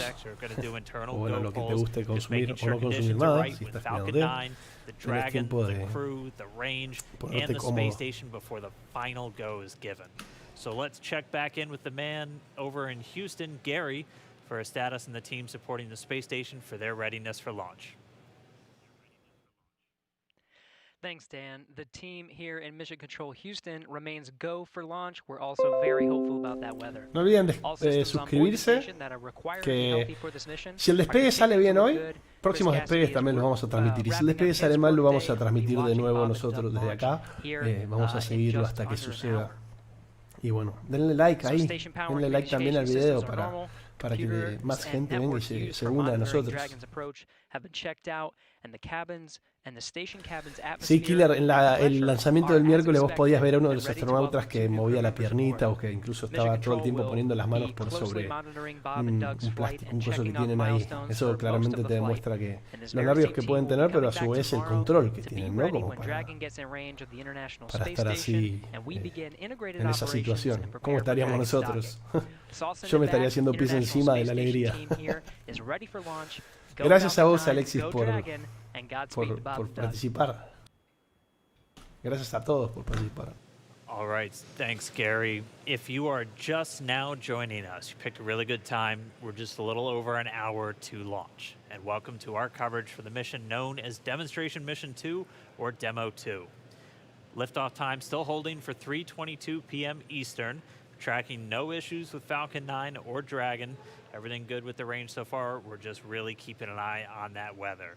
o bueno, lo que te guste consumir o no consumir nada, si estás mirando. Tenés tiempo de ponerte cómodo. So let's check back in with the man over in Houston, Gary, for a status and the team supporting the space station for their readiness for launch. Thanks, Dan. The team here in Mission Control Houston remains go for launch. We're also very hopeful about that weather. No olviden de suscribirse, que si el despegue sale bien hoy, próximos despegues también los vamos a transmitir. Y si el despegue sale mal, lo vamos a transmitir de nuevo nosotros desde acá. Vamos a seguirlo hasta que suceda. Y bueno, denle like ahí, denle like también al video para que más gente venga y se una a nosotros. Sí, Killer, en el lanzamiento del miércoles vos podías ver a uno de los astronautas que movía la piernita o que incluso estaba todo el tiempo poniendo las manos por sobre un plástico, un coso que tienen ahí. Eso claramente te demuestra que los nervios que pueden tener, pero a su vez el control que tienen, ¿no? Como para estar así en esa situación. ¿Cómo estaríamos nosotros? Yo me estaría haciendo pis encima de la alegría. Gracias a vos, Alexis, por participar. Gracias a todos por participar. All right, thanks, Gary. If you are just now joining us, you picked a really good time. We're just a little over an hour to launch. And welcome to our coverage for the mission known as Demonstration Mission 2 or Demo 2. Liftoff time still holding for 3:22 p.m. Eastern. Tracking no issues with Falcon 9 or Dragon. Everything good with the range so far. We're just really keeping an eye on that weather.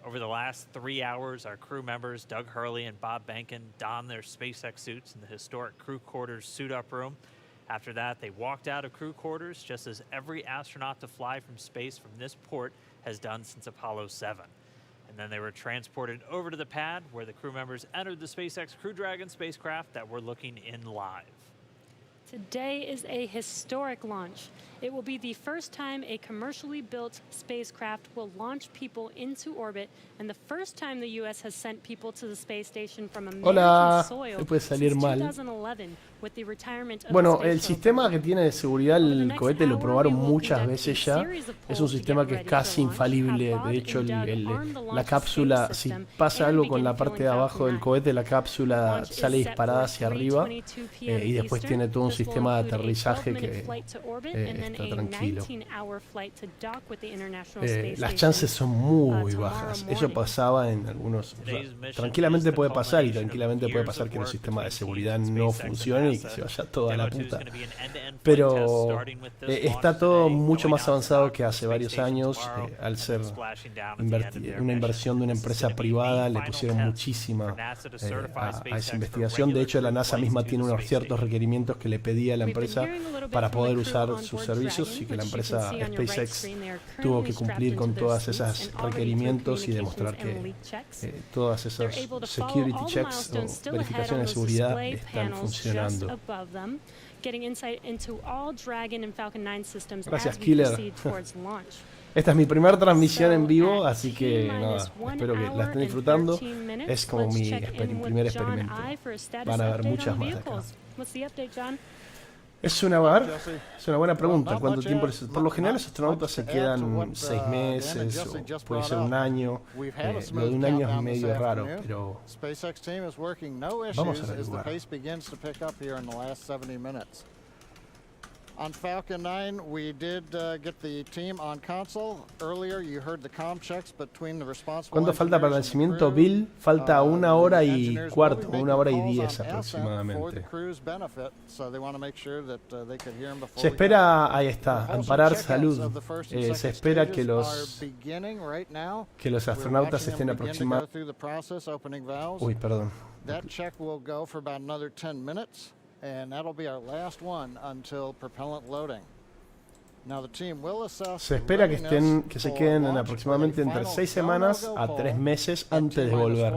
Over the last 3 hours, our crew members, Doug Hurley and Bob Behnken, donned their SpaceX suits in the historic crew quarters suit-up room. After that, they walked out of crew quarters, just as every astronaut to fly from space from this port has done since Apollo 7. And then they were transported over to the pad, where the crew members entered the SpaceX Crew Dragon spacecraft that we're looking in live. Today is a historic launch. It will be the first time a commercially built spacecraft will launch people into orbit, and the first time the U.S. has sent people to the space station from American soil since 2011, with the retirement of bueno, el sistema que tiene de seguridad el cohete lo probaron muchas veces ya. Es un sistema que es casi infalible. De hecho, la cápsula, si pasa algo con la parte de abajo del cohete, la cápsula sale disparada hacia arriba y después tiene todo un sistema de aterrizaje que está tranquilo. Las chances son muy bajas. Eso pasaba en algunos... O sea, tranquilamente puede pasar y tranquilamente puede pasar que los sistemas de seguridad no funcionen y que se vaya toda la puta. Pero está todo mucho más avanzado que hace varios años. Al ser una inversión de una empresa privada, le pusieron muchísima a esa investigación. De hecho, la NASA misma tiene unos ciertos requerimientos que le pedía a la empresa para poder usar sus servicios, y que la empresa SpaceX tuvo que cumplir con todas esas requerimientos y demostrar que todas esas security checks o verificaciones de seguridad están funcionando. Gracias, Killer. Esta es mi primera transmisión en vivo, así que nada, espero que la estén disfrutando. Es como mi primer experimento. Van a haber muchas más de acá. Es una buena pregunta. ¿Cuánto tiempo? Por lo general los astronautas se quedan 6 meses o puede ser un año. Lo de un año es medio raro, pero vamos a averiguar. On Falcon 9, we did get the team on console. Earlier, you heard the comm checks between the responsible. ¿Cuánto falta para el lanzamiento, Bill? Falta 1 hora y cuarto, 1 hora y 10 aproximadamente. Se espera, ahí está, Amparar Salud. Se espera que los astronautas estén aproximadamente. Uy, perdón. That check will go for about another 10 minutes. And that'll be our last one until propellant loading. Now the team will assess. Se espera que se queden en aproximadamente entre 6 semanas a 3 meses antes de volver.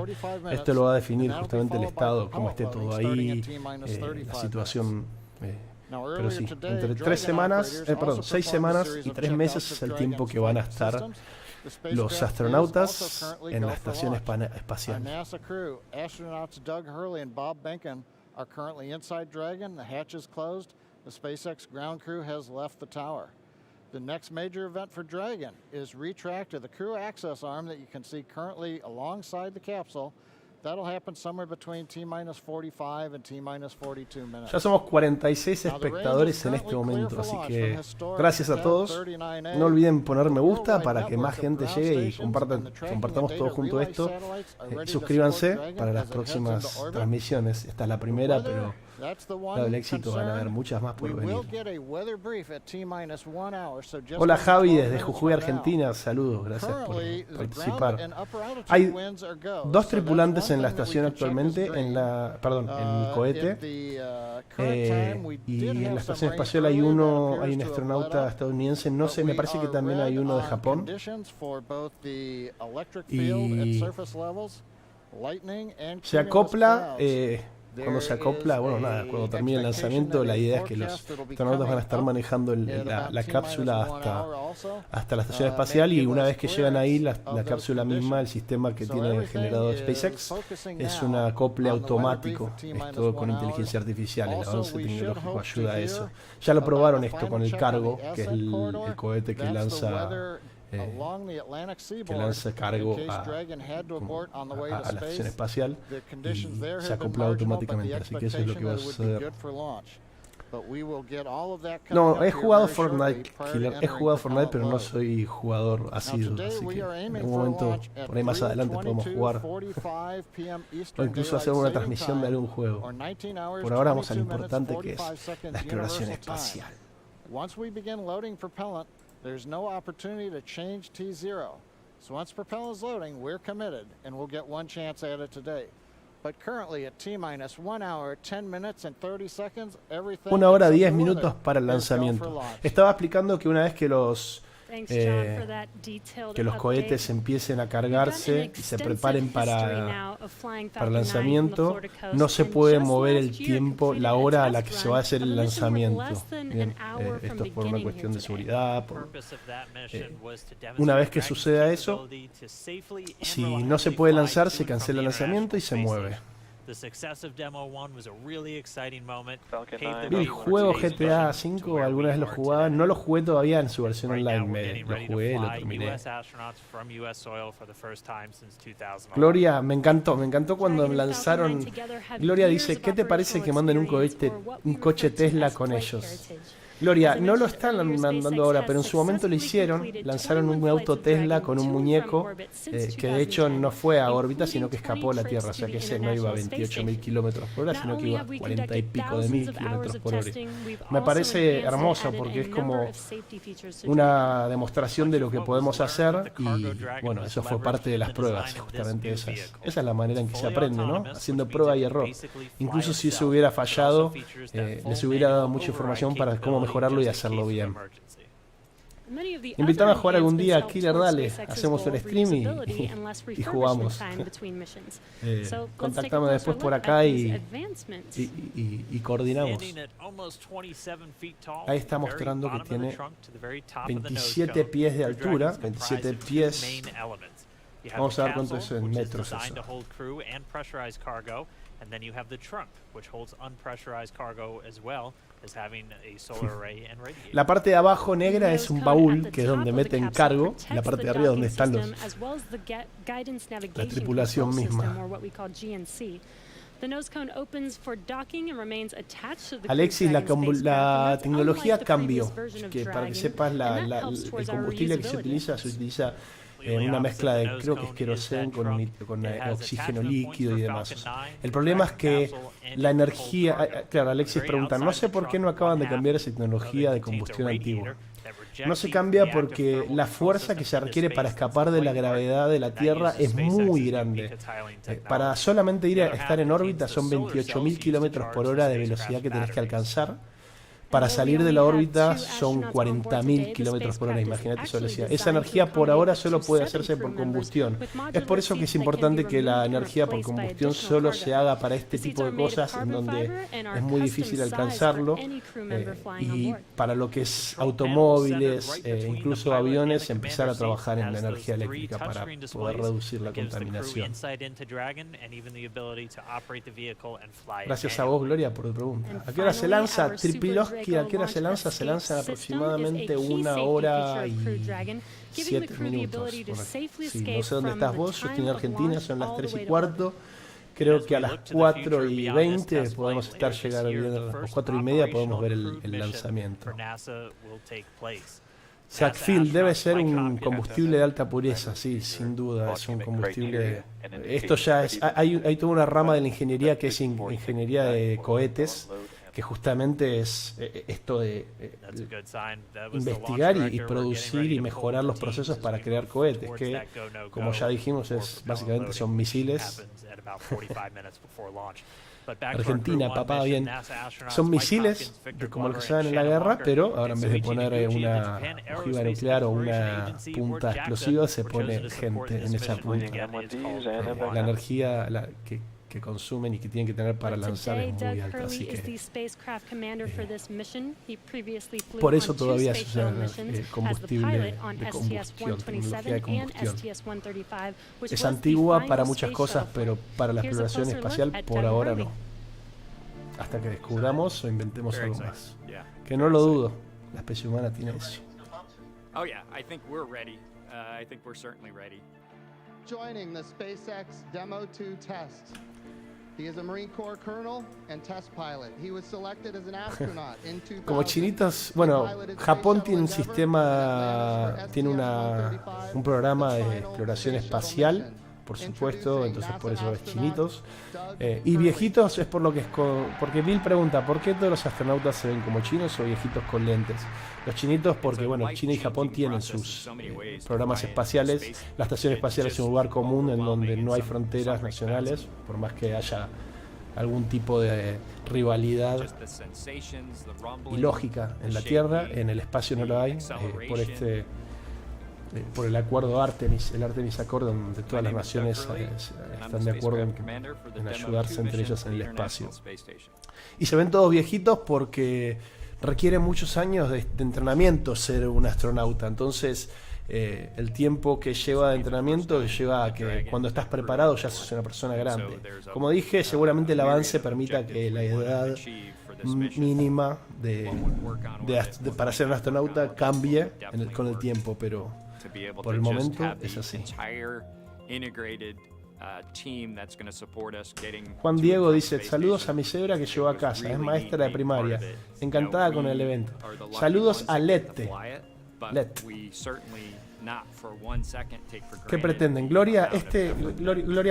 Esto lo va a definir justamente el estado, cómo esté todo ahí, la situación Pero sí, entre 6 semanas y 3 meses es el tiempo que van a estar los astronautas en la estación espacial. NASA crew, astronauts Doug Hurley and Bob Behnken are currently inside Dragon. The hatch is closed. The SpaceX ground crew has left the tower. The next major event for Dragon is retract to the crew access arm that you can see currently alongside the capsule. That'll happen somewhere between T-minus 45 and T-minus 42 minutes. Ya somos 46 espectadores en este momento, así que gracias a todos. No olviden poner me gusta para que más gente llegue y compartamos todos juntos esto. Suscríbanse para las próximas transmisiones. Esta es la primera, pero dado el éxito van a haber muchas más por venir. Hola Javi desde Jujuy, Argentina. Saludos, gracias por participar. Hay 2 tripulantes en la estación actualmente, en el cohete, y en la estación espacial hay un astronauta estadounidense, no sé, me parece que también hay uno de Japón, y se acopla, cuando se acopla, bueno nada, cuando termine el lanzamiento la idea es que los astronautas van a estar manejando la cápsula hasta la estación espacial, y una vez que llegan ahí la cápsula misma, el sistema que tiene generado SpaceX es un acople automático, es todo con inteligencia artificial, el avance tecnológico ayuda a eso. Ya lo probaron esto con el Cargo, que es el cohete que lanza cargo a la estación espacial y se acopla automáticamente, así que eso es lo que va a suceder. No, he jugado Fortnite, Killer, he jugado Fortnite, pero no soy jugador asiduo, así que en algún momento, por ahí más adelante, podemos jugar o incluso hacer una transmisión de algún juego. Por ahora vamos a lo importante, que es la exploración espacial. There's no opportunity to change T0. So once propellant is loading, we're committed, and we'll get one chance at it today. But currently at T-minus 1 hour, 10 minutes and 30 seconds, everything... 1 hora 10 minutos para el lanzamiento. Estaba explicando que una vez que los cohetes empiecen a cargarse y se preparen para el lanzamiento, no se puede mover el tiempo, la hora a la que se va a hacer el lanzamiento. Bien, esto es por una cuestión de seguridad. Una vez que suceda eso, si no se puede lanzar, se cancela el lanzamiento y se mueve. Vi el juego GTA V, alguna vez lo jugaba, no lo jugué todavía en su versión online, lo jugué, lo terminé. Gloria, me encantó cuando lanzaron. Gloria dice, ¿qué te parece que manden un coche Tesla con ellos? Gloria, no lo están mandando ahora, pero en su momento lo hicieron. Lanzaron un auto Tesla con un muñeco que de hecho no fue a órbita, sino que escapó a la Tierra. O sea que ese no iba a 28.000 kilómetros por hora, sino que iba a 40 y pico de mil kilómetros por hora. Me parece hermoso porque es como una demostración de lo que podemos hacer, y bueno, eso fue parte de las pruebas, justamente esa es la manera en que se aprende, ¿no? Haciendo prueba y error. Incluso si eso hubiera fallado, les hubiera dado mucha información para cómo mejorarlo y hacerlo bien. Invítame a jugar algún día, Killer, dale, hacemos el stream y jugamos. Contactame después por acá y coordinamos. Ahí está mostrando que tiene 27 pies de altura, 27 pies. Vamos a ver cuánto es en metros eso. And then you have the trunk, which holds unpressurized cargo as well as having a solar array and radiator. La parte de abajo negra es un baúl, que es donde meten cargo, y la parte de arriba donde están la tripulación misma. Alexis, la tecnología cambió, que para que sepas, el combustible que se utiliza una mezcla de, creo que es queroseno con oxígeno líquido y demás. El problema es que la energía, claro, Alexis pregunta, no sé por qué no acaban de cambiar esa tecnología de combustión antigua. No se cambia porque la fuerza que se requiere para escapar de la gravedad de la Tierra es muy grande. Para solamente ir a estar en órbita son 28.000 kilómetros por hora de velocidad que tenés que alcanzar. para salir de la órbita son 40.000 kilómetros por hora. Imagínate esa velocidad. Esa energía por ahora solo puede hacerse por combustión. Es por eso que es importante que la energía por combustión solo se haga para este tipo de cosas en donde es muy difícil alcanzarlo, y para lo que es automóviles, incluso aviones, empezar a trabajar en la energía eléctrica para poder reducir la contaminación. Gracias a vos, Gloria, por tu pregunta. ¿A qué hora se lanza Tripilowski? ¿A qué hora se lanza? Se lanza en aproximadamente 1 hora y 7 minutos. Sí, no sé dónde estás vos, yo estoy en Argentina, son las 3:15. Creo que a las 4:20 podemos estar llegando viendo, o 4:30 podemos ver el lanzamiento. Sackfield debe ser un combustible de alta pureza, sí, sin duda, es un combustible. Esto ya es, hay toda una rama de la ingeniería que es ingeniería de cohetes, que justamente es esto de investigar y producir y mejorar los procesos para crear cohetes, que, como ya dijimos, básicamente son misiles. Argentina, papá, bien. Son misiles, como los que se dan en la guerra, pero ahora en vez de poner una ojiva nuclear o una punta explosiva, se pone gente en esa punta. La energía que consumen y que tienen que tener para lanzar es muy alta, así que por eso todavía se usa combustible de combustión, tecnología de combustión. Es antigua para muchas cosas, pero para la exploración espacial por ahora no. Hasta que descubramos o inventemos algo más. Que no lo dudo, la especie humana tiene eso. Oh yeah, I think we're ready. I think we're certainly ready. Joining the SpaceX Demo 2 test. He is a Marine Corps colonel and test pilot. He was selected as an astronaut in 2000. Como chinitos, bueno, Japón tiene un sistema, tiene un programa de exploración espacial, por supuesto, entonces por eso es chinitos. Y viejitos es por lo que es porque Bill pregunta, ¿por qué todos los astronautas se ven como chinos o viejitos con lentes? Los chinitos porque, bueno, China y Japón tienen sus programas espaciales. La estación espacial es un lugar común en donde no hay fronteras nacionales, por más que haya algún tipo de rivalidad ilógica en la Tierra, en el espacio no lo hay, por el acuerdo Artemis, el Artemis Accord, donde todas las naciones están de acuerdo en ayudarse entre ellas en el espacio. Y se ven todos viejitos porque requiere muchos años de entrenamiento ser un astronauta, entonces el tiempo que lleva de entrenamiento lleva a que cuando estás preparado ya sos una persona grande. Como dije, seguramente el avance permita que la edad mínima para ser un astronauta cambie con el tiempo, pero por el momento es así. Juan Diego dice, saludos a mi suegra que llegó a casa, es maestra de primaria, encantada con el evento. Saludos a Lette. ¿Qué pretenden? Gloria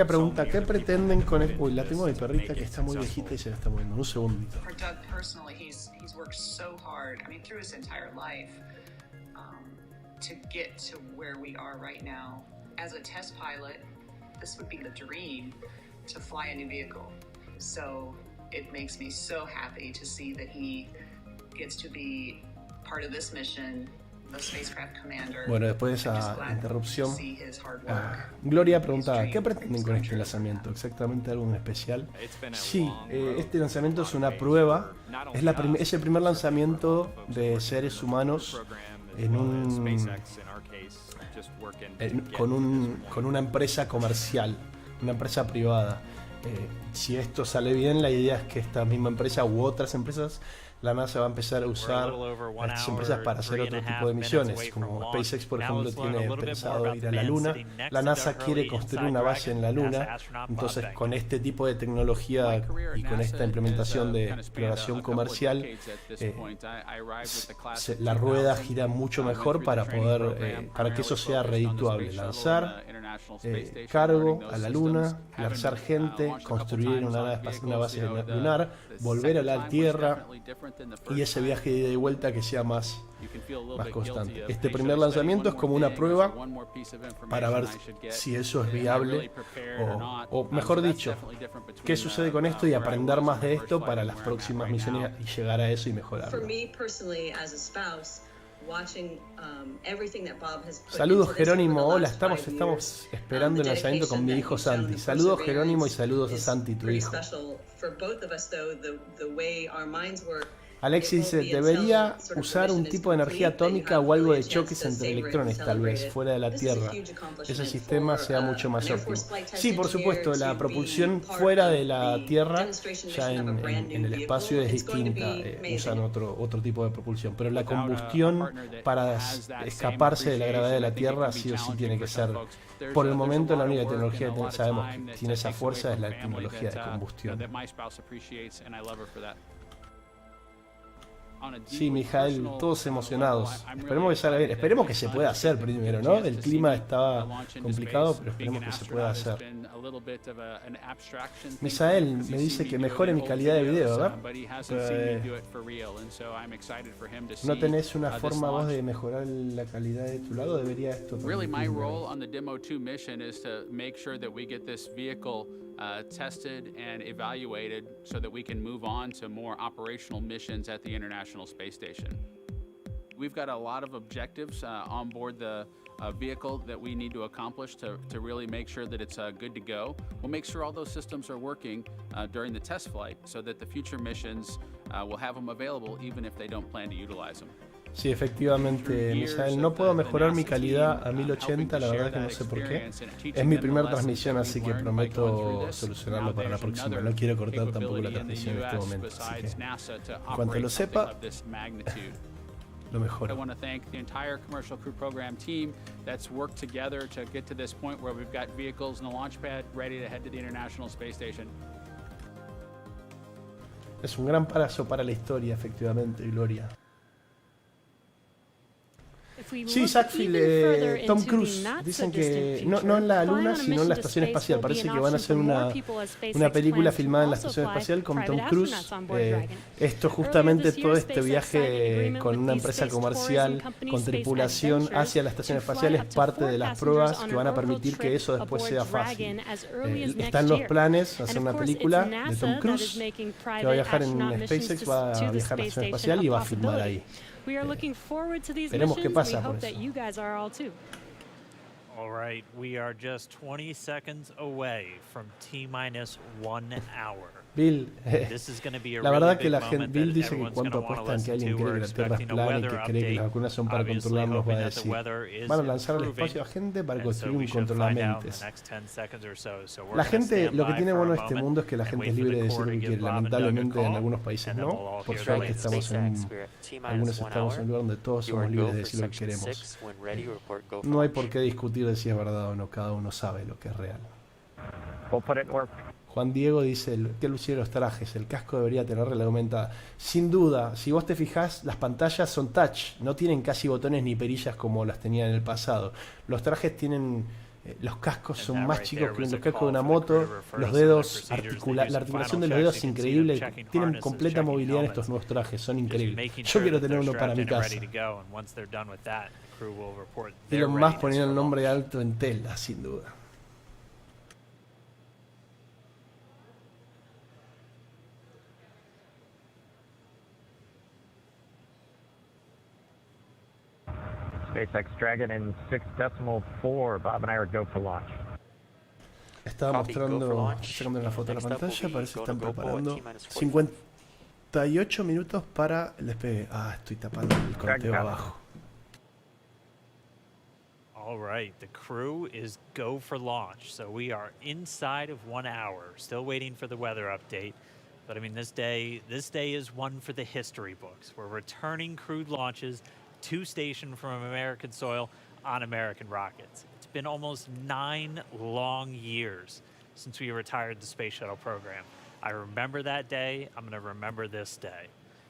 pregunta, ¿qué pretenden con el... Uy, la tengo mi perrita que está muy viejita y se la está moviendo. Un segundito. To get to where we are right now. As a test pilot, this would be the dream to fly a new vehicle. So it makes me so happy to see that he gets to be part of this mission, the spacecraft commander. Bueno, después de esa interrupción, Gloria preguntaba, ¿qué pretenden con este lanzamiento? ¿Exactamente algo en especial? Sí, este lanzamiento es una prueba, es el primer lanzamiento de seres humanos con una empresa comercial, una empresa privada. Si esto sale bien, la idea es que esta misma empresa u otras empresas, la NASA va a empezar a usar a estas empresas para hacer otro tipo de misiones, como SpaceX, por ejemplo, tiene pensado ir a la Luna. La NASA quiere construir una base en la Luna, entonces con este tipo de tecnología y con esta implementación de exploración comercial, la rueda gira mucho mejor para que eso sea redituable. Lanzar cargo a la Luna, lanzar gente, construir una base lunar, volver a la Tierra, y ese viaje de ida y vuelta que sea más constante. Este primer lanzamiento es como una prueba para ver si eso es viable o mejor dicho, qué sucede con esto y aprender más de esto para las próximas misiones y llegar a eso y mejorarlo. Saludos Jerónimo, hola, estamos esperando el lanzamiento con mi hijo Santi. Saludos Jerónimo y saludos a Santi, tu hijo. Alexis dice, debería usar un tipo de energía atómica o algo de choques entre electrones, tal vez, fuera de la Tierra. Ese sistema sea mucho más óptimo. Sí, por supuesto, la propulsión fuera de la Tierra, ya en el espacio es distinta, usan otro tipo de propulsión. Pero la combustión para escaparse de la gravedad de la Tierra sí o sí tiene que ser. Por el momento la única tecnología que sabemos que tiene esa fuerza es la tecnología de combustión. Sí, Mijael, todos emocionados. Esperemos que salga bien. Esperemos que se pueda hacer primero, ¿no? El clima estaba complicado, pero esperemos que se pueda hacer. Misael me dice que mejore mi calidad de video, ¿verdad? ¿No tenés una forma vos de mejorar la calidad de tu lado? Debería esto tested and evaluated so that we can move on to more operational missions at the International Space Station. We've got a lot of objectives on board the vehicle that we need to accomplish to really make sure that it's good to go. We'll make sure all those systems are working during the test flight so that the future missions will have them available even if they don't plan to utilize them. Sí, efectivamente, Misael, no puedo mejorar mi calidad a 1080, la verdad que no sé por qué. Es mi primera transmisión, así que prometo solucionarlo para la próxima. No quiero cortar tampoco la transmisión en este momento, así que en cuanto lo sepa, lo mejoro. I want to thank the entire commercial crew program team that's worked together to get to this point where we've got vehicles in the launch pad ready to head to the International Space Station. Es un gran paso para la historia, efectivamente, Gloria. Sí, Sackfield, Tom Cruise, dicen que no en la Luna, sino en la Estación Espacial. Parece que van a hacer una película filmada en la Estación Espacial con Tom Cruise. Esto justamente, todo este viaje con una empresa comercial, con tripulación hacia la Estación Espacial, es parte de las pruebas que van a permitir que eso después sea fácil. Están los planes, hacer una película de Tom Cruise, que va a viajar en SpaceX, va a viajar a la Estación Espacial y va a filmar ahí. We are looking forward to these Veremos missions. qué pasa We por hope eso. that you guys are all too. All right, we are just 20 seconds away from T-minus 1 hour. Bill, la verdad que la gente, Bill dice que cuando apuestan que alguien cree que la Tierra es plana y que cree que las vacunas son para controlarnos, va a decir, van a lanzar al espacio a gente para construir un controlamentes. La gente, lo que tiene bueno este mundo es que la gente es libre de decir lo que quiere. Lamentablemente en algunos países no. Por suerte estamos algunos estamos en un lugar donde todos somos libres de decir lo que queremos. No hay por qué discutir de si es verdad o no, cada uno sabe lo que es real. Juan Diego dice que lucieron los trajes, el casco debería tener realidad aumentada. Sin duda, si vos te fijás, las pantallas son touch, no tienen casi botones ni perillas como las tenían en el pasado. Los trajes tienen, los cascos son más chicos que los cascos de una moto, los dedos, la articulación de los dedos es increíble, tienen completa movilidad en estos nuevos trajes, son increíbles. Yo quiero tener uno para mi casa. Elon Musk poniendo el nombre alto en tela, sin duda. SpaceX Dragon in 6.4. Bob and I are go for launch. Estaba mostrando, sacando una foto de la pantalla, parece que están preparando 58 minutos para el despegue. Ah, estoy tapando el conteo abajo. All right, the crew is go for launch. So we are inside of 1 hour, still waiting for the weather update. But I mean, this day is one for the history books. We're returning crewed launches to station from American soil on American rockets. It's been almost 9 long years since we retired the space shuttle program. I remember that day. I'm going to remember this day.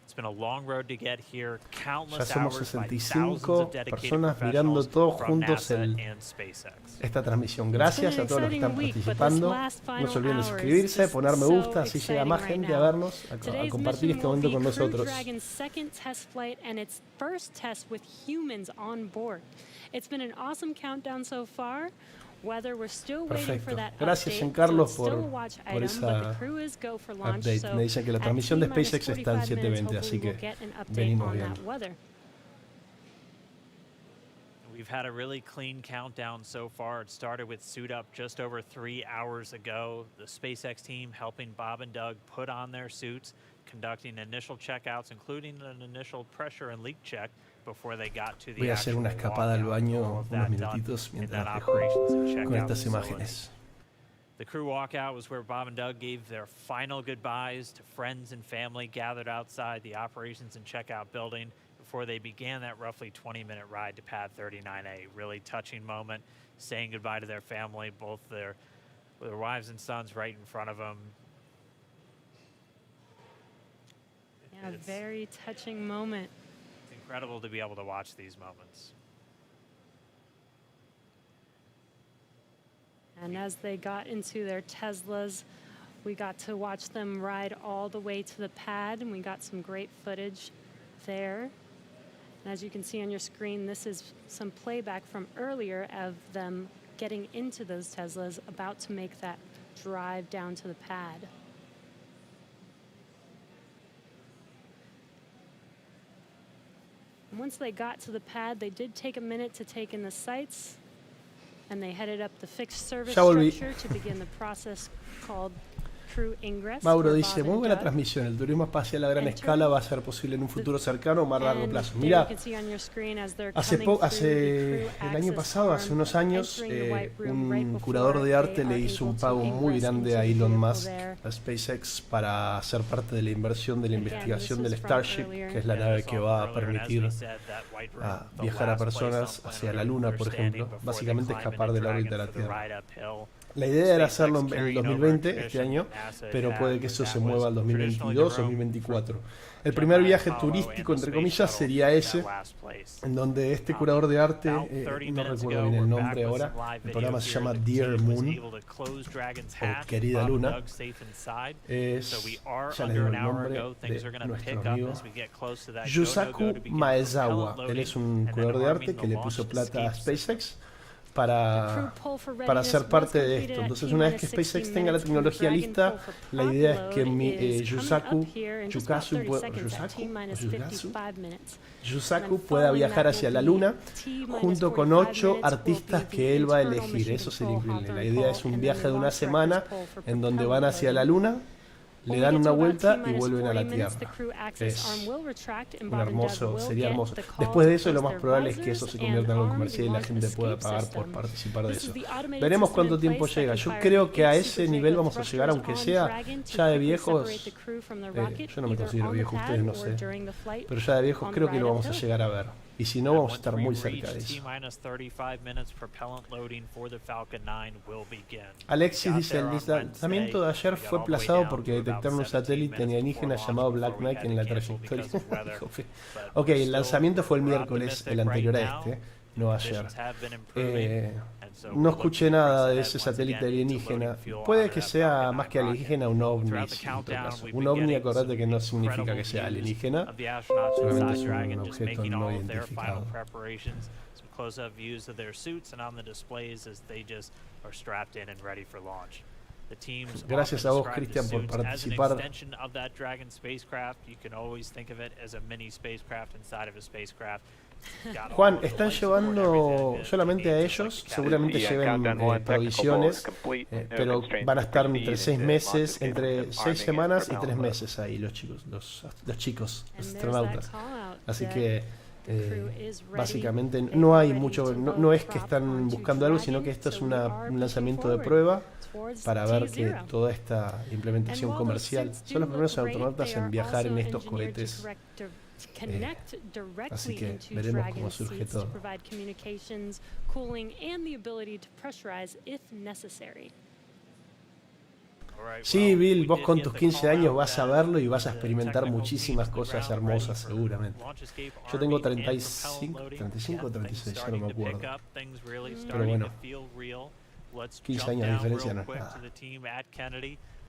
It's been a long road to get here. Ya Countless somos hours by 65 thousands of dedicated personas mirando professionals todos from juntos NASA and SpaceX. esta transmisión. Gracias a todos los que están participando. No se olviden de suscribirse, de poner me gusta, así llega más gente a vernos, a compartir este momento con nosotros. Dragon's second test flight and its first test with humans on board. It's been an awesome countdown so far. Weather, we're still waiting for that Gracias, update, Giancarlo, so it's still a watch por item, but esa the crew is go for launch, update. so Me dicen que la transmisión de SpaceX está en 7:20, así que venimos bien. We've had a really clean countdown so far. It started with suit up just over 3 hours ago. The SpaceX team helping Bob and Doug put on their suits, conducting initial checkouts, including an initial pressure and leak check before they got to the Voy a hacer una escapada al baño unos minutitos mientras dejo con estas imágenes. The crew walkout was where Bob and Doug gave their final goodbyes to friends and family gathered outside the operations and checkout building before they began that roughly 20-minute ride to pad 39A. Really touching moment, saying goodbye to their family, both their wives and sons right in front of them. Yeah, a very touching moment. It's incredible to be able to watch these moments. And as they got into their Teslas, we got to watch them ride all the way to the pad, and we got some great footage there. And as you can see on your screen, this is some playback from earlier of them getting into those Teslas, about to make that drive down to the pad. And once they got to the pad, they did take a minute to take in the sights, and they headed up the fixed service structure to begin the process called Crew Ingress. Mauro dice, muy buena transmisión, el turismo espacial a gran escala va a ser posible en un futuro cercano o más largo plazo. Mira, el año pasado, hace unos años, un curador de arte le hizo un pago muy grande a Elon Musk, a SpaceX, para ser parte de la inversión de la investigación del Starship, que es la nave que va a permitir viajar a personas hacia la Luna, por ejemplo, básicamente escapar de la órbita de la Tierra. La idea era hacerlo en el 2020, este año, pero puede que eso se mueva al 2022 o 2024. El primer viaje turístico, entre comillas, sería ese, en donde este curador de arte, no recuerdo bien el nombre ahora, el programa se llama Dear Moon, o Querida Luna, es, ya les digo el nombre de nuestro amigo Yusaku Maezawa. Él es un curador de arte que le puso plata a SpaceX para ser parte de esto. Entonces, una vez que SpaceX tenga la tecnología lista, la idea es que Yusaku pueda viajar hacia la Luna junto con 8 artistas que él va a elegir. Eso sería increíble. La idea es un viaje de una semana en donde van hacia la Luna, le dan una vuelta y vuelven a la Tierra. Es un hermoso, sería hermoso. Después de eso, lo más probable es que eso se convierta en algo comercial y la gente pueda pagar por participar de eso. Veremos cuánto tiempo llega. Yo creo que a ese nivel vamos a llegar, aunque sea ya de viejos. Yo no me considero viejo, ustedes no sé. Pero ya de viejos creo que lo vamos a llegar a ver. Y si no, vamos a estar muy cerca de eso. Alexis dice, el lanzamiento de ayer fue aplazado porque detectaron un satélite alienígena llamado Black Knight en la trayectoria. Ok, el lanzamiento fue el miércoles, el anterior a este, no ayer. No escuché nada de ese satélite alienígena. Puede que sea más que alienígena un ovni. Un ovni, acordate que no significa que sea alienígena, solamente es un objeto no identificado. Gracias a vos, Cristian, por participar. Juan, están llevando solamente a ellos, seguramente lleven provisiones, pero van a estar entre 6 meses, entre 6 semanas y 3 meses ahí los chicos, los astronautas. Así que básicamente no hay mucho, no es que están buscando algo, sino que esto es un lanzamiento de prueba para ver que toda esta implementación comercial son los primeros astronautas en viajar en estos cohetes. Así que veremos cómo surge todo. Sí, Bill, vos con tus 15 años vas a verlo y vas a experimentar muchísimas cosas hermosas, seguramente. Yo tengo 35 o 36, ya no me acuerdo. Pero bueno, 15 años de diferencia no es nada.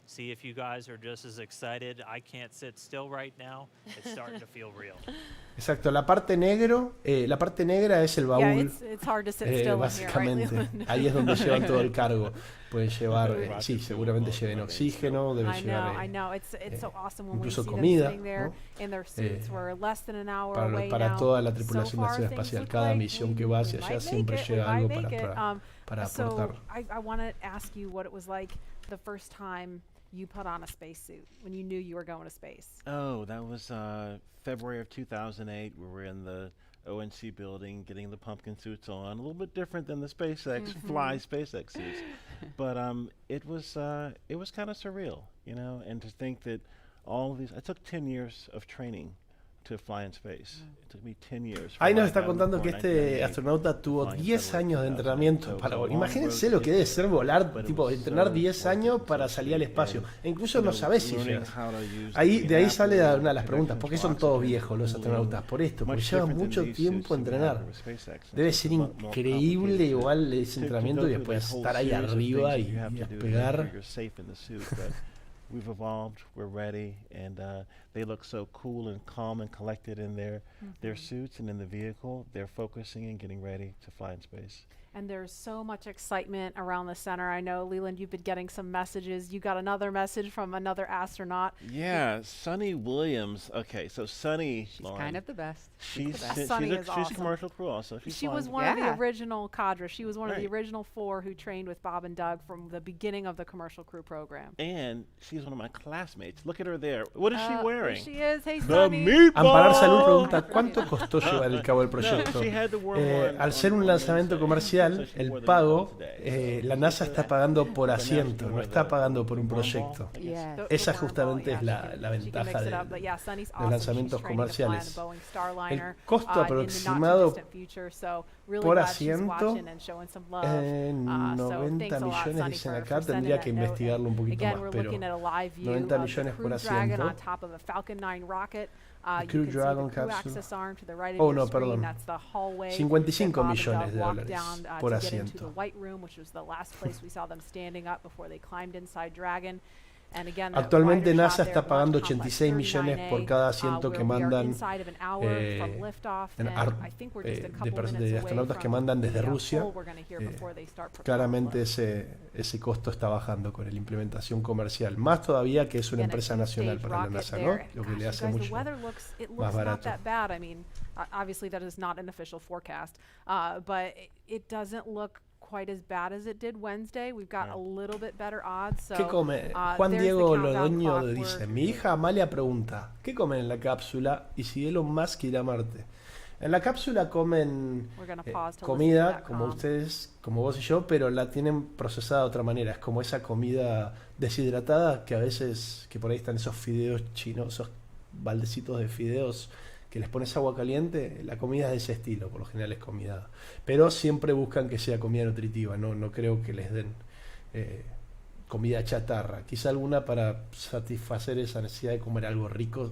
See if you guys are just as excited. I can't sit still right now. It's starting to feel real. Exacto, la parte negra es el baúl. Yeah, it's hard to sit still básicamente. In here, right, ahí es donde llevan todo el cargo. Pueden llevar, sí, seguramente lleven oxígeno, deben llevar incluso comida, ¿no? Para toda la tripulación de la estación espacial. Cada misión que va hacia allá siempre lleva algo para aportar. I want to ask you what it was like the first time you put on a spacesuit when you knew you were going to space. Oh, that was February of 2008. We were in the ONC building getting the pumpkin suits on. A little bit different than the SpaceX fly SpaceX suits, but it was kind of surreal, you know. And to think that all of these, it took 10 years of training to fly in space. It took me 10 years. Ahí nos está contando que este astronauta tuvo 10 años de entrenamiento para volar. Imagínense lo que debe ser volar, tipo entrenar 10 años para salir al espacio. E incluso no sabés si llegas. De ahí sale una de las preguntas, ¿por qué son todos viejos los astronautas? Por esto, porque llevan mucho tiempo a entrenar. Debe ser increíble igual ese entrenamiento y después estar ahí arriba y despegar. We've evolved, we're ready, and they look so cool and calm and collected in their suits and in the vehicle. They're focusing and getting ready to fly in space. And there's so much excitement around the center. I know, Leland, you've been getting some messages. You got another message from another astronaut. Yeah, Sunny Williams. Okay, so Sunny, she's Lauren, kind of the best. She's Sunny is awesome. She's a commercial crew also. She was one of the original cadre. She was one of the original 4 who trained with Bob and Doug from the beginning of the commercial crew program. And she's one of my classmates. Look at her there. What is she wearing? There she is. Hey, the Sunny. Amparar Salud pregunta, ¿cuánto costó llevar a cabo el proyecto? Al ser un lanzamiento comercial, el pago, la NASA está pagando por asiento, no está pagando por un proyecto. Esa justamente es la ventaja de los lanzamientos comerciales. El costo aproximado por asiento, 90 millones dicen acá, tendría que investigarlo un poquito más, pero 90 millones por asiento. Crew Dragon Capsule. Oh, no, perdón. 55 millones de dólares por asiento. Actualmente NASA está pagando 86 millones por cada asiento que mandan de astronautas que mandan desde Rusia. Claramente ese costo está bajando con la implementación comercial. Más todavía que es una empresa nacional para la NASA, ¿no? Lo que le hace mucho más barato. Obviously that is not an official forecast, but it doesn't look quite as bad as it did Wednesday. We've got a little bit better odds. So, ¿qué come? Juan Diego Lodoño dice, mi hija Amalia pregunta, ¿qué comen en la cápsula y si Elon Musk irá a Marte? En la cápsula comen comida, como ustedes, como vos y yo, pero la tienen procesada de otra manera. Es como esa comida deshidratada que a veces, que por ahí están esos fideos chinos, esos baldecitos de fideos que les pones agua caliente, la comida es de ese estilo, por lo general es comida. Pero siempre buscan que sea comida nutritiva, no creo que les den comida chatarra. Quizá alguna para satisfacer esa necesidad de comer algo rico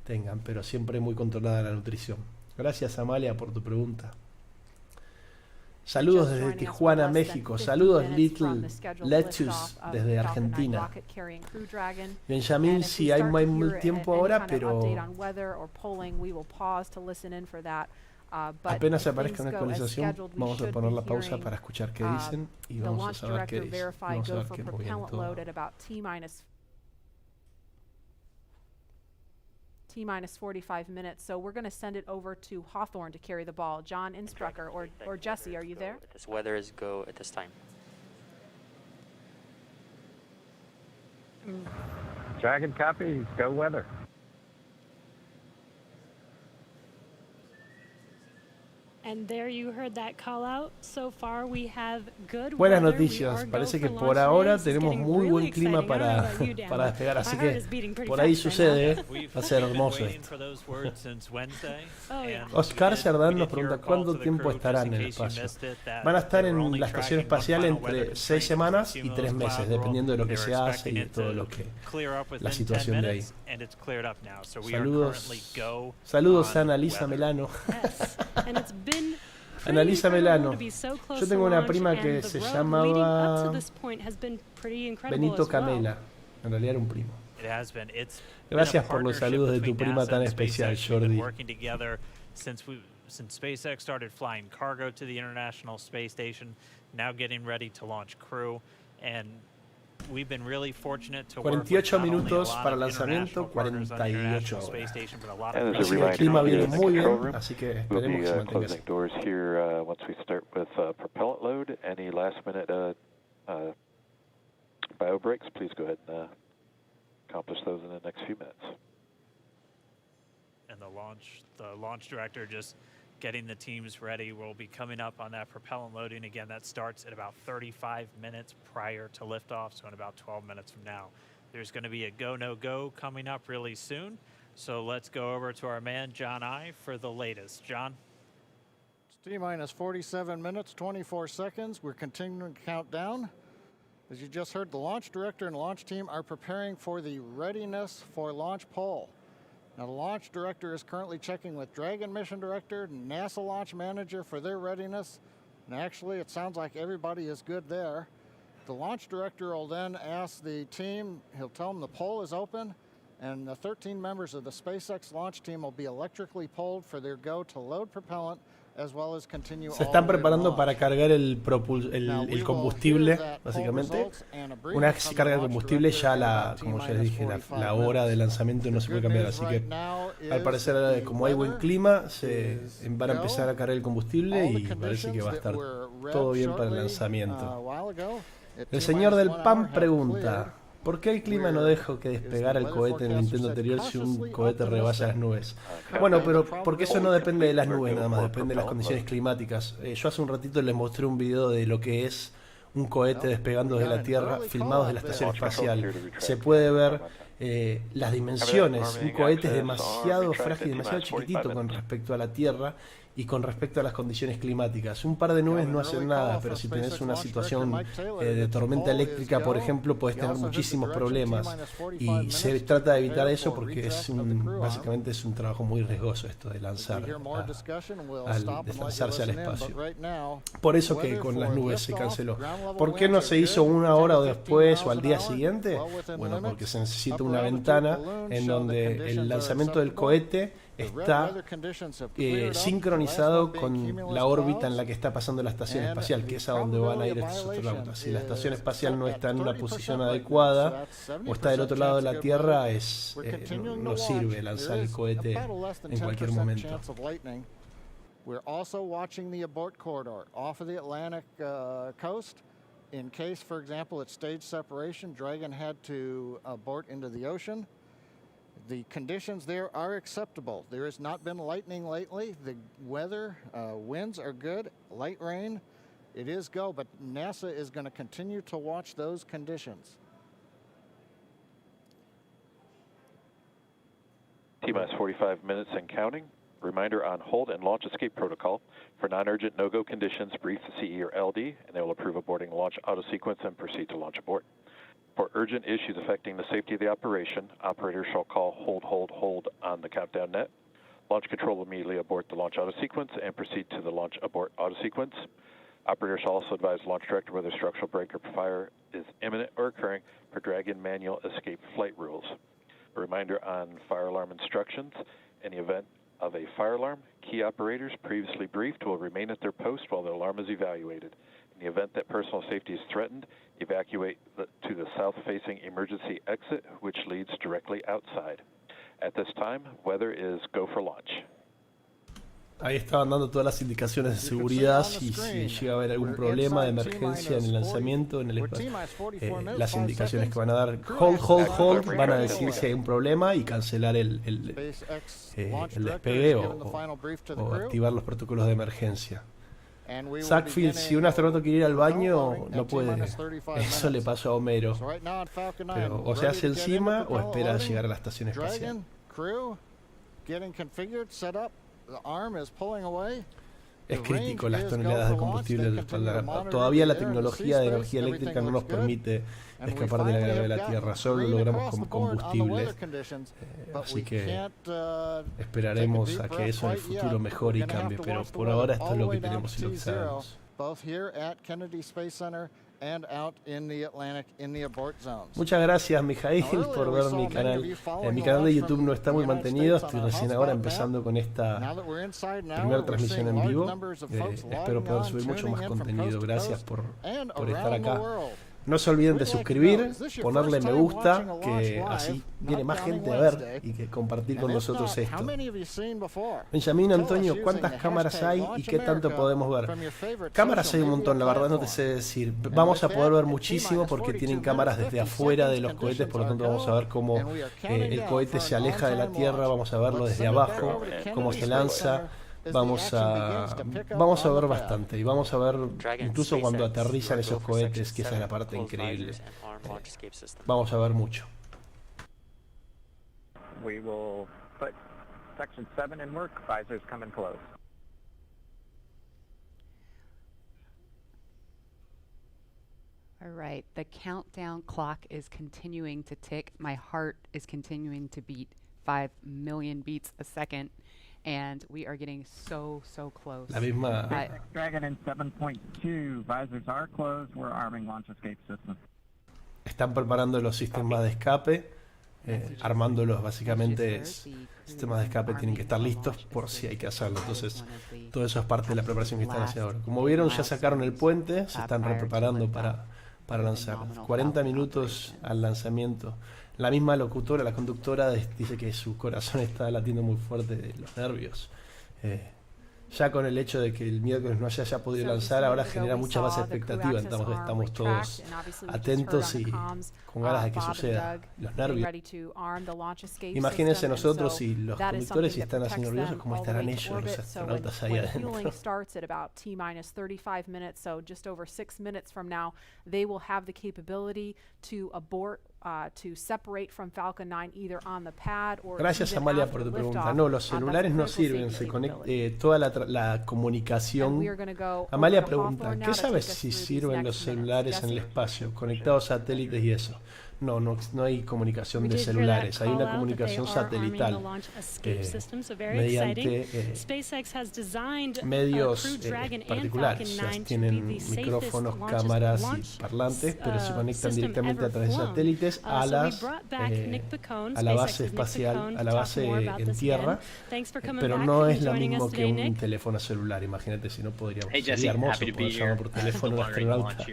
tengan, pero siempre muy controlada la nutrición. Gracias, Amalia, por tu pregunta. Saludos desde Tijuana, México. Saludos, Little Lettuce, desde Argentina. Benjamín, sí, hay mal tiempo ahora, pero apenas aparezca una actualización, vamos a poner la pausa para escuchar qué dicen y vamos a saber qué dicen. Vamos a ver qué movimiento. T-minus 45 minutes, so we're going to send it over to Hawthorne to carry the ball. John Instrucker or Jesse, are you there? This weather is go at this time. Dragon copy, go weather. And there you heard that call out. So far we have good Buenas weather. noticias, parece que por ahora tenemos muy buen clima para despegar, así que por ahí sucede, va a ser hermoso esto. Oscar Cerdán nos pregunta cuánto tiempo estarán en el espacio. Van a estar en la estación espacial entre 6 semanas y 3 meses, dependiendo de lo que se hace y de todo lo que la situación de ahí. Saludos a Annalisa Melano. Annalisa Melano. Yo tengo una prima que se llamaba Benito Camela. En realidad era un primo. Gracias por los saludos de tu prima tan especial, Jordi. Since SpaceX started flying cargo to the International Space Station, now getting ready to launch crew, and we've been really fortunate to work with 48 minutos para el lanzamiento, 48 horas. Así que el clima viene muy bien, así que esperemos que se mantenga así. Doors here once we start with propellant load. Any last minute bio breaks, please go ahead and accomplish those in the next few minutes. And the launch director just getting the teams ready. We'll be coming up on that propellant loading. Again, that starts at about 35 minutes prior to liftoff, so in about 12 minutes from now. There's going to be a go, no go coming up really soon. So let's go over to our man, John I, for the latest. John? It's T-minus 47 minutes, 24 seconds. We're continuing to count down. As you just heard, the launch director and launch team are preparing for the readiness for launch poll. Now, the launch director is currently checking with Dragon mission director, NASA launch manager for their readiness. And actually, it sounds like everybody is good there. The launch director will then ask the team, he'll tell them the poll is open, and the 13 members of the SpaceX launch team will be electrically polled for their go to load propellant, as well as continue. Se están preparando para cargar el combustible, básicamente. Una vez que se carga el combustible, ya como ya les dije, la hora de lanzamiento no se puede cambiar. Así que, al parecer, como hay buen clima, se van a empezar a cargar el combustible y parece que va a estar todo bien para el lanzamiento. El señor del PAN pregunta: ¿por qué el clima no dejó que despegara el cohete en el intento anterior si un cohete rebasa las nubes? Bueno, pero porque eso no depende de las nubes nada más, depende de las condiciones climáticas. Yo hace un ratito les mostré un video de lo que es un cohete despegando desde la Tierra, filmado desde la estación espacial. Se puede ver las dimensiones. Un cohete es demasiado frágil, demasiado chiquitito con respecto a la Tierra y con respecto a las condiciones climáticas. Un par de nubes no hacen nada, pero si tenés una situación de tormenta eléctrica, por ejemplo, podés tener muchísimos problemas. Y se trata de evitar eso porque básicamente es un trabajo muy riesgoso esto de lanzarse al espacio. Por eso que con las nubes se canceló. ¿Por qué no se hizo una hora o después o al día siguiente? Bueno, porque se necesita una ventana en donde el lanzamiento del cohete está sincronizado con la órbita en la que está pasando la estación espacial, que es a donde van a ir estos astronautas. Si la estación espacial no está en una posición adecuada o está del otro lado de la Tierra, no sirve lanzar el cohete en cualquier momento. We're also watching the abort corridor off of the Atlantic coast. In case, for example, at stage separation, Dragon had to abort into the ocean. The conditions there are acceptable. There has not been lightning lately. The weather, winds are good. Light rain, it is go, but NASA is going to continue to watch those conditions. T-minus 45 minutes and counting. Reminder on hold and launch escape protocol. For non-urgent no-go conditions, brief the CE or LD, and they will approve aborting launch auto sequence and proceed to launch abort. For urgent issues affecting the safety of the operation, operators shall call hold on the countdown net. Launch control will immediately abort the launch auto sequence and proceed to the launch abort auto sequence. Operators shall also advise launch director whether structural break or fire is imminent or occurring per Dragon manual escape flight rules. A reminder on fire alarm instructions. In the event of a fire alarm, key operators previously briefed will remain at their post while the alarm is evaluated. In the event that personal safety is threatened, evacuate to the south-facing emergency exit, which leads directly outside. At this time, weather is go for launch. Ahí estaban dando todas las indicaciones de seguridad y si llega a haber algún problema de emergencia en el lanzamiento, en el espacio, las indicaciones que van a dar, hold, van a decir si hay un problema y cancelar el despegue o activar los protocolos de emergencia. Sackfield, si un astronauta quiere ir al baño, no puede. Eso le pasó a Homero. Pero o se hace encima o espera a llegar a la estación espacial. Es crítico las toneladas de combustible del espaldar. Todavía la tecnología de energía eléctrica no nos permite escapar de la gravedad de la Tierra, solo lo logramos con combustible. Así que esperaremos a que eso en el futuro mejore y cambie, pero por ahora esto es lo que tenemos y lo que sabemos. Muchas gracias, Mijail, por ver mi canal. Mi canal de YouTube no está muy mantenido, estoy recién ahora empezando con esta primera transmisión en vivo. Espero poder subir mucho más contenido. Gracias por estar acá. No se olviden de suscribir, ponerle me gusta, que así viene más gente a ver y que compartir con nosotros esto. Benjamín, Antonio, ¿cuántas cámaras hay y qué tanto podemos ver? Cámaras hay un montón, la verdad no te sé decir. Vamos a poder ver muchísimo porque tienen cámaras desde afuera de los cohetes, por lo tanto vamos a ver cómo el cohete se aleja de la Tierra, vamos a verlo desde abajo, cómo se lanza. Vamos a ver bastante y vamos a ver incluso cuando aterrizan esos cohetes, que esa es la parte increíble. Vamos a ver mucho. We will put section 7 in work, visors coming close. All right, the countdown clock is continuing to tick. My heart is continuing to beat 5 million beats a second. And we are getting so close. La misma. Dragon in 7.2, visors are closed. We're arming launch escape system. Están preparando los sistemas de escape, armándolos básicamente. Sistemas de escape tienen que estar listos por si hay que hacerlo. Entonces, todo eso es parte de la preparación que están haciendo ahora. Como vieron, ya sacaron el puente, se están preparando para lanzar. 40 minutos al lanzamiento. La misma locutora, la conductora, dice que su corazón está latiendo muy fuerte de los nervios. Ya con el hecho de que el miércoles no haya podido lanzar, ahora genera mucha más expectativa. Entonces estamos todos atentos y con ganas de que suceda. Los nervios. Imagínense nosotros y los conductores, si están así nerviosos, ¿cómo estarán ellos, los astronautas ahí adentro? Gracias, Amalia, por tu pregunta. No, los celulares no sirven, se conecta toda la comunicación. Amalia pregunta, ¿qué sabes si sirven los celulares en el espacio, conectados a satélites y eso? No hay comunicación de celulares, hay una comunicación satelital mediante medios particulares. Ya tienen micrófonos, cámaras y parlantes, pero se conectan directamente a través de satélites a la base espacial, a la base en tierra, pero no es lo mismo que un teléfono celular. Imagínate si no podríamos. Sería hermoso poder llamar por teléfono a un astronauta,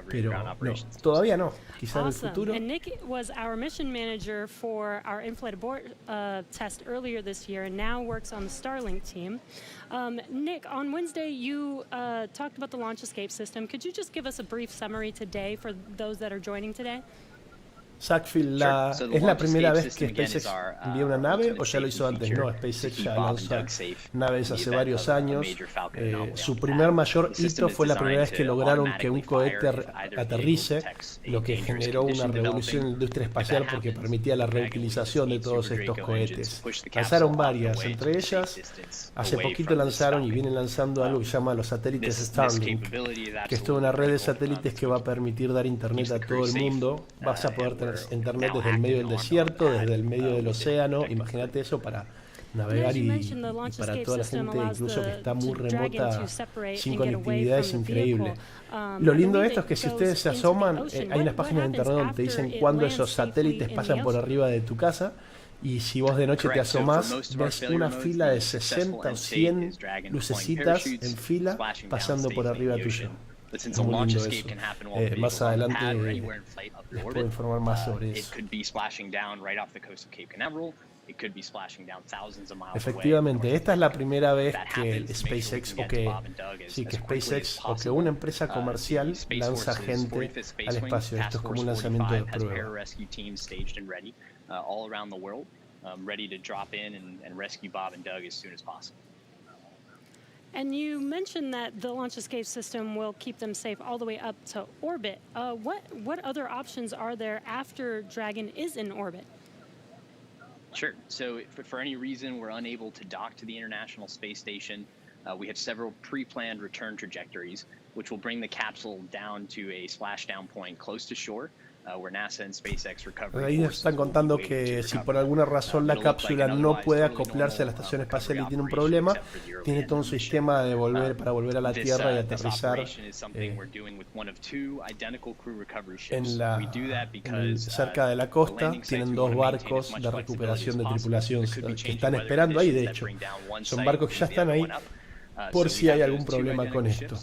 pero no, todavía no, quizá en el futuro. And Nick was our mission manager for our in-flight abort test earlier this year and now works on the Starlink team. Nick, on Wednesday you talked about the launch escape system. Could you just give us a brief summary today for those that are joining today? Sackfield, ¿es la primera vez que SpaceX envía una nave o ya lo hizo antes? No, SpaceX ya lanzó naves hace varios años. Su primer mayor hito fue la primera vez que lograron que un cohete aterrice, lo que generó una revolución en la industria espacial porque permitía la reutilización de todos estos cohetes. Lanzaron varias, entre ellas, hace poquito lanzaron y vienen lanzando algo que se llama los satélites Starlink, que es toda una red de satélites que va a permitir dar internet a todo el mundo. Vas a poder tener internet desde el medio del desierto, desde el medio del océano. Imagínate eso para navegar y para toda la gente incluso que está muy remota sin conectividad. Es increíble. Lo lindo de esto es que si ustedes se asoman, hay unas páginas de internet donde te dicen cuándo esos satélites pasan por arriba de tu casa. Y si vos de noche te asomás, ves una fila de 60 o 100 lucecitas en fila pasando por arriba tuyo. Es muy lindo eso. Más adelante les puedo informar más sobre eso. Efectivamente, esta es la primera vez que SpaceX o que una empresa comercial lanza gente al espacio. Esto es como un lanzamiento de prueba. Ready to drop in and rescue Bob and Doug as soon as possible. And you mentioned that the launch escape system will keep them safe all the way up to orbit. What other options are there after Dragon is in orbit? Sure. So if for any reason we're unable to dock to the International Space Station, we have several pre-planned return trajectories, which will bring the capsule down to a splashdown point close to shore. Where NASA and SpaceX recovery Ahí nos están contando que si por alguna razón la cápsula no puede acoplarse a la estación espacial y tiene un problema, tiene todo un sistema de para volver a la Tierra y aterrizar cerca de la costa. Tienen 2 barcos de recuperación de tripulación que están esperando ahí, de hecho. Son barcos que ya están ahí por si hay algún problema con esto.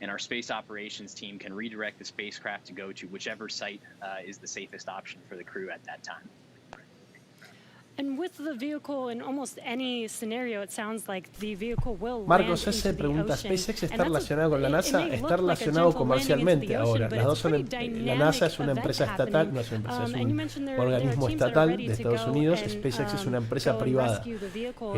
And our space operations team can redirect the spacecraft to go to whichever site is the safest option for the crew at that time. And with the vehicle, in almost any scenario, it sounds like the vehicle will Marcos land S. into pregunta, the ocean. ¿SpaceX está relacionado con la NASA? Está relacionado comercialmente ahora. Las dos son la NASA es una empresa estatal, no es una empresa, es un organismo estatal de Estados Unidos. SpaceX es una empresa privada.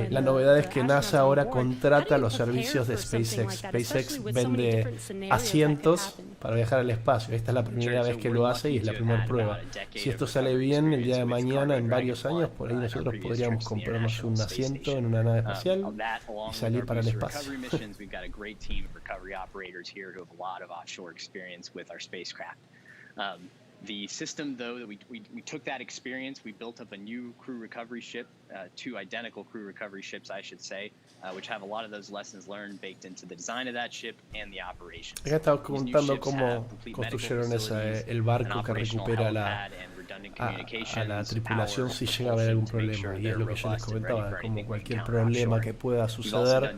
La novedad es que NASA ahora contrata los servicios de SpaceX. SpaceX vende asientos para viajar al espacio. Esta es la primera vez que lo hace y es la primera prueba. Si esto sale bien el día de mañana, en varios años, por ahí nosotros podríamos comprarnos un asiento en una nave espacial y salir para el espacio. The system, though, that we took that experience, we built up a new crew recovery ship, 2 identical crew recovery ships, I should say, which have a lot of those lessons learned baked into the design of that ship and the operations. Acá estaba contando cómo construyeron el barco que recupera a la tripulación si llega a haber algún problema, y es lo que yo les comentaba, como cualquier problema que pueda suceder.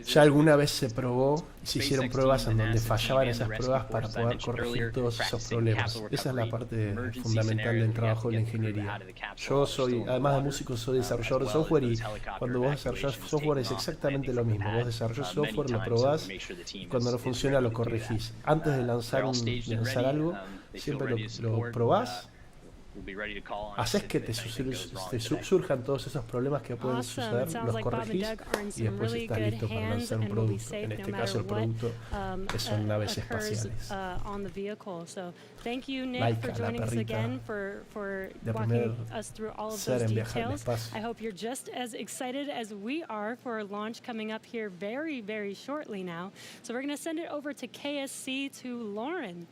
Ya alguna vez se probó, se hicieron pruebas en donde fallaban esas pruebas para poder corregir todos esos problemas. Esa es la parte fundamental del trabajo de la ingeniería. Yo soy, además de músico, soy desarrollador de software, y cuando vos desarrollas software es exactamente lo mismo. Vos desarrollas software, lo probás, y cuando no funciona lo corregís. Antes de lanzar algo, siempre lo probás, haces que te surjan todos esos problemas que pueden suceder, los corregís y después estás listo para lanzar un producto. En este caso el producto son naves espaciales. Laika, la perrita de primer ser en viajar al espacio. I hope you're just as excited as we are for a launch coming up here very, very shortly now. So we're going to send it over to KSC to Lauren.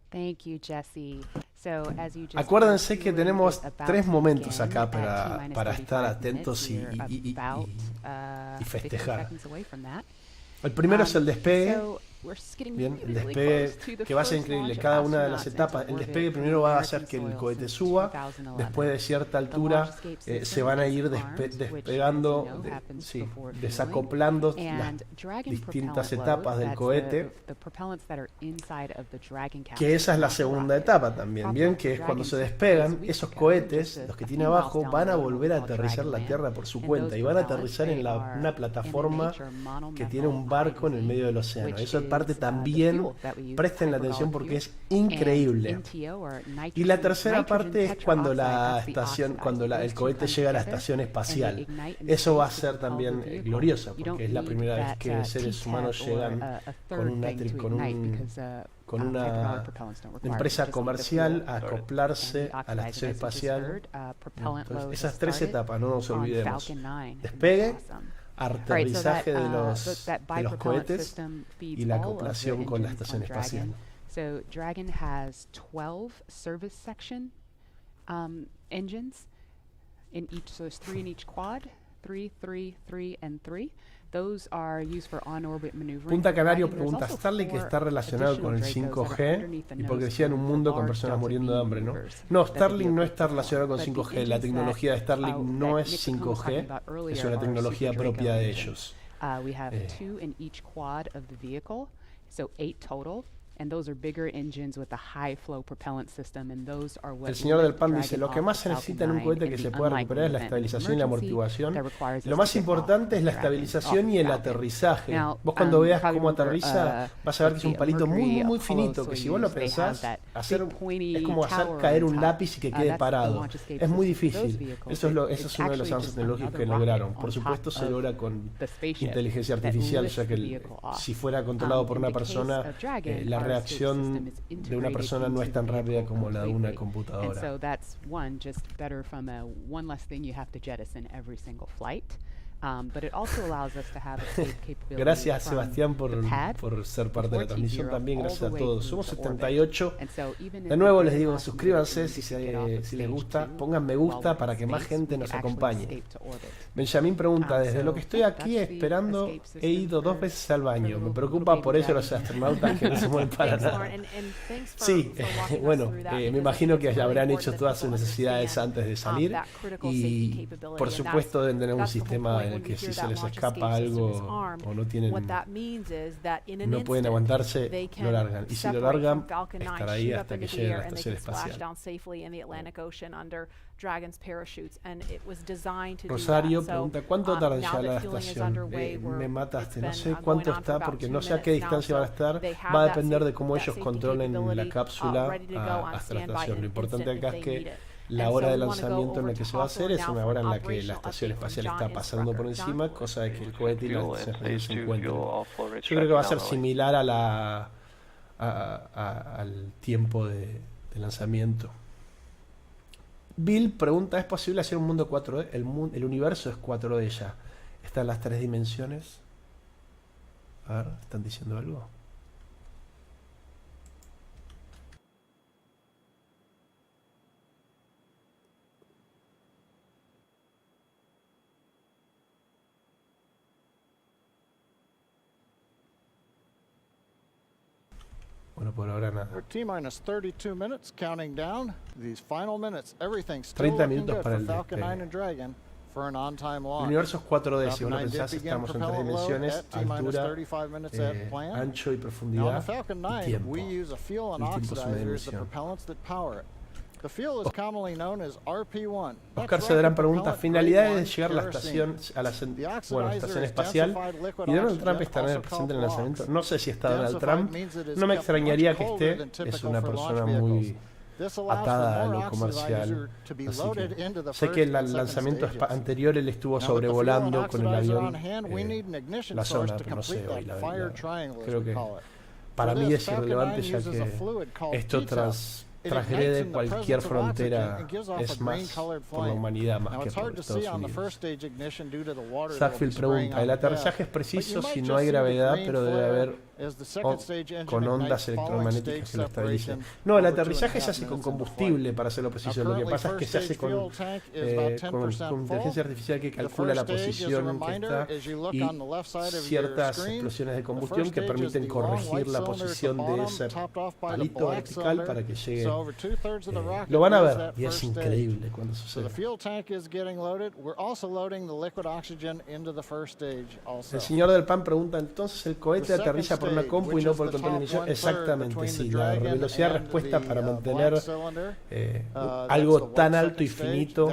Thank you, Jesse. So, as you just Acuérdense que tenemos 3 momentos acá para estar atentos y festejar. El primero es el despegue. Bien, el despegue que va a ser increíble. Cada una de las etapas, el despegue primero va a hacer que el cohete suba. Después de cierta altura se van a ir despegando, desacoplando las distintas etapas del cohete. Que esa es la segunda etapa también, bien, que es cuando se despegan esos cohetes, los que tiene abajo, van a volver a aterrizar la Tierra por su cuenta y van a aterrizar en una plataforma que tiene un barco en el medio del océano. Eso parte también, presten la atención porque es increíble. Y la tercera parte es cuando el cohete llega a la estación espacial. Eso va a ser también glorioso, porque es la primera vez que seres humanos llegan con una empresa comercial a acoplarse a la estación espacial. Entonces, esas 3 etapas, no nos olvidemos: despegue, aterrizaje de los cohetes y la acoplación con la estación espacial. So Dragon has 12 service section engines in each, so there's 3 in each quad, 3, 3, 3, and 3. Those are used for on-orbit maneuvering. Punta Canario pregunta, ¿Starlink está relacionado con el 5G? Y porque decía en un mundo con personas muriendo de hambre, ¿no? No, Starlink no está relacionado con 5G. La tecnología de Starlink no es 5G, es una tecnología propia de ellos. We have 2 in each quad of the vehicle, so 8 total. El señor del pan dice, lo que más se necesita en un cohete que se pueda recuperar es la estabilización y la amortiguación. Lo más importante es la estabilización y el aterrizaje. Vos cuando veas cómo aterriza, vas a ver que es un palito muy, muy finito, que si vos lo pensás, es como hacer caer un lápiz y que quede parado. Es muy difícil. Eso es uno de los avances tecnológicos que lograron. Por supuesto, se logra con inteligencia artificial, ya que si fuera controlado por una persona, la reacción de una persona no es tan rápida como la de una computadora. Gracias, Sebastián, por ser parte de la transmisión también. Gracias a todos. Somos 78. De nuevo les digo, suscríbanse si les gusta. Pongan me gusta para que más gente nos acompañe. Benjamín pregunta, desde lo que estoy aquí esperando, he ido 2 veces al baño. Me preocupa por eso los astronautas que no se mueven para nada. Sí, bueno, me imagino que ya habrán hecho todas sus necesidades antes de salir. Y por supuesto deben tener un sistema en el que si se les escapa algo o no tienen, no pueden aguantarse, lo largan. Y si lo largan, estará ahí hasta que llegue a la estación espacial. Rosario pregunta, ¿cuánto tarda en llegar a la estación? Me mataste, no sé cuánto está porque no sé a qué distancia van a estar. Va a depender de cómo ellos controlen la cápsula hasta la estación. Lo importante acá es que la hora de lanzamiento en la que se va a hacer es una hora en la que la estación espacial está pasando por encima, cosa de que el cohete y la estación espacial se encuentren. Yo creo que va a ser similar al tiempo de lanzamiento. Bill pregunta, ¿es posible hacer un mundo 4D? El universo es 4D ya. ¿Están las 3 dimensiones? A ver, ¿están diciendo algo? Bueno, por ahora nada. 30 minutos para el despegue. El universo es 4D, si vos lo pensás, estamos en 3 dimensiones, altura, ancho y profundidad y tiempo. El tiempo es una dimensión. Oscar Cedrán pregunta, finalidades de llegar a la estación, estación espacial, y Donald Trump estará presente en el lanzamiento. No sé si está Donald Trump, no me extrañaría que esté, es una persona muy atada a lo comercial, así que sé que el lanzamiento anterior él estuvo sobrevolando con el avión la zona, pero no sé hoy la verdad. Creo que para mí es irrelevante ya que esto transgrede cualquier frontera, es más por la humanidad más que por Estados Unidos. Sackfield pregunta, ¿el aterrizaje es preciso si no hay gravedad, pero debe haber con ondas electromagnéticas que lo estabilicen? No, el aterrizaje se hace con combustible, para hacerlo preciso. Lo que pasa es que se hace con inteligencia artificial que calcula la posición que está y ciertas explosiones de combustión que permiten corregir la posición de ese palito vertical para que llegue. Lo van a ver y es increíble cuando sucede. El señor del pan pregunta, entonces el cohete aterriza por una compu y no por el control de emisión. Exactamente, sí. La velocidad de respuesta para mantener algo tan alto y finito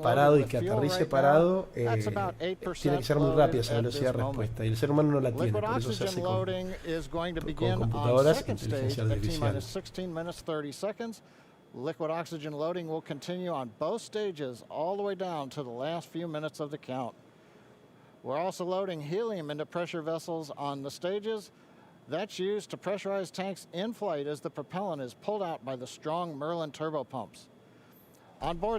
parado y que aterrice parado tiene que ser muy rápida esa velocidad de respuesta y el ser humano no la tiene, por eso se hace con computadoras e inteligencia artificial. Liquid oxygen loading will continue on both stages all the way down to the last few minutes of the count. We're also loading helium into pressure vessels on the stages. That's used to pressurize tanks in flight as the propellant is pulled out by the strong Merlin turbopumps.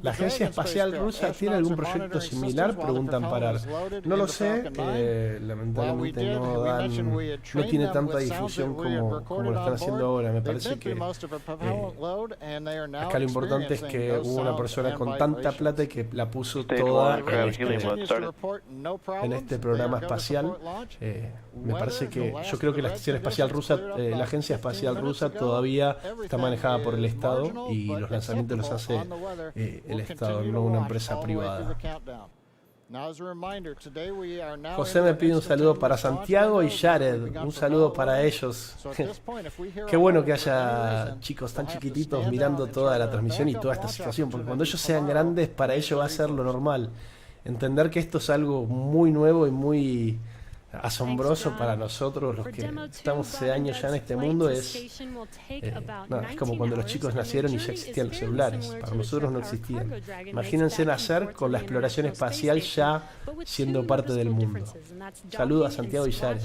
¿La agencia espacial rusa tiene algún proyecto similar? Preguntan Parar. No lo sé, lamentablemente no tiene tanta difusión como lo están haciendo ahora. Me parece que acá lo importante es que hubo una persona con tanta plata y que la puso toda en este programa espacial. Me parece que yo creo que la estación espacial rusa, la agencia espacial rusa todavía está manejada por el Estado y los lanzamientos los hace el Estado, no una empresa privada. José me pide un saludo para Santiago y Jared. Un saludo para ellos. Qué bueno que haya chicos tan chiquititos mirando toda la transmisión y toda esta situación, porque cuando ellos sean grandes, para ellos va a ser lo normal. Entender que esto es algo muy nuevo y muy asombroso para nosotros, los que estamos hace años ya en este mundo, es como cuando los chicos nacieron y ya existían los celulares. Para nosotros no existían. Imagínense nacer con la exploración espacial ya siendo parte del mundo. Saludos a Santiago y Jared.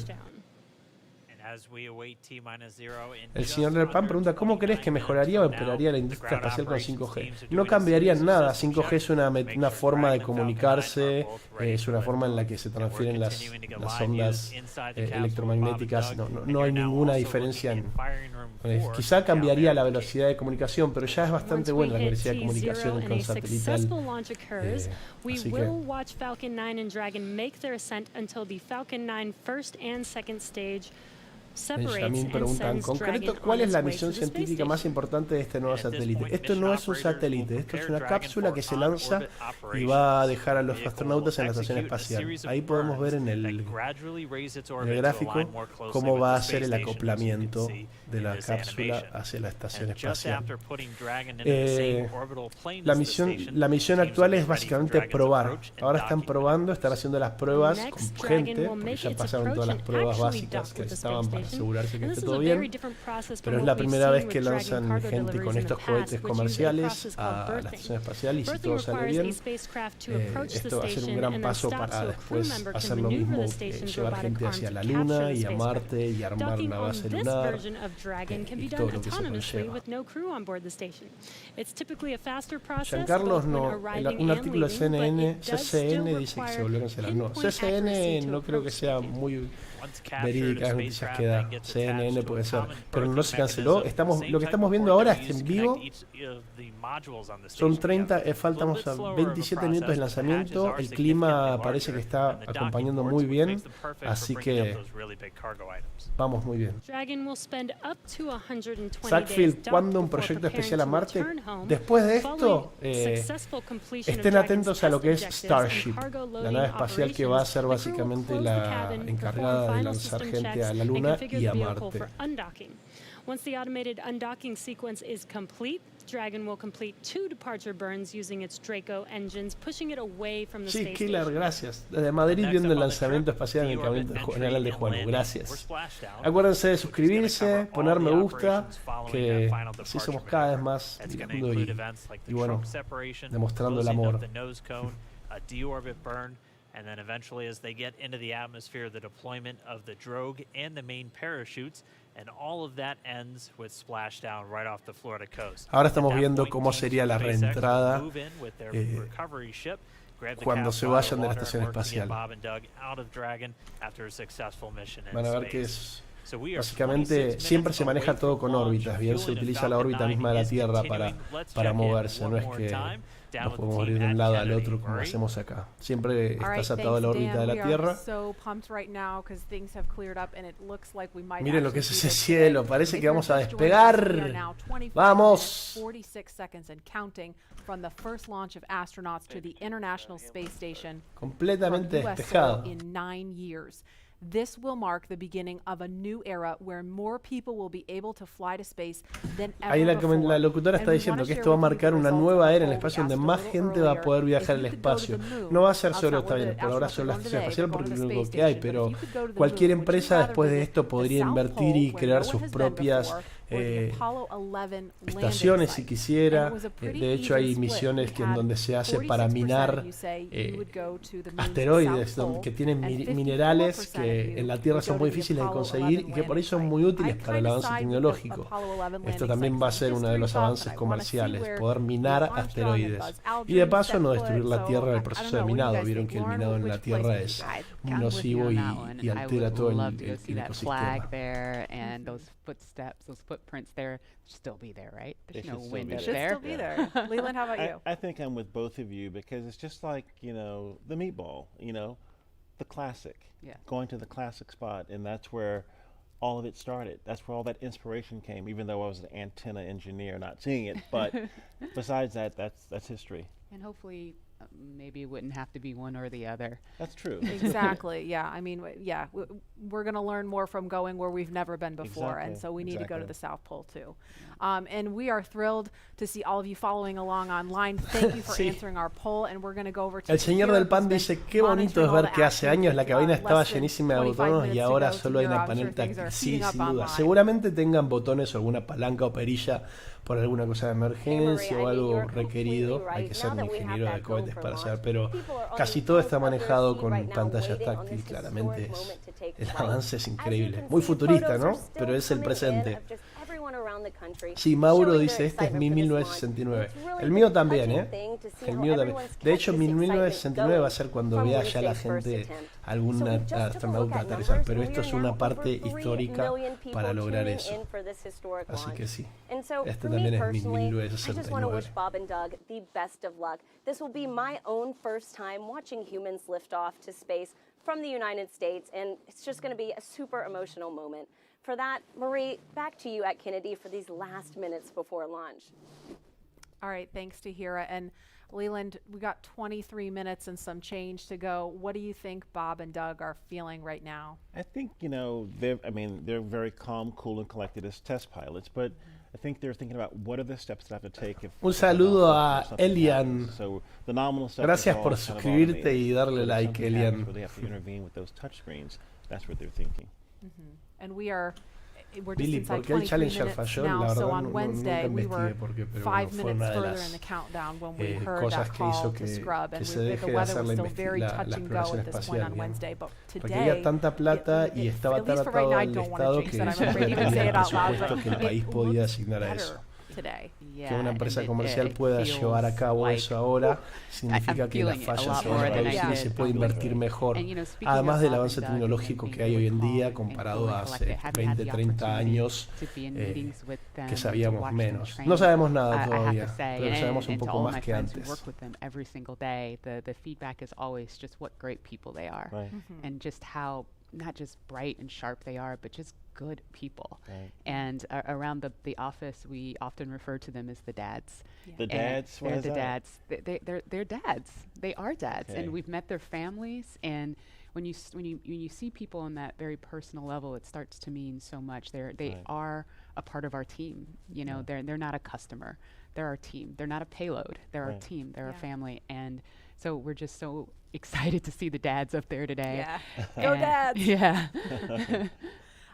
El señor del PAN pregunta, ¿cómo crees que mejoraría o empeoraría la industria espacial con 5G? No cambiaría nada. 5G es una forma de comunicarse, es una forma en la que se transfieren las ondas electromagnéticas. No hay ninguna diferencia. Quizá cambiaría la velocidad de comunicación, pero ya es bastante buena la velocidad de comunicación con satelital. Así que Benjamín pregunta, en concreto, ¿cuál es la misión científica más importante de este nuevo satélite? Esto no es un satélite, esto es una cápsula que se lanza y va a dejar a los astronautas en la estación espacial. Ahí podemos ver en el gráfico cómo va a ser el acoplamiento de la cápsula hacia la estación espacial. La misión actual es básicamente probar. Ahora están probando, están haciendo las pruebas con gente, porque ya pasaron todas las pruebas básicas que estaban para asegurarse que esté todo bien, pero es la primera vez que lanzan gente con estos cohetes comerciales a la estación espacial, y si todo sale bien, esto va a ser un gran paso para después hacer lo mismo, llevar gente hacia la Luna y a Marte y armar una base lunar y todo lo que se conlleva. Giancarlos, un artículo de CCN dice que se volvieron a cancelar. No, CCN no creo que sea muy verídica las noticias que da. CNN puede ser, pero no se canceló. Lo que estamos viendo ahora es en vivo. Son 30, faltamos a 27 minutos de lanzamiento. El clima parece que está acompañando muy bien, así que vamos muy bien. Sackfield, ¿cuándo un proyecto especial a Marte? Después de esto, estén atentos a lo que es Starship, la nave espacial que va a ser básicamente la encargada de lanzar gente a la Luna y a Marte. Once the automated undocking sequence is complete, Dragon will complete 2 departure burns using its Draco engines, pushing it away from the space Killer, station. Gracias. Desde Madrid viendo el lanzamiento espacial en el canal de Juan. Gracias. Acuérdense de suscribirse, poner me gusta, que así somos cada vez más mirando y bueno, demostrando el amor. And then eventually, as they get into the atmosphere, the deployment of the drogue and the main parachutes, and all of that ends with splashdown right off the Florida coast. Ahora estamos viendo cómo sería la reentrada cuando se vayan de la estación espacial. Van a ver que es básicamente siempre se maneja todo con órbitas. Bien, se utiliza la órbita misma de la Tierra para moverse. No es que nos podemos ir de un lado al otro como hacemos acá. Siempre estás atado a la órbita de la Tierra. Miren lo que es ese cielo. Parece que vamos a despegar. ¡Vamos! Completamente despejado. This will mark the beginning of a new era where more people will be able to fly to space than ever Ahí la before. locutora está diciendo que esto va a marcar una nueva era en el espacio donde más gente va a poder viajar al espacio. No va a ser solo, está bien, por ahora solo la estación espacial porque es lo único que hay, pero cualquier empresa después de esto podría invertir y crear sus propias estaciones si quisiera. De hecho hay misiones en donde se hace para minar asteroides que tienen minerales que en la Tierra son muy difíciles de conseguir y que por ahí son muy útiles para el avance tecnológico. Esto también va a ser uno de los avances comerciales, poder minar asteroides y de paso no destruir la Tierra en el proceso de minado. Vieron que el minado en la Tierra es muy nocivo y altera todo el ecosistema. Footsteps, those footprints there, still be there, right? There's no Should wind up still there. be there. Leland, how about you? I think I'm with both of you because it's just like, the meatball, the classic. Yeah. Going to the classic spot, and that's where all of it started. That's where all that inspiration came, even though I was an antenna engineer not seeing it. But besides that, that's history. And hopefully maybe it wouldn't have to be one or the other. That's true. Exactly. Yeah. I mean, yeah, we're going to learn more from going where we've never been before. Exactly. And so we need to go to the South Pole too. And we are thrilled to see all of you following along online. Thank you for Sí. answering our poll. And we're going to go over to El señor Kira, del pan who's been dice, qué bonito es monitoring all ver the que hace action. años la cabina estaba Less than llenísima de 25 botones y minutes ahora to go, solo hay Kira, una I'm sure panel things are táctil. Sí, heating up sin duda. online. Seguramente tengan botones o alguna palanca o perilla por alguna cosa de emergencia o algo requerido. Hay que ser un ingeniero de cohetes para saber, pero casi todo está manejado con pantallas táctiles. Claramente el avance es increíble. Muy futurista, ¿no? Pero es el presente. Sí, Mauro dice, este es mi 1969. El mío también, ¿eh? El mío también. De hecho, mi 1969 va a ser cuando vea ya la gente, algún astronauta aterrizar. Pero esto es una parte histórica para lograr eso. Así que sí, este también es mi 1969. This will be my own first time watching humans lift off to space from the United States, and it's just going to be a super emotional moment. For that, Marie, back to you at Kennedy for these last minutes before launch. All right, thanks to Hira. And Leland, we got 23 minutes and some change to go. What do you think Bob and Doug are feeling right now? I think, they're very calm, cool, and collected as test pilots, but I think they're thinking about what are the steps that I have to take if Un saludo a Elian. So the nominal steps Gracias are por all kind of suscribirte automated. y darle But if like, something Elian. happens where they have to intervene with those touch screens, that's what they're thinking. And we're just Billy, inside ¿por qué el 23 Challenger minutes falló? now. La verdad So on nunca Wednesday we were investigué por qué, pero 5 bueno, fue minutes una de further las in the countdown when we heard cosas that que hizo call to que scrub, and se the deje de weather hacer was la still very touch and go exploración at this point espacial, on digamos. Wednesday. But Porque había today, tanta plata y estaba at tan least for right atado now, I al don't want to Estado jinx que it. I'm hizo que afraid to no even say tenía it out loud, presupuesto but que el it país podía looks asignar a better eso. today. Que una empresa comercial it pueda feels llevar a cabo like eso ahora significa que las feeling it a fallas lot se van a more than I reducir y did se puede invertir mejor. And, speaking Además of del Bob avance and Doug and tecnológico them que hay hoy en being día calm comparado and a cool and hace collected, have you had 20, the 30 opportunity años, to be in meetings with them, que to sabíamos watch them menos. train? No sabemos nada I have todavía, to say, pero sabemos un and to poco all más my que friends who antes. work with them every single day, the feedback is always just what great people they are, Right. and just how not just bright and sharp they are, but just good people. Right. And around the office, we often refer to them as the dads. The And dads? Why they're is the that? dads. They're dads. They are dads, Okay. and we've met their families. And when you see people on that very personal level, it starts to mean so much. They Right. are a part of our team. They're not a customer. They're our team. They're not a payload. They're our Right. team. They're Yeah. a family. And so we're just so excited to see the dads up there today. Yeah. Go dads. Yeah.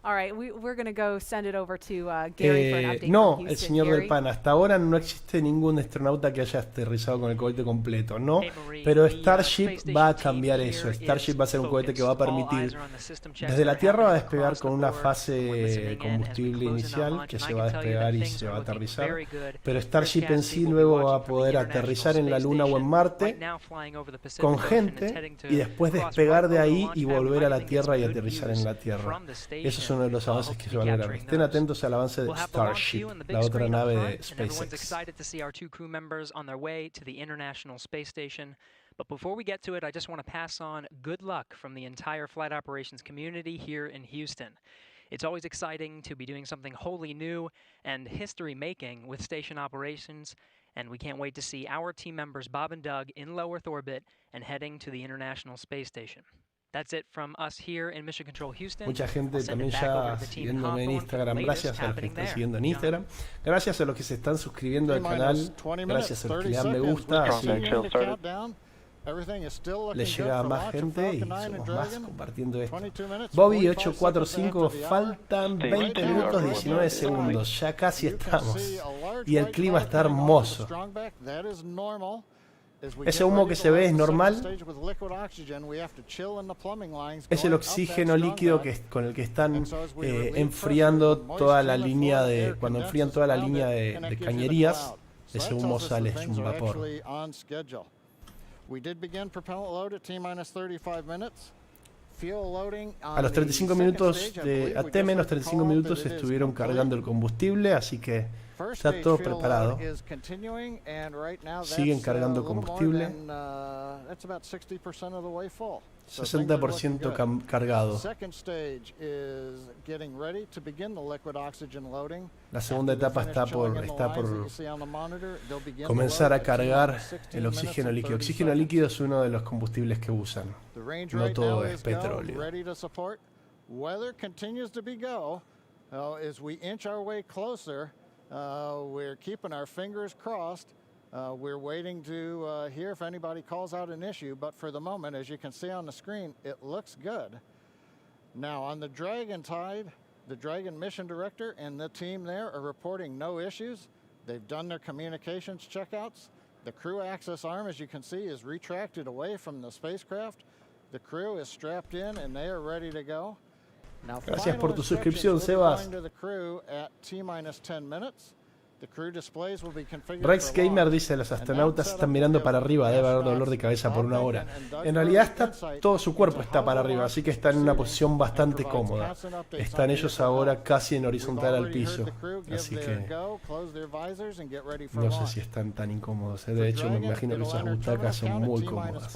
All right, we're going to go send it over to Gary for an update No, from el Houston. señor Gary? del pan. Hasta ahora no existe ningún astronauta que haya aterrizado con el cohete completo, ¿no? Hey, Marie, Pero the, Starship Space va a Station cambiar team eso. here Starship is va a ser un cohete que va a focused. All eyes permitir are on the system checks desde la that are Tierra va a happening despegar across con the una board. fase We're listening de in as we combustible close in on inicial launch, que and se I va a can tell you despegar that y things se are va a looking aterrizar. very good. Pero First Starship en cast sí team will be luego va a watching from the poder International aterrizar en la Space Luna o en Station, Marte right now flying over the Pacific con Ocean and gente heading to y después cross despegar right de over the ahí launch y pad. volver a I la think Tierra y it's good aterrizar en views la Tierra. from the Eso es uno de los station. avances Hope que to se be va a lograr. capturing Estén those. atentos al avance de We'll have the launch Starship, view and the big la otra screen up nave de front, and everyone's SpaceX. excited to see our 2 crew members on their way to the International Space Station. But before we get to it, I just want to pass on good luck from the entire flight operations community here in Houston. It's always exciting to be doing something wholly new and history-making with station operations, and we can't wait to see our team members Bob and Doug in low Earth orbit and heading to the International Space Station. That's it from us here in Mission Control Houston. Mucha gente I'll send también it back over ya to the team in siguiéndome en Hawthorne for the Instagram. latest Gracias a los que happening están there. siguiendo en John? Instagram. Gracias a los que se están suscribiendo al canal. Gracias a los que le dan me gusta. Así le llega a más gente y somos más compartiendo esto. Bobby 845, faltan 20 minutos 19 segundos. Ya casi estamos. Y el clima está hermoso. Ese humo que se ve es normal. Es el oxígeno líquido con el que están enfriando toda la línea de... Cuando enfrían toda la línea de cañerías, ese humo sale, es un vapor. A los 35 minutos, a T-35 minutos estuvieron cargando el combustible, así que Está todo preparado. Siguen cargando combustible. 60% cargado. La segunda etapa está por comenzar a cargar el oxígeno líquido. Oxígeno líquido es uno de los combustibles que usan. No todo es petróleo. Weather continues to be go. As we inch our way closer, we're keeping our fingers crossed. We're waiting to hear if anybody calls out an issue, but for the moment, as you can see on the screen, it looks good. Now, on the Dragon side, the Dragon mission director and the team there are reporting no issues. They've done their communications checkouts. The crew access arm, as you can see, is retracted away from the spacecraft. The crew is strapped in and they are ready to go. Gracias por tu suscripción, Sebas. Rex Gamer dice, los astronautas están mirando para arriba, debe haber dolor de cabeza por 1 hora. En realidad todo su cuerpo está para arriba, así que están en una posición bastante cómoda. Están ellos ahora casi en horizontal al piso, así que no sé si están tan incómodos. De hecho, me imagino que esas butacas son muy cómodas.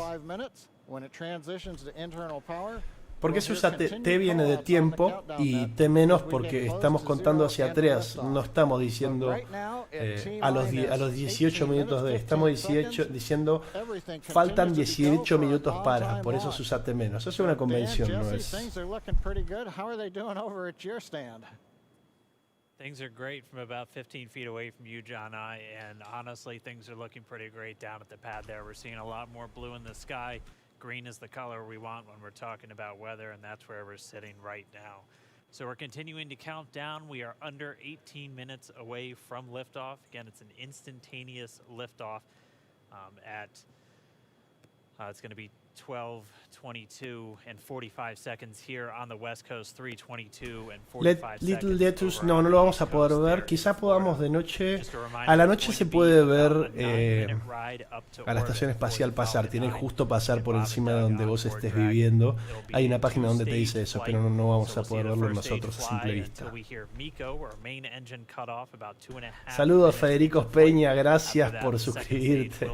¿Por qué se usa T? T viene de tiempo y T menos porque estamos contando hacia atrás. No estamos diciendo a los 18 minutos de. Estamos diciendo faltan 18 minutos para. Por eso se usa T menos. Eso es una convención, no es. Things are great from about 15 feet away from you, John I, and honestly, things are looking pretty great down at the pad there. We're seeing a lot more blue in the sky. Green is the color we want when we're talking about weather, and that's where we're sitting right now. So we're continuing to count down. We are under 18 minutes away from liftoff. Again, it's an instantaneous liftoff it's going to be 12:22 and 45 seconds here on the West Coast, 3:22 and 45 Little seconds. Letus, no lo vamos a poder ver. Quizá podamos de noche. A la noche se puede ver a la estación espacial pasar. Tiene justo pasar por encima de donde vos estés viviendo. Hay una página donde te dice eso, pero no vamos a poder verlo nosotros a simple vista. Saludos, Federico Peña. Gracias por suscribirte.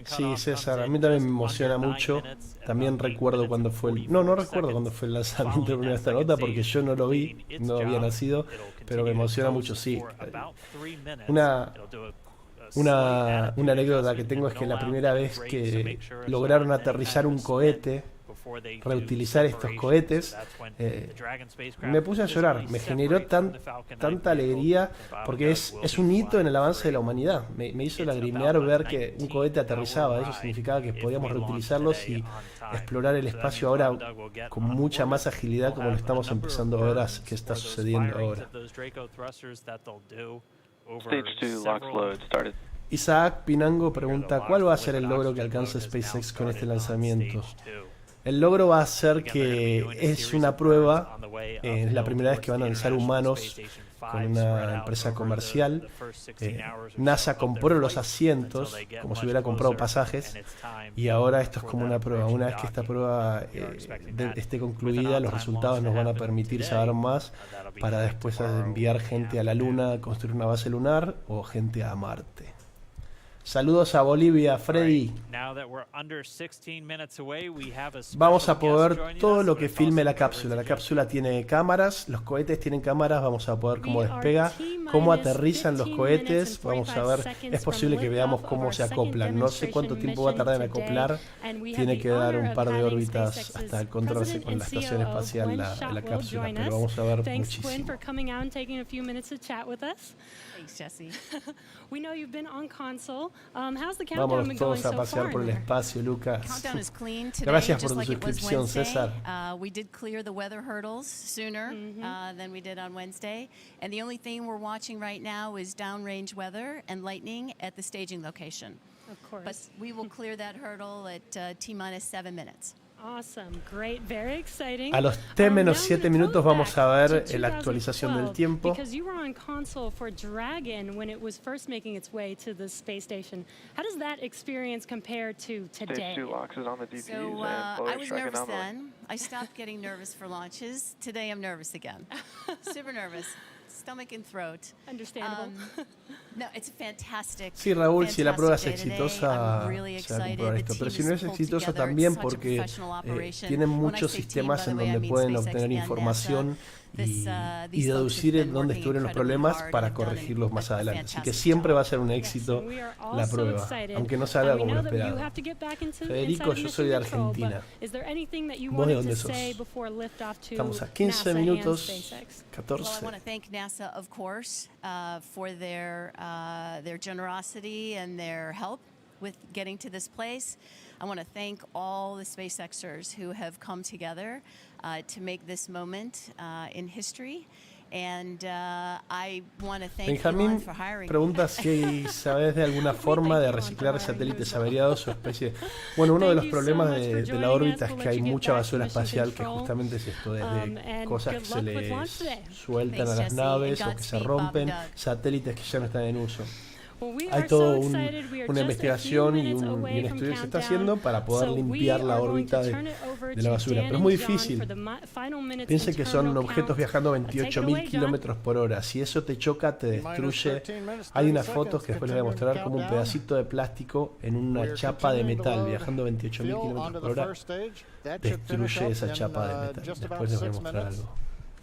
Sí, César, a mí también me emociona mucho. También recuerdo cuando fue no recuerdo cuando fue el lanzamiento de primera astronauta porque yo no lo vi, no había nacido, pero me emociona mucho, sí. Una anécdota que tengo es que la primera vez que lograron aterrizar un cohete, reutilizar estos cohetes, me puse a llorar. Me generó tanta alegría porque es un hito en el avance de la humanidad. Me hizo lagrimear ver que un cohete aterrizaba. Eso significaba que podíamos reutilizarlos y explorar el espacio ahora con mucha más agilidad, como lo estamos empezando a ver que está sucediendo ahora. Stage 2 launch load started. Isaac Pinango pregunta, ¿cuál va a ser el logro que alcance SpaceX con este lanzamiento? El logro va a ser que es una prueba, es la primera vez que van a lanzar humanos con una empresa comercial. NASA compró los asientos como si hubiera comprado pasajes y ahora esto es como una prueba. Una vez que esta prueba esté concluida, los resultados nos van a permitir saber más para después enviar gente a la Luna, construir una base lunar o gente a Marte. Saludos a Bolivia, Freddy. Vamos a poder ver todo lo que filme la cápsula. La cápsula tiene cámaras, los cohetes tienen cámaras, vamos a poder ver cómo despega, cómo aterrizan los cohetes, vamos a ver, es posible que veamos cómo se acoplan. No sé cuánto tiempo va a tardar en acoplar, tiene que dar un par de órbitas hasta encontrarse con la estación espacial la cápsula, pero vamos a ver muchísimo. Vámonos todos a pasear por el espacio, Lucas. Gracias por tu suscripción, César. We did clear the weather hurdles sooner than we did on Wednesday, and the only thing we're watching right now is downrange weather and lightning at the staging location. Of course. But we will clear that hurdle at T-minus 7 minutes. Awesome, great, very exciting. A los T-7 minutos vamos a ver la actualización del tiempo. Because you were on console for Dragon when it was first making its way to the space station. How does that experience compare to today? Stage 2 locks is on the DPs So and I was Dragon nervous on the way. then. I stopped getting nervous for launches. Today I'm nervous again. Super nervous. Stomach and throat. Understandable. No, it's fantastic. Sí, Raúl, si la prueba es fantastic day today. exitosa, I'm really se va a excited. comprobar The esto. Pero team si no is es pulled exitosa together. también It's such a porque professional operation. tienen When I muchos say team, sistemas by the en way, I donde mean pueden SpaceX obtener and información NASA. y deducir en dónde estuvieron los problemas para corregirlos más adelante. Así que siempre va a ser un éxito la prueba, aunque no salga como lo esperado. Federico, yo soy de Argentina. ¿Vos de dónde sos? Estamos a 15 minutos, 14. Well, I want to thank NASA, of course, for their generosity and their help with getting to this place. I want to thank all the SpaceXers who have come together to make this moment in history. And I want to thank Benjamín Elon for hiring pregunta si sabes de alguna forma de reciclar satélites averiados o especie. Bueno, uno de los problemas de la órbita es que hay mucha basura espacial, que justamente es esto, desde cosas que se les sueltan a las naves o que se rompen, satélites que ya no están en uso. Hay toda una investigación y un estudio que se está haciendo para poder limpiar la órbita de la basura. Pero es muy difícil. Piensen que son objetos viajando a 28.000 kilómetros por hora. Si eso te choca, te destruye. Hay unas fotos que después les voy a mostrar como un pedacito de plástico en una chapa de metal viajando a 28.000 kilómetros por hora. Destruye esa chapa de metal. Después les voy a mostrar algo.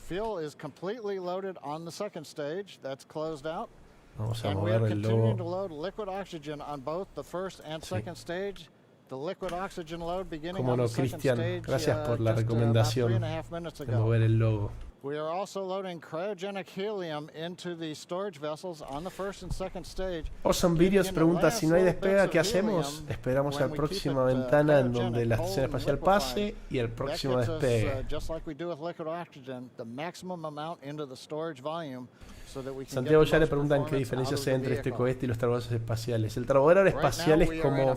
Fuel is completely loaded on the second stage. That's closed out. Vamos a And we are mover el continuing to logo. load liquid oxygen on both the first and second stage. The liquid oxygen load beginning Como on no, the second Cristian, stage gracias por la just recomendación about 3.5 minutes de ago. mover el logo. We are also loading cryogenic helium into the storage vessels on the first and second stage. Orson Videos pregunta si no hay despega, ¿qué hacemos? Esperamos a la próxima ventana en donde la estación espacial pase y el próximo despegue. Just like we do with liquid oxygen, the maximum amount into the storage volume. So that we can Santiago get ya the le most preguntan qué performance diferencia out of hay the entre este vehicle. cohete y los transbordadores espaciales. El transbordador espacial es como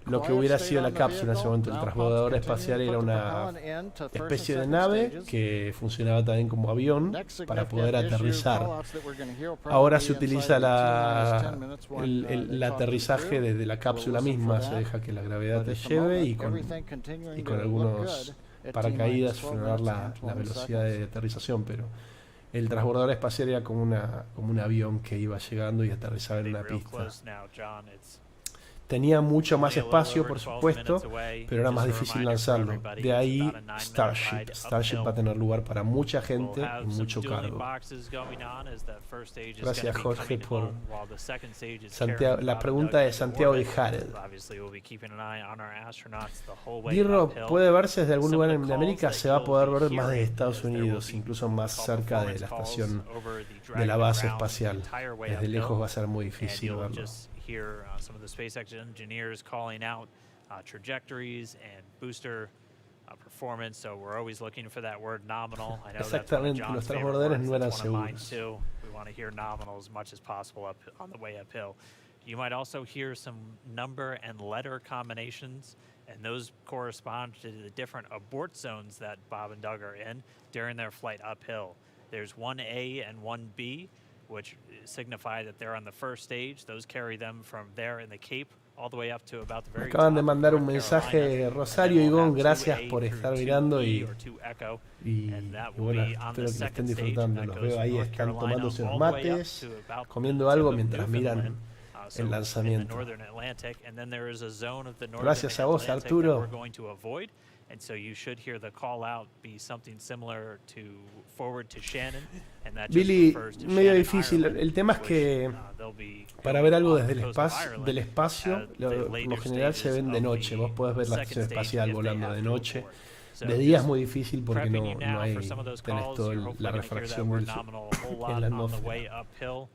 lo que hubiera sido la cápsula en ese momento. El transbordador espacial era una especie de nave que funcionaba también como avión para poder aterrizar. Ahora se utiliza el aterrizaje desde la cápsula misma, se deja que la gravedad te lleve y con algunos paracaídas frenar la velocidad de aterrización, pero el transbordador espacial era como un avión que iba llegando y aterrizaba en una pista. Tenía mucho más espacio, por supuesto, pero era más difícil lanzarlo. De ahí Starship. Starship va a tener lugar para mucha gente y mucho cargo. Gracias, Jorge, por Santiago. La pregunta de Santiago y Jared. Dirro, ¿puede verse desde algún lugar en América? Se va a poder ver más desde Estados Unidos, incluso más cerca de la estación de la base espacial. Desde lejos va a ser muy difícil verlo. Hear some of the SpaceX engineers calling out trajectories and booster performance. So we're always looking for that word nominal. I know Exactamente, los transbordadores no eran seguros. We want to hear nominal as much as possible up on the way uphill. You might also hear some number and letter combinations, and those correspond to the different abort zones that Bob and Doug are in during their flight uphill. There's 1A and 1B, which signify that they're on the first stage. Those carry them from there in the Cape all the way up to about the very Acaban de top mandar of un North mensaje Carolina. Rosario y Gon, And then we'll have gracias 2A por through estar 2B mirando or y 2 Echo, and that will bueno, be on the espero que estén second stage. disfrutando. That Los goes veo from ahí, North están Carolina tomándose unos all the way up mates, to about comiendo the algo tip of mientras miran Newfoundland. So el in the lanzamiento. northern Atlantic, and then there is a zone of the northern Gracias a vos, Atlantic Arturo. that we're going to avoid. And so you should hear the call out be something similar to forward to Shannon, and that just Billy, refers to medio Shannon, difícil. Ireland, El tema es que they'll be para ver algo desde el coast of espacio, Ireland, del espacio, the por lo later general se ven de stages noche. of Vos podés ver la the estación second espacial stage if they volando have de fuel noche. aboard. So De día es just muy difícil porque prepping no you now hay, for some of those tenés calls. toda You're la hopefully gonna hear that refracción word del nominal a whole en lot la on the atmósfera. way uphill.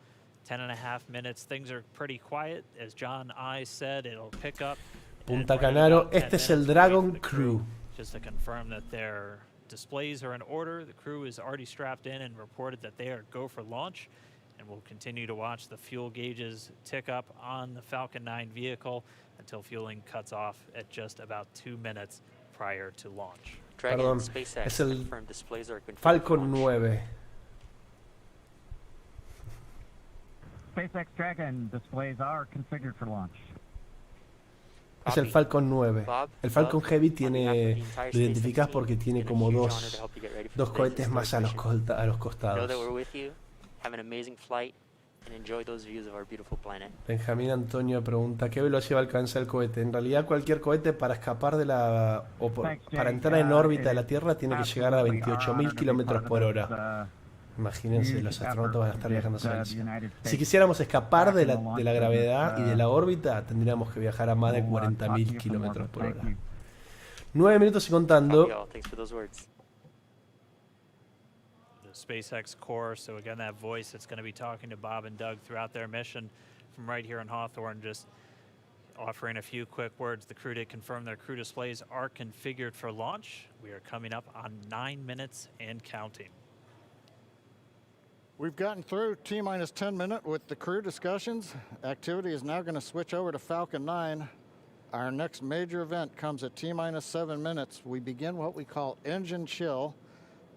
10.5 minutes. Things are pretty quiet. As John I said, it'll pick up. Punta Canaro, este es el Dragon Crew. Just to confirm that their displays are in order. The crew is already strapped in and reported that they are go for launch. And we'll continue to watch the fuel gauges tick up on the Falcon 9 vehicle until fueling cuts off at just about 2 minutes prior to launch. Dragon Perdón, SpaceX es el confirmed displays are configured for Falcon launch. 9. SpaceX Dragon displays are configured for launch. Es el Falcon 9. Bob, El Falcon Doug, Heavy on behalf of the tiene, entire lo identificás SpaceX porque team, tiene it's been a como huge honor to dos help you get ready for dos today's cohetes historic más a los, mission. a los Know costados. that we're with you. Have an amazing flight and enjoy those views of our beautiful planet. Benjamín Antonio pregunta, ¿qué velocidad alcanza el cohete? En realidad cualquier cohete para escapar de la... o para entrar en órbita de la Tierra tiene que llegar a 28.000 kilómetros por hora. Imagínense, los astronautas van a estar viajando a esa velocidad. Si quisiéramos escapar de la gravedad y de la órbita, tendríamos que viajar a más de 40.000 kilómetros por hora. 9 minutos y contando. Copy all. Thanks for those words. The SpaceX core, so again, that voice that's going to be talking to Bob and Doug throughout their mission from right here in Hawthorne, just offering a few quick words. The crew did confirm their crew displays are configured for launch. We are coming up on 9 minutes and counting. We've gotten through T-minus 10 minute with the crew discussions. Activity is now going to switch over to Falcon 9. Our next major event comes at T-minus 7 minutes. We begin what we call engine chill.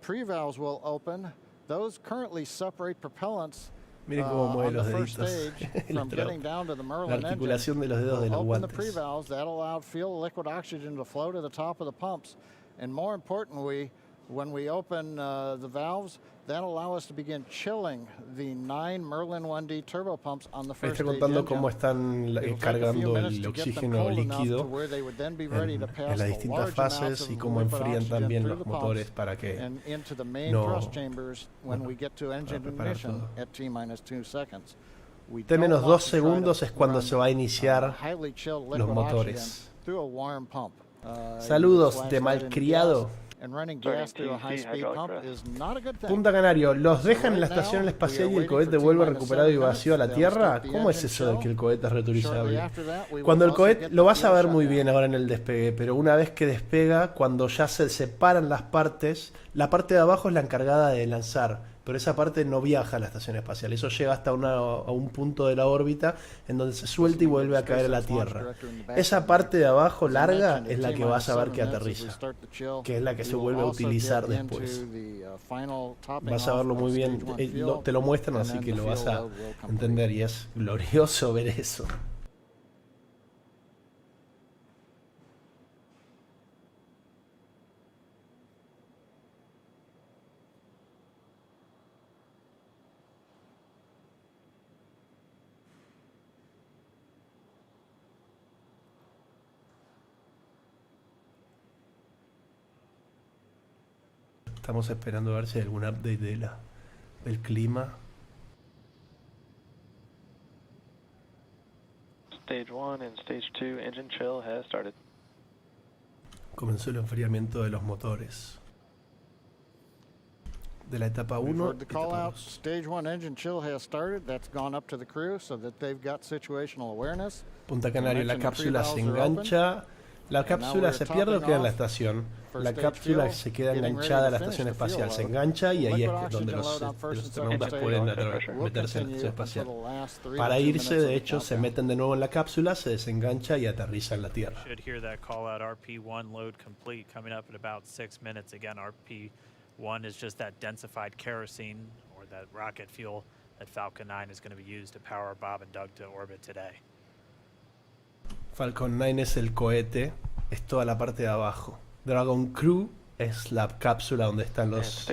Pre-valves will open. Those currently separate propellants Miren cómo mueve on the los first deditos. stage from getting down to the La Merlin articulación de los dedos de engine. los We'll open the guantes. pre-valves. That allowed fuel liquid oxygen to flow to the top of the pumps. And more importantly, when we open the valves, that'll allow us to begin chilling the 9 Merlin 1D turbo pumps on the Ahí first está stage contando engine. cómo están It'll take a few cargando minutes el to get them oxígeno cold enough líquido to where they would then be ready to en pass las the distintas large amounts fases of y cómo liquid enfrían oxygen también through los the pumps motores para que and into the main no thrust chambers when we get to engine preparar ignition todo. at T-minus 2 seconds. We T menos don't want 2 to try to segundos es cuando run, se va a iniciar highly chilled los liquid motores. oxygen through a warm pump. Saludos Flash de that into malcriado. gas, and running gas through a high-speed pump is not a good thing. Punta Canario, ¿los dejan en la estación espacial y el cohete vuelve recuperado y vacío a la Tierra? ¿Cómo es eso de que el cohete es reutilizable? Cuando el cohete, lo vas a ver muy bien ahora en el despegue, pero una vez que despega, cuando ya se separan las partes, la parte de abajo es la encargada de lanzar, pero esa parte no viaja a la estación espacial. Eso llega hasta a un punto de la órbita en donde se suelta y vuelve a caer a la Tierra. Esa parte de abajo larga es la que vas a ver que aterriza, que es la que se vuelve a utilizar después. Vas a verlo muy bien, te lo muestran, así que lo vas a entender y es glorioso ver eso. Estamos esperando a ver si hay algún update del clima. Stage 1 and Stage 2 engine chill has started. Comenzó el enfriamiento de los motores. De la etapa 1 The call out, stage 1 engine chill has started. That's gone up to the crew so that they've got situational awareness. Punta Canario, la cápsula se engancha. La cápsula se pierde o queda en la estación. La cápsula se queda enganchada a la estación espacial. Se engancha y ahí es donde los astronautas pueden meterse en la estación espacial. Para irse, de hecho, se meten de nuevo en la cápsula, se desengancha y aterriza en la Tierra. Should hear that call out RP1 load complete coming up in about 6 minutes. Again, RP1 is just that densified kerosene or that rocket fuel that Falcon 9 is going to be used to power Bob and Doug to orbit today. Falcon 9 es el cohete, es toda la parte de abajo. Dragon Crew es la cápsula donde están los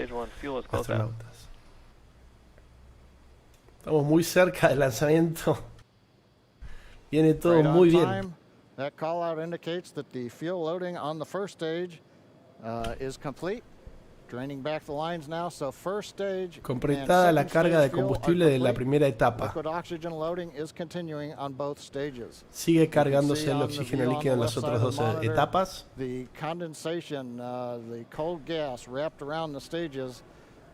astronautas. Estamos muy cerca del lanzamiento. Viene todo muy bien. That call out indicates that the fuel loading on the first stage is complete. Draining back the lines now, so first stage completada la carga de combustible de la primera etapa. Liquid oxygen loading is continuing on both stages. Sigue cargándose el oxígeno líquido en las otras dos etapas. The condensation, the cold gas wrapped around the stages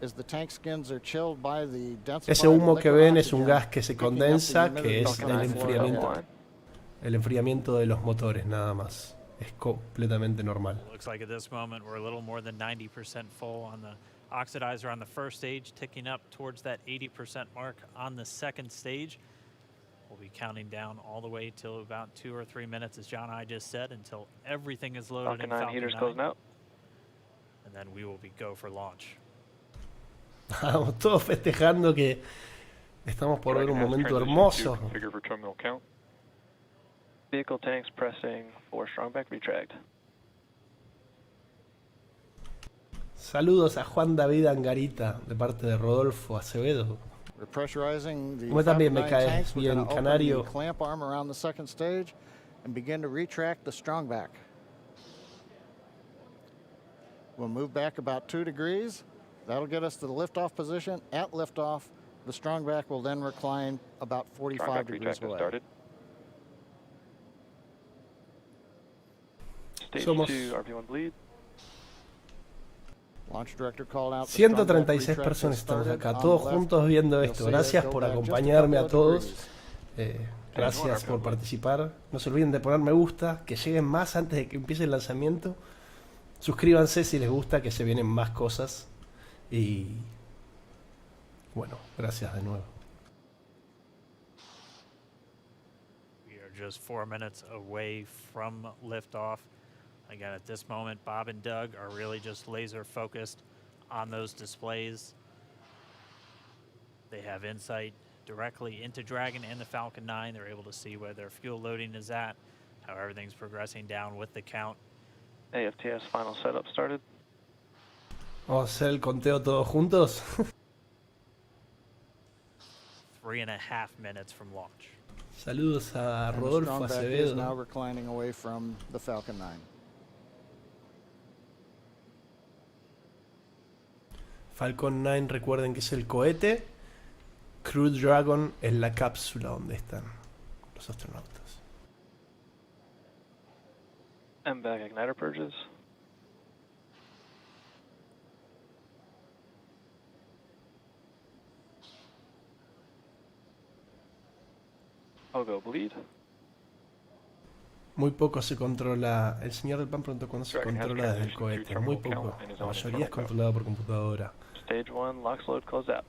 as the tank skins are chilled by the densified Ese humo que ven es un oxygen, gas que se condensa, que es el enfriamiento de los motores nada más. Es completamente normal. Looks like at this moment we're a little more than 90% full on the oxidizer on the first stage, ticking up towards that 80% mark on the second stage. We'll be counting down all the way till about 2 or 3 minutes, as John and I just said, until everything is loaded in Falcon 9. Closing out. And then we will be go for launch. Vamos todos festejando que estamos por ver un momento hermoso. Vehicle tanks pressing for strong back retract. Saludos a Juan David Angarita de parte de Rodolfo Acevedo. Como también me caes bien, Canario. Clamp arm around the second stage and begin to retract the strong back. We'll move back about 2 degrees. That'll get us to the liftoff position. At liftoff, the strong back will then recline about 45 degrees away. Started. Stage Somos 2, RP1 bleed. Launch director called out. 136 personas estamos acá, todos juntos viendo esto. Gracias por acompañarme a todos. Gracias por participar. No se olviden de poner me gusta, que lleguen más antes de que empiece el lanzamiento. Suscríbanse si les gusta, que se vienen más cosas. Y bueno, gracias de nuevo. We are just 4 minutes away from liftoff. Again, at this moment, Bob and Doug are really just laser focused on those displays. They have insight directly into Dragon and the Falcon 9. They're able to see where their fuel loading is at, how everything's progressing down with the count. AFTS final setup started. Vamos a hacer el conteo todos juntos. 3.5 minutes from launch. Saludos a Rodolfo Acevedo. Now reclining away from the Falcon 9. Falcon 9, recuerden que es el cohete. Crew Dragon es la cápsula donde están los astronautas. MVAC igniter purges. I'll go bleed. Muy poco se controla. El señor del pan preguntó cuándo se controla desde el cohete. Muy poco. La mayoría es controlado por computadora. Stage 1, LOX load closed out.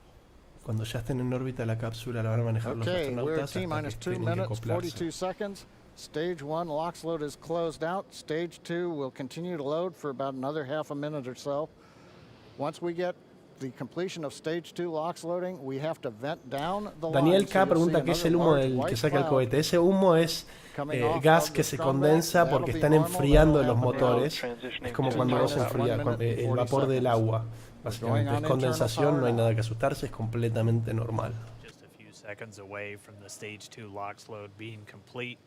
Cuando ya estén en órbita la cápsula la van a manejar los astronautas hasta que tienen que acoplarse. Stage 1 LOX load is closed out. Stage 2 will continue to load for about another half a minute or so. Once we get the completion of stage 2 LOX loading, we have to vent down the line. Daniel K pregunta qué es el humo del que saca el cohete. Ese humo es gas que se condensa porque están enfriando los motores. Es como cuando no se enfría el vapor del agua. Básicamente es condensación, no hay nada que asustarse, es completamente normal. Just a few seconds away from the stage 2 LOX load being complete.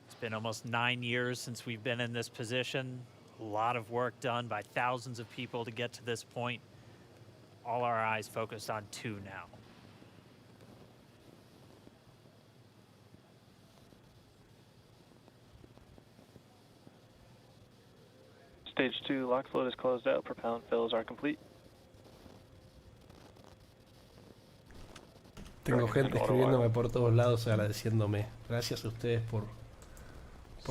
It's been almost 9 years since we've been in this position. A lot of work done by thousands of people to get to this point. All our eyes focused on 2 now. Stage 2 LOX load is closed out. Propellant fills are complete. Tengo gente escribiéndome por todos lados agradeciéndome. Gracias a ustedes por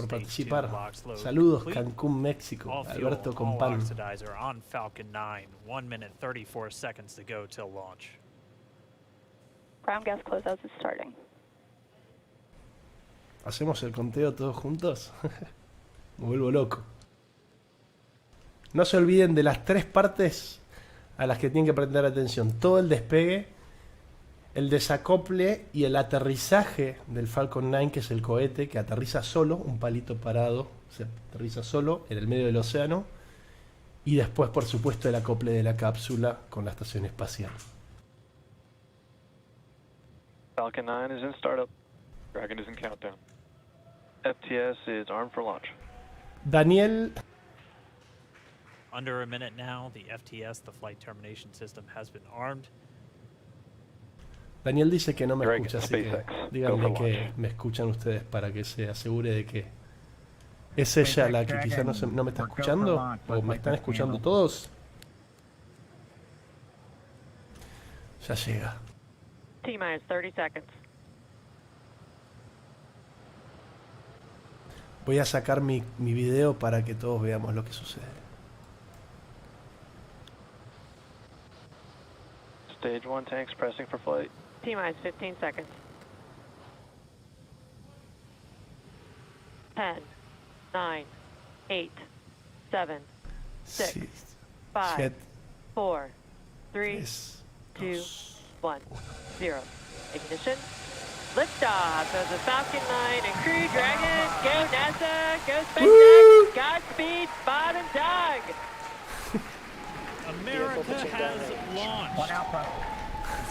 participar. Saludos, Cancún, México. Alberto Compan. On Falcon 9, 1 minute 34 seconds to go till launch. Ground gas closeouts is starting. ¿Hacemos el conteo todos juntos? Me vuelvo loco. No se olviden de las 3 partes a las que tienen que prestar atención. Todo el despegue, el desacople y el aterrizaje del Falcon 9, que es el cohete que aterriza solo, un palito parado, se aterriza solo en el medio del océano. Y después, por supuesto, el acople de la cápsula con la estación espacial. Falcon 9 is in startup. Dragon is in countdown. FTS is armed for launch. Daniel. Under a minute now, the FTS, the flight termination system, has been armed. Daniel dice que no me escucha, así que díganme que me escuchan ustedes para que se asegure de que es ella la que quizá no me está escuchando, o me están escuchando todos. Ya llega. T-minus 30 seconds. Voy a sacar mi video para que todos veamos lo que sucede. Stage 1 tanks pressing for flight. T-minus 15 seconds. 10, 9, 8, 7, 6, 5, 7, 4, 3, 2, 1, 0. Ignition. Liftoff of the Falcon 9 and Crew Dragon. Go NASA, go SpaceX, Godspeed, Bob and Doug. America has launched.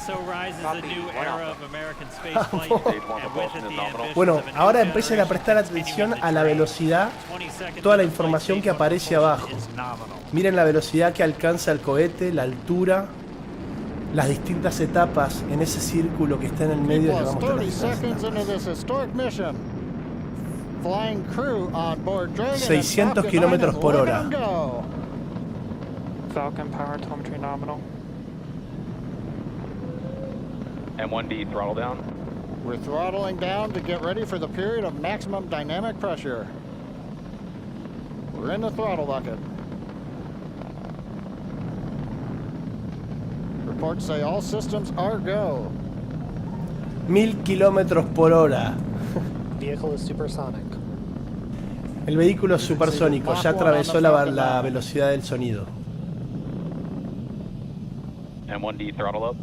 So rises a new era of American spaceflight, and with it the ambitions Bueno, of a new ahora empiecen a generation prestar atención a la velocidad, 20 seconds toda la into flight información que stage aparece abajo. is nominal. Miren la velocidad que alcanza el cohete, la altura, las distintas etapas en ese círculo que está en el medio. Le vamos a mostrar las 600 kilómetros por hora. Falcon power telemetry nominal. M1D throttle down. We're throttling down to get ready for the period of maximum dynamic pressure. We're in the throttle bucket. Reports say all systems are go. 1000 kilómetros por hora. Vehicle is supersonic. El vehículo es supersónico, ya atravesó la velocidad del sonido. M1D throttle up.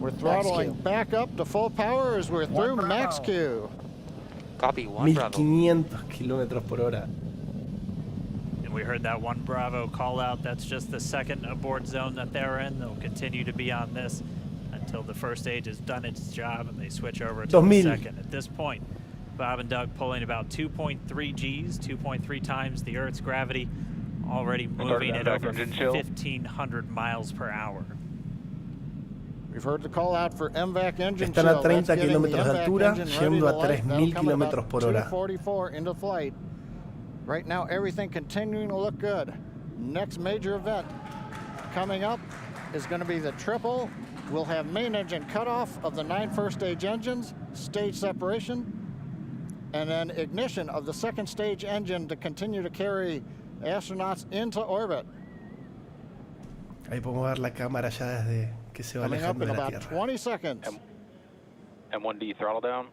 We're throttling back up to full power as we're through max Q. Copy, 1500 kilómetros por hora. And we heard that 1 Bravo call out. That's just the second abort zone that they're in. They'll continue to be on this until the first stage has done its job and they switch over to the second. At this point, Bob and Doug pulling about 2.3 Gs, 2.3 times the Earth's gravity, already moving at over 1,500 miles per hour. We've heard the call out for MVAC engine Están a 30 kilómetros de altura, yendo a 3000 kilómetros por hora. 244 into flight. Right now, everything continuing to look good. Next major event coming up is going to be the triple. We'll have main engine cutoff of the 9 first stage engines, stage separation, and then ignition of the second stage engine to continue to carry astronauts into orbit. Ahí podemos ver la cámara ya desde que se va alejando de la Tierra. 20 seconds. M1D throttle down.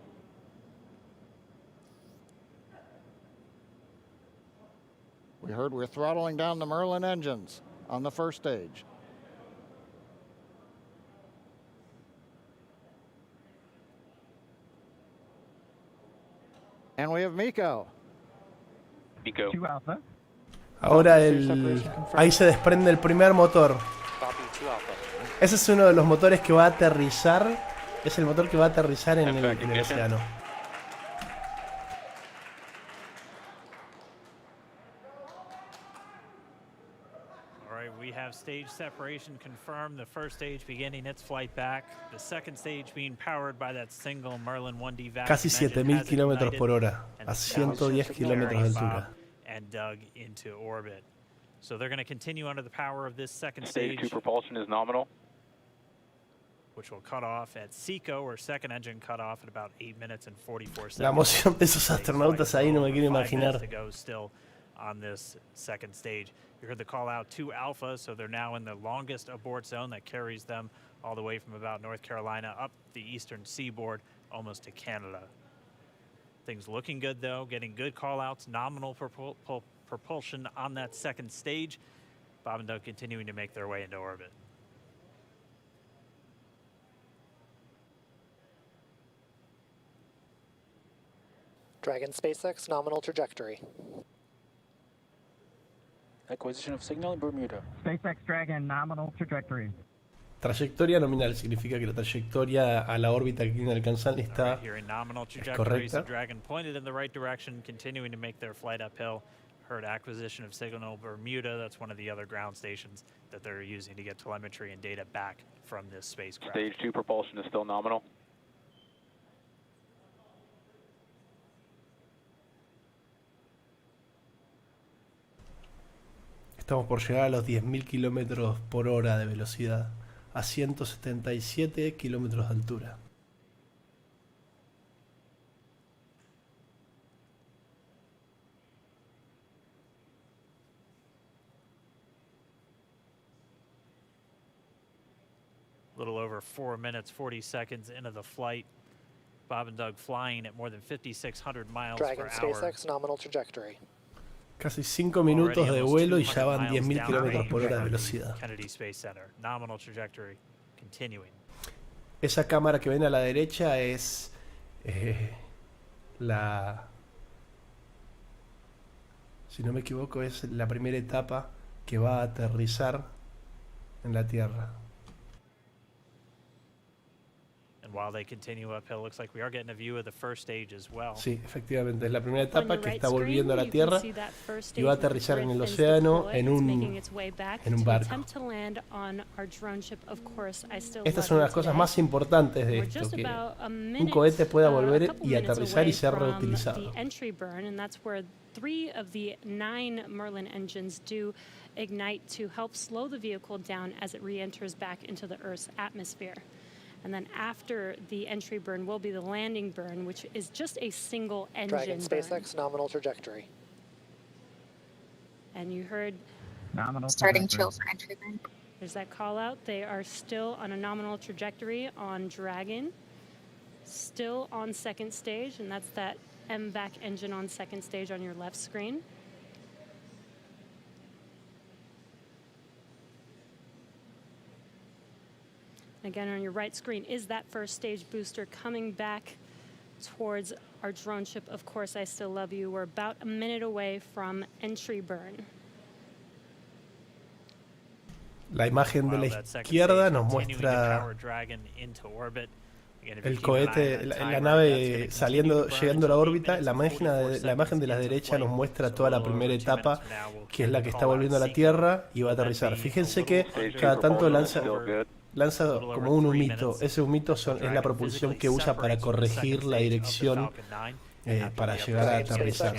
We heard we're throttling down the Merlin engines on the first stage. And we have Miko. Miko. 2 Alpha. Ahora ahí se desprende el primer motor. Ese es uno de los motores que va a aterrizar. Es el motor que va a aterrizar en el océano. All right, we have stage separation confirmed. The first stage beginning its flight back. The second stage being powered by that single Merlin 1D vacuum Casi engine 7000 has kilómetros ignited por hora, and a now 110 kilómetros de altura. and dug into orbit. So they're going to continue under the power of this second Stage stage, 2 propulsion is nominal. which will cut off at SECO, or second engine cut off at about 8 minutes and 44 seconds. La emoción de esos astronautas ahí no me quiero 5 minutes imaginar. to go still on this second stage. You heard the call out 2 Alpha, so they're now in the longest abort zone that carries them all the way from about North Carolina up the eastern seaboard, almost to Canada. Things looking good though, getting good call outs, nominal propulsion on that second stage. Bob and Doug continuing to make their way into orbit. Dragon SpaceX nominal trajectory. Acquisition of signal in Bermuda. SpaceX Dragon nominal trajectory. Trayectoria nominal significa que la trayectoria a la órbita que quieren alcanzar está correcta. Dragon pointed in the right direction, continuing to make their flight uphill. Heard acquisition of signal Bermuda. That's one of the other ground stations that they're using to get telemetry and data back from this spacecraft. Stage 2 propulsion is still nominal. Estamos por llegar a los 10.000 kilómetros por hora de velocidad, a 177 kilómetros de altura. A little over 4 minutes, 40 seconds into the flight. Bob and Doug flying at more than 5,600 miles Dragon per hour. SpaceX nominal trajectory. Casi 5 minutos de vuelo y ya van 10.000 kilómetros por hora de velocidad. Kennedy Space Center. Nominal trajectory continuing. Esa cámara que ven a la derecha es si no me equivoco, es la primera etapa que va a aterrizar en la Tierra. And while they continue uphill, looks like we are getting a view of the first stage as well. Sí, efectivamente, es la primera etapa que está volviendo a la Tierra y va a aterrizar en el océano en un barco. Esta es una de las cosas más importantes de esto, que un cohete pueda volver y aterrizar y ser reutilizado. 3 of the 9 Merlin engines do ignite to help slow the vehicle down as it re-enters back into the Earth's atmosphere. And then after the entry burn will be the landing burn, which is just a single engine Dragon SpaceX nominal trajectory. And you heard nominal starting chill for entry burn. There's that call out. They are still on a nominal trajectory on Dragon, still on second stage, and that's that MVAC engine on second stage on your left screen. Again, on your right screen is that first stage booster coming back towards our drone ship. Of course, I still love you. We're about a minute away from entry burn. La imagen de la izquierda nos muestra el cohete, la nave llegando a la órbita. La imagen de la derecha nos muestra toda la primera etapa, que es la que está volviendo a la Tierra y va a aterrizar. Fíjense que cada tanto lanza como un humito. Ese humito es la propulsión que usa para corregir la dirección para llegar a aterrizar.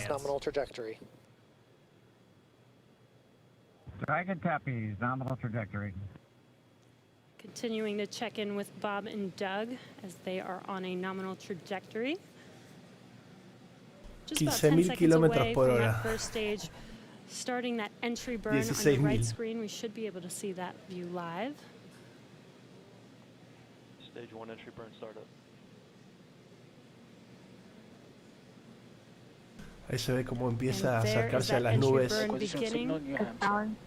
Dragon copies, nominal trajectory. Continuing to check in with Bob and Doug as they are on a nominal trajectory. Just about 10 seconds away from that first stage, starting that entry burn on the right screen. We should be able to see that view live. Stage 1 entry burn startup. Ahí se ve cómo empieza a acercarse a las nubes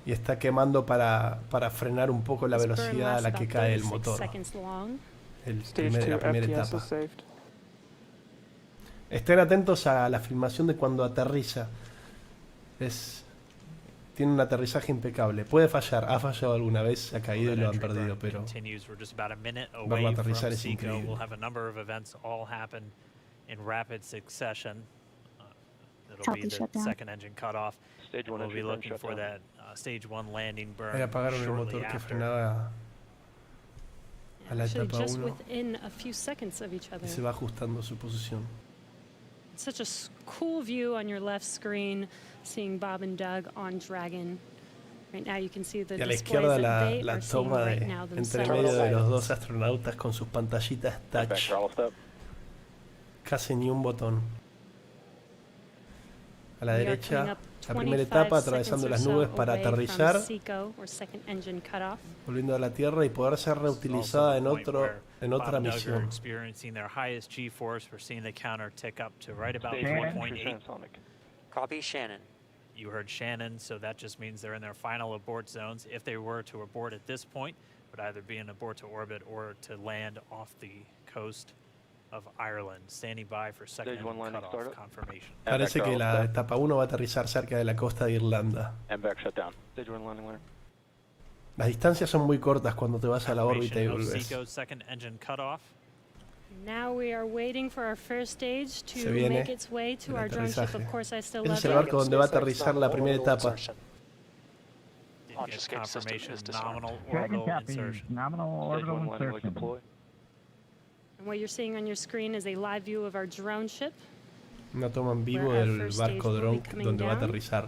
y está quemando para frenar un poco la velocidad a la que cae el motor. La primera etapa. Estén atentos a la filmación de cuando aterriza. Tiene un aterrizaje impecable. Puede fallar, ha fallado alguna vez, se ha caído y lo han perdido, pero verlo aterrizar es increíble. It'll be the second engine cut off. We'll be looking for that stage 1 landing burn. Ahí apagaron el motor que frenaba a la etapa 1 y se va ajustando su posición. Such a cool view on your left screen, seeing Bob and Doug on Dragon. Right now you can see the y a la izquierda la toma entre medio de los dos astronautas con sus pantallitas touch. Casi ni un botón. A la derecha, la primera etapa atravesando las nubes para aterrizar, volviendo a la Tierra y poder ser reutilizada en otra misión. Copy Shannon. You heard Shannon, so that just means they're in their final abort zones. If they were to abort at this point, it would either be an abort to orbit or to land off the coast of Ireland, standing by for second cutoff confirmation. Parece que la etapa 1 va a aterrizar cerca de la costa de Irlanda. Las distancias son muy cortas cuando te vas a la órbita y volvés. Now we are waiting for our first stage to Se viene make its way to our drone ship. Of course, I still Ese love es el barco donde va a aterrizar la primera etapa. Confirmation, nominal Dragon orbital copies, insertion. nominal orbital insertion. And what you're seeing on your screen is a live view of our drone ship. Una toma en vivo del barco dron donde va a aterrizar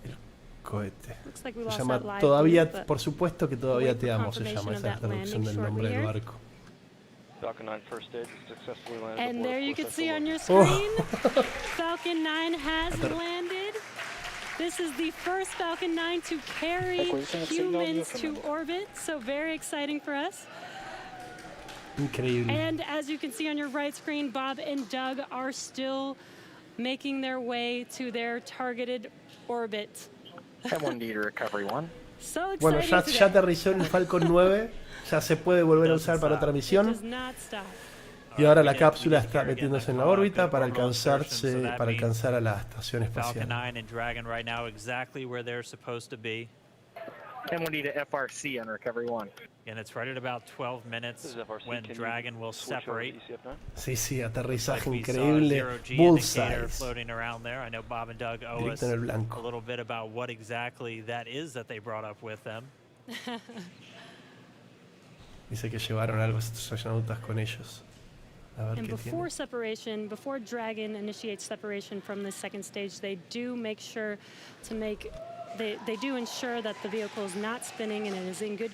el cohete. Se llama Todavía, por supuesto que Todavía Te Amo, se llama, esa es la traducción del nombre del barco. And there you can see on your screen, Falcon 9 has landed. This is the first Falcon 9 to carry humans to orbit, so very exciting for us. Increíble. And as you can see on your right screen, Bob and Doug are still making their way to their targeted orbit. M1D to recovery 1. So Bueno, exciting ya today. aterrizó en el Falcon 9, ya se puede volver a usar para otra misión. Does not stop. Y ahora la cápsula está metiéndose en la órbita para alcanzar a la estación Falcon espacial. 9 and Dragon right now exactly where they're supposed to be. M1D to FRC on recovery 1. And it's right at about 12 minutes when Dragon will separate. Sí, aterrizaje Like we saw increíble. zero G Bullseye. indicator floating around there. I know Bob and Doug owe us Directo en el blanco. a little bit about what exactly that is that they brought up with them. Dice que llevaron algo estos astronautas con ellos. A ver And qué before tiene. separation, before Dragon initiates separation from the second stage, they do make sure to they do ensure that the vehicle is not spinning and it is in good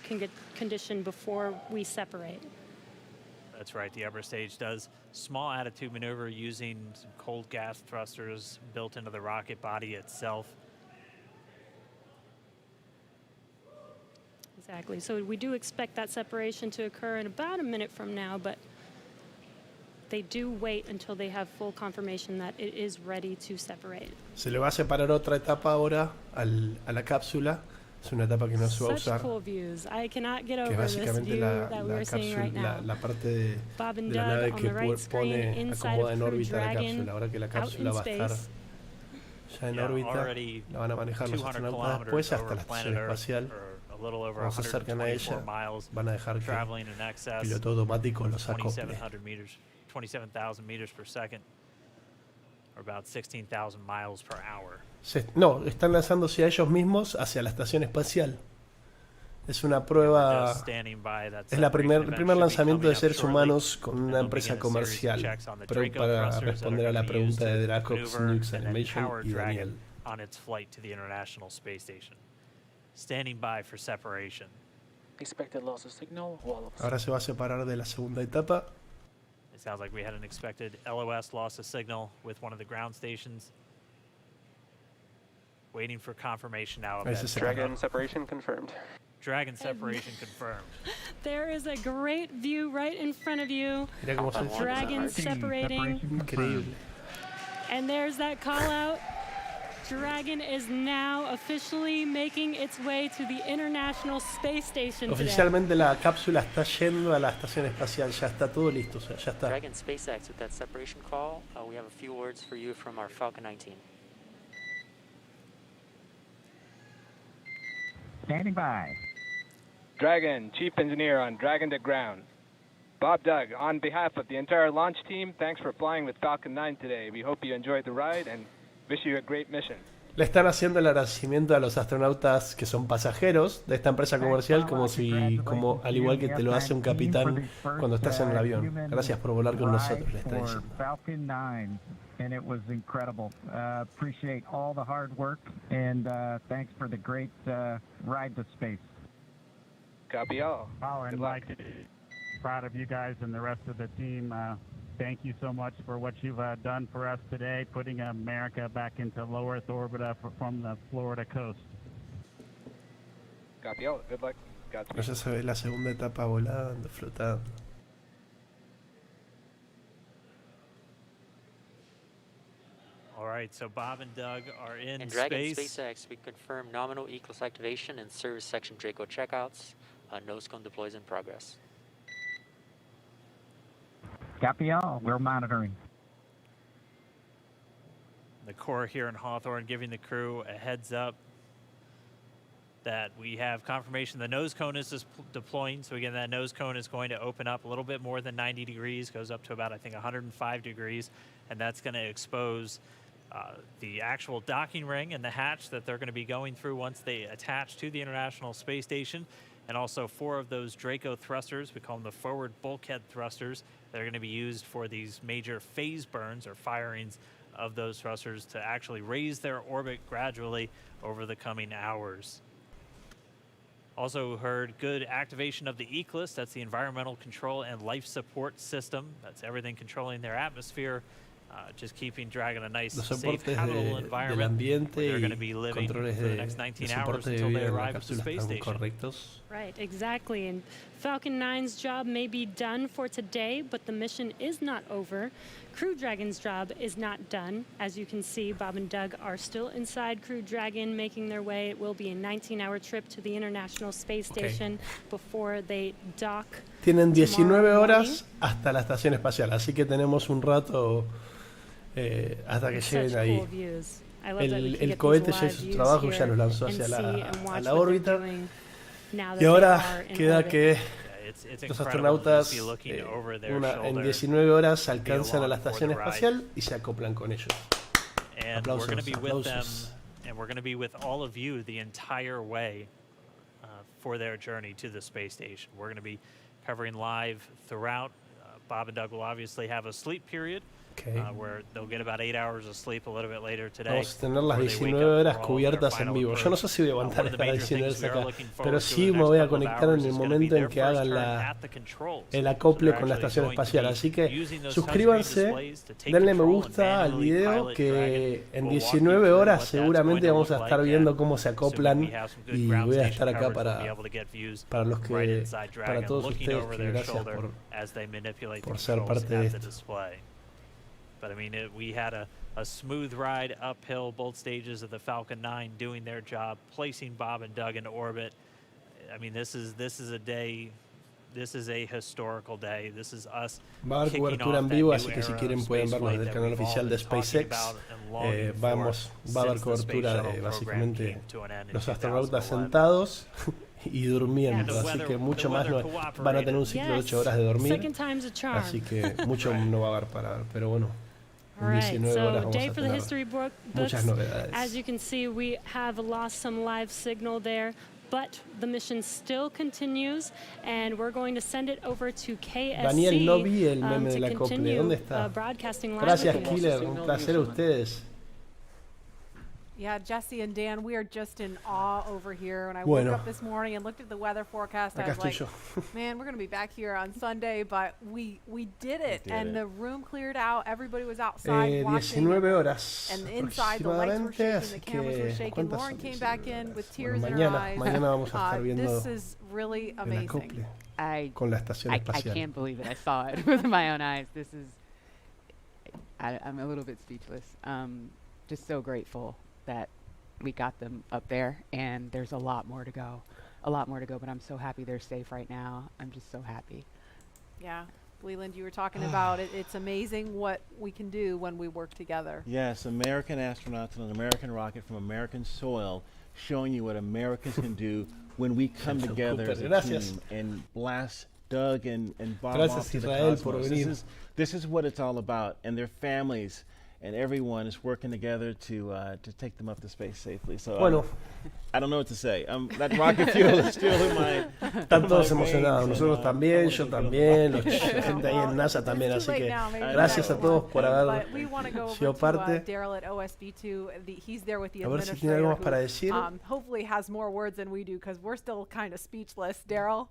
condition before we separate. That's right, the upper stage does small attitude maneuver using some cold gas thrusters built into the rocket body itself. Exactly. So we do expect that separation to occur in about a minute from now, but they do wait until they have full confirmation that it is ready to separate. Se le va a separar otra etapa ahora a la cápsula. Es una etapa que no se va a Such usar. cool views. I cannot get Que over es this básicamente view la that we're seeing right now. la parte Bob and de la Doug nave on que the right screen, pone inside acomoda of en Crew órbita la Dragon, cápsula. Ahora que la out cápsula in va a estar space. ya en Yeah, órbita, already la van a manejar los 200 astronautas después kilometers hasta over la estación planet Earth, espacial. or a little over Cuando se acercan a 124 ella, miles, van a dejar que traveling in excess el piloto automático los acople. 2,700 meters, 27,000 meters per second, or about 16,000 miles per hour. No, están lanzándose a ellos mismos hacia la estación espacial. Es una prueba, Just standing by that es el separation event primer should be lanzamiento de coming up seres shortly, humanos con and una they'll empresa begin a series of comercial, checks on the pero Draco para thrusters that are responder a la gonna be used pregunta de to Dracox, maneuver Nukes and then Animation power y Daniel. Dragon on its flight to the International Space Station. Standing by for separation. Expected loss of signal, wallops. Ahora se va a separar de la segunda etapa. It sounds like we had an expected LOS loss of signal with one of the ground stations. Waiting for confirmation now of Ahí that. se separó. Dragon separation confirmed. Dragon separation confirmed. There is a great view right in front of you. Mira cómo se Dragon separating. Increíble. And there's that call out. Dragon is now officially making its way to the International Space Station today. Oficialmente la cápsula está yendo a la estación espacial, ya está todo listo, o sea, ya está. Dragon SpaceX, with that separation call, we have a few words for you from our Falcon 19. Standing by. Dragon, Chief Engineer on Dragon to Ground. Bob Doug, on behalf of the entire launch team, thanks for flying with Falcon 9 today. We hope you enjoyed the ride and wish you a great mission. Le están haciendo el agradecimiento a los astronautas que son pasajeros de esta empresa comercial, como al igual que te lo hace un capitán cuando estás en el avión. Gracias por volar con nosotros, le está diciendo. Falcon 9, and it was incredible. Appreciate all the hard work, and thanks for the great ride to space. Copy all. Oh, and like, proud of you guys and the rest of the team. Thank you so much for what you've done for us today, putting America back into low Earth orbit from the Florida coast. Copy all. Good luck. Godspeed. Ya se ve la segunda etapa volando, flotando. All right, so Bob and Doug are in And Dragon space. SpaceX, we confirm nominal ECLS activation and service section Draco checkouts. Nose cone deploys in progress. Copy all. We're monitoring. The Corps here in Hawthorne giving the crew a heads up that we have confirmation the nose cone is deploying. So again, that nose cone is going to open up a little bit more than 90 degrees, goes up to about, I think, 105 degrees. And that's going to expose the actual docking ring and the hatch that they're going to be going through once they attach to the International Space Station. And also 4 of those Draco thrusters, we call them the forward bulkhead thrusters, that are going to be used for these major phase burns or firings of those thrusters to actually raise their orbit gradually over the coming hours. Also heard good activation of the ECLS, that's the Environmental Control and Life Support System. That's everything controlling their atmosphere just keeping Dragon a nice, los safe, soportes habitable del environment ambiente where they're going y to be living controles for the de next 19 soporte hours de until they vida en la arrive at the cápsula space están station. correctos. Right, exactly. And Falcon 9's job may be done for today, but the mission is not over. Crew Dragon's job is not done. As you can see, Bob and Doug are still inside Crew Dragon, making their way. It will be a 19-hour trip to the International Space Station before they dock. Tienen 19 horas hasta la estación espacial, así que tenemos un rato hasta que lleguen ahí. El cohete ya hizo su trabajo, ya los lanzó hacia a la órbita. Y ahora queda que los astronautas en 19 horas alcanzan a la estación espacial y se acoplan con ellos. Aplausos, aplausos. And we're going to be with all of you the entire way for their journey to the space station. We're going to be covering live throughout. Bob and Doug will obviously have a sleep period where they'll get about 8 hours of sleep a little bit later today. Vamos a tener las 19 horas cubiertas en vivo. Yo no sé si voy a aguantar estar 19 horas acá, pero sí me voy a conectar en el momento en que hagan el acople con la estación espacial. Así que suscríbanse, denle me gusta al video, que en 19 horas seguramente vamos a estar viendo cómo se acoplan, y voy a estar acá para todos ustedes, que gracias por ser parte de esto. But I mean, we had a smooth ride uphill, both stages of the Falcon 9 doing their job, placing Bob and Doug into orbit. I mean, this is a day, this is a historical day. This is us. Va a haber cobertura en vivo, así que si quieren pueden verlo desde el canal oficial de SpaceX. Va a haber cobertura de básicamente los astronautas sentados y durmiendo, así que mucho más van a tener un ciclo de 8 horas de dormir, así que mucho no va a haber para ver, pero bueno. All right, so day for the history books. Muchas novedades. As you can see, we have lost some live signal there, but the mission still continues, and we're going to send it over to KSC. Daniel, no vi el meme de la acople. ¿Dónde está? Broadcasting live. Gracias, Killer. Un placer a ustedes. Yeah, Jesse and Dan, we are just in awe over here. When I woke up this morning and looked at the weather forecast, I was like, man, we're going to be back here on Sunday, but we did it. And the room cleared out. Everybody was outside watching. 19 horas and inside, the lights were shaking, the cameras were shaking. Lauren came back in with tears in her eyes. Mañana vamos a estar viendo this is really amazing. Con la estación espacial. I can't believe it. I saw it with my own eyes. This is, I'm a little bit speechless. Just so grateful that we got them up there, and there's a lot more to go, but I'm so happy they're safe right now. I'm just so happy. Yeah, Leland, you were talking about it. It's amazing what we can do when we work together. Yes, American astronauts on an American rocket from American soil, showing you what Americans can do when we come together as a team and blast Doug and Bob off to the cosmos. This is what it's all about, and their families and everyone is working together to take them up to space safely. So I don't know what to say. That rocket fuel is still in my. Están todos emocionados. Nosotros también, yo también, la gente ahí en NASA también. Así que gracias a todos por haber sido parte. A ver si tiene algo más para decir. Hopefully has more words than we do, because we're still kind of speechless. Daryl?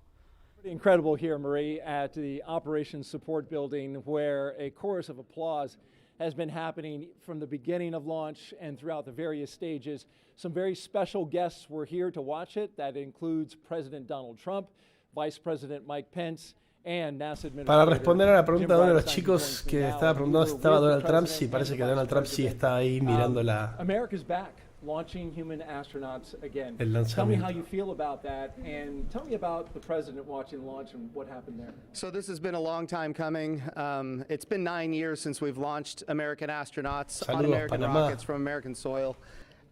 Pretty incredible here, Marie, at the Operations Support Building, where a chorus of applause has been happening from the beginning of launch and throughout the various stages. Some very special guests were here to watch it. That includes President Donald Trump, Vice President Mike Pence, and NASA Administrator. Para responder a la pregunta de uno de los chicos que estaba preguntando si estaba Donald Trump, sí, parece que Donald Trump sí está ahí mirando America's back, launching human astronauts again. El lanzamiento. Tell me how you feel about that, and tell me about the president watching the launch and what happened there. So this has been a long time coming. It's been 9 years since we've launched American astronauts on American rockets from American soil,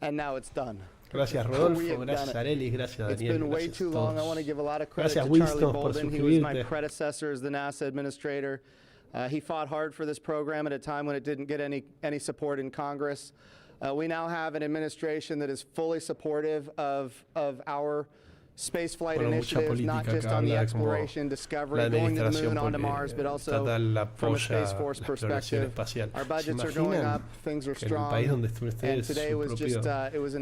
and now it's done. Gracias, Rodolfo. Gracias, Arelis. Gracias, Daniel. It's been way too long. I want to give a lot of credit to Charlie Bolden. He was my predecessor as the NASA administrator. He fought hard for this program at a time when it didn't get any support in Congress. We now have an administration that is fully supportive of our space flight Bueno, mucha initiatives, not política just acá on the habla de cómo exploration, discovery, la going to the administración moon, onto Mars, but also from a Space Force perspective. Our budgets are going up, things are strong, and today was just it was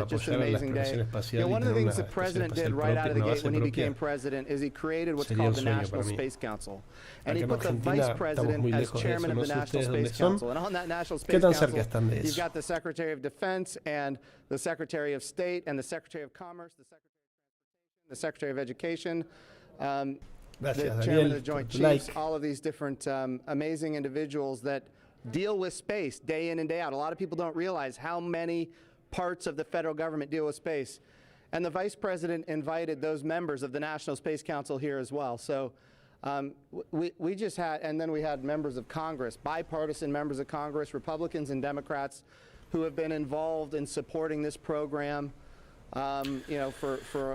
just an amazing day. You know, one of the things the president did right out of the gate when he became president is he created what's called the National Space Council, and he put the vice president as chairman of the National Space Council. And on that National Space Council, you've got the Secretary of Defense and the Secretary of State and the Secretary of Commerce, the Secretary of Education, the Chairman of the Joint Chiefs, all of these different amazing individuals that deal with space day in and day out. A lot of people don't realize how many parts of the federal government deal with space. And the Vice President invited those members of the National Space Council here as well. So we just had, and then we had members of Congress, bipartisan members of Congress, Republicans and Democrats, who have been involved in supporting this program.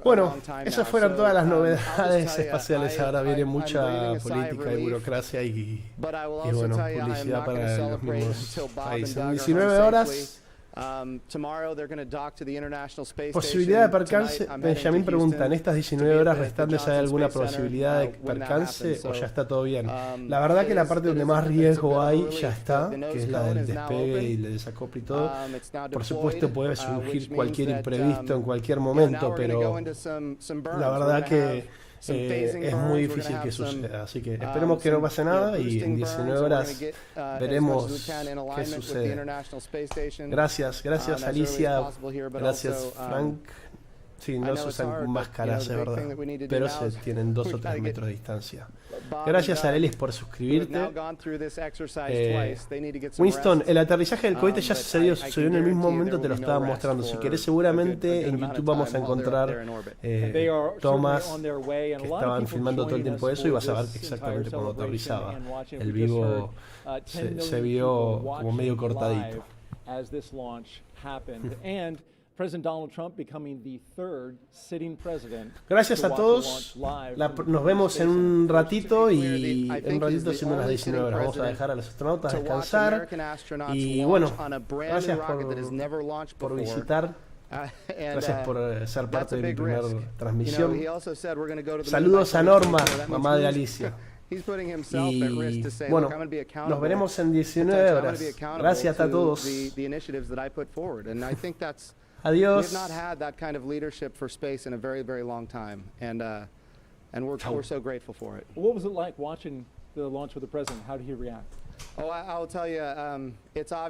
Bueno, esas fueron todas las novedades espaciales. Ahora viene mucha política y burocracia y bueno, publicidad para los mismos países. En 19 horas, posibilidad de percance. Benjamín pregunta, ¿en estas 19 horas restantes hay alguna posibilidad de percance o ya está todo bien? La verdad que la parte donde más riesgo hay ya está, que es la del despegue y el desacople y todo. Por supuesto puede surgir cualquier imprevisto en cualquier momento, pero la verdad que es muy difícil que suceda, así que esperemos que no pase nada y en 19 horas veremos qué sucede. Gracias Alicia, gracias Frank. Sí, no se usan máscaras, es verdad, pero se tienen 2 o 3 metros de distancia. Gracias a Lelis por suscribirte. Winston, el aterrizaje del cohete ya sucedió en el mismo momento, te lo estaba mostrando. Si querés, seguramente en YouTube vamos a encontrar tomas que estaban filmando todo el tiempo eso y vas a ver exactamente cuando aterrizaba. El Vivo se vio como medio cortadito. Gracias a todos. Nos vemos en un ratito y en un ratito siendo las 19 horas. Vamos a dejar a los astronautas descansar. Y bueno, gracias por visitar. Gracias por ser parte de mi primera transmisión. Saludos a Norma, mamá de Alicia. Y bueno, nos veremos en 19 horas. Gracias a todos. Adiós. We've not had that kind of leadership for space in a very, very long time, and we're so grateful for it. What was it like watching the launch with the president? How did he react? Oh, I'll tell you, it's obvious.